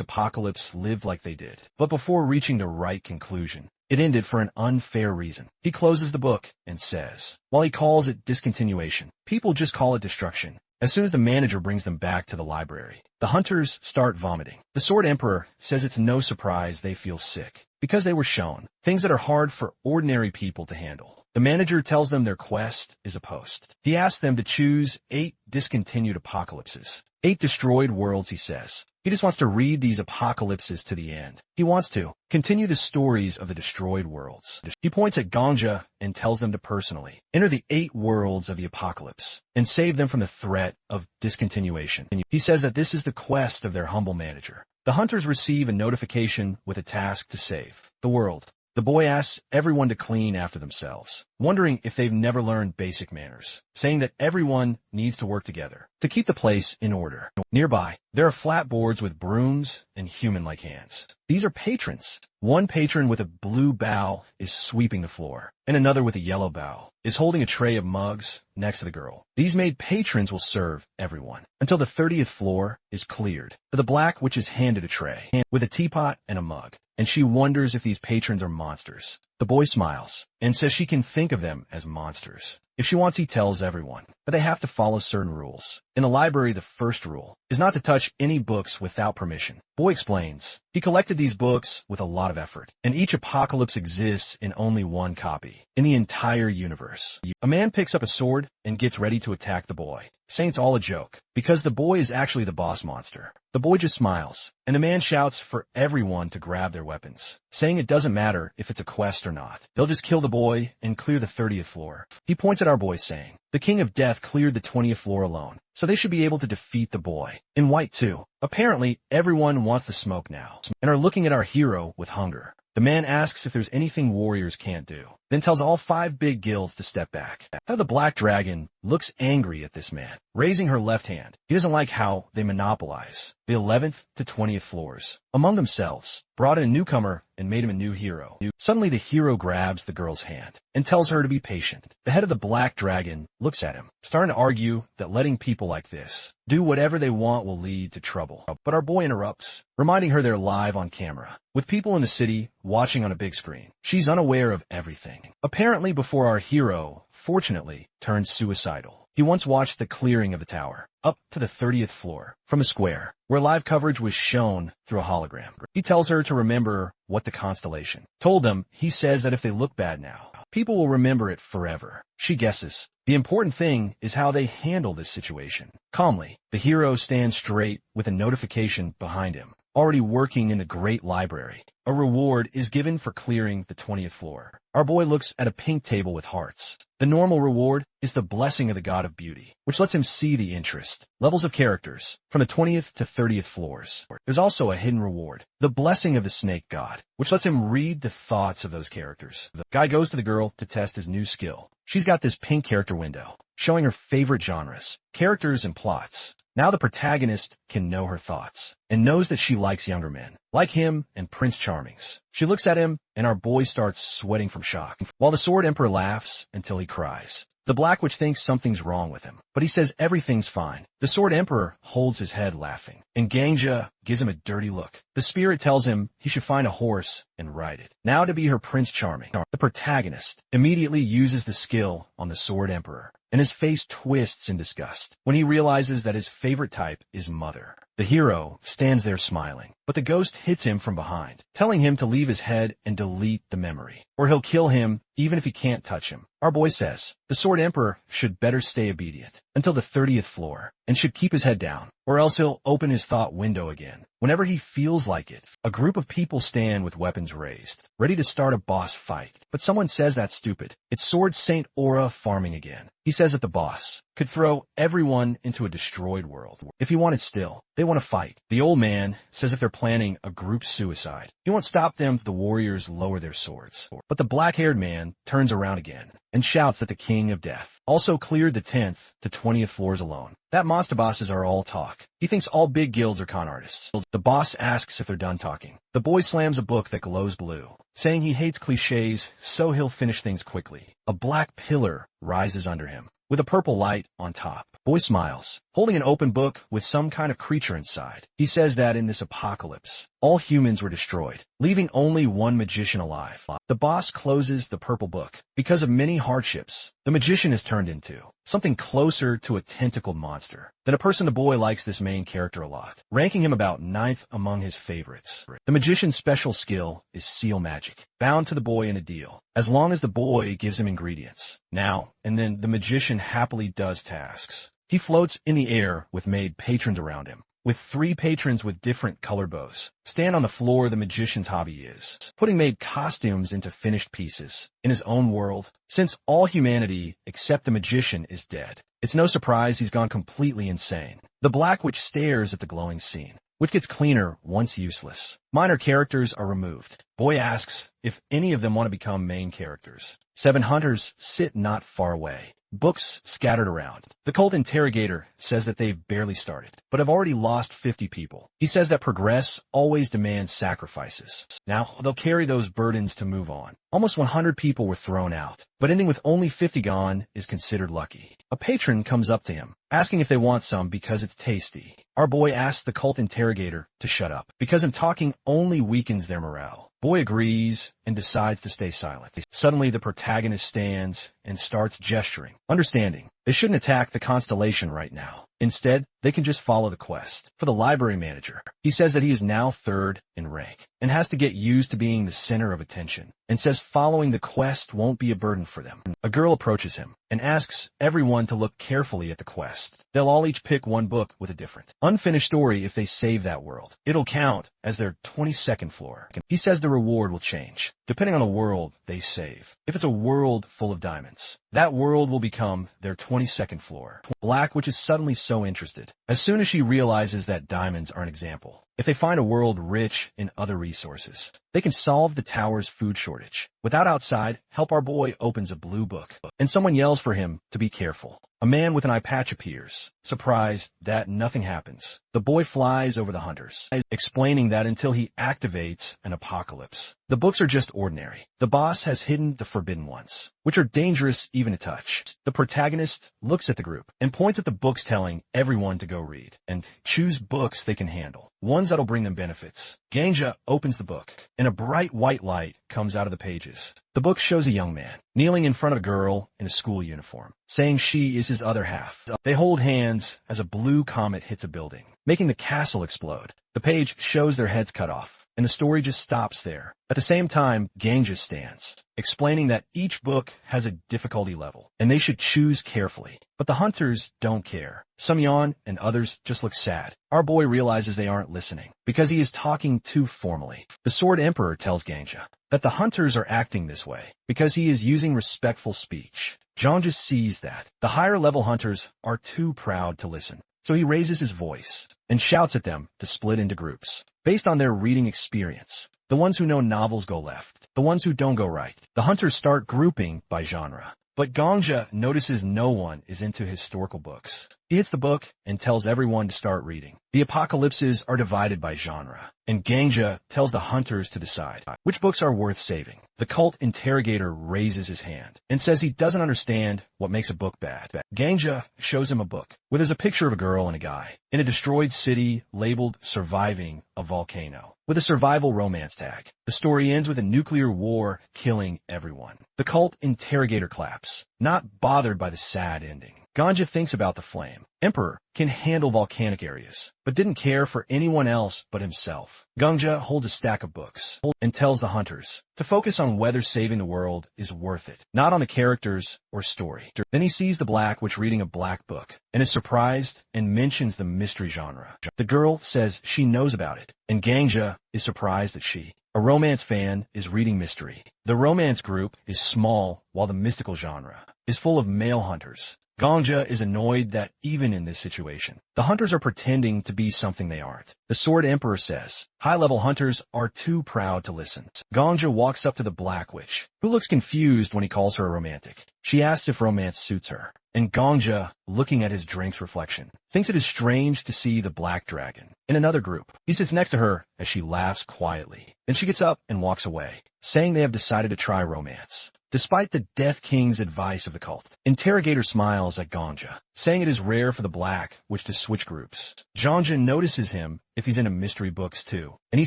apocalypse lived like they did, but before reaching the right conclusion, it ended for an unfair reason. He closes the book and says, while he calls it discontinuation, people just call it destruction. As soon as the manager brings them back to the library, the hunters start vomiting. The Sword Emperor says it's no surprise they feel sick, because they were shown things that are hard for ordinary people to handle. The manager tells them their quest is a post. He asks them to choose 8 discontinued apocalypses. 8 destroyed worlds, he says. He just wants to read these apocalypses to the end. He wants to continue the stories of the destroyed worlds. He points at Ganja and tells them to personally enter the 8 worlds of the apocalypse and save them from the threat of discontinuation. He says that this is the quest of their humble manager. The hunters receive a notification with a task to save the world. The boy asks everyone to clean after themselves, wondering if they've never learned basic manners, saying that everyone needs to work together to keep the place in order. Nearby, there are flat boards with brooms and human-like hands. These are patrons. One patron with a blue bow is sweeping the floor, and another with a yellow bow is holding a tray of mugs next to the girl. These maid patrons will serve everyone until the 30th floor is cleared. The black witch is handed a tray with a teapot and a mug, and she wonders if these patrons are monsters. The boy smiles and says she can think of them as monsters. If she wants, he tells everyone, but they have to follow certain rules. In the library, the first rule is not to touch any books without permission. Boy explains, he collected these books with a lot of effort, and each apocalypse exists in only one copy in the entire universe. A man picks up a sword and gets ready to attack the boy, saying it's all a joke, because the boy is actually the boss monster. The boy just smiles, and the man shouts for everyone to grab their weapons, saying it doesn't matter if it's a quest or not. They'll just kill the boy and clear the 30th floor. He points at our boy, saying, the King of Death cleared the 20th floor alone, so they should be able to defeat the boy. In white too. Apparently, everyone wants the smoke now, and are looking at our hero with hunger. The man asks if there's anything warriors can't do, then tells all 5 big guilds to step back. How the Black Dragon looks angry at this man, raising her left hand. He doesn't like how they monopolize the 11th to 20th floors among themselves, brought in a newcomer and made him a new hero. Suddenly the hero grabs the girl's hand and tells her to be patient. The head of the Black Dragon looks at him, starting to argue that letting people like this do whatever they want will lead to trouble. But our boy interrupts, reminding her they're live on camera, with people in the city watching on a big screen. She's unaware of everything. Apparently before our hero, fortunately, turns suicidal. He once watched the clearing of the tower, up to the 30th floor, from a square, where live coverage was shown through a hologram. He tells her to remember what the constellation told them. He says that if they look bad now, people will remember it forever. She guesses. The important thing is how they handle this situation. Calmly, the hero stands straight with a notification behind him. Already working in the great library, a reward is given for clearing the 20th floor. Our boy looks at a pink table with hearts. The normal reward is the blessing of the god of beauty, which lets him see the interest levels of characters from the 20th to 30th floors. There's also a hidden reward, the blessing of the snake god, which lets him read the thoughts of those characters. The guy goes to the girl to test his new skill. She's got this pink character window, showing her favorite genres, characters, and plots. Now the protagonist can know her thoughts and knows that she likes younger men, like him and Prince Charming's. She looks at him, and our boy starts sweating from shock, while the Sword Emperor laughs until he cries. The Black Witch thinks something's wrong with him, but he says everything's fine. The Sword Emperor holds his head laughing, and Ganja gives him a dirty look. The spirit tells him he should find a horse and ride it. Now to be her Prince Charming. The protagonist immediately uses the skill on the Sword Emperor and his face twists in disgust when he realizes that his favorite type is mother. The hero stands there smiling, but the ghost hits him from behind, telling him to leave his head and delete the memory, or he'll kill him even if he can't touch him. Our boy says the Sword Emperor should better stay obedient until the 30th floor and should keep his head down, or else he'll open his thought window again whenever he feels like it. A group of people stand with weapons raised, ready to start a boss fight, but someone says that's stupid. It's Sword Saint Aura farming again. He says that the boss could throw everyone into a destroyed world if he wanted. Still, they want to fight. The old man says if they're planning a group suicide, he won't stop them if the warriors lower their swords. But the black-haired man turns around again and shouts that the King of Death also cleared the 10th to 20th floors alone. That monster bosses are all talk. He thinks all big guilds are con artists. The boss asks if they're done talking. The boy slams a book that glows blue, saying he hates cliches, so he'll finish things quickly. A black pillar rises under him, with a purple light on top. Boy smiles, holding an open book with some kind of creature inside. He says that in this apocalypse, all humans were destroyed, leaving only one magician alive. The boss closes the purple book. Because of many hardships, the magician is turned into something closer to a tentacled monster than a person. The boy likes this main character a lot, ranking him about 9th among his favorites. The magician's special skill is seal magic, bound to the boy in a deal, as long as the boy gives him ingredients. Now and then the magician happily does tasks. He floats in the air with made patrons around him, with 3 patrons with different colored bows. Stand on the floor. The magician's hobby is putting made costumes into finished pieces in his own world. Since all humanity except the magician is dead, it's no surprise he's gone completely insane. The Black Witch stares at the glowing scene, which gets cleaner once useless. Minor characters are removed. Boy asks if any of them want to become main characters. 7 hunters sit not far away, books scattered around. The cult interrogator says that they've barely started, but have already lost 50 people. He says that progress always demands sacrifices. Now, they'll carry those burdens to move on. Almost 100 people were thrown out, but ending with only 50 gone is considered lucky. A patron comes up to him, asking if they want some because it's tasty. Our boy asks the cult interrogator to shut up, because him talking only weakens their morale. Boy agrees and decides to stay silent. Suddenly, the protagonist stands and starts gesturing, understanding they shouldn't attack the constellation right now. Instead, they can just follow the quest. For the library manager, he says that he is now 3rd in rank and has to get used to being the center of attention, and says following the quest won't be a burden for them. A girl approaches him and asks everyone to look carefully at the quest. They'll all each pick one book with a different unfinished story. If they save that world, it'll count as their 22nd floor. He says the reward will change depending on the world they save. If it's a world full of diamonds, that world will become their 22nd floor. Black Witch is suddenly so interested as soon as she realizes that diamonds are an example. If they find a world rich in other resources, they can solve the tower's food shortage. Without outside help, our boy opens a blue book, and someone yells for him to be careful. A man with an eye patch appears, surprised that nothing happens. The boy flies over the hunters, explaining that until he activates an apocalypse, the books are just ordinary. The boss has hidden the forbidden ones, which are dangerous even to touch. The protagonist looks at the group and points at the books, telling everyone to go read and choose books they can handle, ones that'll bring them benefits. Ganja opens the book, and a bright white light comes out of the pages. The book shows a young man kneeling in front of a girl in a school uniform, saying she is his other half. They hold hands as a blue comet hits a building, making the castle explode. The page shows their heads cut off, and the story just stops there. At the same time, Ganja stands, explaining that each book has a difficulty level, and they should choose carefully. But the hunters don't care. Some yawn, and others just look sad. Our boy realizes they aren't listening, because he is talking too formally. The Sword Emperor tells Ganja that the hunters are acting this way because he is using respectful speech. Ganja sees that the higher level hunters are too proud to listen, so he raises his voice and shouts at them to split into groups based on their reading experience. The ones who know novels go left, the ones who don't go right. The hunters start grouping by genre, but Ganja notices no one is into historical books. He hits the book and tells everyone to start reading. The apocalypses are divided by genre, and Ganja tells the hunters to decide which books are worth saving. The cult interrogator raises his hand and says he doesn't understand what makes a book bad. Ganja shows him a book where there's a picture of a girl and a guy in a destroyed city labeled Surviving a Volcano, with with a survival romance tag. The story ends with a nuclear war killing everyone. The cult interrogator claps, not bothered by the sad ending. Ganja thinks about the flame. Emperor can handle volcanic areas, but didn't care for anyone else but himself. Ganja holds a stack of books and tells the hunters to focus on whether saving the world is worth it, not on the characters or story. Then he sees the Black Witch reading a black book and is surprised and mentions the mystery genre. The girl says she knows about it, and Ganja is surprised that she, a romance fan, is reading mystery. The romance group is small while the mystical genre is full of male hunters. Ganja is annoyed that even in this situation, the hunters are pretending to be something they aren't. The Sword Emperor says, high-level hunters are too proud to listen. Ganja walks up to the Black Witch, who looks confused when he calls her a romantic. She asks if romance suits her, and Ganja, looking at his drink's reflection, thinks it is strange to see the Black Dragon in another group. He sits next to her as she laughs quietly. Then she gets up and walks away, saying they have decided to try romance. Despite the Death King's advice of the cult, Interrogator smiles at Ganja, saying it is rare for the Black Witch to switch groups. Ganja notices him if he's into mystery books too, and he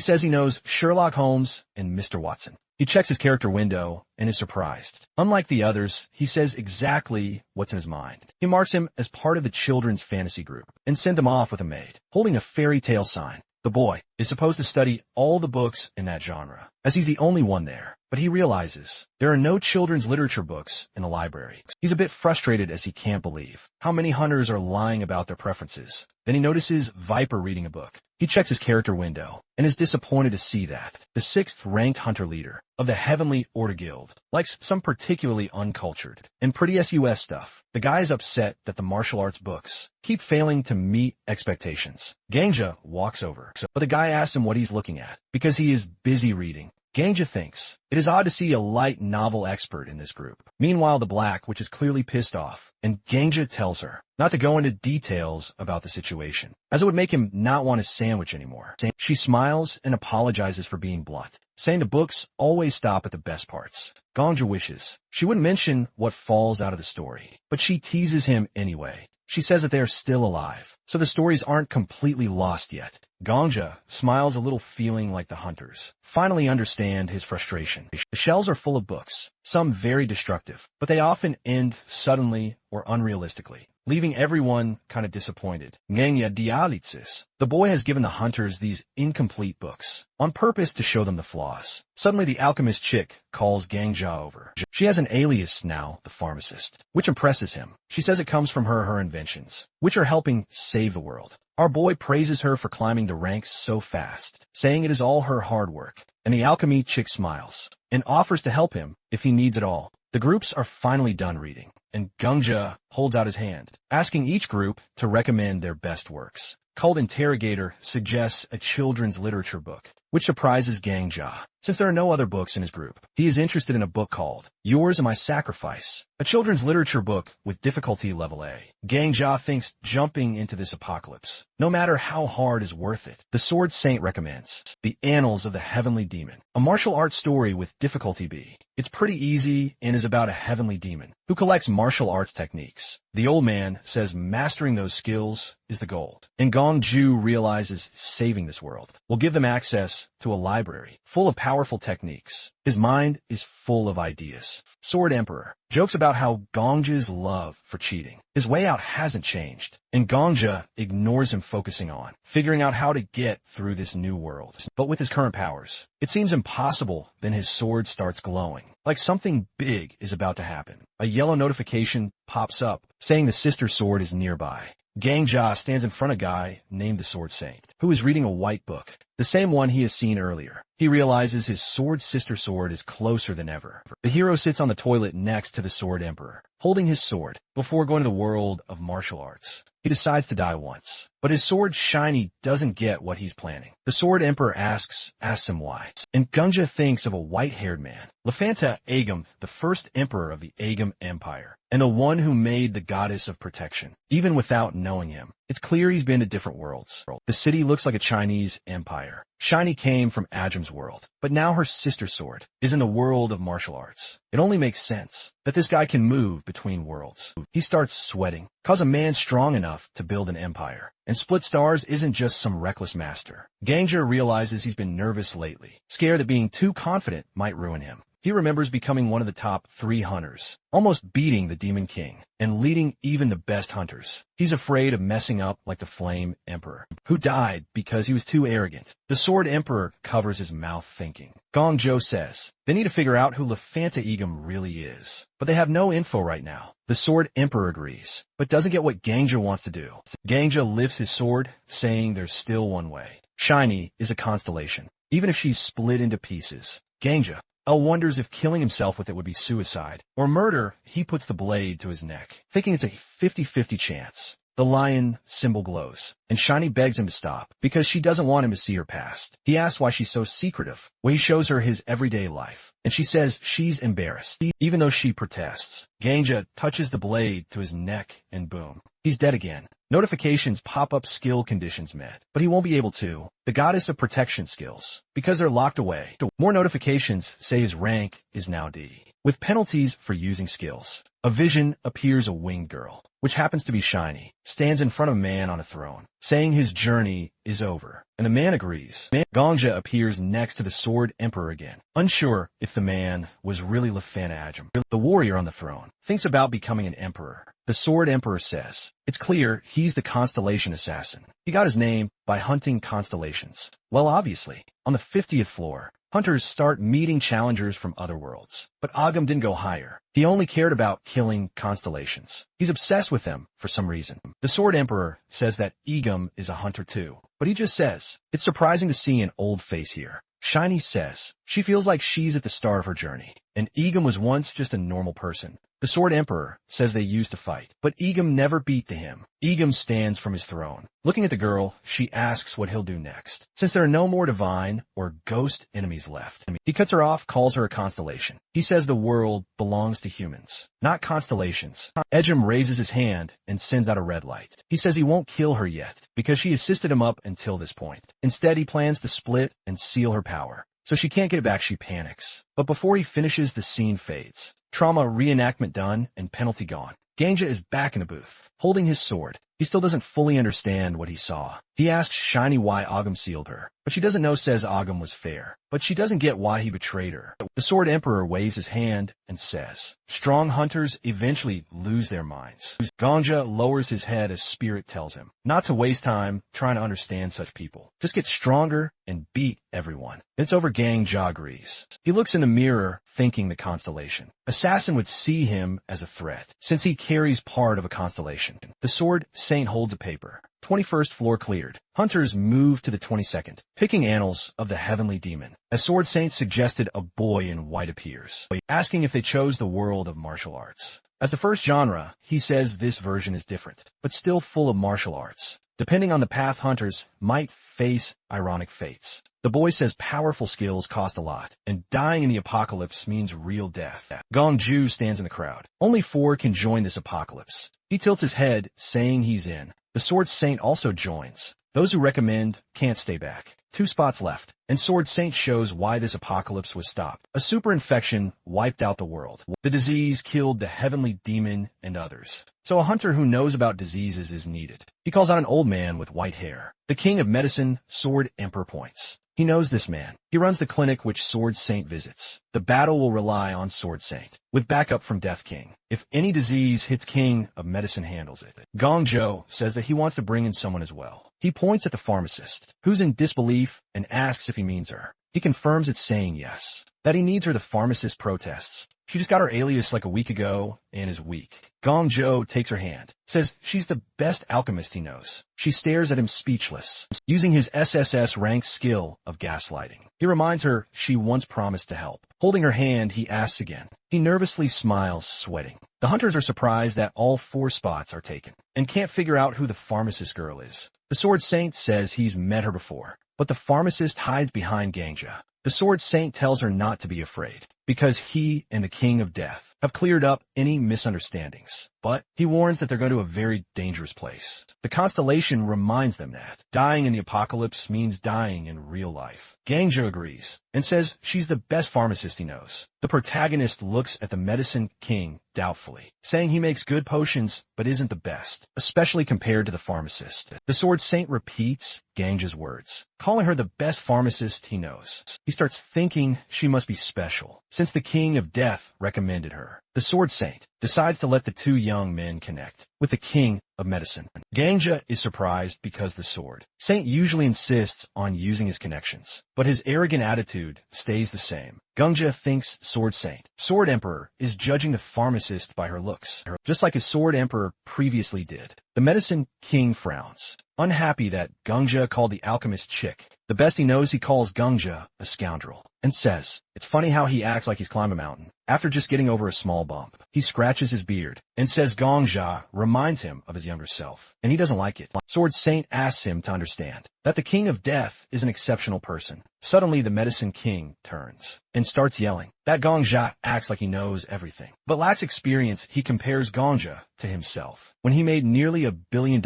says he knows Sherlock Holmes and Mr. Watson. He checks his character window and is surprised. Unlike the others, he says exactly what's in his mind. He marks him as part of the children's fantasy group and sends him off with a maid, holding a fairy tale sign. The boy is supposed to study all the books in that genre, as he's the only one there. But he realizes there are no children's literature books in the library. He's a bit frustrated as he can't believe how many hunters are lying about their preferences. Then he notices Viper reading a book. He checks his character window and is disappointed to see that the 6th-ranked hunter leader of the Heavenly Order Guild likes some particularly uncultured and pretty SUS stuff. The guy is upset that the martial arts books keep failing to meet expectations. Ganja walks over, but the guy asks him what he's looking at because he is busy reading. Ganja thinks it is odd to see a light novel expert in this group. Meanwhile, the Black Witch is clearly pissed off, and Ganja tells her not to go into details about the situation, as it would make him not want his sandwich anymore. She smiles and apologizes for being blunt, saying the books always stop at the best parts. Ganja wishes she wouldn't mention what falls out of the story, but she teases him anyway. She says that they are still alive, so the stories aren't completely lost yet. Ganja smiles a little, feeling like the hunters finally understand his frustration. The shelves are full of books, some very destructive, but they often end suddenly or unrealistically, leaving everyone kind of disappointed. Ngenya Dialitsis. The boy has given the hunters these incomplete books on purpose to show them the flaws. Suddenly, the alchemist chick calls Ganja over. She has an alias now, the pharmacist, which impresses him. She says it comes from her inventions, which are helping save the world. Our boy praises her for climbing the ranks so fast, saying it is all her hard work. And the alchemy chick smiles and offers to help him if he needs it all. The groups are finally done reading, and Ganja holds out his hand, asking each group to recommend their best works. Cult Interrogator suggests a children's literature book, which surprises Ganja, since there are no other books in his group. He is interested in a book called Yours and My Sacrifice, a children's literature book with difficulty level A. Ganja thinks jumping into this apocalypse, no matter how hard, is worth it. The Sword Saint recommends The Annals of the Heavenly Demon, a martial arts story with difficulty B. It's pretty easy and is about a heavenly demon who collects martial arts techniques. The old man says mastering those skills is the goal, and Gong Ju realizes saving this world will give them access to a library full of powerful techniques. His mind is full of ideas. Sword Emperor jokes about how Gongja's love for cheating. His way out hasn't changed, and Gongja ignores him, focusing on figuring out how to get through this new world. But with his current powers, it seems impossible. Then his sword starts glowing, like something big is about to happen. A yellow notification pops up, saying the sister sword is nearby. Ganja stands in front of a guy named the Sword Saint, who is reading a white book, the same one he has seen earlier. He realizes his sword's sister sword is closer than ever. The hero sits on the toilet next to the Sword Emperor, holding his sword, before going to the world of martial arts. He decides to die once, but his sword Shiny doesn't get what he's planning. The Sword Emperor asks him why, and Gunja thinks of a white-haired man, Lefanta Agam, the first emperor of the Agam Empire, and the one who made the goddess of protection. Even without knowing him, it's clear he's been to different worlds. The city looks like a Chinese empire. Shiny came from Ajam's world, but now her sister sword is in the world of martial arts. It only makes sense that this guy can move between worlds. He starts sweating, cause a man strong enough to build an empire. And Split Stars isn't just some reckless master. Gangja realizes he's been nervous lately, scared that being too confident might ruin him. He remembers becoming one of the top 3 hunters, almost beating the Demon King, and leading even the best hunters. He's afraid of messing up like the Flame Emperor, who died because he was too arrogant. The Sword Emperor covers his mouth thinking. Gongjo says, they need to figure out who Lefanta Egum really is, but they have no info right now. The Sword Emperor agrees, but doesn't get what Gangja wants to do. Gangja lifts his sword, saying there's still one way. Shiny is a constellation, even if she's split into pieces. Gangja wonders if killing himself with it would be suicide or murder. He puts the blade to his neck, thinking it's a 50-50 chance. The lion symbol glows, and Shiny begs him to stop because she doesn't want him to see her past. He asks why she's so secretive. Well, he shows her his everyday life, and she says she's embarrassed, even though she protests. Gangja touches the blade to his neck, and boom, he's dead again. Notifications pop up, skill conditions met, but he won't be able to. The goddess of protection skills, because they're locked away. More notifications say his rank is now D, with penalties for using skills. A vision appears. A winged girl, which happens to be Shiny, stands in front of a man on a throne, saying his journey is over, and the man agrees. Gongja appears next to the Sword Emperor again, unsure if the man was really Lefanta Egum. The warrior on the throne thinks about becoming an emperor. The Sword Emperor says, it's clear he's the constellation assassin. He got his name by hunting constellations. Well, obviously, on the 50th floor, hunters start meeting challengers from other worlds. But Agum didn't go higher. He only cared about killing constellations. He's obsessed with them for some reason. The Sword Emperor says that Egum is a hunter too, but he just says, it's surprising to see an old face here. Shiny says she feels like she's at the start of her journey, and Egum was once just a normal person. The Sword Emperor says they used to fight, but Egum never beat to him. Egum stands from his throne. Looking at the girl, she asks what he'll do next, since there are no more divine or ghost enemies left. He cuts her off, calls her a constellation. He says the world belongs to humans, not constellations. Egum raises his hand and sends out a red light. He says he won't kill her yet, because she assisted him up until this point. Instead, he plans to split and seal her power. So she can't get it back. She panics. But before he finishes, the scene fades. Trauma reenactment done and penalty gone. Gangja is back in the booth, holding his sword. He still doesn't fully understand what he saw. He asks Shiny why Agum sealed her, but she doesn't know, says Agum was fair. But she doesn't get why he betrayed her. The Sword Emperor waves his hand and says, strong hunters eventually lose their minds. Gangja lowers his head as spirit tells him not to waste time trying to understand such people. Just get stronger and beat everyone. It's over. Gangja agrees. He looks in the mirror, thinking the constellation assassin would see him as a threat, since he carries part of a constellation. The Sword Saint holds a paper. 21st floor cleared. Hunters move to the 22nd, picking annals of the heavenly demon. As Sword Saint suggested, a boy in white appears, asking if they chose the world of martial arts. As the first genre, he says this version is different, but still full of martial arts. Depending on the path, hunters might face ironic fates. The boy says powerful skills cost a lot, and dying in the apocalypse means real death. Gongju stands in the crowd. Only 4 can join this apocalypse. He tilts his head, saying he's in. The Sword Saint also joins. Those who recommend can't stay back. 2 spots left, and Sword Saint shows why this apocalypse was stopped. A super infection wiped out the world. The disease killed the heavenly demon and others. So a hunter who knows about diseases is needed. He calls out an old man with white hair. The king of medicine, Sword Emperor, points. He knows this man. He runs the clinic which Sword Saint visits. The battle will rely on Sword Saint, with backup from Death King. If any disease hits, King of Medicine handles it. Gongjo says that he wants to bring in someone as well. He points at the pharmacist, who's in disbelief, and asks if he means her. He confirms it's, saying yes. That he needs her. The pharmacist protests. She just got her alias like a week ago and is weak. Gongjo takes her hand, says she's the best alchemist he knows. She stares at him speechless, using his SSS rank skill of gaslighting. He reminds her she once promised to help. Holding her hand, he asks again. He nervously smiles, sweating. The hunters are surprised that all 4 spots are taken, and can't figure out who the pharmacist girl is. The Sword Saint says he's met her before, but the pharmacist hides behind Gangja. The Sword Saint tells her not to be afraid. because he and the King of Death have cleared up any misunderstandings. But he warns that they're going to a very dangerous place. The constellation reminds them that dying in the apocalypse means dying in real life. Gangja agrees and says she's the best pharmacist he knows. The protagonist looks at the Medicine King doubtfully, saying he makes good potions but isn't the best, especially compared to the pharmacist. The Sword Saint repeats Gangja's words, calling her the best pharmacist he knows. He starts thinking she must be special, since the King of Death recommended her. The Sword Saint decides to let the two young men connect with the King of Medicine. Gangja is surprised because the Sword Saint usually insists on using his connections, but his arrogant attitude stays the same. Gangja thinks Sword Saint, Sword Emperor, is judging the pharmacist by her looks, just like his Sword Emperor previously did. The Medicine King frowns, unhappy that Gangja called the alchemist chick. The best he knows, he calls Gangja a scoundrel, and says, it's funny how he acts like he's climbed a mountain after just getting over a small bump. He scratches his beard and says Gangja reminds him of his younger self, and he doesn't like it. Sword Saint asks him to understand that the King of Death is an exceptional person. Suddenly, the Medicine King turns and starts yelling that Gangja acts like he knows everything. But lacks experience, he compares Gangja to himself when he made nearly $1 billion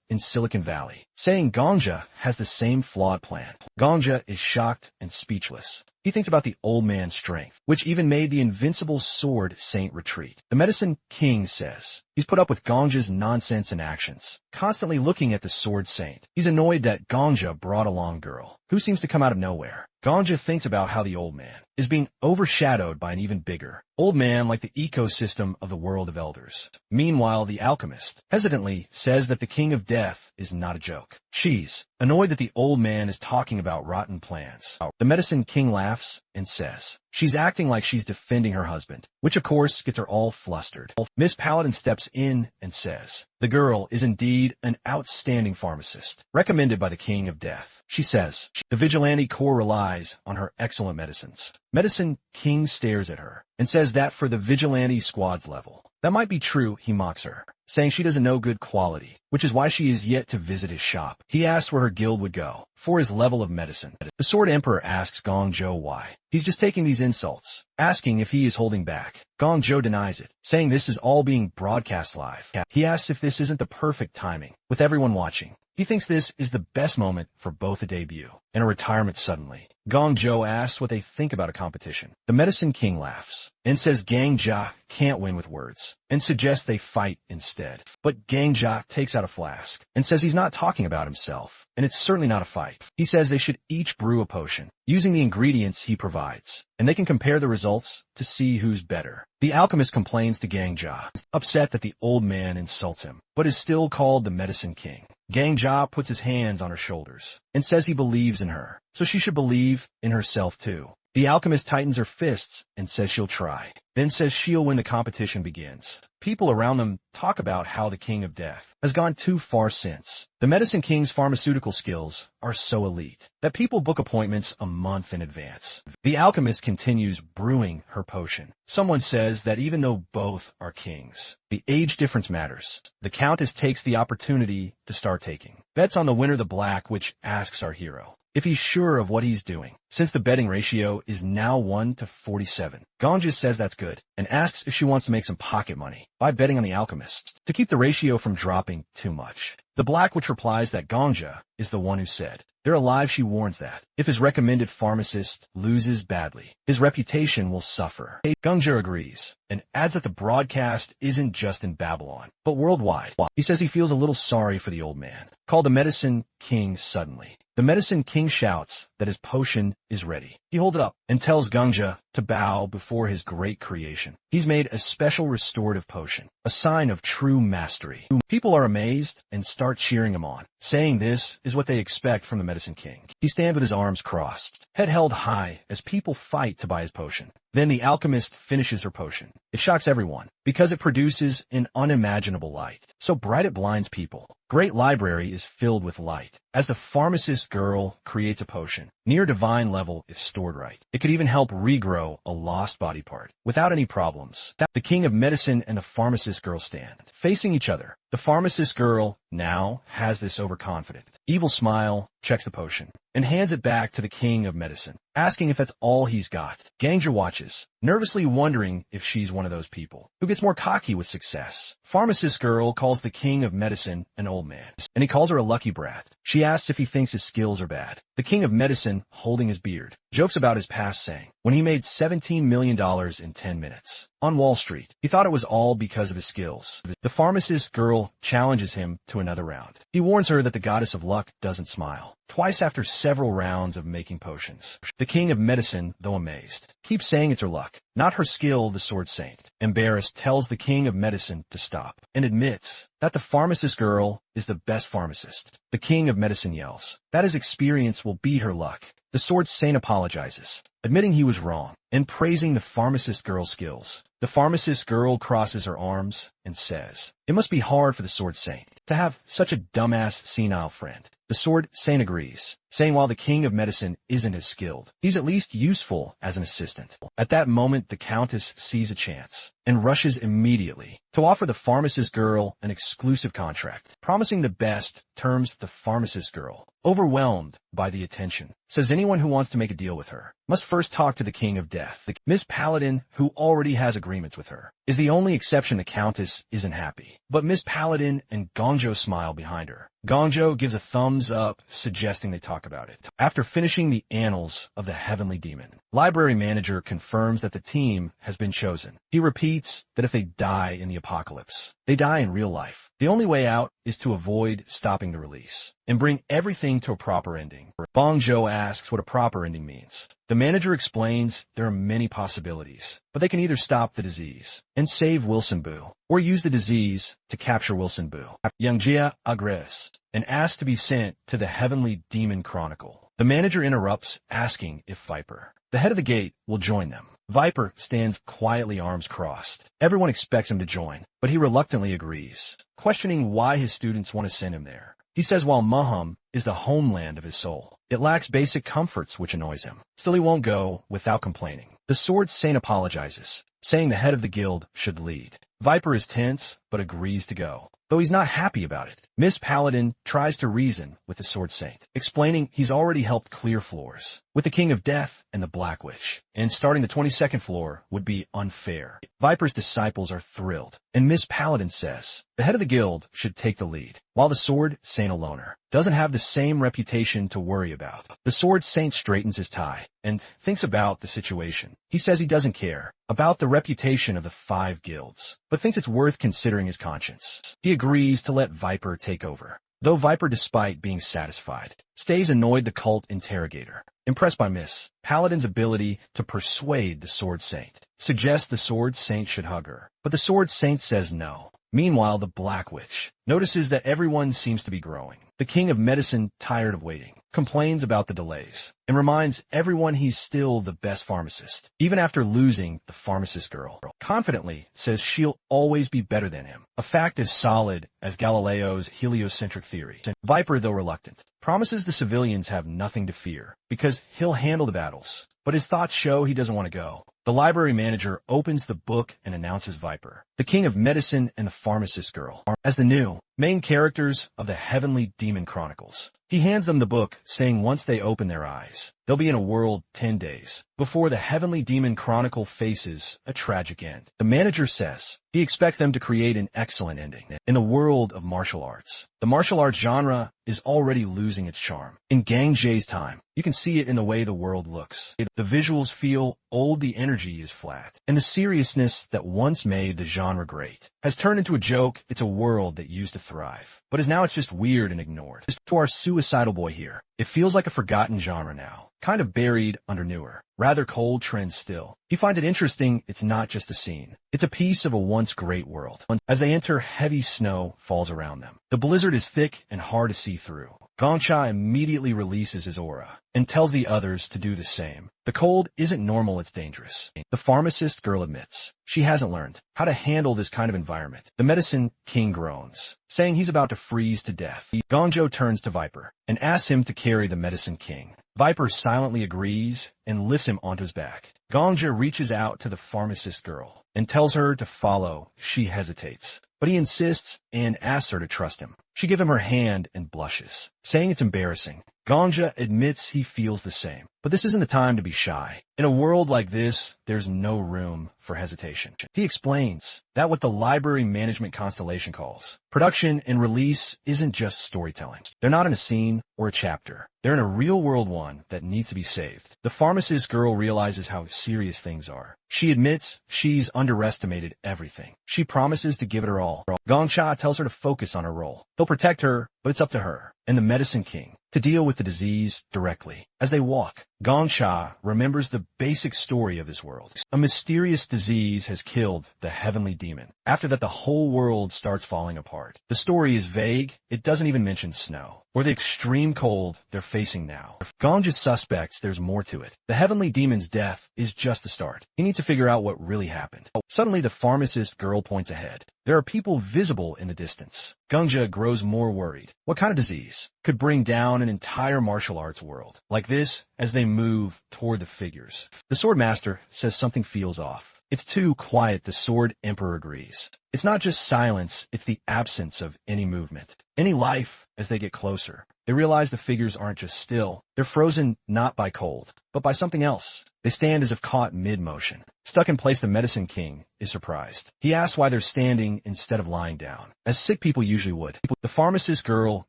in Silicon Valley, saying Gangja has the same flawed plan. Gangja is shocked and speechless. He thinks about the old man's strength, which even made the invincible Sword Saint retreat. The Medicine King says he's put up with Gangja's nonsense and actions, constantly looking at the Sword Saint. He's annoyed that Gangja brought along girl, who seems to come out of nowhere. Gangja thinks about how the old man is being overshadowed by an even bigger old man like the ecosystem of the world of elders. Meanwhile, the alchemist hesitantly says that the King of Death is not a joke. She's annoyed that the old man is talking about rotten plans. The Medicine King laughs and says she's acting like she's defending her husband, which of course gets her all flustered. Miss Paladin steps in and says the girl is indeed an outstanding pharmacist, recommended by the King of Death. She says the Vigilante Corps relies on her excellent medicines. Medicine King stares at her and says that for the Vigilante Squad's level, that might be true. He mocks her, saying she doesn't know good quality, which is why she is yet to visit his shop. He asks where her guild would go for his level of medicine. The Sword Emperor asks Gangjo why. He's just taking these insults, asking if he is holding back. Gangjo denies it, saying this is all being broadcast live. He asks if this isn't the perfect timing, with everyone watching. He thinks this is the best moment for both a debut and a retirement suddenly. Gangjo asks what they think about a competition. The Medicine King laughs and says Gangja can't win with words and suggests they fight instead. But Gangja takes out a flask and says he's not talking about himself, and it's certainly not a fight. He says they should each brew a potion using the ingredients he provides, and they can compare the results to see who's better. The alchemist complains to Gangja, upset that the old man insults him, but is still called the Medicine King. Gangja puts his hands on her shoulders and says he believes in her, so she should believe in herself too. The alchemist tightens her fists and says she'll try, then says she'll when the competition begins. People around them talk about how the King of Death has gone too far since. The Medicine King's pharmaceutical skills are so elite that people book appointments a month in advance. The alchemist continues brewing her potion. Someone says that even though both are kings, the age difference matters. The Countess takes the opportunity to start taking bets on the winner, the Black Witch asks our hero if he's sure of what he's doing, since the betting ratio is now 1-47. Gangja says that's good, and asks if she wants to make some pocket money by betting on the alchemists to keep the ratio from dropping too much. The Black Witch replies that Gangja is the one who said they're alive. She warns that if his recommended pharmacist loses badly, his reputation will suffer. Gangja agrees and adds that the broadcast isn't just in Babylon, but worldwide. He says he feels a little sorry for the old man, called the Medicine King suddenly. The Medicine King shouts that his potion is ready. He holds it up and tells Gangja to bow before his great creation. He's made a special restorative potion, a sign of true mastery. People are amazed and start cheering him on, saying this is what they expect from the Medicine King. He stands with his arms crossed, head held high as people fight to buy his potion. Then the alchemist finishes her potion. It shocks everyone because it produces an unimaginable light, so bright it blinds people. Great library is filled with light as the pharmacist girl creates a potion near divine level if stored right. It could even help regrow a lost body part without any problems. The King of Medicine and the pharmacist girl stand facing each other. The pharmacist girl now has this overconfident, evil smile, checks the potion, and hands it back to the king of medicine, asking if that's all he's got. Gangja watches, nervously wondering if she's one of those people who gets more cocky with success. Pharmacist girl calls the king of medicine an old man, and he calls her a lucky brat. She asks if he thinks his skills are bad. The king of medicine, holding his beard, jokes about his past, saying, when he made $17 million in 10 minutes on Wall Street, he thought it was all because of his skills. The pharmacist girl challenges him to another round. He warns her that the goddess of luck doesn't smile. Twice after several rounds of making potions, the king of medicine, though amazed, keeps saying it's her luck, not her skill. The sword saint, embarrassed, tells the king of medicine to stop and admits that the pharmacist girl is the best pharmacist. The king of medicine yells that his experience will beat her luck. The sword saint apologizes, admitting he was wrong, and praising the pharmacist girl's skills. The pharmacist girl crosses her arms and says, it must be hard for the sword saint to have such a dumbass senile friend. The sword saint agrees, saying while the king of medicine isn't as skilled, he's at least useful as an assistant. At that moment, the countess sees a chance and rushes immediately to offer the pharmacist girl an exclusive contract, promising the best terms to the pharmacist girl. Overwhelmed by the attention, says anyone who wants to make a deal with her must first talk to the king of death. Miss Paladin, who already has agreements with her, is the only exception. The countess isn't happy, but Miss Paladin and Gongjo smile behind her. Gongjo gives a thumbs up, suggesting they talk about it. After finishing the annals of the heavenly demon, library manager confirms that the team has been chosen. He repeats that if they die in the apocalypse, they die in real life. The only way out is to avoid stopping the release and bring everything to a proper ending. Gongjo asks what a proper ending means. The manager explains there are many possibilities, but they can either stop the disease and save Wilson Boo, or use the disease to capture Wilson Boo. Youngjia agrees and asks to be sent to the Heavenly Demon Chronicle. The manager interrupts, asking if Viper, the head of the gate, will join them. Viper stands quietly, arms crossed. Everyone expects him to join, but he reluctantly agrees, questioning why his students want to send him there. He says while Mahum is the homeland of his soul, it lacks basic comforts, which annoys him. Still, he won't go without complaining. The sword saint apologizes, saying the head of the guild should lead. Viper is tense, but agrees to go, though he's not happy about it. Miss Paladin tries to reason with the sword saint, explaining he's already helped clear floors with the king of death and the black witch, and starting the 22nd floor would be unfair. Viper's disciples are thrilled, and Miss Paladin says the head of the guild should take the lead, while the sword saint, a loner, doesn't have the same reputation to worry about. The sword saint straightens his tie and thinks about the situation. He says he doesn't care about the reputation of the 5 guilds, but thinks it's worth considering his conscience. He agrees to let Viper take over, though Viper, despite being satisfied, stays annoyed. The cult interrogator, impressed by Miss Paladin's ability to persuade the sword saint, suggests the sword saint should hug her, but the sword saint says no. Meanwhile, the black witch notices that everyone seems to be growing. The king of medicine, tired of waiting, complains about the delays and reminds everyone he's still the best pharmacist, even after losing the pharmacist girl. Confidently says she'll always be better than him, a fact as solid as Galileo's heliocentric theory. Viper, though reluctant, promises the civilians have nothing to fear because he'll handle the battles, but his thoughts show he doesn't want to go. The library manager opens the book and announces Viper, the king of medicine, and the pharmacist girl as the new main characters of the Heavenly Demon Chronicles. He hands them the book, saying once they open their eyes, they'll be in a world 10 days before the Heavenly Demon Chronicle faces a tragic end. The manager says he expects them to create an excellent ending in the world of martial arts. The martial arts genre is already losing its charm. In Gang Jae's time, you can see it in the way the world looks. The visuals feel old, the energy is flat, and the seriousness that once made the genre great has turned into a joke. It's a world that used to thrive, but it's just weird and ignored. To our suicidal boy here, it feels like a forgotten genre now, kind of buried under newer, rather cold trends still. He finds it interesting it's not just a scene. It's a piece of a once great world. As they enter, heavy snow falls around them. The blizzard is thick and hard to see through. Gongcha immediately releases his aura and tells the others to do the same. The cold isn't normal, it's dangerous. The pharmacist girl admits she hasn't learned how to handle this kind of environment. The medicine king groans, saying he's about to freeze to death. Gongjo turns to Viper and asks him to carry the medicine king. Viper silently agrees and lifts him onto his back. Gongja reaches out to the pharmacist girl and tells her to follow. She hesitates, but he insists and asks her to trust him. She gives him her hand and blushes, saying it's embarrassing. Gongja admits he feels the same, but this isn't the time to be shy. In a world like this, there's no room for hesitation. He explains that what the library management constellation calls production and release isn't just storytelling. They're not in a scene or a chapter. They're in a real-world one that needs to be saved. The pharmacist girl realizes how serious things are. She admits she's underestimated everything. She promises to give it her all. Gongcha tells her to focus on her role. He'll protect her, but it's up to her and the Medicine King to deal with the disease directly. As they walk, Gongcha remembers the basic story of this world. A mysterious disease has killed the heavenly demon. After that, the whole world starts falling apart. The story is vague. It doesn't even mention snow or the extreme cold they're facing now. Gongja suspects there's more to it. The heavenly demon's death is just the start. He needs to figure out what really happened. Suddenly, the pharmacist girl points ahead. There are people visible in the distance. Gongja grows more worried. What kind of disease could bring down an entire martial arts world like this as they move toward the figures? The sword master says something feels off. It's too quiet, the sword emperor agrees. It's not just silence, it's the absence of any movement, any life. As they get closer, they realize the figures aren't just still. They're frozen not by cold, but by something else. They stand as if caught mid-motion. Stuck in place, the Medicine King is surprised. He asks why they're standing instead of lying down, as sick people usually would. The pharmacist girl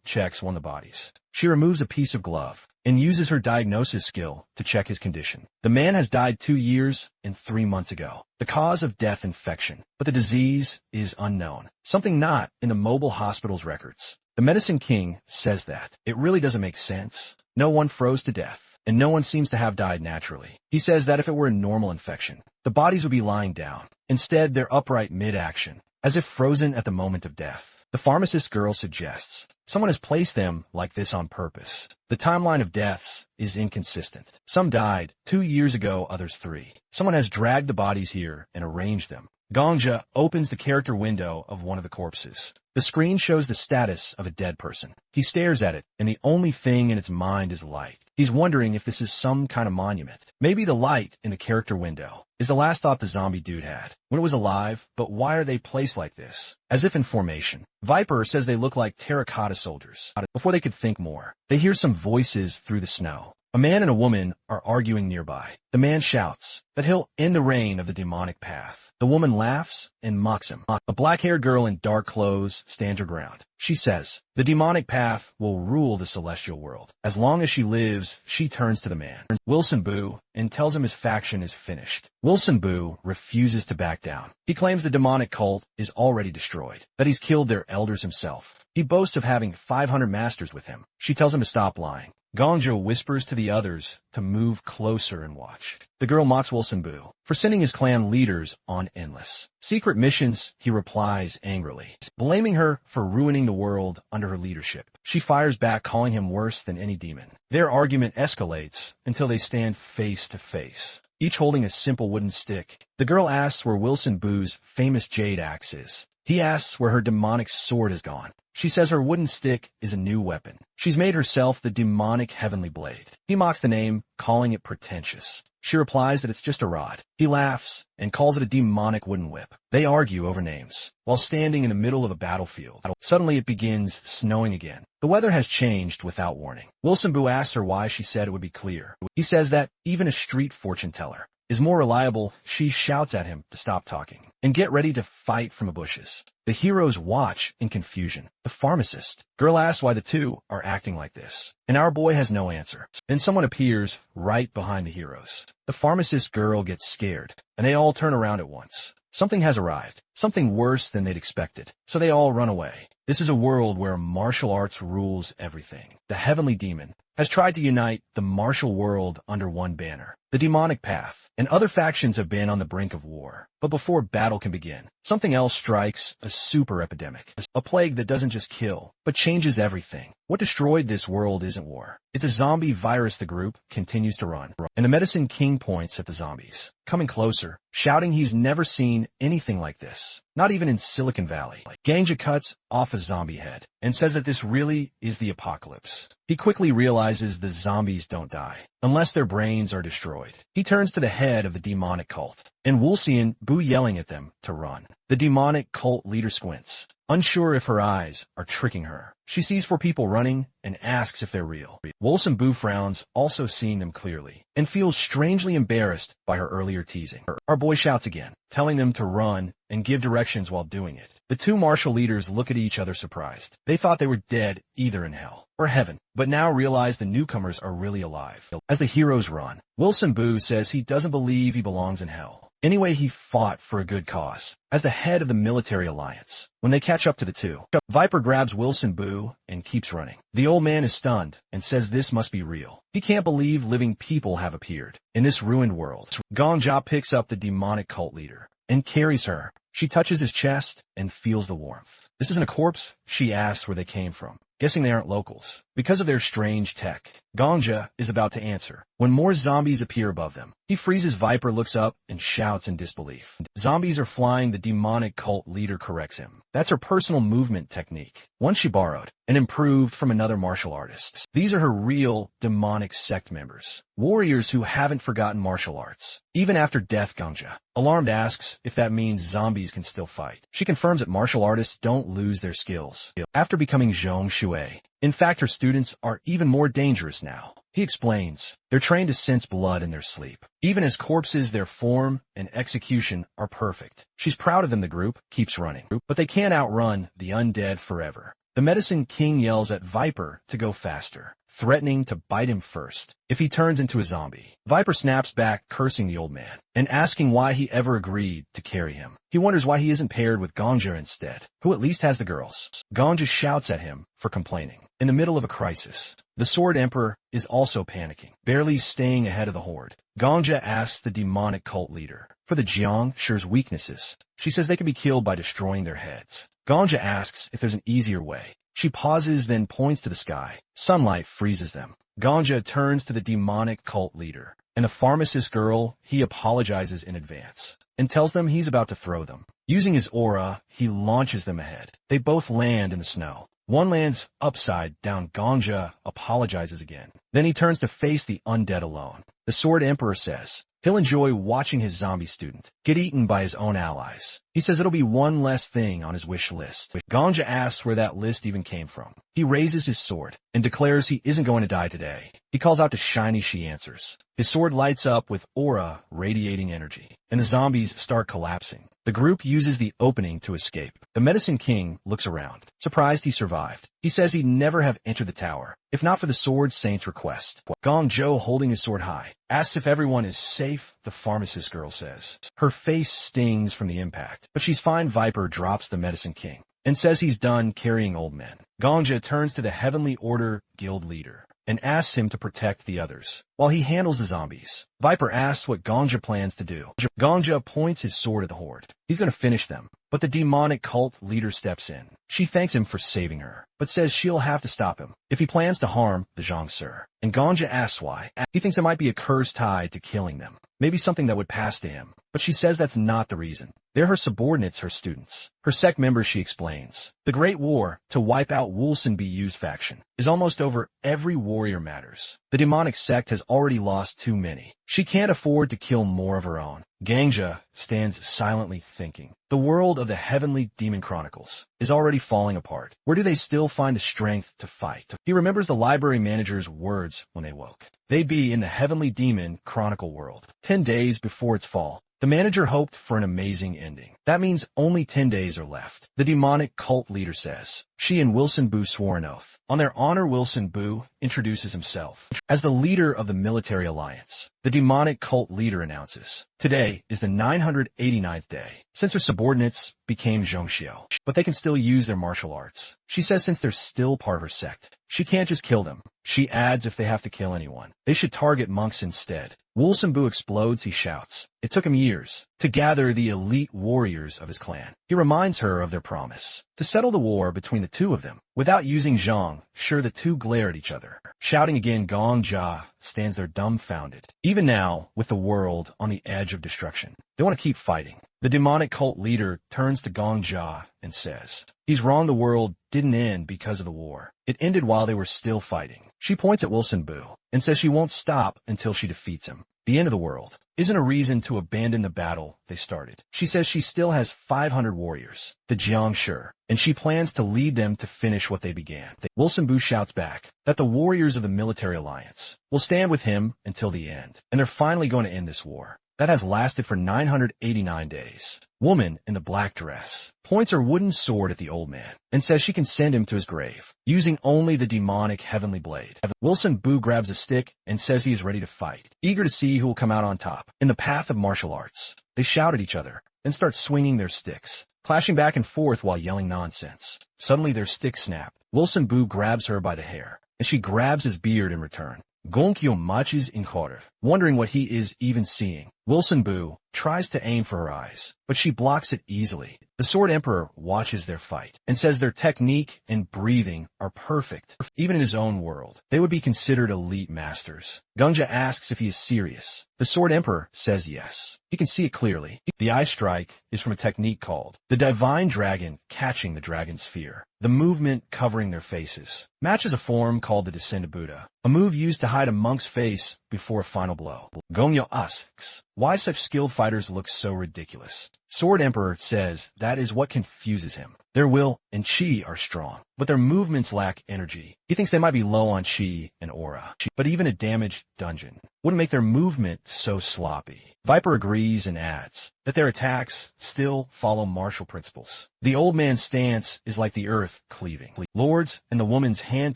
checks one of the bodies. She removes a piece of glove and uses her diagnosis skill to check his condition. The man has died 2 years and 3 months ago. The cause of death, infection, but the disease is unknown. Something not in the mobile hospital's records. The Medicine King says that it really doesn't make sense. No one froze to death, and no one seems to have died naturally. He says that if it were a normal infection, the bodies would be lying down. Instead, they're upright mid-action, as if frozen at the moment of death. The pharmacist girl suggests someone has placed them like this on purpose. The timeline of deaths is inconsistent. Some died 2 years ago, others 3. Someone has dragged the bodies here and arranged them. Gongja opens the character window of one of the corpses. The screen shows the status of a dead person. He stares at it, and the only thing in its mind is light. He's wondering if this is some kind of monument. Maybe the light in the character window is the last thought the zombie dude had when it was alive, but why are they placed like this? As if in formation. Viper says they look like terracotta soldiers. Before they could think more, they hear some voices through the snow. A man and a woman are arguing nearby. The man shouts that he'll end the reign of the demonic path. The woman laughs and mocks him. A black-haired girl in dark clothes stands her ground. She says, the demonic path will rule the celestial world. As long as she lives, she turns to the man, Wilson Boo, and tells him his faction is finished. Wilson Boo refuses to back down. He claims the demonic cult is already destroyed, that he's killed their elders himself. He boasts of having 500 masters with him. She tells him to stop lying. Gongja whispers to the others to move closer and watch. The girl mocks Wilson Boo for sending his clan leaders on endless secret missions. He replies angrily, blaming her for ruining the world under her leadership. She fires back, calling him worse than any demon. Their argument escalates until they stand face to face, each holding a simple wooden stick. The girl asks where Wilson Boo's famous jade axe is. He asks where her demonic sword has gone. She says her wooden stick is a new weapon. She's made herself the demonic heavenly blade. He mocks the name, calling it pretentious. She replies that it's just a rod. He laughs and calls it a demonic wooden whip. They argue over names while standing in the middle of a battlefield. Suddenly it begins snowing again. The weather has changed without warning. Wilson Boo asks her why she said it would be clear. He says that even a street fortune teller is more reliable. She shouts at him to stop talking and get ready to fight from the bushes. The heroes watch in confusion. The pharmacist girl asks why the two are acting like this, and our boy has no answer. Then someone appears right behind the heroes. The pharmacist girl gets scared, and they all turn around at once. Something has arrived, something worse than they'd expected, so they all run away. This is a world where martial arts rules everything. The heavenly demon has tried to unite the martial world under one banner. The demonic path and other factions have been on the brink of war. But before battle can begin, something else strikes, a super epidemic. A plague that doesn't just kill, but changes everything. What destroyed this world isn't war. It's a zombie virus. The group continues to run, and the Medicine King points at the zombies, coming closer, shouting he's never seen anything like this, not even in Silicon Valley. Gongja cuts off a zombie head and says that this really is the apocalypse. He quickly realizes the zombies don't die unless their brains are destroyed. He turns to the head of the demonic cult. and Wulsian Bu yelling at them to run. The demonic cult leader squints, unsure if her eyes are tricking her. She sees 4 people running and asks if they're real. Wulsian Bu frowns, also seeing them clearly, and feels strangely embarrassed by her earlier teasing. Our boy shouts again, telling them to run and give directions while doing it. The 2 martial leaders look at each other surprised. They thought they were dead either in hell or heaven, but now realize the newcomers are really alive. As the heroes run, Wulsian Bu says he doesn't believe he belongs in hell. Anyway, he fought for a good cause, as the head of the military alliance. When they catch up to the 2, Viper grabs Wulsian Bu and keeps running. The old man is stunned and says this must be real. He can't believe living people have appeared in this ruined world. Gongja picks up the demonic cult leader and carries her. She touches his chest and feels the warmth. This isn't a corpse? She asks where they came from, guessing they aren't locals because of their strange tech. Gongja is about to answer when more zombies appear above them. He freezes Viper, looks up, and shouts in disbelief. Zombies are flying. The demonic cult leader corrects him. That's her personal movement technique, one she borrowed and improved from another martial artist. These are her real demonic sect members, warriors who haven't forgotten martial arts, even after death. Gongja, alarmed, asks if that means zombies can still fight. She confirms that martial artists don't lose their skills after becoming Zhong Shui. In fact, her students are even more dangerous now. He explains, they're trained to sense blood in their sleep. Even as corpses, their form and execution are perfect. She's proud of them. The group keeps running, but they can't outrun the undead forever. The Medicine King yells at Viper to go faster, threatening to bite him first if he turns into a zombie. Viper snaps back, cursing the old man and asking why he ever agreed to carry him. He wonders why he isn't paired with Gongja instead, who at least has the girls. Gongja shouts at him for complaining. In the middle of a crisis, the Sword Emperor is also panicking, barely staying ahead of the horde. Gongja asks the demonic cult leader for the Jiang Shi's weaknesses. She says they can be killed by destroying their heads. Gongja asks if there's an easier way. She pauses, then points to the sky. Sunlight freezes them. Gongja turns to the demonic cult leader and the pharmacist girl. He apologizes in advance and tells them he's about to throw them. Using his aura, he launches them ahead. They both land in the snow. One lands upside down. Gongja apologizes again. Then he turns to face the undead alone. The Sword Emperor says he'll enjoy watching his zombie student get eaten by his own allies. He says it'll be one less thing on his wish list. Gongja asks where that list even came from. He raises his sword and declares he isn't going to die today. He calls out to Shiny. She answers. His sword lights up with aura radiating energy, and the zombies start collapsing. The group uses the opening to escape. The Medicine King looks around, surprised he survived. He says he'd never have entered the tower, if not for the Sword Saint's request. Gongjo, holding his sword high, asks if everyone is safe. The pharmacist girl says. Her face stings from the impact, but she's fine. Viper drops the Medicine King and says he's done carrying old men. Gongja turns to the Heavenly Order guild leader and asks him to protect the others while he handles the zombies. Viper asks what Gongja plans to do. Gongja points his sword at the horde. He's going to finish them, but the demonic cult leader steps in. She thanks him for saving her, but says she'll have to stop him if he plans to harm the Jiangshi. And Gongja asks why. He thinks it might be a curse tied to killing them, maybe something that would pass to him, but she says that's not the reason. They're her subordinates, her students, her sect members. She explains. The Great War to wipe out Wulsian Bu's faction is almost over. Every warrior matters. The demonic sect has already lost too many. She can't afford to kill more of her own. Gongja stands silently thinking. The world of the Heavenly Demon Chronicles is already falling apart. Where do they still find the strength to fight? He remembers the library manager's words when they woke. They'd be in the Heavenly Demon Chronicle world 10 days before its fall. The manager hoped for an amazing ending. That means only 10 days are left. The demonic cult leader says. She and Wulsian Bu swore an oath. On their honor, Wulsian Bu introduces himself as the leader of the military alliance. The demonic cult leader announces, today is the 989th day since her subordinates became Zhongxiu, but they can still use their martial arts. She says since they're still part of her sect, she can't just kill them. She adds if they have to kill anyone, they should target monks instead. Wulsian Bu explodes. He shouts. It took him years to gather the elite warriors of his clan. He reminds her of their promise to settle the war between the two of them without using Zhang. Sure, the two glare at each other. Shouting again, Gongja stands there dumbfounded. Even now, with the world on the edge of destruction, they want to keep fighting. The demonic cult leader turns to Gongja and says, he's wrong. The world didn't end because of the war. It ended while they were still fighting. She points at Wulsian Bu and says she won't stop until she defeats him. The end of the world isn't a reason to abandon the battle they started. She says she still has 500 warriors, the Jiangshi, and she plans to lead them to finish what they began. Wilson Bu shouts back that the warriors of the military alliance will stand with him until the end, and they're finally going to end this war that has lasted for 989 days. Woman in the black dress points her wooden sword at the old man and says she can send him to his grave, using only the demonic heavenly blade. Wilson Bu grabs a stick and says he is ready to fight, eager to see who will come out on top. In the path of martial arts, they shout at each other and start swinging their sticks, clashing back and forth while yelling nonsense. Suddenly their sticks snap. Wilson Bu grabs her by the hair, and she grabs his beard in return. Gonkyo matches in quarter, wondering what he is even seeing. Wilson Bu tries to aim for her eyes, but she blocks it easily. The Sword Emperor watches their fight and says their technique and breathing are perfect. Even in his own world, they would be considered elite masters. Gungja asks if he is serious. The Sword Emperor says yes. He can see it clearly. The eye strike is from a technique called the Divine Dragon catching the Dragon Sphere. The movement covering their faces matches a form called the Descended Buddha, a move used to hide a monk's face before a final blow. Gongyo asks why such skilled fighters look so ridiculous. Sword Emperor says that is what confuses him. Their will and chi are strong, but their movements lack energy. He thinks they might be low on chi and aura, but even a damaged dungeon wouldn't make their movement so sloppy. Viper agrees and adds that their attacks still follow martial principles. The old man's stance is like the earth cleaving. Lord's and the woman's hand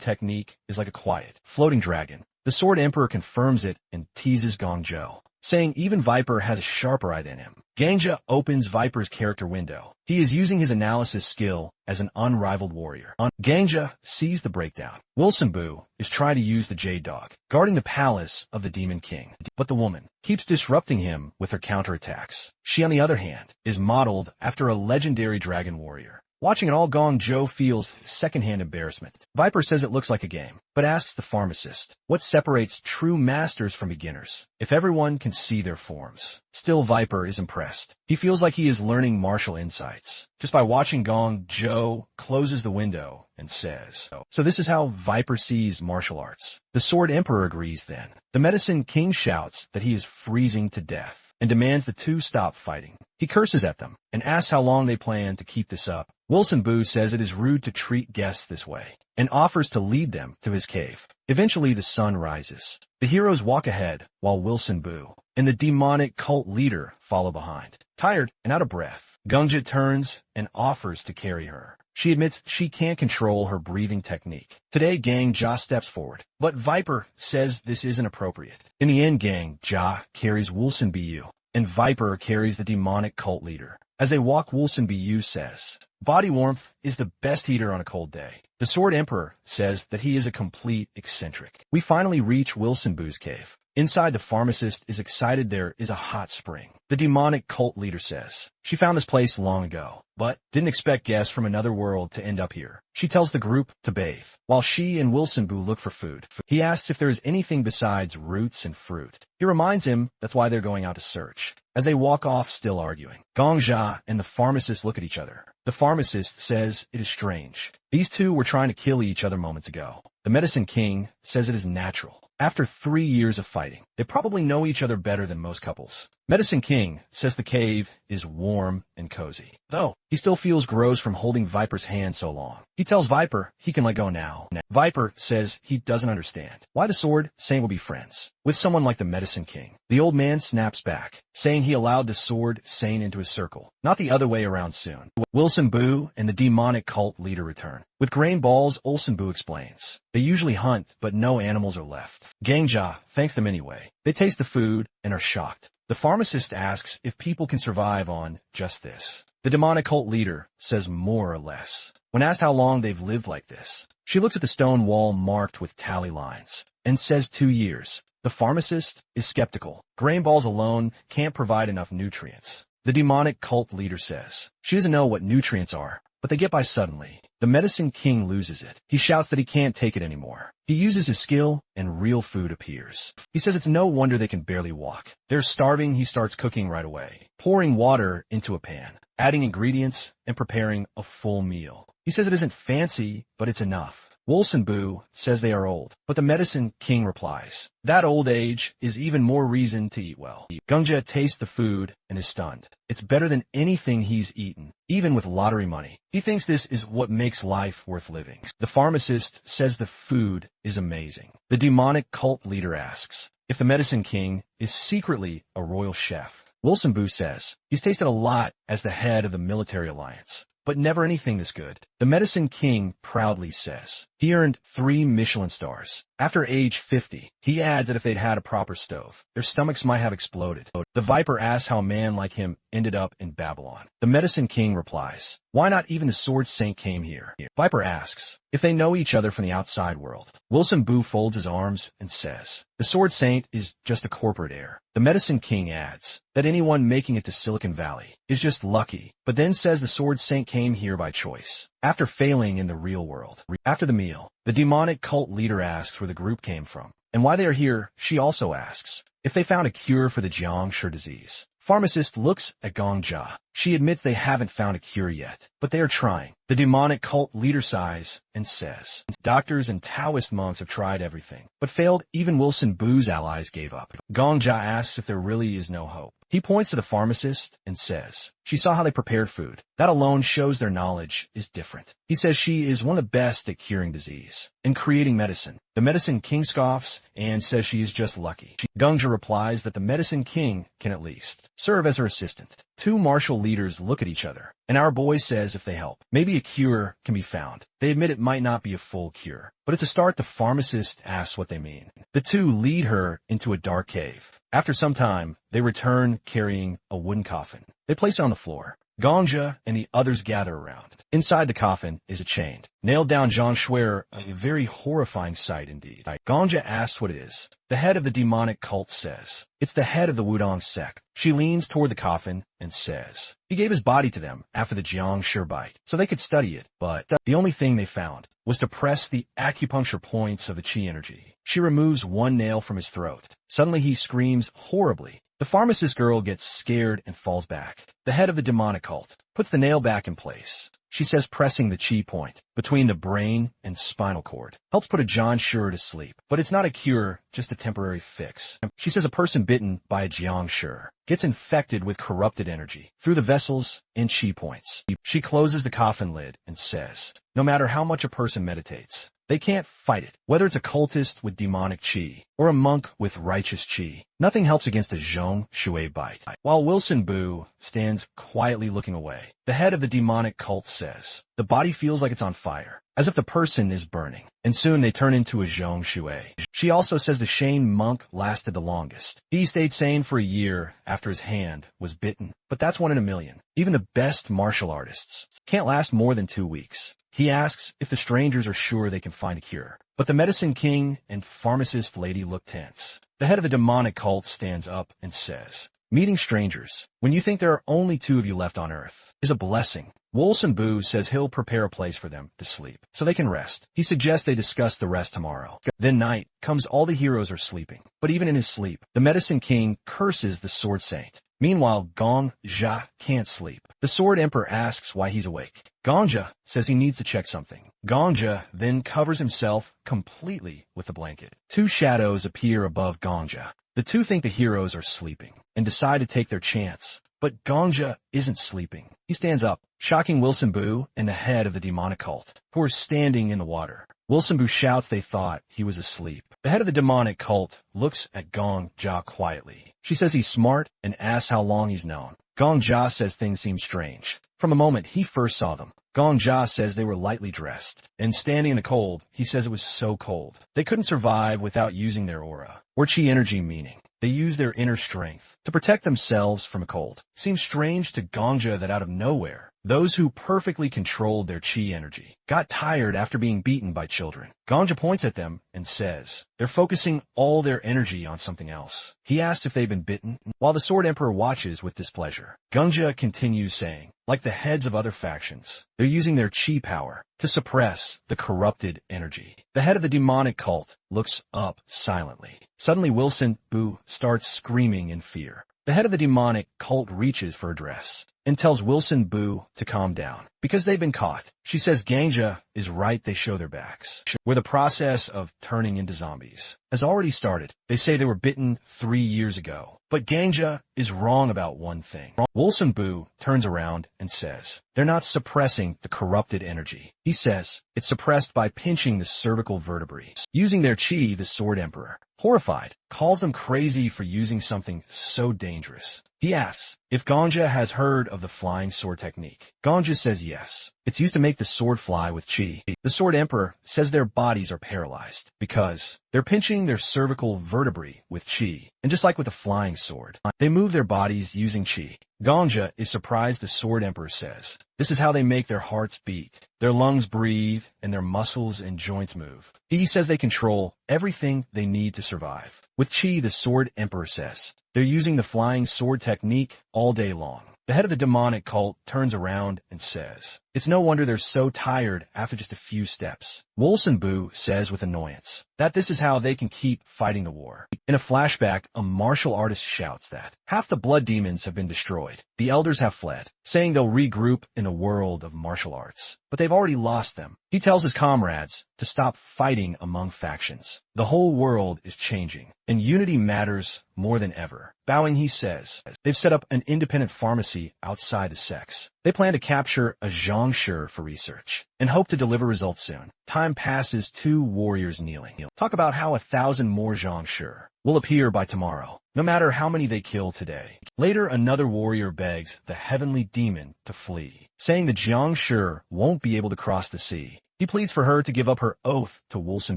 technique is like a quiet, floating dragon. The Sword Emperor confirms it and teases Gongzhou, saying even Viper has a sharper eye than him. Gangja opens Viper's character window. He is using his analysis skill as an unrivaled warrior. Gangja sees the breakdown. Wilson Bu is trying to use the Jade Dog, guarding the palace of the Demon King. But the woman keeps disrupting him with her counterattacks. She, on the other hand, is modeled after a legendary dragon warrior. Watching it all, Gongzhou feels secondhand embarrassment. Viper says it looks like a game, but asks the pharmacist what separates true masters from beginners if everyone can see their forms. Still, Viper is impressed. He feels like he is learning martial insights just by watching. Gongzhou closes the window and says, so this is how Viper sees martial arts. The Sword Emperor agrees then. The Medicine King shouts that he is freezing to death and demands the two stop fighting. He curses at them and asks how long they plan to keep this up. Wilson Bu says it is rude to treat guests this way and offers to lead them to his cave. Eventually the sun rises. The heroes walk ahead while Wilson Bu and the demonic cult leader follow behind. Tired and out of breath, Gungja turns and offers to carry her. She admits she can't control her breathing technique. Today, Gang Ja steps forward, but Viper says this isn't appropriate. In the end, Gang Ja carries Wilson Bu, and Viper carries the demonic cult leader. As they walk, Wilson Bu says, body warmth is the best heater on a cold day. The Sword Emperor says that he is a complete eccentric. We finally reach Wilson Bu's cave. Inside, the pharmacist is excited there is a hot spring. The demonic cult leader says she found this place long ago, but didn't expect guests from another world to end up here. She tells the group to bathe, while she and Wilson Bu look for food. He asks if there is anything besides roots and fruit. He reminds him that's why they're going out to search. As they walk off, still arguing, Gongja and the pharmacist look at each other. The pharmacist says it is strange. These two were trying to kill each other moments ago. The Medicine King says it is natural. After 3 years of fighting, they probably know each other better than most couples. Medicine King says the cave is warm and cozy, though he still feels gross from holding Viper's hand so long. He tells Viper he can let go now. Viper says he doesn't understand why the sword saying will be friends with someone like the Medicine King. The old man snaps back, saying he allowed the sword Sane into his circle, not the other way around soon. Wilson Bu and the demonic cult leader return. With grain balls, Olsen Bu explains. They usually hunt, but no animals are left. Gangja thanks them anyway. They taste the food and are shocked. The pharmacist asks if people can survive on just this. The demonic cult leader says more or less. When asked how long they've lived like this, she looks at the stone wall marked with tally lines and says 2 years. The pharmacist is skeptical. Grain balls alone can't provide enough nutrients. The demonic cult leader says she doesn't know what nutrients are, but they get by suddenly. The Medicine King loses it. He shouts that he can't take it anymore. He uses his skill, and real food appears. He says it's no wonder they can barely walk. They're starving. He starts cooking right away, pouring water into a pan, adding ingredients, and preparing a full meal. He says it isn't fancy, but it's enough. Wilson Bu says they are old, but the medicine king replies, that old age is even more reason to eat well. Gungja tastes the food and is stunned. It's better than anything he's eaten, even with lottery money. He thinks this is what makes life worth living. The pharmacist says the food is amazing. The demonic cult leader asks if the medicine king is secretly a royal chef. Wilson Bu says he's tasted a lot as the head of the military alliance, but never anything this good. The medicine king proudly says he earned 3 Michelin stars. After age 50, he adds that if they'd had a proper stove, their stomachs might have exploded. The viper asks how a man like him ended up in Babylon. The medicine king replies, why not even the sword saint came here? Viper asks if they know each other from the outside world. Wilson Bu folds his arms and says, the sword saint is just a corporate heir. The medicine king adds that anyone making it to Silicon Valley is just lucky, but then says the sword saint came here by choice, after failing in the real world. After the meal, the demonic cult leader asks where the group came from and why they are here. She also asks if they found a cure for the Jiangshi disease. Pharmacist looks at Gong Jia. She admits they haven't found a cure yet, but they are trying. The demonic cult leader sighs and says, doctors and Taoist monks have tried everything, but failed. Even Wilson Bu's allies gave up. Gong Jia asks if there really is no hope. He points to the pharmacist and says, she saw how they prepared food. That alone shows their knowledge is different. He says she is one of the best at curing disease and creating medicine. The medicine king scoffs and says she is just lucky. Gungja replies that the medicine king can at least serve as her assistant. 2 martial leaders look at each other, and our boy says if they help, maybe a cure can be found. They admit it might not be a full cure, but it's a start. The pharmacist asks what they mean. The 2 lead her into a dark cave. After some time, they return carrying a wooden coffin. They place it on the floor. Gongja and the others gather around. Inside the coffin is a chained, nailed-down Zhang Shuer, a very horrifying sight indeed. Gongja asks what it is. The head of the demonic cult says, it's the head of the Wudong sect. She leans toward the coffin and says, he gave his body to them after the Jiangshi bite, so they could study it, but the only thing they found was to press the acupuncture points of the chi energy. She removes 1 nail from his throat. Suddenly he screams horribly. The pharmacist girl gets scared and falls back. The head of the demonic cult puts the nail back in place. She says pressing the chi point between the brain and spinal cord helps put a John Shure to sleep. But it's not a cure, just a temporary fix. She says a person bitten by a Jiang Shure gets infected with corrupted energy through the vessels and chi points. She closes the coffin lid and says, no matter how much a person meditates, they can't fight it. Whether it's a cultist with demonic chi or a monk with righteous chi, nothing helps against a Zhong Shui bite. While Wilson Bu stands quietly looking away, the head of the demonic cult says, the body feels like it's on fire, as if the person is burning, and soon they turn into a Zhong Shui. She also says the Shane monk lasted the longest. He stayed sane for a year after his hand was bitten, but that's 1 in a million. Even the best martial artists can't last more than 2 weeks. He asks if the strangers are sure they can find a cure, but the medicine king and pharmacist lady look tense. The head of the demonic cult stands up and says, meeting strangers, when you think there are only 2 of you left on Earth, is a blessing. Wilson Bu says he'll prepare a place for them to sleep, so they can rest. He suggests they discuss the rest tomorrow. Then night comes. All the heroes are sleeping, but even in his sleep, the medicine king curses the sword saint. Meanwhile, Gong Jia can't sleep. The sword emperor asks why he's awake. Gong Jia says he needs to check something. Gong Jia then covers himself completely with a blanket. 2 shadows appear above Gong Jia. The 2 think the heroes are sleeping and decide to take their chance. But Gong Jia isn't sleeping. He stands up, shocking Wilson Bu and the head of the demonic cult, who are standing in the water. Wilson Bu shouts they thought he was asleep. The head of the demonic cult looks at Gong Jia quietly. She says he's smart and asks how long he's known. Gong Jia says things seem strange from the moment he first saw them. Gong Jia says they were lightly dressed, and standing in the cold, he says it was so cold. They couldn't survive without using their aura, or chi energy, meaning they use their inner strength to protect themselves from a cold. Seems strange to Gong Jia that out of nowhere, those who perfectly controlled their chi energy got tired after being beaten by children. Gong Jia points at them and says they're focusing all their energy on something else. He asks if they've been bitten, while the Sword Emperor watches with displeasure. Gong Jia continues saying, like the heads of other factions, they're using their chi power to suppress the corrupted energy. The head of the demonic cult looks up silently. Suddenly Wilson Bu starts screaming in fear. The head of the demonic cult reaches for a dress and tells Wilson Boo to calm down because they've been caught. She says Ganja is right, they show their backs, where the process of turning into zombies has already started. They say they were bitten 3 years ago, but Ganja is wrong about one thing. Wilson Boo turns around and says, they're not suppressing the corrupted energy. He says, it's suppressed by pinching the cervical vertebrae, using their chi. The Sword Emperor, horrified, calls them crazy for using something so dangerous. He asks if Ganja has heard of the flying sword technique. Ganja says yes. It's used to make the sword fly with chi. The Sword Emperor says their bodies are paralyzed because they're pinching their cervical vertebrae with chi. And just like with a flying sword, they move their bodies using chi. Ganja is surprised. The Sword Emperor says this is how they make their hearts beat, their lungs breathe, and their muscles and joints move. He says they control everything they need to survive. With chi, the Sword Emperor says they're using the flying sword technique all day long. The head of the demonic cult turns around and says, it's no wonder they're so tired after just a few steps. Wilson Boo says with annoyance that this is how they can keep fighting the war. In a flashback, a martial artist shouts that half the blood demons have been destroyed. The elders have fled, saying they'll regroup in a world of martial arts, but they've already lost them. He tells his comrades to stop fighting among factions. The whole world is changing, and unity matters more than ever. Bowing, he says, they've set up an independent pharmacy outside the sects. They plan to capture a zhangshi for research and hope to deliver results soon. Time passes, 2 warriors kneeling. Talk about how 1,000 more zhangshi will appear by tomorrow, no matter how many they kill today. Later, another warrior begs the heavenly demon to flee, saying the zhangshi won't be able to cross the sea. He pleads for her to give up her oath to Wilson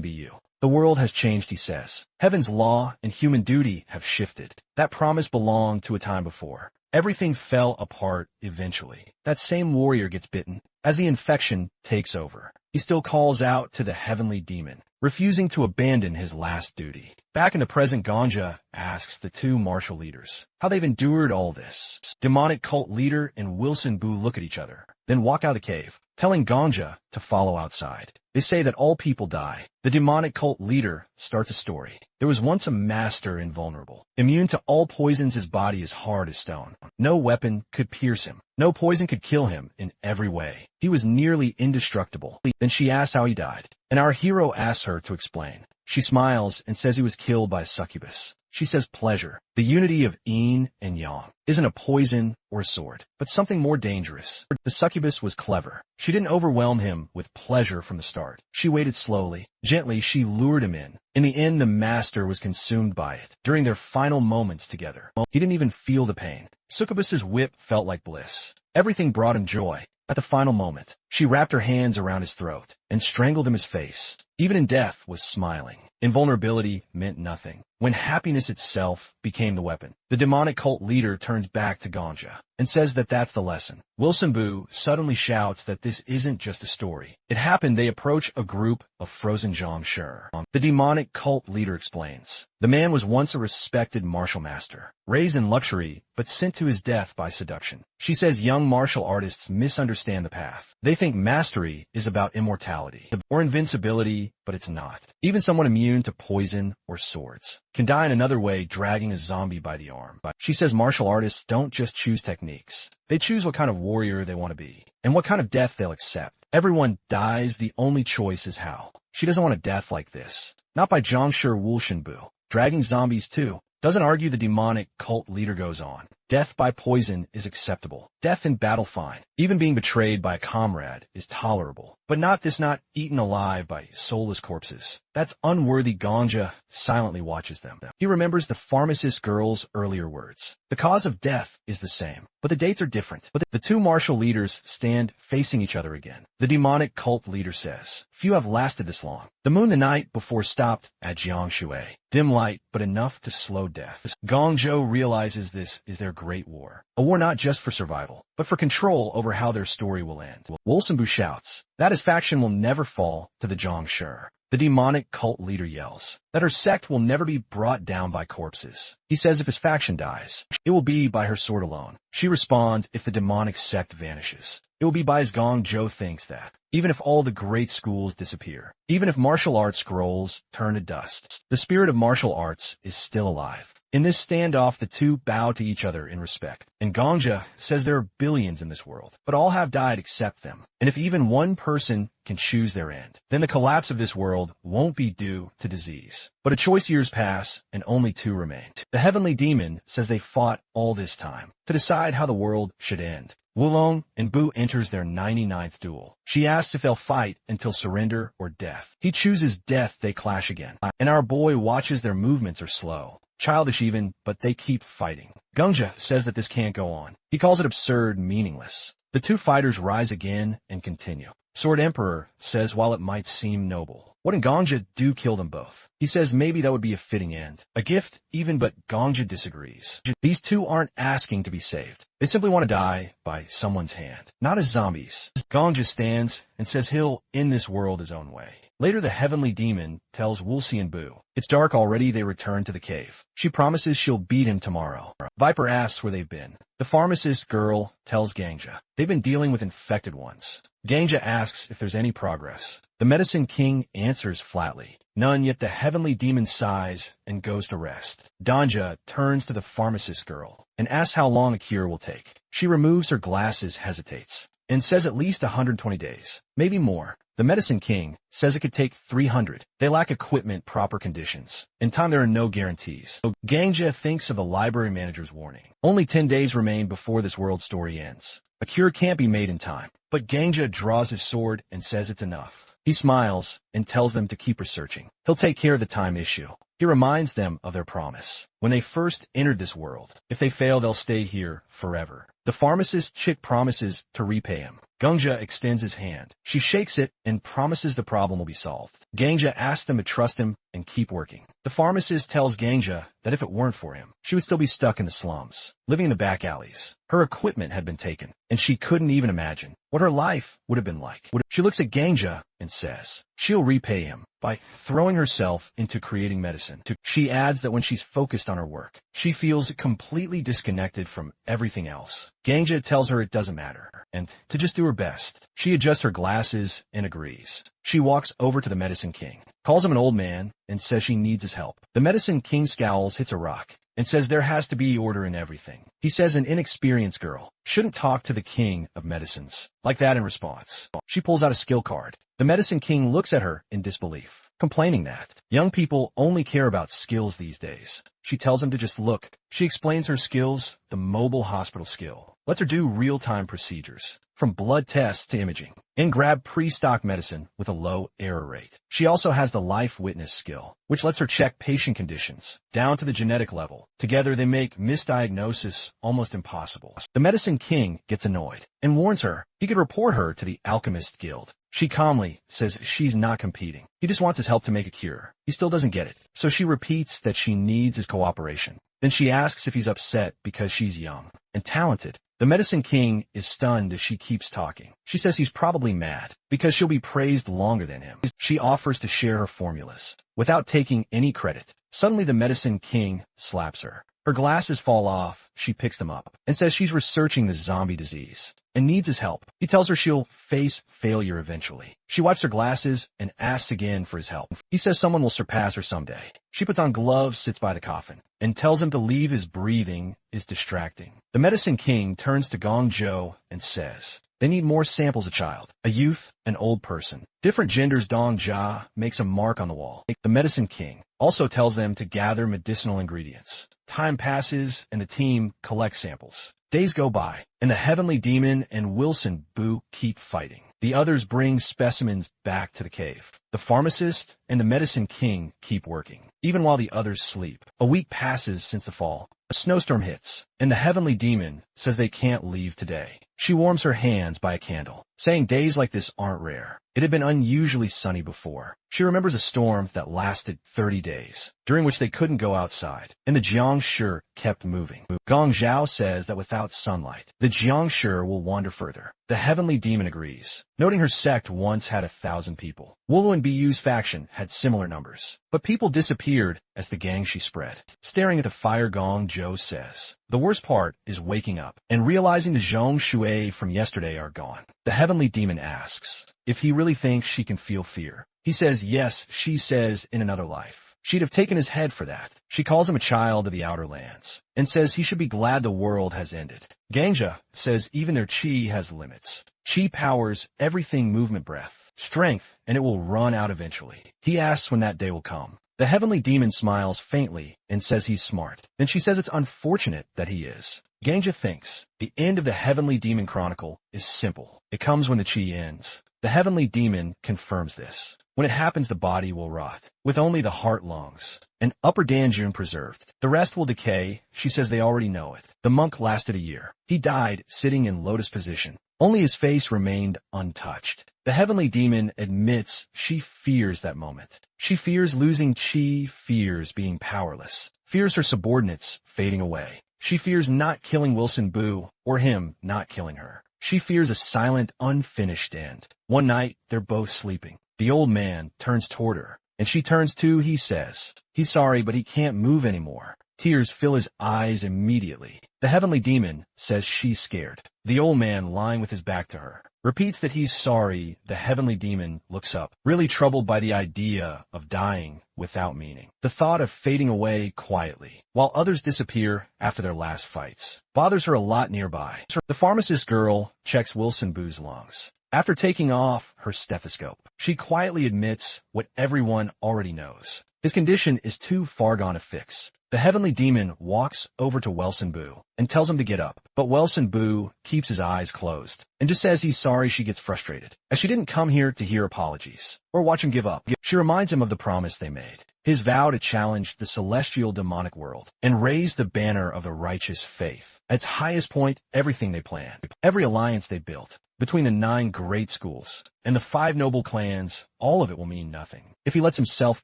Bu. The world has changed, he says. Heaven's law and human duty have shifted. That promise belonged to a time before. Everything fell apart eventually. That same warrior gets bitten. As the infection takes over, he still calls out to the heavenly demon, refusing to abandon his last duty. Back in the present, Ganja asks the 2 martial leaders how they've endured all this. Demonic cult leader and Wilson Boo look at each other, then walk out of the cave, telling Ganja to follow outside. They say that all people die. The demonic cult leader starts a story. There was once a master invulnerable, immune to all poisons. His body is hard as stone. No weapon could pierce him. No poison could kill him in every way. He was nearly indestructible. Then she asks how he died, and our hero asks her to explain. She smiles and says he was killed by a succubus. She says pleasure, the unity of yin and yang, isn't a poison or a sword, but something more dangerous. The succubus was clever. She didn't overwhelm him with pleasure from the start. She waited slowly. Gently, she lured him in. In the end, the master was consumed by it. During their final moments together, he didn't even feel the pain. Succubus's whip felt like bliss. Everything brought him joy. At the final moment, she wrapped her hands around his throat and strangled him. His face, even in death, was smiling. Invulnerability meant nothing when happiness itself became the weapon. The demonic cult leader turns back to Ganja and says that that's the lesson. Wilson Boo suddenly shouts that this isn't just a story. It happened. They approach a group of frozen zhangshi. The demonic cult leader explains. The man was once a respected martial master, raised in luxury, but sent to his death by seduction. She says young martial artists misunderstand the path. They think mastery is about immortality or invincibility, but it's not. Even someone immune to poison or swords can die in another way, dragging a zombie by the arm. She says martial artists don't just choose techniques. They choose what kind of warrior they want to be and what kind of death they'll accept. Everyone dies. The only choice is how. She doesn't want a death like this. Not by Zhangshi Wushin Bu. Dragging zombies too. Doesn't argue. The demonic cult leader goes on. Death by poison is acceptable. Death in battle, fine. Even being betrayed by a comrade is tolerable. But not eaten alive by soulless corpses. That's unworthy. Ganja silently watches them. He remembers the pharmacist girl's earlier words. The cause of death is the same, but the dates are different. But the 2 martial leaders stand facing each other again. The demonic cult leader says, few have lasted this long. The moon the night before stopped at Jiangshui. Dim light, but enough to slow death. Gongzhou realizes this is their great war. A war not just for survival, but for control over how their story will end. Wilson Bu shouts that his faction will never fall to the Zhangshi. The demonic cult leader yells that her sect will never be brought down by corpses. He says if his faction dies, it will be by her sword alone. She responds, if the demonic sect vanishes, it will be by his. Gongzhou thinks that even if all the great schools disappear, even if martial arts scrolls turn to dust, the spirit of martial arts is still alive. In this standoff, the two bow to each other in respect. And Gongja says there are billions in this world, but all have died except them. And if even one person can choose their end, then the collapse of this world won't be due to disease. But a choice years pass, and only two remain. The heavenly demon says they fought all this time to decide how the world should end. Wulong and Bu enters their 99th duel. She asks if they'll fight until surrender or death. He chooses death. They clash again. And our boy watches their movements are slow. Childish even, but they keep fighting. Gongja says that this can't go on. He calls it absurd, meaningless. The two fighters rise again and continue. Sword Emperor says while it might seem noble, what in Gongja do kill them both. He says maybe that would be a fitting end. A gift even, but Gongja disagrees. These two aren't asking to be saved. They simply want to die by someone's hand, not as zombies. Gongja stands and says he'll end this world his own way. Later, the heavenly demon tells Wulsi and Bu. It's dark already. They return to the cave. She promises she'll beat him tomorrow. Viper asks where they've been. The pharmacist girl tells Gongja they've been dealing with infected ones. Gongja asks if there's any progress. The medicine king answers flatly, none, yet the heavenly demon sighs and goes to rest. Gongja turns to the pharmacist girl and asks how long a cure will take. She removes her glasses, hesitates, and says at least 120 days, maybe more. The medicine king says it could take 300. They lack equipment, proper conditions. In time, there are no guarantees. Gongja thinks of the library manager's warning. Only 10 days remain before this world story ends. A cure can't be made in time. But Gongja draws his sword and says it's enough. He smiles and tells them to keep researching. He'll take care of the time issue. He reminds them of their promise when they first entered this world. If they fail, they'll stay here forever. The pharmacist chick promises to repay him. Gongja extends his hand. She shakes it and promises the problem will be solved. Gongja asks them to trust him and keep working. The pharmacist tells Gongja that if it weren't for him, she would still be stuck in the slums, living in the back alleys. Her equipment had been taken, and she couldn't even imagine what her life would have been like. She looks at Gongja and says she'll repay him by throwing herself into creating medicine. She adds that when she's focused on her work, she feels completely disconnected from everything else. Gongja tells her it doesn't matter, and to just do her best. She adjusts her glasses and agrees. She walks over to the medicine king, calls him an old man, and says she needs his help. The medicine king scowls, hits a rock, and says there has to be order in everything. He says an inexperienced girl shouldn't talk to the king of medicines like that. In response, she pulls out a skill card. The medicine king looks at her in disbelief, complaining that young people only care about skills these days. She tells him to just look. She explains her skills. The mobile hospital skill lets her do real-time procedures, from blood tests to imaging, and grab pre-stock medicine with a low error rate. She also has the life witness skill, which lets her check patient conditions down to the genetic level. Together, they make misdiagnosis almost impossible. The medicine king gets annoyed and warns her he could report her to the Alchemist Guild. She calmly says she's not competing. He just wants his help to make a cure. He still doesn't get it, so she repeats that she needs his cooperation. Then she asks if he's upset because she's young and talented. The medicine king is stunned as she keeps talking. She says he's probably mad because she'll be praised longer than him. She offers to share her formulas without taking any credit. Suddenly, the medicine king slaps her. Her glasses fall off. She picks them up and says she's researching the zombie disease and needs his help. He tells her she'll face failure eventually. She wipes her glasses and asks again for his help. He says someone will surpass her someday. She puts on gloves, sits by the coffin, and tells him to leave. His breathing is distracting. The medicine king turns to Gong Zhou and says they need more samples of child, a youth, an old person. Different genders. Dong Jia makes a mark on the wall. The medicine king also tells them to gather medicinal ingredients. Time passes and the team collects samples. Days go by, and the heavenly demon and Wilson Bu keep fighting. The others bring specimens back to the cave. The pharmacist and the medicine king keep working, even while the others sleep. A week passes since the fall. A snowstorm hits, and the heavenly demon says they can't leave today. She warms her hands by a candle, saying days like this aren't rare. It had been unusually sunny before. She remembers a storm that lasted 30 days, during which they couldn't go outside, and the Jiangshi kept moving. Gong Zhao says that without sunlight, the Jiangshi will wander further. The heavenly demon agrees, noting her sect once had 1,000 people. Wulu and Bu's faction had similar numbers, but people disappeared as the Gangshi spread. Staring at the fire, Gong Zhou says, the worst part is waking up and realizing the Zhong Shui from yesterday are gone. The heavenly demon asks if he really thinks she can feel fear. He says yes. She says in another life, She'd have taken his head for that. She calls him a child of the outer lands and says he should be glad the world has ended. Gangja says even their chi has limits. Chi powers everything movement, breath, strength, and it will run out eventually. He asks when that day will come. The heavenly demon smiles faintly and says he's smart. Then she says it's unfortunate that he is. Gangja thinks the end of the heavenly demon chronicle is simple. It comes when the chi ends. The heavenly demon confirms this. When it happens, the body will rot, with only the heart, lungs, and upper Danjun preserved. The rest will decay. She says they already know it. The monk lasted a year. He died sitting in lotus position. Only his face remained untouched. The heavenly demon admits she fears that moment. She fears losing chi, fears being powerless, fears her subordinates fading away. She fears not killing Wilson Boo or him not killing her. She fears a silent, unfinished end. One night, they're both sleeping. The old man turns toward her, and she turns too. He says he's sorry, but he can't move anymore. Tears fill his eyes immediately. The heavenly demon says she's scared. The old man, lying with his back to her, repeats that he's sorry. The heavenly demon looks up, really troubled by the idea of dying without meaning. The thought of fading away quietly, while others disappear after their last fights, bothers her a lot nearby. The pharmacist girl checks Wilson Boo's lungs. After taking off her stethoscope, she quietly admits what everyone already knows. His condition is too far gone to fix. The heavenly demon walks over to Wilson Boo and tells him to get up, but Wilson Boo keeps his eyes closed and just says he's sorry. She gets frustrated, as she didn't come here to hear apologies or watch him give up. She reminds him of the promise they made, his vow to challenge the celestial demonic world and raise the banner of the righteous faith. At its highest point, everything they planned, every alliance they built, between the 9 great schools and the 5 noble clans, all of it will mean nothing if he lets himself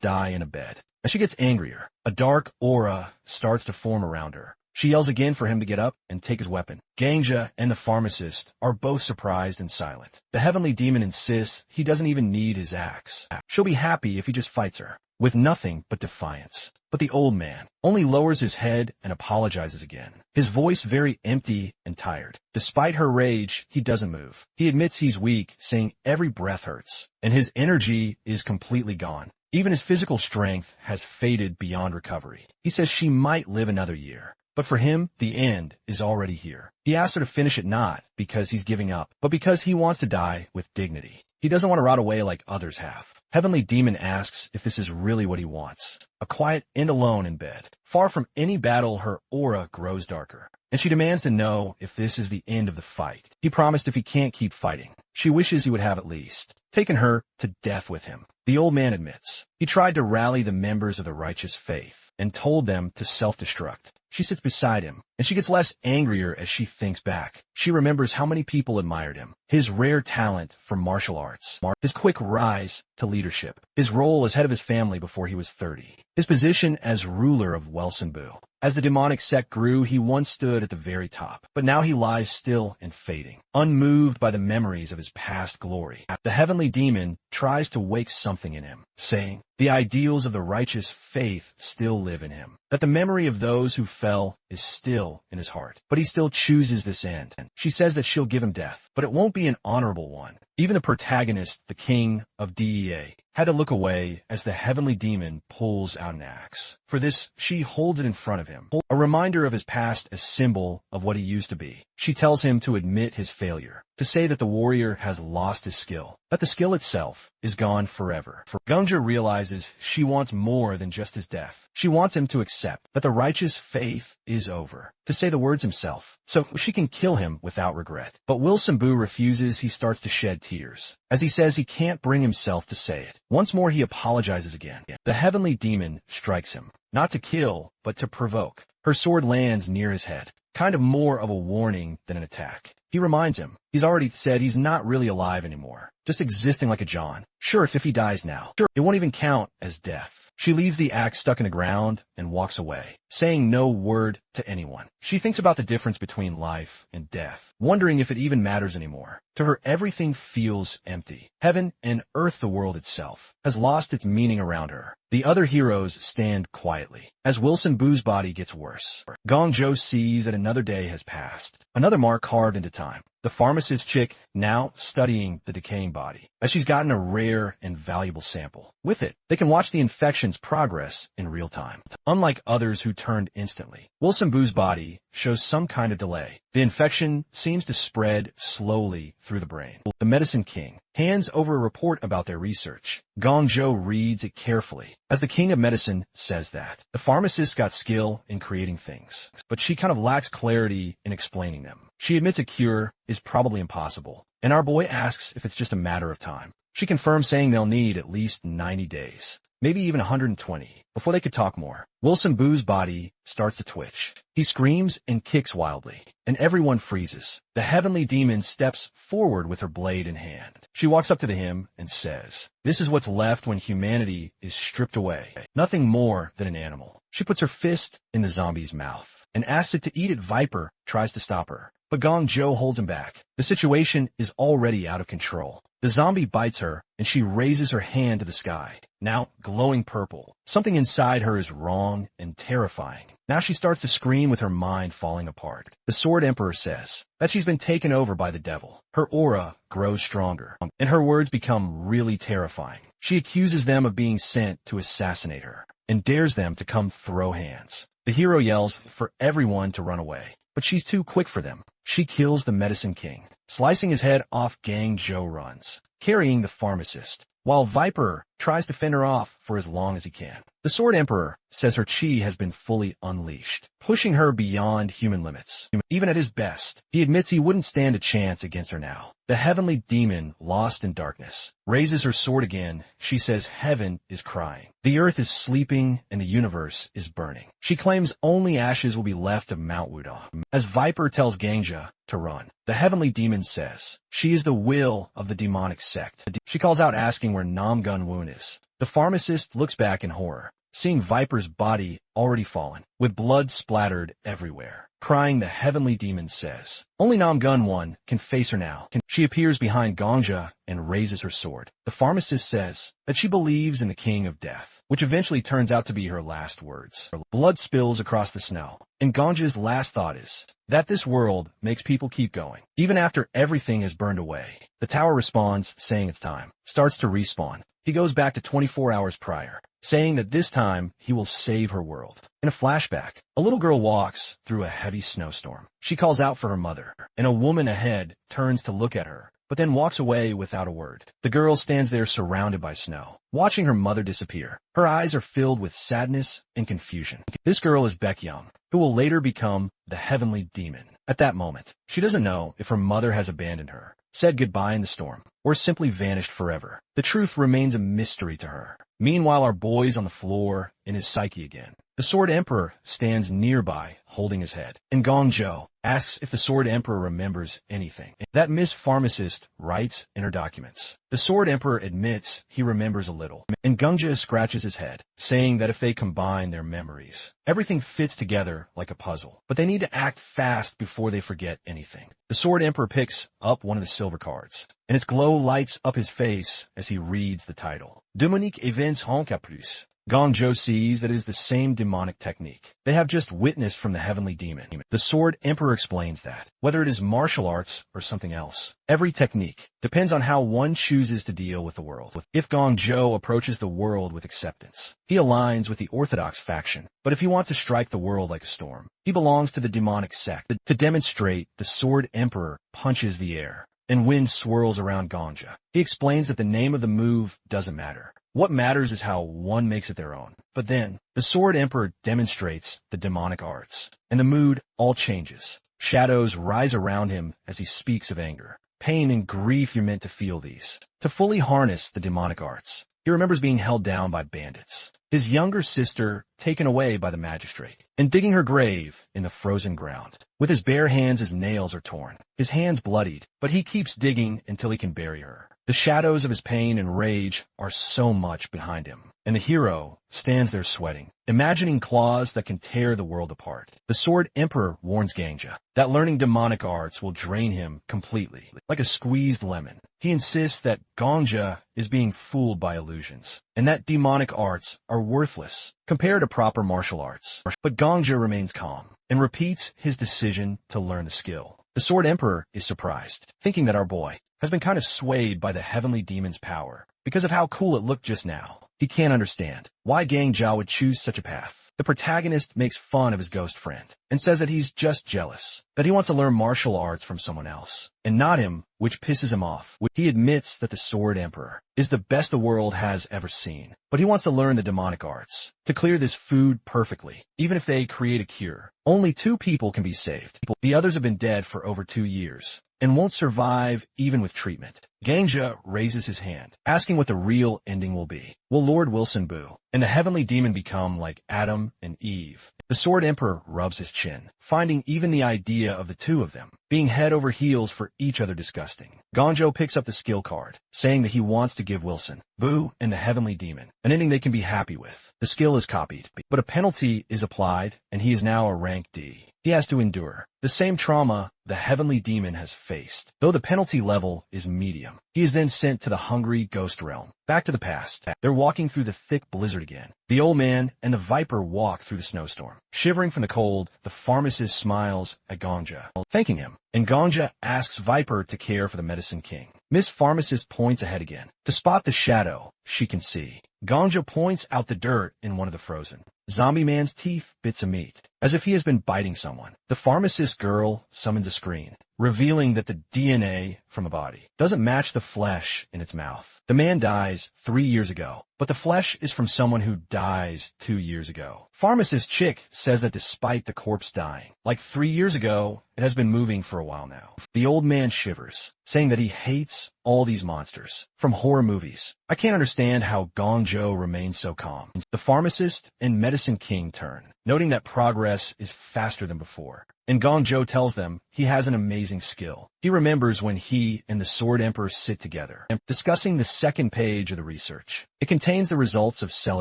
die in a bed. As she gets angrier, a dark aura starts to form around her. She yells again for him to get up and take his weapon. Gangja and the pharmacist are both surprised and silent. The heavenly demon insists he doesn't even need his axe. She'll be happy if he just fights her, with nothing but defiance. But the old man only lowers his head and apologizes again, his voice very empty and tired. Despite her rage, he doesn't move. He admits he's weak, saying every breath hurts, and his energy is completely gone. Even his physical strength has faded beyond recovery. He says she might live another year, but for him, the end is already here. He asks her to finish it not because he's giving up, but because he wants to die with dignity. He doesn't want to rot away like others have. Heavenly Demon asks if this is really what he wants. A quiet and alone in bed. Far from any battle, her aura grows darker, and she demands to know if this is the end of the fight. He promised if he can't keep fighting, she wishes he would have at least taken her to death with him. The old man admits he tried to rally the members of the righteous faith and told them to self-destruct. She sits beside him, and she gets less angrier as she thinks back. She remembers how many people admired him, his rare talent for martial arts, his quick rise to leadership, his role as head of his family before he was 30, his position as ruler of Welsenbu. As the demonic sect grew, he once stood at the very top, but now he lies still and fading, unmoved by the memories of his past glory. The heavenly demon tries to wake something in him, saying the ideals of the righteous faith still live in him, that the memory of those who fell is still in his heart. But he still chooses this end. She says that she'll give him death, but it won't be an honorable one. Even the protagonist, the king of DEA, had to look away as the heavenly demon pulls out an axe. For this, she holds it in front of him, a reminder of his past, a symbol of what he used to be. She tells him to admit his failure, to say that the warrior has lost his skill, that the skill itself is gone forever. Gunja realizes she wants more than just his death. She wants him to accept that the righteous faith is over, to say the words himself, so she can kill him without regret. But Wilson Boo refuses. He starts to shed tears, as he says he can't bring himself to say it. Once more he apologizes again. The heavenly demon strikes him, not to kill, but to provoke. Her sword lands near his head, kind of more of a warning than an attack. He reminds him he's already said he's not really alive anymore, just existing like a John. Sure, if he dies now, it won't even count as death. She leaves the axe stuck in the ground and walks away. saying no word to anyone. She thinks about the difference between life and death, wondering if it even matters anymore. To her, everything feels empty. Heaven and earth, the world itself, has lost its meaning around her. The other heroes stand quietly. As Wilson Boo's body gets worse, Gong Jo sees that another day has passed, another mark carved into time. The pharmacist chick now studying the decaying body, as she's gotten a rare and valuable sample. With it, they can watch the infection's progress in real time. Unlike others who turned instantly, Wilson Boo's body shows some kind of delay. The infection seems to spread slowly through the brain. The Medicine King hands over a report about their research. Gong Jo reads it carefully, as the King of Medicine says that the pharmacist got skill in creating things, but she kind of lacks clarity in explaining them. She admits a cure is probably impossible, and our boy asks if it's just a matter of time. She confirms, saying they'll need at least 90 days, maybe even 120, before they could talk more. Wilson Boo's body starts to twitch. He screams and kicks wildly, and everyone freezes. The heavenly demon steps forward with her blade in hand. She walks up to him and says, "This is what's left when humanity is stripped away. Nothing more than an animal." She puts her fist in the zombie's mouth and asks it to eat it. Viper tries to stop her, but Gong Jo holds him back. The situation is already out of control. The zombie bites her, and she raises her hand to the sky, now glowing purple. Something inside her is wrong and terrifying. Now she starts to scream with her mind falling apart. The Sword Emperor says that she's been taken over by the devil. Her aura grows stronger, and her words become really terrifying. She accuses them of being sent to assassinate her, and dares them to come throw hands. The hero yells for everyone to run away, but she's too quick for them. She kills the Medicine King, slicing his head off. Gong Jo runs, carrying the pharmacist, while Viper tries to fend her off for as long as he can. The Sword Emperor says her chi has been fully unleashed, pushing her beyond human limits. Even at his best, he admits he wouldn't stand a chance against her now. The heavenly demon, lost in darkness, raises her sword again. She says heaven is crying. The earth is sleeping and the universe is burning. She claims only ashes will be left of Mount Wudong. As Viper tells Ganga to run, the heavenly demon says she is the will of the demonic sect. She calls out, asking where Nam Gun Woon is. The pharmacist looks back in horror, seeing Viper's body already fallen, with blood splattered everywhere. Crying, the heavenly demon says only Nam Gun Won can face her now. She appears behind Gongja and raises her sword. The pharmacist says that she believes in the King of Death, which eventually turns out to be her last words. Blood spills across the snow, and Gongja's last thought is that this world makes people keep going, even after everything is burned away. The tower responds, saying it's time, starts to respawn. He goes back to 24 hours prior, saying that this time he will save her world. In a flashback, a little girl walks through a heavy snowstorm. She calls out for her mother, and a woman ahead turns to look at her, but then walks away without a word. The girl stands there surrounded by snow, watching her mother disappear. Her eyes are filled with sadness and confusion. This girl is Baekhyun, who will later become the heavenly demon. At that moment, she doesn't know if her mother has abandoned her, said goodbye in the storm, or simply vanished forever. The truth remains a mystery to her. Meanwhile, our boy's on the floor in his psyche again. The Sword Emperor stands nearby, holding his head, and Gong Jo asks if the Sword Emperor remembers anything that Miss Pharmacist writes in her documents. The Sword Emperor admits he remembers a little, and Gongja scratches his head, saying that if they combine their memories, everything fits together like a puzzle, but they need to act fast before they forget anything. The Sword Emperor picks up one of the silver cards, and its glow lights up his face as he reads the title. Demonique Events en Caprice. Gong Jo sees that it is the same demonic technique they have just witnessed from the heavenly demon. The Sword Emperor explains that, whether it is martial arts or something else, every technique depends on how one chooses to deal with the world. If Gong Jo approaches the world with acceptance, he aligns with the orthodox faction. But if he wants to strike the world like a storm, he belongs to the demonic sect. To demonstrate, the Sword Emperor punches the air, and wind swirls around Gongja. He explains that the name of the move doesn't matter. What matters is how one makes it their own. But then, the Sword Emperor demonstrates the demonic arts, and the mood all changes. Shadows rise around him as he speaks of anger, pain, and grief. You're meant to feel these to fully harness the demonic arts. He remembers being held down by bandits, his younger sister taken away by the magistrate, and digging her grave in the frozen ground. With his bare hands, his nails are torn, his hands bloodied, but he keeps digging until he can bury her. The shadows of his pain and rage are so much behind him, and the hero stands there sweating, imagining claws that can tear the world apart. The Sword Emperor warns Gangja that learning demonic arts will drain him completely, like a squeezed lemon. He insists that Gangja is being fooled by illusions, and that demonic arts are worthless compared to proper martial arts. But Gangja remains calm and repeats his decision to learn the skill. The Sword Emperor is surprised, thinking that our boy has been kind of swayed by the heavenly demon's power because of how cool it looked just now. He can't understand why Gangja would choose such a path. The protagonist makes fun of his ghost friend and says that he's just jealous, that he wants to learn martial arts from someone else, and not him, which pisses him off. He admits that the Sword Emperor is the best the world has ever seen, but he wants to learn the demonic arts to clear this food perfectly, even if they create a cure. Only 2 people can be saved. The others have been dead for over 2 years and won't survive even with treatment. Gangja raises his hand, asking what the real ending will be. Will Lord Wilson Boo and the heavenly demon become like Adam and Eve? The Sword Emperor rubs his chin, finding even the idea of the 2 of them being head over heels for each other disgusting. Gonjo picks up the skill card, saying that he wants to give Wilson Boo and the heavenly demon an ending they can be happy with. The skill is copied, but a penalty is applied, and he is now a rank D. He has to endure the same trauma the heavenly demon has faced, though the penalty level is medium. He is then sent to the hungry ghost realm. Back to the past. They're walking through the thick blizzard again. The old man and the viper walk through the snowstorm. Shivering from the cold, the pharmacist smiles at Ganja, thanking him, and Ganja asks Viper to care for the medicine king. Miss Pharmacist points ahead again to spot the shadow she can see. Ganja points out the dirt in one of the frozen zombie man's teeth bits of meat, as if he has been biting someone. The pharmacist girl summons a screen, revealing that the DNA from the body doesn't match the flesh in its mouth. The man dies 3 years ago, but the flesh is from someone who dies 2 years ago. Pharmacist Chick says that despite the corpse dying, like 3 years ago, it has been moving for a while now. The old man shivers, saying that he hates all these monsters from horror movies. I can't understand how Gong Jo remains so calm. The pharmacist and medicine king turn, noting that progress is faster than before. And Gong Jo tells them he has an amazing skill. He remembers when he and the Sword Emperor sit together, discussing the second page of the research. It contains the results of cell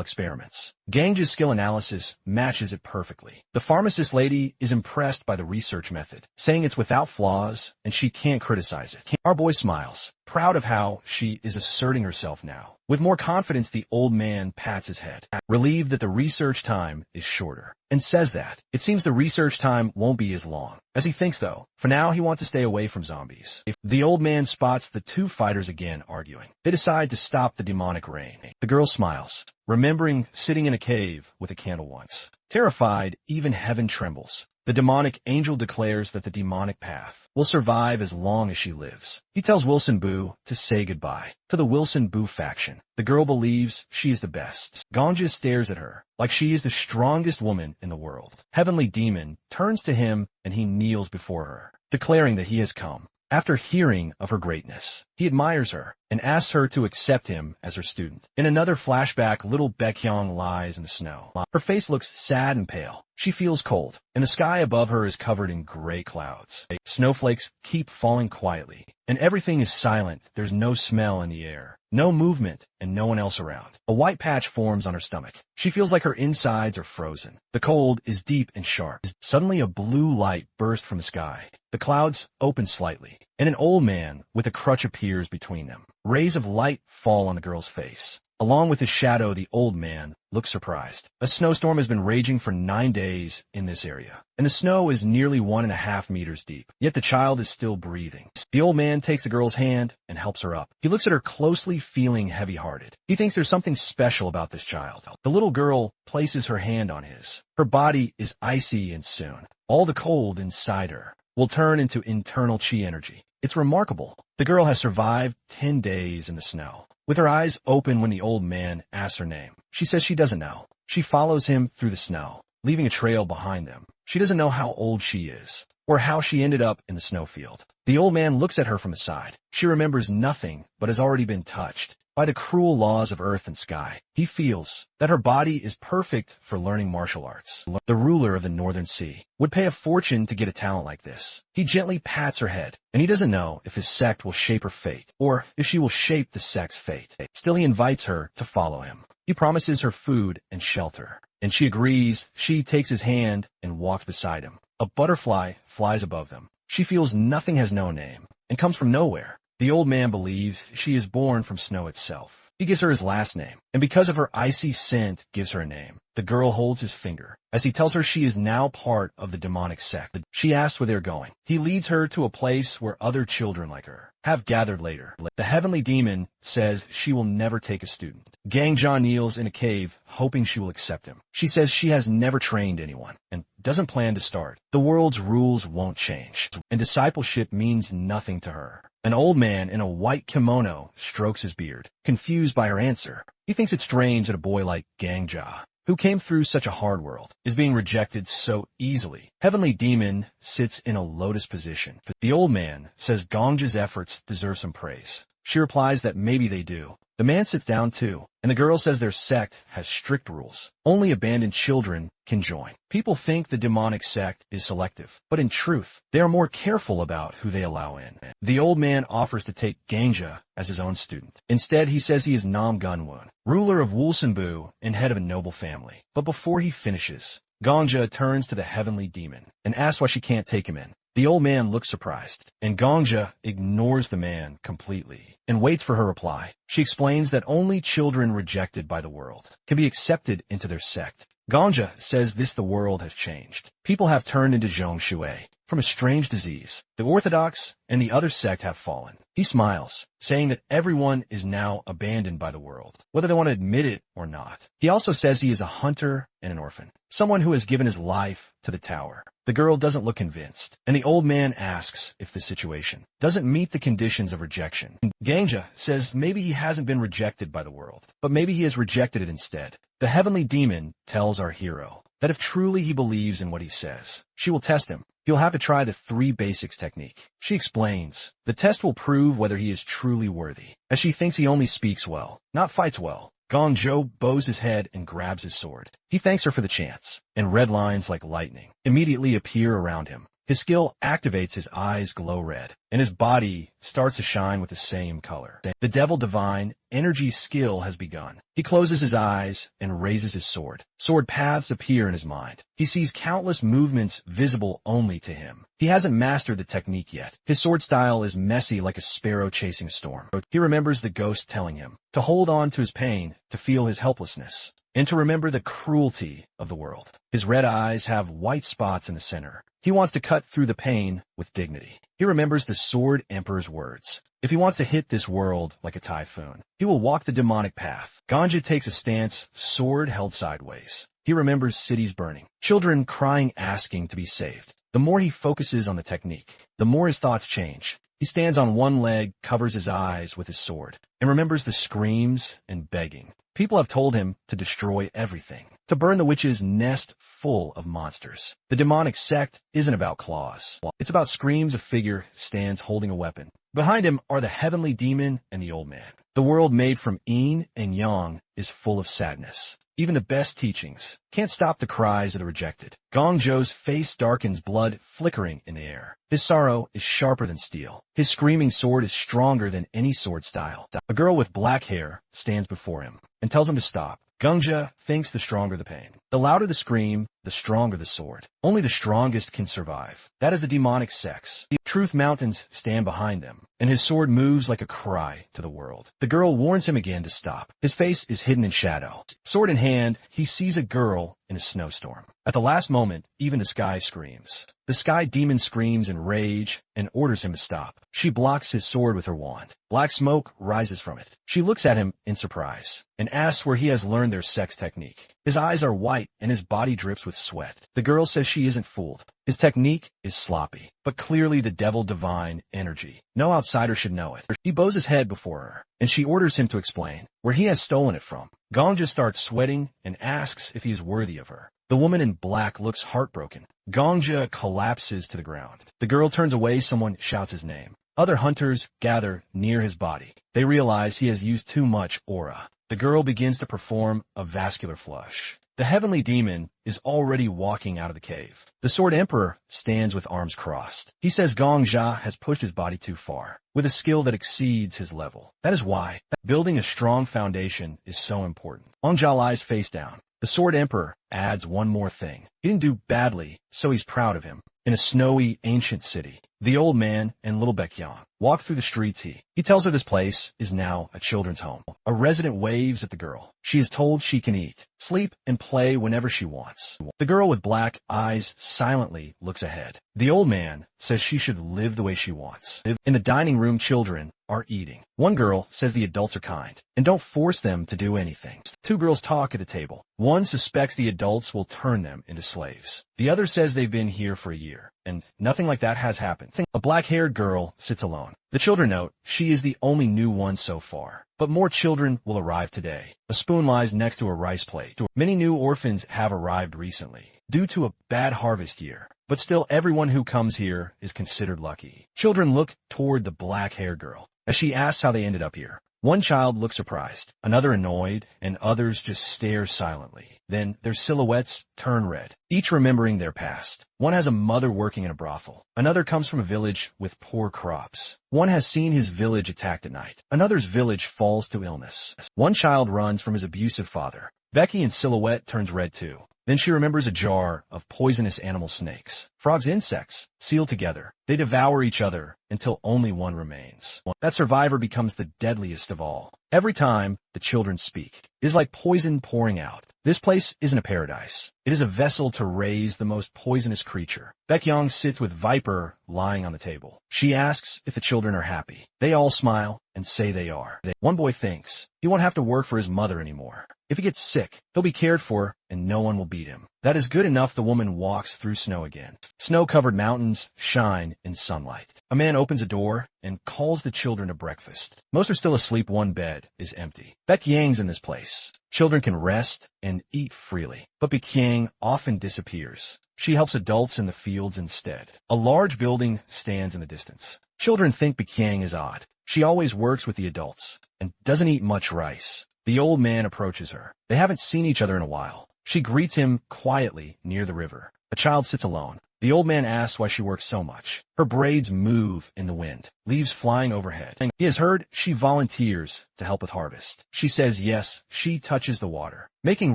experiments. Gange's skill analysis matches it perfectly. The pharmacist lady is impressed by the research method, saying it's without flaws and she can't criticize it. Our boy smiles, proud of how she is asserting herself now. With more confidence, the old man pats his head, relieved that the research time is shorter, and says that it seems the research time won't be as long as he thinks, though. For now, he wants to stay away from zombies. The old man spots the 2 fighters again arguing. They decide to stop the demonic rain. The girl smiles, remembering sitting in a cave with a candle once. Terrified, even heaven trembles. The demonic angel declares that the demonic path will survive as long as she lives. He tells Wilson Boo to say goodbye to the Wilson Boo faction. The girl believes she is the best. Ganja stares at her like she is the strongest woman in the world. Heavenly Demon turns to him and he kneels before her, declaring that he has come. After hearing of her greatness, he admires her and asks her to accept him as her student. In another flashback, little Baekhyung lies in the snow. Her face looks sad and pale. She feels cold, and the sky above her is covered in gray clouds. Snowflakes keep falling quietly, and everything is silent. There's no smell in the air, no movement, and no one else around. A white patch forms on her stomach. She feels like her insides are frozen. The cold is deep and sharp. Suddenly, a blue light bursts from the sky. The clouds open slightly, and an old man with a crutch appears between them. Rays of light fall on the girl's face. Along with his shadow, the old man looks surprised. A snowstorm has been raging for 9 days in this area, and the snow is nearly 1.5 meters deep. Yet the child is still breathing. The old man takes the girl's hand and helps her up. He looks at her closely, feeling heavy-hearted. He thinks there's something special about this child. The little girl places her hand on his. Her body is icy, and soon all the cold inside her will turn into internal chi energy. It's remarkable. The girl has survived 10 days in the snow. With her eyes open when the old man asks her name, she says she doesn't know. She follows him through the snow, leaving a trail behind them. She doesn't know how old she is, or how she ended up in the snowfield. The old man looks at her from the side. She remembers nothing, but has already been touched by the cruel laws of earth and sky. He feels that her body is perfect for learning martial arts. The ruler of the Northern Sea would pay a fortune to get a talent like this. He gently pats her head, and he doesn't know if his sect will shape her fate, or if she will shape the sect's fate. Still, he invites her to follow him. He promises her food and shelter, and she agrees. She takes his hand and walks beside him. A butterfly flies above them. She feels nothing has no name, and comes from nowhere. The old man believes she is born from snow itself. He gives her his last name, and because of her icy scent, gives her a name. The girl holds his finger as he tells her she is now part of the demonic sect. She asks where they're going. He leads her to a place where other children like her have gathered later. The heavenly demon says she will never take a student. Gangja kneels in a cave, hoping she will accept him. She says she has never trained anyone and doesn't plan to start. The world's rules won't change, and discipleship means nothing to her. An old man in a white kimono strokes his beard, confused by her answer. He thinks it's strange that a boy like Gangja, who came through such a hard world, is being rejected so easily. Heavenly Demon sits in a lotus position. The old man says Gangja's efforts deserve some praise. She replies that maybe they do. The man sits down too, and the girl says their sect has strict rules. Only abandoned children can join. People think the demonic sect is selective, but in truth, they are more careful about who they allow in. The old man offers to take Gangja as his own student. Instead, he says he is Nam Gunwon, ruler of Wulsanbu and head of a noble family. But before he finishes, Gangja turns to the heavenly demon and asks why she can't take him in. The old man looks surprised, and Gangja ignores the man completely and waits for her reply. She explains that only children rejected by the world can be accepted into their sect. Gangja says the world has changed. People have turned into zhong shui from a strange disease. The orthodox and the other sect have fallen. He smiles, saying that everyone is now abandoned by the world, whether they want to admit it or not. He also says he is a hunter and an orphan, someone who has given his life to the tower. The girl doesn't look convinced, and the old man asks if the situation doesn't meet the conditions of rejection. Gangja says maybe he hasn't been rejected by the world, but maybe he has rejected it instead. The heavenly demon tells our hero that if truly he believes in what he says, she will test him. He'll have to try the 3 basics technique. She explains the test will prove whether he is truly worthy, as she thinks he only speaks well, not fights well. Gangjo bows his head and grabs his sword. He thanks her for the chance, and red lines like lightning immediately appear around him. His skill activates his eyes glow red, and his body starts to shine with the same color. The Devil Divine Energy skill has begun. He closes his eyes and raises his sword. Sword paths appear in his mind. He sees countless movements visible only to him. He hasn't mastered the technique yet. His sword style is messy like a sparrow chasing a storm. He remembers the ghost telling him to hold on to his pain, to feel his helplessness, and to remember the cruelty of the world. His red eyes have white spots in the center. He wants to cut through the pain with dignity. He remembers the Sword Emperor's words. If he wants to hit this world like a typhoon, he will walk the demonic path. Gangja takes a stance, sword held sideways. He remembers cities burning, children crying asking to be saved. The more he focuses on the technique, the more his thoughts change. He stands on one leg, covers his eyes with his sword, and remembers the screams and begging. People have told him to destroy everything, to burn the witch's nest full of monsters. The demonic sect isn't about claws. It's about screams. A figure stands holding a weapon. Behind him are the heavenly demon and the old man. The world made from yin and yang is full of sadness. Even the best teachings can't stop the cries of the rejected. Gangjo's face darkens, blood flickering in the air. His sorrow is sharper than steel. His screaming sword is stronger than any sword style. A girl with black hair stands before him and tells him to stop. Gangja thinks the stronger the pain. The louder the scream, the stronger the sword. Only the strongest can survive. That is the demonic sects. Truth mountains stand behind them, and his sword moves like a cry to the world. The girl warns him again to stop. His face is hidden in shadow. Sword in hand, he sees a girl in a snowstorm. At the last moment, even the sky screams. The sky demon screams in rage and orders him to stop. She blocks his sword with her wand. Black smoke rises from it. She looks at him in surprise and asks where he has learned their sex technique. His eyes are white and his body drips with sweat. The girl says she isn't fooled. His technique is sloppy, but clearly the Devil Divine Energy. No outsider should know it. He bows his head before her, and she orders him to explain where he has stolen it from. Gangja starts sweating and asks if he is worthy of her. The woman in black looks heartbroken. Gangja collapses to the ground. The girl turns away. Someone shouts his name. Other hunters gather near his body. They realize he has used too much aura. The girl begins to perform a vascular flush. The heavenly demon is already walking out of the cave. The Sword Emperor stands with arms crossed. He says Gong Jia has pushed his body too far, with a skill that exceeds his level. That is why building a strong foundation is so important. Gong Jia lies face down. The Sword Emperor adds one more thing. He didn't do badly, so he's proud of him. In a snowy, ancient city, the old man and little Baekhyang walk through the streets. He tells her this place is now a children's home. A resident waves at the girl. She is told she can eat, sleep, and play whenever she wants. The girl with black eyes silently looks ahead. The old man says she should live the way she wants. In the dining room, children are eating. One girl says the adults are kind and don't force them to do anything. Two girls talk at the table. One suspects the adults will turn them into slaves. The other says they've been here for a year, and nothing like that has happened. A black-haired girl sits alone. The children note she is the only new one so far, but more children will arrive today. A spoon lies next to a rice plate. Many new orphans have arrived recently, due to a bad harvest year. But still, everyone who comes here is considered lucky. Children look toward the black-haired girl as she asks how they ended up here. One child looks surprised, another annoyed, and others just stare silently. Then their silhouettes turn red, each remembering their past. One has a mother working in a brothel. Another comes from a village with poor crops. One has seen his village attacked at night. Another's village falls to illness. One child runs from his abusive father. Becky in silhouette turns red too. Then she remembers a jar of poisonous animal snakes. Frogs, insects, sealed together. They devour each other until only one remains. That survivor becomes the deadliest of all. Every time the children speak, it is like poison pouring out. This place isn't a paradise. It is a vessel to raise the most poisonous creature. Baekhyang sits with Viper lying on the table. She asks if the children are happy. They all smile and say they are. One boy thinks he won't have to work for his mother anymore. If he gets sick, he'll be cared for and no one will beat him. That is good enough. The woman walks through snow again. Snow-covered mountains shine in sunlight. A man opens a door and calls the children to breakfast. Most are still asleep. One bed is empty. Baekhyang's in this place. Children can rest and eat freely, but Baekhyang often disappears. She helps adults in the fields instead. A large building stands in the distance. Children think Baekhyang is odd. She always works with the adults and doesn't eat much rice. The old man approaches her. They haven't seen each other in a while. She greets him quietly near the river. A child sits alone. The old man asks why she works so much. Her braids move in the wind, leaves flying overhead. He has heard she volunteers to help with harvest. She says yes. She touches the water, making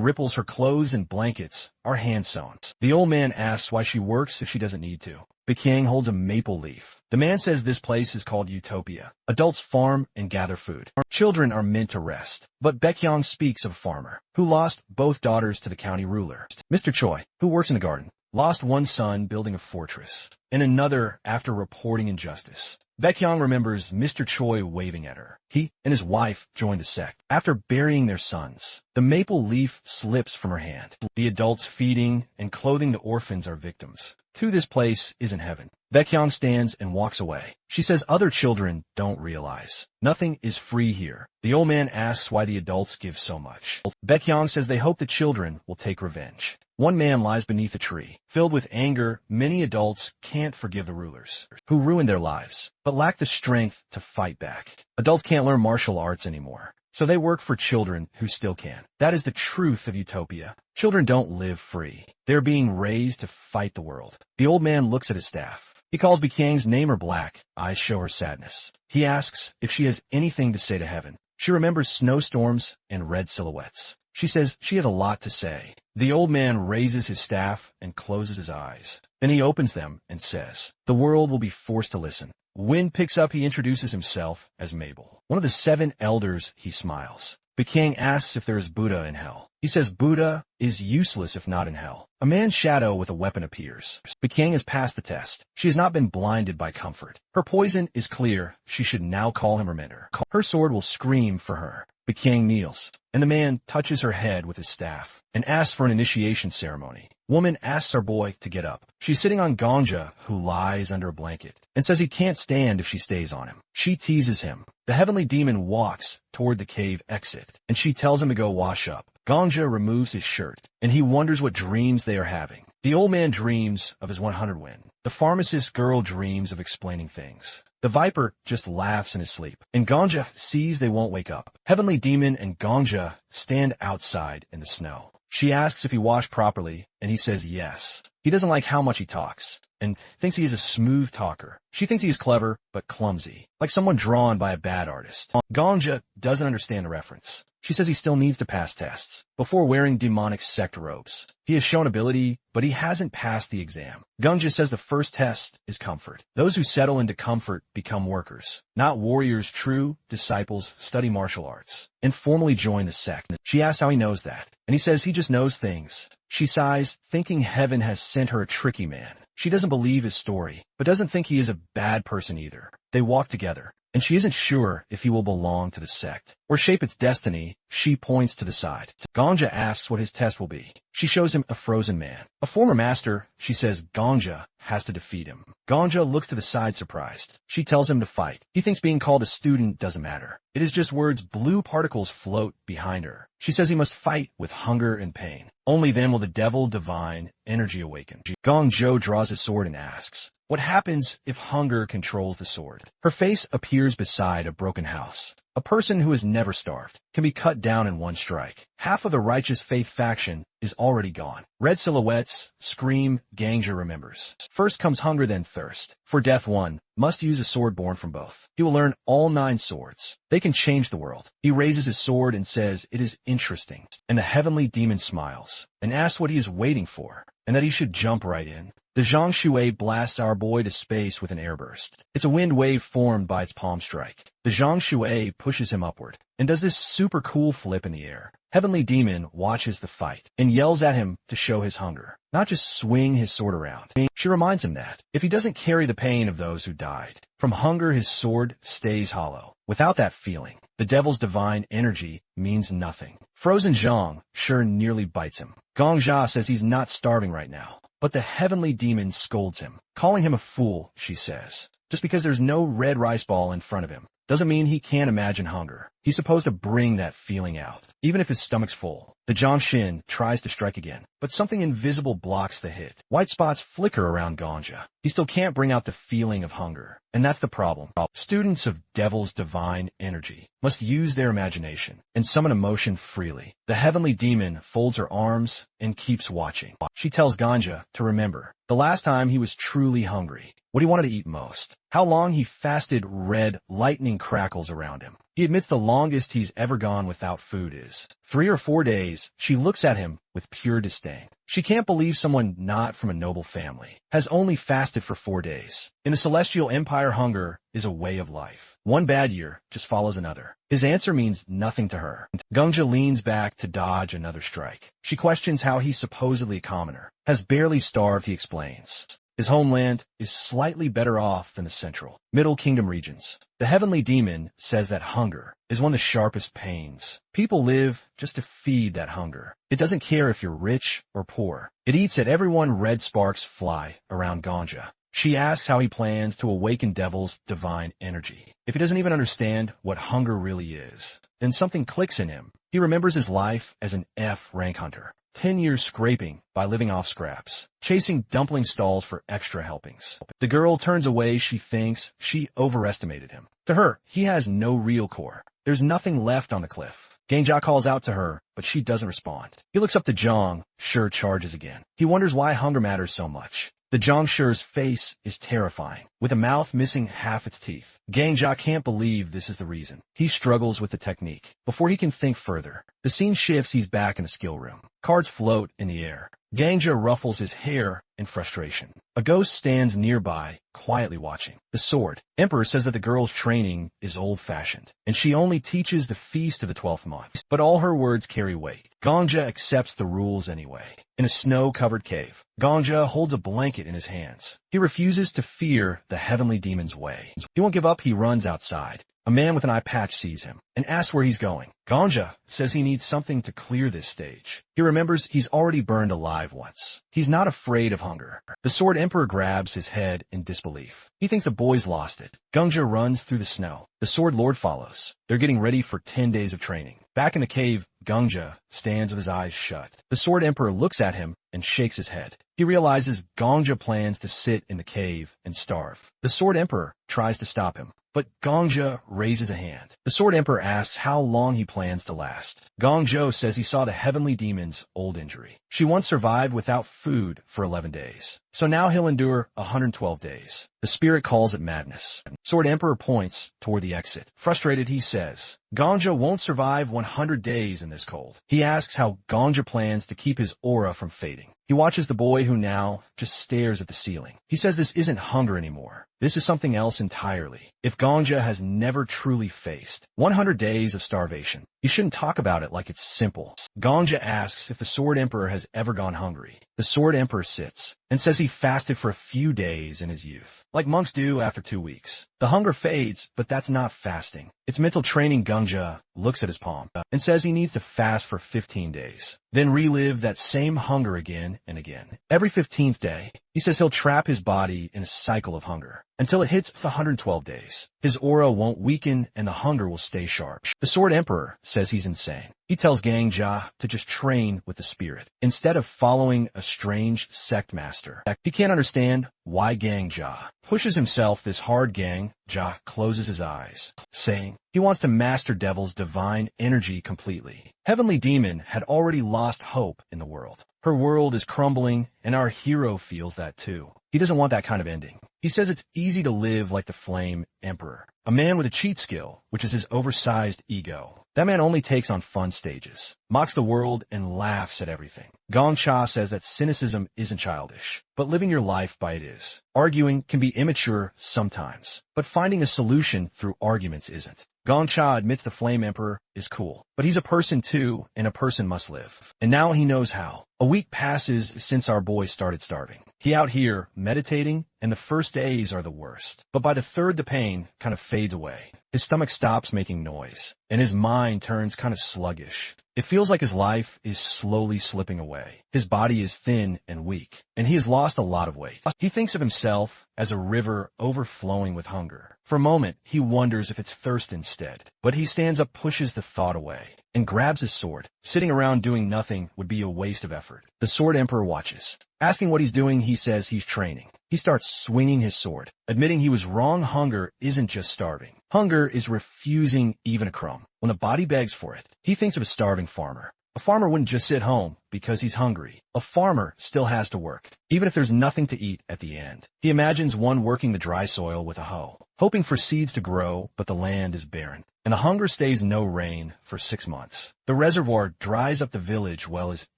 ripples. Her clothes and blankets are hand-sewn. The old man asks why she works if she doesn't need to. Baekhyang holds a maple leaf. The man says this place is called Utopia. Adults farm and gather food. Children are meant to rest. But Baekhyang speaks of a farmer who lost both daughters to the county ruler. Mr. Choi, who works in the garden, lost one son building a fortress, and another after reporting injustice. Baekhyang remembers Mr. Choi waving at her. He and his wife joined the sect. After burying their sons, the maple leaf slips from her hand. The adults feeding and clothing the orphans are victims. To this place isn't heaven. Baekhyang stands and walks away. She says other children don't realize. Nothing is free here. The old man asks why the adults give so much. Baekhyang says they hope the children will take revenge. One man lies beneath a tree. Filled with anger, many adults can't forgive the rulers, who ruined their lives, but lack the strength to fight back. Adults can't learn martial arts anymore, so they work for children who still can. That is the truth of Utopia. Children don't live free. They're being raised to fight the world. The old man looks at his staff. He calls Baekhyang's name her black. Eyes show her sadness. He asks if she has anything to say to heaven. She remembers snowstorms and red silhouettes. She says she has a lot to say. The old man raises his staff and closes his eyes. Then he opens them and says, the world will be forced to listen. Wind picks up. He introduces himself as Mabel. One of the 7 elders. He smiles. Baekhyang asks if there is Buddha in hell. He says Buddha is useless if not in hell. A man's shadow with a weapon appears. Baekhyang has passed the test. She has not been blinded by comfort. Her poison is clear. She should now call him her mentor. Her sword will scream for her. Baekhyang kneels, and the man touches her head with his staff and asks for an initiation ceremony. Woman asks our boy to get up. She's sitting on Gongja, who lies under a blanket, and says he can't stand if she stays on him. She teases him. The heavenly demon walks toward the cave exit, and she tells him to go wash up. Gongja removes his shirt, and he wonders what dreams they are having. The old man dreams of his 100 win. The pharmacist girl dreams of explaining things. The Viper just laughs in his sleep, and Gongja sees they won't wake up. Heavenly Demon and Gongja stand outside in the snow. She asks if he washed properly, and he says yes. He doesn't like how much he talks, and thinks he is a smooth talker. She thinks he is clever, but clumsy, like someone drawn by a bad artist. Gongja doesn't understand the reference. She says he still needs to pass tests before wearing demonic sect robes. He has shown ability, but he hasn't passed the exam. Gongja says the first test is comfort. Those who settle into comfort become workers, not warriors. True disciples study martial arts and formally join the sect. She asks how he knows that, and he says he just knows things. She sighs, thinking heaven has sent her a tricky man. She doesn't believe his story, but doesn't think he is a bad person either. They walk together, and she isn't sure if he will belong to the sect or shape its destiny. She points to the side. Gongja asks what his test will be. She shows him a frozen man, a former master. She says Gongja has to defeat him. Gongja looks to the side surprised. She tells him to fight. He thinks being called a student doesn't matter. It is just words. Blue particles float behind her. She says he must fight with hunger and pain. Only then will the devil divine energy awaken. Gongja draws his sword and asks, what happens if hunger controls the sword? Her face appears beside a broken house. A person who has never starved can be cut down in one strike. Half of the righteous faith faction is already gone. Red silhouettes scream. Gongja remembers. First comes hunger, then thirst. For death, one must use a sword born from both. He will learn all 9 swords. They can change the world. He raises his sword and says it is interesting. And the heavenly demon smiles and asks what he is waiting for, and that he should jump right in. The Zhang Shui blasts our boy to space with an airburst. It's a wind wave formed by its palm strike. The Zhang Shui pushes him upward and does this super cool flip in the air. Heavenly Demon watches the fight and yells at him to show his hunger, not just swing his sword around. She reminds him that if he doesn't carry the pain of those who died from hunger, his sword stays hollow. Without that feeling, the devil's divine energy means nothing. Frozen Zhang sure nearly bites him. Gongja says he's not starving right now, but the heavenly demon scolds him, calling him a fool. She says, just because there's no red rice ball in front of him doesn't mean he can't imagine hunger. He's supposed to bring that feeling out, even if his stomach's full. The Jiangxin tries to strike again, but something invisible blocks the hit. White spots flicker around Gongja. He still can't bring out the feeling of hunger, and that's the problem. Students of Devil's divine energy must use their imagination and summon emotion freely. The heavenly demon folds her arms and keeps watching. She tells Gongja to remember the last time he was truly hungry, what he wanted to eat most, how long he fasted. Red lightning crackles around him. He admits the longest he's ever gone without food is 3 or 4 days. She looks at him with pure disdain. She can't believe someone not from a noble family has only fasted for 4 days. In the Celestial Empire, hunger is a way of life. One bad year just follows another. His answer means nothing to her. Gongja leans back to dodge another strike. She questions how he's supposedly a commoner, has barely starved. He explains his homeland is slightly better off than the Central, Middle Kingdom regions. The heavenly demon says that hunger is one of the sharpest pains. People live just to feed that hunger. It doesn't care if you're rich or poor. It eats at everyone. Red sparks fly around Gongja. She asks how he plans to awaken Devil's divine energy. If he doesn't even understand what hunger really is, then something clicks in him. He remembers his life as an F rank hunter. 10 years scraping by living off scraps, chasing dumpling stalls for extra helpings. The girl turns away. She thinks she overestimated him. To her, he has no real core. There's nothing left on the cliff. Gongja calls out to her, but she doesn't respond. He looks up to Zhang. Sure charges again. He wonders why hunger matters so much. The Zhangshur's face is terrifying, with a mouth missing half its teeth. Gongja can't believe this is the reason. He struggles with the technique. Before he can think further, the scene shifts. He's back in the skill room. Cards float in the air. Gongja ruffles his hair in frustration. A ghost stands nearby, quietly watching. The sword Emperor says that the girl's training is old-fashioned, and she only teaches the feast of the 12th month. But all her words carry weight. Gongja accepts the rules anyway. In a snow-covered cave, Gongja holds a blanket in his hands. He refuses to fear the heavenly demon's way. He won't give up. He runs outside. A man with an eye patch sees him and asks where he's going. Gongja says he needs something to clear this stage. He remembers he's already burned alive once. He's not afraid of hunger. The sword Emperor grabs his head in disbelief. He thinks the boy's lost it. Gongja runs through the snow. The sword lord follows. They're getting ready for 10 days of training. Back in the cave, Gongja stands with his eyes shut. The Sword Emperor looks at him and shakes his head. He realizes Gongja plans to sit in the cave and starve. The Sword Emperor tries to stop him, but Gongja raises a hand. The Sword Emperor asks how long he plans to last. Gongjo says he saw the heavenly demon's old injury. She once survived without food for 11 days. So now he'll endure 112 days. The spirit calls it madness. Sword Emperor points toward the exit. Frustrated, he says, Gongja won't survive 100 days in this cold. He asks how Gongja plans to keep his aura from fading. He watches the boy who now just stares at the ceiling. He says this isn't hunger anymore. This is something else entirely. If Gongja has never truly faced 100 days of starvation, you shouldn't talk about it like it's simple. Gongja asks if the Sword Emperor has ever gone hungry. The Sword Emperor sits and says he fasted for a few days in his youth, like monks do after 2 weeks. The hunger fades, but that's not fasting. It's mental training. Gongja looks at his palm and says he needs to fast for 15 days, then relive that same hunger again and again. Every 15th day, he says he'll trap his body in a cycle of hunger until it hits the 112 days. His aura won't weaken and the hunger will stay sharp. The Sword Emperor says he's insane. He tells Gongja to just train with the spirit instead of following a strange sect master. He can't understand why Gongja pushes himself this hard. Gongja closes his eyes, saying he wants to master Devil's divine energy completely. Heavenly Demon had already lost hope in the world. Her world is crumbling, and our hero feels that too. He doesn't want that kind of ending. He says it's easy to live like the Flame Emperor, a man with a cheat skill, which is his oversized ego. That man only takes on fun stages, mocks the world, and laughs at everything. Gongcha says that cynicism isn't childish, but living your life by it is. Arguing can be immature sometimes, but finding a solution through arguments isn't. Gongcha admits the Flame Emperor is cool, but he's a person too, and a person must live. And now he knows how. A week passes since our boy started starving. He out here meditating, and the first days are the worst. But by the third, the pain kind of fades away. His stomach stops making noise, and his mind turns kind of sluggish. It feels like his life is slowly slipping away. His body is thin and weak, and he has lost a lot of weight. He thinks of himself as a river overflowing with hunger. For a moment, he wonders if it's thirst instead. But he stands up, pushes the thought away, and grabs his sword. Sitting around doing nothing would be a waste of effort. The Sword Emperor watches. Asking what he's doing, he says he's training. He starts swinging his sword, admitting he was wrong. Hunger isn't just starving. Hunger is refusing even a crumb. When the body begs for it, he thinks of a starving farmer. A farmer wouldn't just sit home because he's hungry. A farmer still has to work, even if there's nothing to eat at the end. He imagines one working the dry soil with a hoe, hoping for seeds to grow, but the land is barren, and the hunger stays no rain for 6 months. The reservoir dries up, the village well is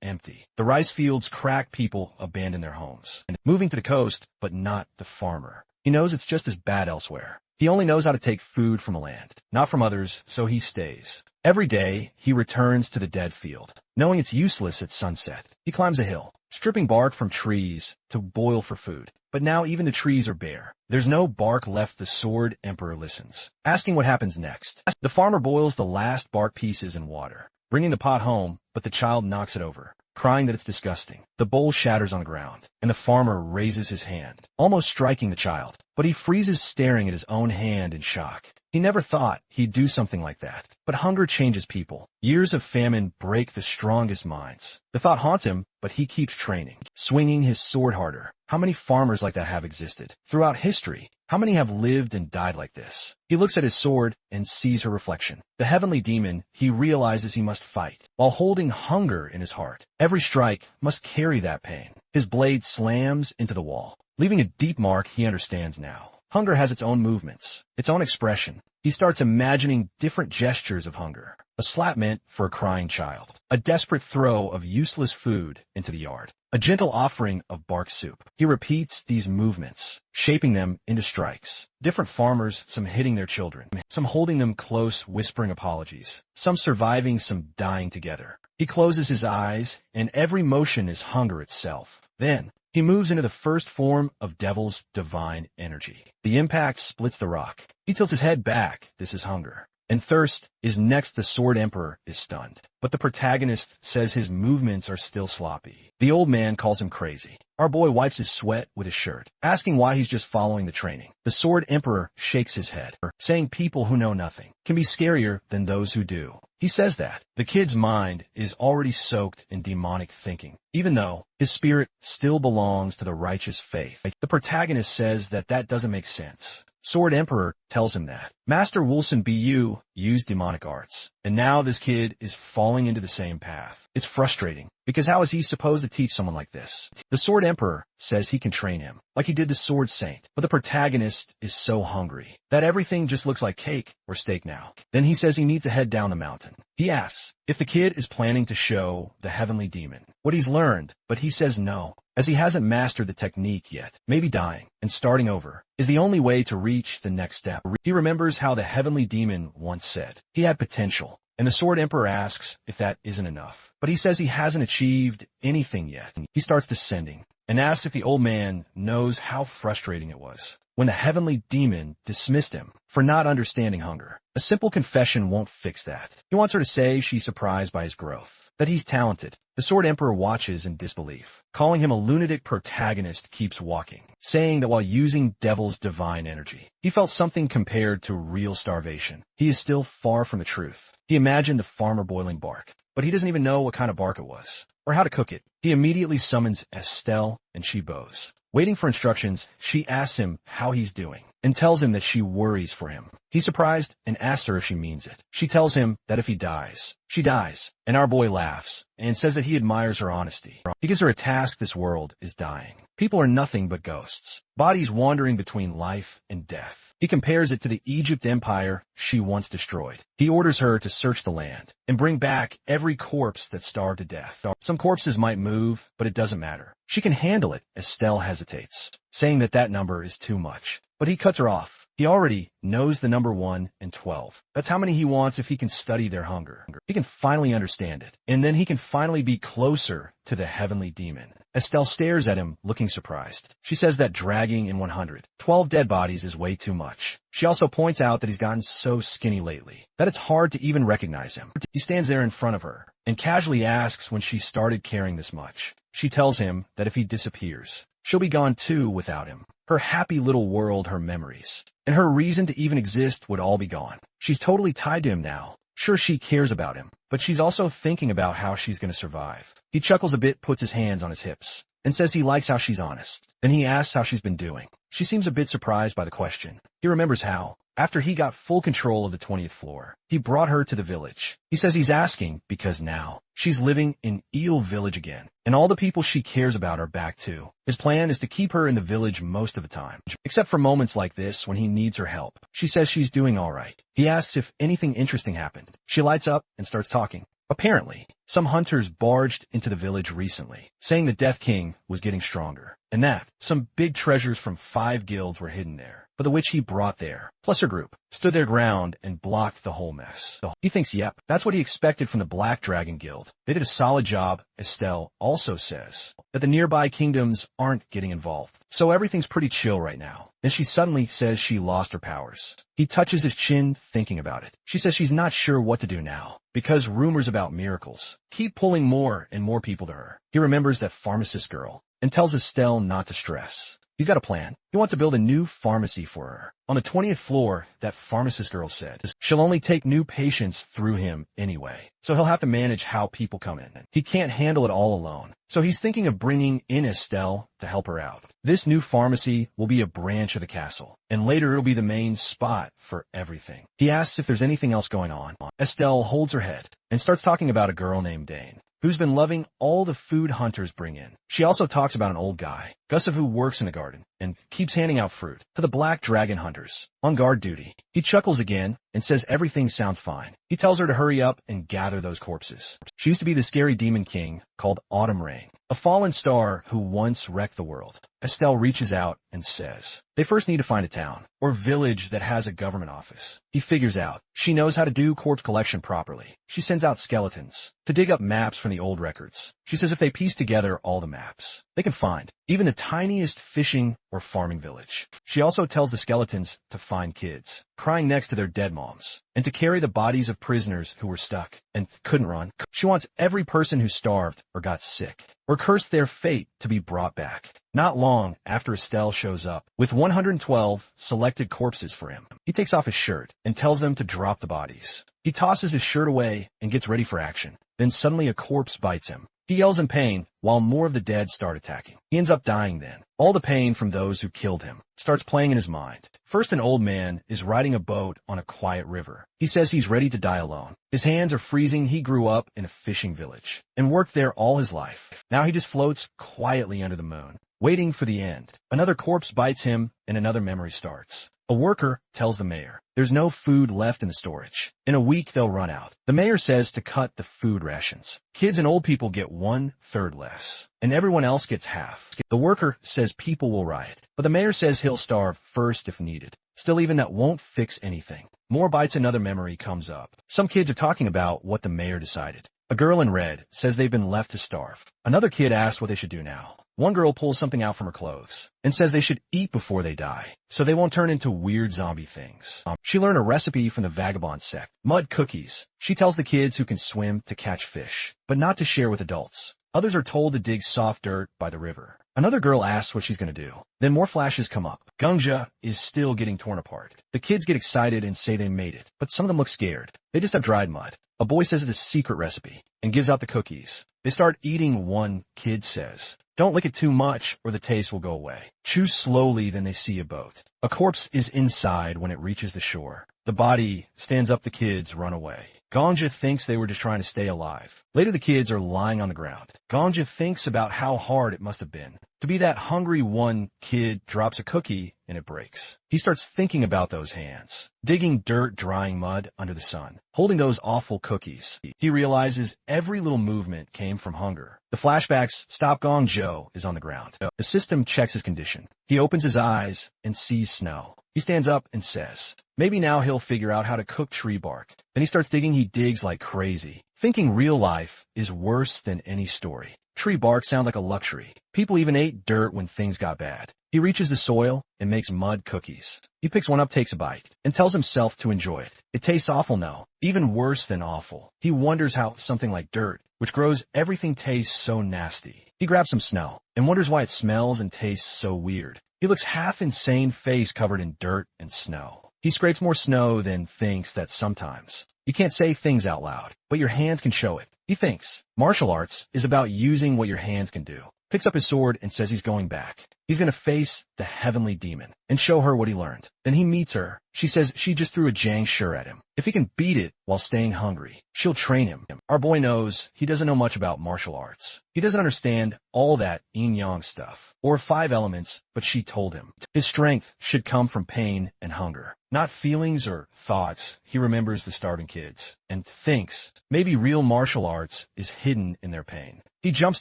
empty. The rice fields crack, people abandon their homes, and moving to the coast, but not the farmer. He knows it's just as bad elsewhere. He only knows how to take food from a land, not from others, so he stays. Every day, he returns to the dead field, knowing it's useless at sunset. He climbs a hill, stripping bark from trees to boil for food. But now even the trees are bare. There's no bark left. The Sword Emperor listens, asking what happens next. The farmer boils the last bark pieces in water, bringing the pot home, but the child knocks it over, crying that it's disgusting. The bowl shatters on the ground, and the farmer raises his hand, almost striking the child. But he freezes, staring at his own hand in shock. He never thought he'd do something like that. But hunger changes people. Years of famine break the strongest minds. The thought haunts him, but he keeps training, swinging his sword harder. How many farmers like that have existed throughout history? How many have lived and died like this? He looks at his sword and sees her reflection. The heavenly demon, he realizes he must fight, while holding hunger in his heart. Every strike must carry that pain. His blade slams into the wall, leaving a deep mark. He understands now. Hunger has its own movements, its own expression. He starts imagining different gestures of hunger. A slap meant for a crying child. A desperate throw of useless food into the yard. A gentle offering of bark soup. He repeats these movements, shaping them into strikes. Different farmers, some hitting their children, some holding them close, whispering apologies, some surviving, some dying together. He closes his eyes, and every motion is hunger itself. Then, he moves into the first form of Devil's divine energy. The impact splits the rock. He tilts his head back. This is hunger. and Thirst is next. The Sword Emperor is stunned, but the protagonist says his movements are still sloppy. The old man calls him crazy. Our boy wipes his sweat with his shirt, asking why he's just following the training. The Sword Emperor shakes his head, saying people who know nothing can be scarier than those who do. He says that the kid's mind is already soaked in demonic thinking, even though his spirit still belongs to the righteous faith. The protagonist says that doesn't make sense. Sword Emperor tells him that Master Wilson Bu used demonic arts, and now this kid is falling into the same path. It's frustrating, because how is he supposed to teach someone like this? The Sword Emperor says he can train him, like he did the Sword Saint, but the protagonist is so hungry that everything just looks like cake or steak now. Then he says he needs to head down the mountain. He asks if the kid is planning to show the heavenly demon what he's learned, but he says no, as he hasn't mastered the technique yet. Maybe dying and starting over is the only way to reach the next step. He remembers how the heavenly demon once said he had potential, and the Sword Emperor asks if that isn't enough. But he says he hasn't achieved anything yet. He starts descending and asks if the old man knows how frustrating it was when the heavenly demon dismissed him for not understanding hunger. A simple confession won't fix that. He wants her to say she's surprised by his growth, that he's talented. The Sword Emperor watches in disbelief. Calling him a lunatic protagonist keeps walking, saying that while using Devil's divine energy, he felt something compared to real starvation. He is still far from the truth. He imagined a farmer boiling bark, but he doesn't even know what kind of bark it was, or how to cook it. He immediately summons Estelle, and she bows. Waiting for instructions, she asks him how he's doing, and tells him that she worries for him. He's surprised and asks her if she means it. She tells him that if he dies, she dies, and our boy laughs and says that he admires her honesty. He gives her a task. This world is dying. People are nothing but ghosts, bodies wandering between life and death. He compares it to the Egypt empire she once destroyed. He orders her to search the land and bring back every corpse that starved to death. Some corpses might move, but it doesn't matter. She can handle it. Estelle hesitates, saying that number is too much. But he cuts her off. He already knows the number 1 and 12. That's how many he wants if he can study their hunger. He can finally understand it, and then he can finally be closer to the heavenly demon. Estelle stares at him, looking surprised. She says that dragging in 112 dead bodies is way too much. She also points out that he's gotten so skinny lately that it's hard to even recognize him. He stands there in front of her and casually asks when she started caring this much. She tells him that if he disappears, she'll be gone too without him. Her happy little world, her memories, and her reason to even exist would all be gone. She's totally tied to him now. Sure, she cares about him, but she's also thinking about how she's going to survive. He chuckles a bit, puts his hands on his hips, and says he likes how she's honest. Then he asks how she's been doing. She seems a bit surprised by the question. He remembers how, after he got full control of the 20th floor, he brought her to the village. He says he's asking because now she's living in Eel Village again, and all the people she cares about are back too. His plan is to keep her in the village most of the time, except for moments like this when he needs her help. She says she's doing all right. He asks if anything interesting happened. She lights up and starts talking. Apparently, some hunters barged into the village recently, saying the Death King was getting stronger, and that some big treasures from 5 guilds were hidden there. But the witch he brought there, plus her group, stood their ground and blocked the whole mess. He thinks, yep, that's what he expected from the Black Dragon Guild. They did a solid job. Estelle also says that the nearby kingdoms aren't getting involved, so everything's pretty chill right now. Then she suddenly says she lost her powers. He touches his chin, thinking about it. She says she's not sure what to do now, because rumors about miracles keep pulling more and more people to her. He remembers that pharmacist girl and tells Estelle not to stress. He's got a plan. He wants to build a new pharmacy for her. On the 20th floor, that pharmacist girl said she'll only take new patients through him anyway, so he'll have to manage how people come in. He can't handle it all alone, so he's thinking of bringing in Estelle to help her out. This new pharmacy will be a branch of the castle, and later it'll be the main spot for everything. He asks if there's anything else going on. Estelle holds her head and starts talking about a girl named Dane, who's been loving all the food hunters bring in. She also talks about an old guy, Gustav, who works in the garden and keeps handing out fruit to the Black Dragon hunters on guard duty. He chuckles again and says everything sounds fine. He tells her to hurry up and gather those corpses. She used to be the scary demon king called Autumn Rain, a fallen star who once wrecked the world. Estelle reaches out and says they first need to find a town or village that has a government office. He figures out she knows how to do corpse collection properly. She sends out skeletons to dig up maps from the old records. She says if they piece together all the maps, they can find even the tiniest fishing or farming village. She also tells the skeletons to find kids crying next to their dead moms and to carry the bodies of prisoners who were stuck and couldn't run. She wants every person who starved or got sick or cursed their fate to be brought back. Not long after Estelle shows up with 112 selected corpses for him, he takes off his shirt and tells them to drop the bodies. He tosses his shirt away and gets ready for action. Then suddenly a corpse bites him. He yells in pain while more of the dead start attacking. He ends up dying then. All the pain from those who killed him starts playing in his mind. First, an old man is riding a boat on a quiet river. He says he's ready to die alone. His hands are freezing. He grew up in a fishing village and worked there all his life. Now he just floats quietly under the moon, waiting for the end. Another corpse bites him and another memory starts. A worker tells the mayor there's no food left in the storage. In a week, they'll run out. The mayor says to cut the food rations. Kids and old people get 1/3 less, and everyone else gets half. The worker says people will riot, but the mayor says he'll starve first if needed. Still, even that won't fix anything. More bites, another memory comes up. Some kids are talking about what the mayor decided. A girl in red says they've been left to starve. Another kid asks what they should do now. One girl pulls something out from her clothes and says they should eat before they die, so they won't turn into weird zombie things. She learned a recipe from the vagabond sect, mud cookies. She tells the kids who can swim to catch fish, but not to share with adults. Others are told to dig soft dirt by the river. Another girl asks what she's going to do. Then more flashes come up. Gungja is still getting torn apart. The kids get excited and say they made it, but some of them look scared. They just have dried mud. A boy says it's a secret recipe and gives out the cookies. They start eating. One kid says, "Don't lick it too much or the taste will go away." Chew slowly, then they see a boat. A corpse is inside when it reaches the shore. The body stands up. The kids run away. Ganja thinks they were just trying to stay alive. Later, the kids are lying on the ground. Ganja thinks about how hard it must have been to be that hungry. One kid drops a cookie and it breaks. He starts thinking about those hands, digging dirt, drying mud under the sun, holding those awful cookies. He realizes every little movement came from hunger. The flashbacks stop. Gong Joe is on the ground. The system checks his condition. He opens his eyes and sees snow. He stands up and says, maybe now he'll figure out how to cook tree bark. Then he starts digging. He digs like crazy, thinking real life is worse than any story. Tree bark sound like a luxury. People even ate dirt when things got bad. He reaches the soil and makes mud cookies. He picks one up, takes a bite, and tells himself to enjoy it. It tastes awful, no, even worse than awful. He wonders how something like dirt, which grows everything, tastes so nasty. He grabs some snow and wonders why it smells and tastes so weird. He looks half insane, face covered in dirt and snow. He scrapes more snow, then thinks that sometimes you can't say things out loud, but your hands can show it. He thinks martial arts is about using what your hands can do. Picks up his sword and says he's going back. He's going to face the heavenly demon and show her what he learned. Then he meets her. She says she just threw a Jang Shur at him. If he can beat it while staying hungry, she'll train him. Our boy knows he doesn't know much about martial arts. He doesn't understand all that yin-yang stuff or 5 elements, but she told him his strength should come from pain and hunger, not feelings or thoughts. He remembers the starving kids and thinks maybe real martial arts is hidden in their pain. He jumps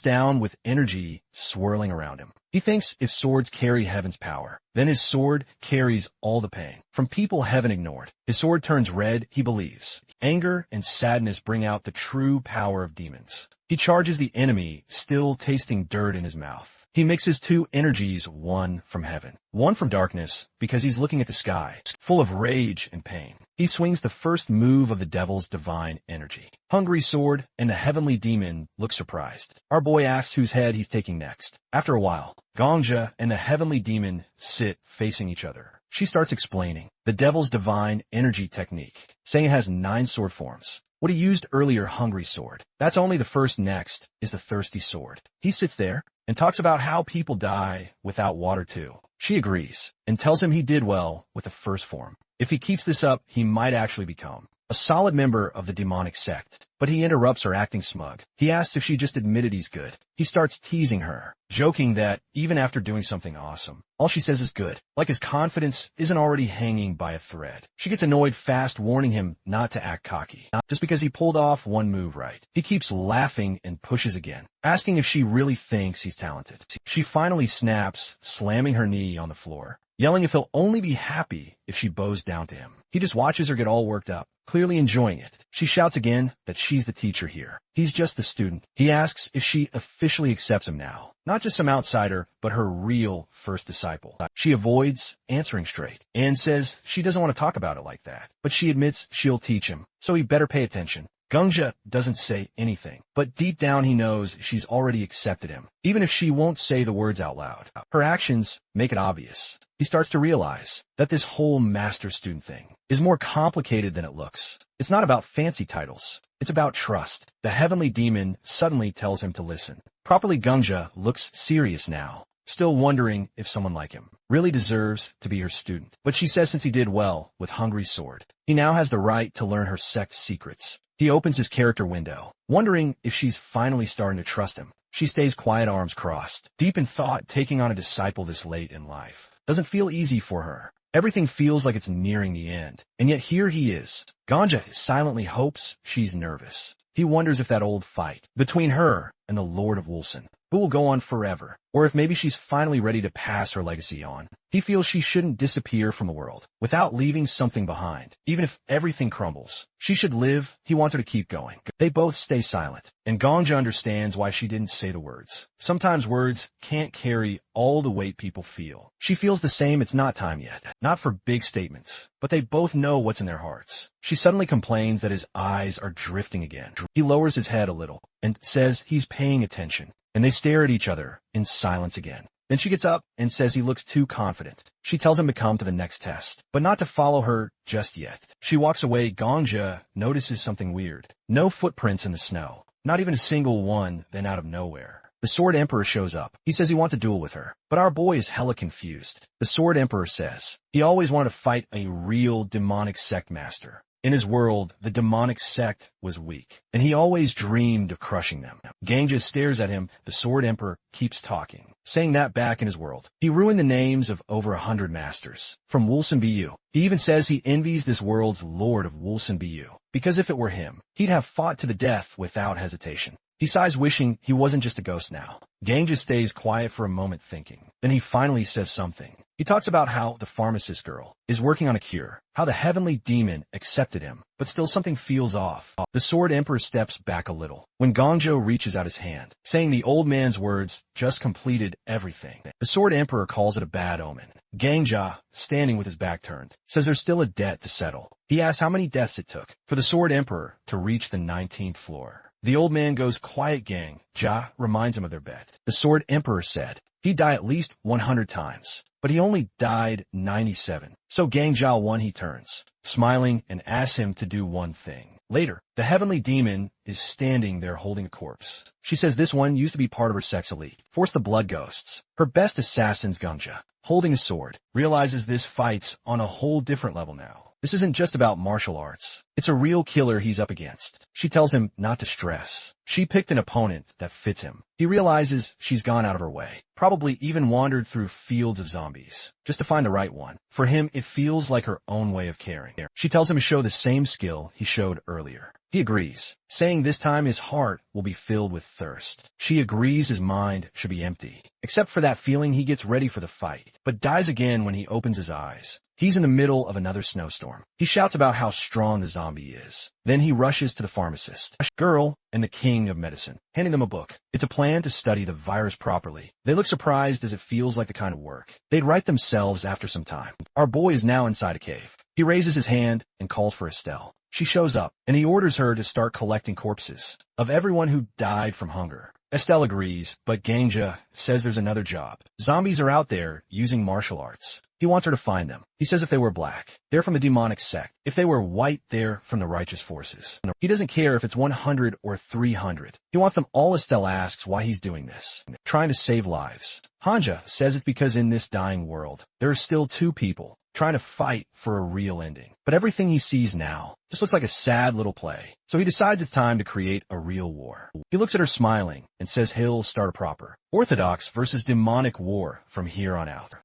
down with energy swirling around him. He thinks if swords carry heaven's power, then his sword carries all the pain from people heaven ignored. His sword turns red, he believes. Anger and sadness bring out the true power of demons. He charges the enemy, still tasting dirt in his mouth. He mixes 2 energies, one from heaven, one from darkness, because he's looking at the sky, full of rage and pain. He swings the first move of the devil's divine energy. Hungry sword and the heavenly demon look surprised. Our boy asks whose head he's taking next. After a while, Gongja and the heavenly demon sit facing each other. She starts explaining the devil's divine energy technique, saying it has 9 sword forms. What he used earlier, hungry sword, that's only the first. Next is the thirsty sword. He sits there and talks about how people die without water too. She agrees and tells him he did well with the first form. If he keeps this up, he might actually become a solid member of the demonic sect. But he interrupts her, acting smug. He asks if she just admitted he's good. He starts teasing her, joking that even after doing something awesome, all she says is good, like his confidence isn't already hanging by a thread. She gets annoyed fast, warning him not to act cocky, just because he pulled off one move right. He keeps laughing and pushes again, asking if she really thinks he's talented. She finally snaps, slamming her knee on the floor. yelling if he'll only be happy if she bows down to him. He just watches her get all worked up, clearly enjoying it. She shouts again that she's the teacher here. He's just the student. He asks if she officially accepts him now. Not just some outsider, but her real first disciple. She avoids answering straight and says she doesn't want to talk about it like that. But she admits she'll teach him, so he better pay attention. Gungja doesn't say anything, but deep down he knows she's already accepted him, even if she won't say the words out loud. Her actions make it obvious. He starts to realize that this whole master-student thing is more complicated than it looks. It's not about fancy titles. It's about trust. The heavenly demon suddenly tells him to listen. Properly, Gungja looks serious now, still wondering if someone like him really deserves to be her student. But she says since he did well with Hungry Sword, he now has the right to learn her sect's secrets. He opens his character window, wondering if she's finally starting to trust him. She stays quiet, arms crossed, deep in thought. Taking on a disciple this late in life doesn't feel easy for her. Everything feels like it's nearing the end, and yet here he is. Ganja silently hopes she's nervous. He wonders if that old fight between her and the Lord of Wulsan, who will go on forever, or if maybe she's finally ready to pass her legacy on. He feels she shouldn't disappear from the world without leaving something behind. Even if everything crumbles, she should live. He wants her to keep going. They both stay silent, and Gongja understands why she didn't say the words. Sometimes words can't carry all the weight people feel. She feels the same. It's not time yet. Not for big statements, but they both know what's in their hearts. She suddenly complains that his eyes are drifting again. He lowers his head a little and says he's paying attention, and they stare at each other in silence again. Then she gets up and says he looks too confident. She tells him to come to the next test, but not to follow her just yet. She walks away. Gongja notices something weird. No footprints in the snow. Not even a single one. Then out of nowhere, the Sword Emperor shows up. He says he wants a duel with her, but our boy is hella confused. The Sword Emperor says he always wanted to fight a real demonic sect master. In his world, the demonic sect was weak, and he always dreamed of crushing them. Gangja stares at him. The Sword Emperor keeps talking, saying that back in his world, he ruined the names of over 100 masters from Wulsan Bu. He even says he envies this world's Lord of Wulsan Bu, because if it were him, he'd have fought to the death without hesitation. He sighs, wishing he wasn't just a ghost now. Gangja stays quiet for a moment thinking. Then he finally says something. He talks about how the pharmacist girl is working on a cure, how the heavenly demon accepted him, but still something feels off. The Sword Emperor steps back a little when Gongjo reaches out his hand, saying the old man's words just completed everything. The Sword Emperor calls it a bad omen. Gangja, standing with his back turned, says there's still a debt to settle. He asks how many deaths it took for the Sword Emperor to reach the 19th floor. The old man goes quiet. Gang Ja reminds him of their bet. The Sword Emperor said he'd die at least 100 times, but he only died 97. So Gang Ja won. He turns, smiling, and asks him to do one thing. Later, the heavenly demon is standing there holding a corpse. She says this one used to be part of her sex elite, forced the blood ghosts. Her best assassins, Gungja, holding a sword, realizes this fight's on a whole different level now. This isn't just about martial arts. It's a real killer he's up against. She tells him not to stress. She picked an opponent that fits him. He realizes she's gone out of her way, probably even wandered through fields of zombies, just to find the right one. For him, it feels like her own way of caring. She tells him to show the same skill he showed earlier. He agrees, saying this time his heart will be filled with thirst. She agrees his mind should be empty, except for that feeling. He gets ready for the fight, but dies again when he opens his eyes. He's in the middle of another snowstorm. He shouts about how strong the zombie is. Then he rushes to the pharmacist, girl, and the king of medicine, handing them a book. It's a plan to study the virus properly. They look surprised as it feels like the kind of work they'd write themselves after some time. Our boy is now inside a cave. He raises his hand and calls for Estelle. She shows up, and he orders her to start collecting corpses of everyone who died from hunger. Estelle agrees, but Gangja says there's another job. Zombies are out there using martial arts. He wants her to find them. He says if they were black, they're from the demonic sect. If they were white, they're from the righteous forces. He doesn't care if it's 100 or 300. He wants them all. Estelle asks why he's doing this. Trying to save lives. Hanja says it's because in this dying world, there are still two people trying to fight for a real ending. But everything he sees now just looks like a sad little play. So he decides it's time to create a real war. He looks at her smiling and says he'll start a proper Orthodox versus demonic war from here on out.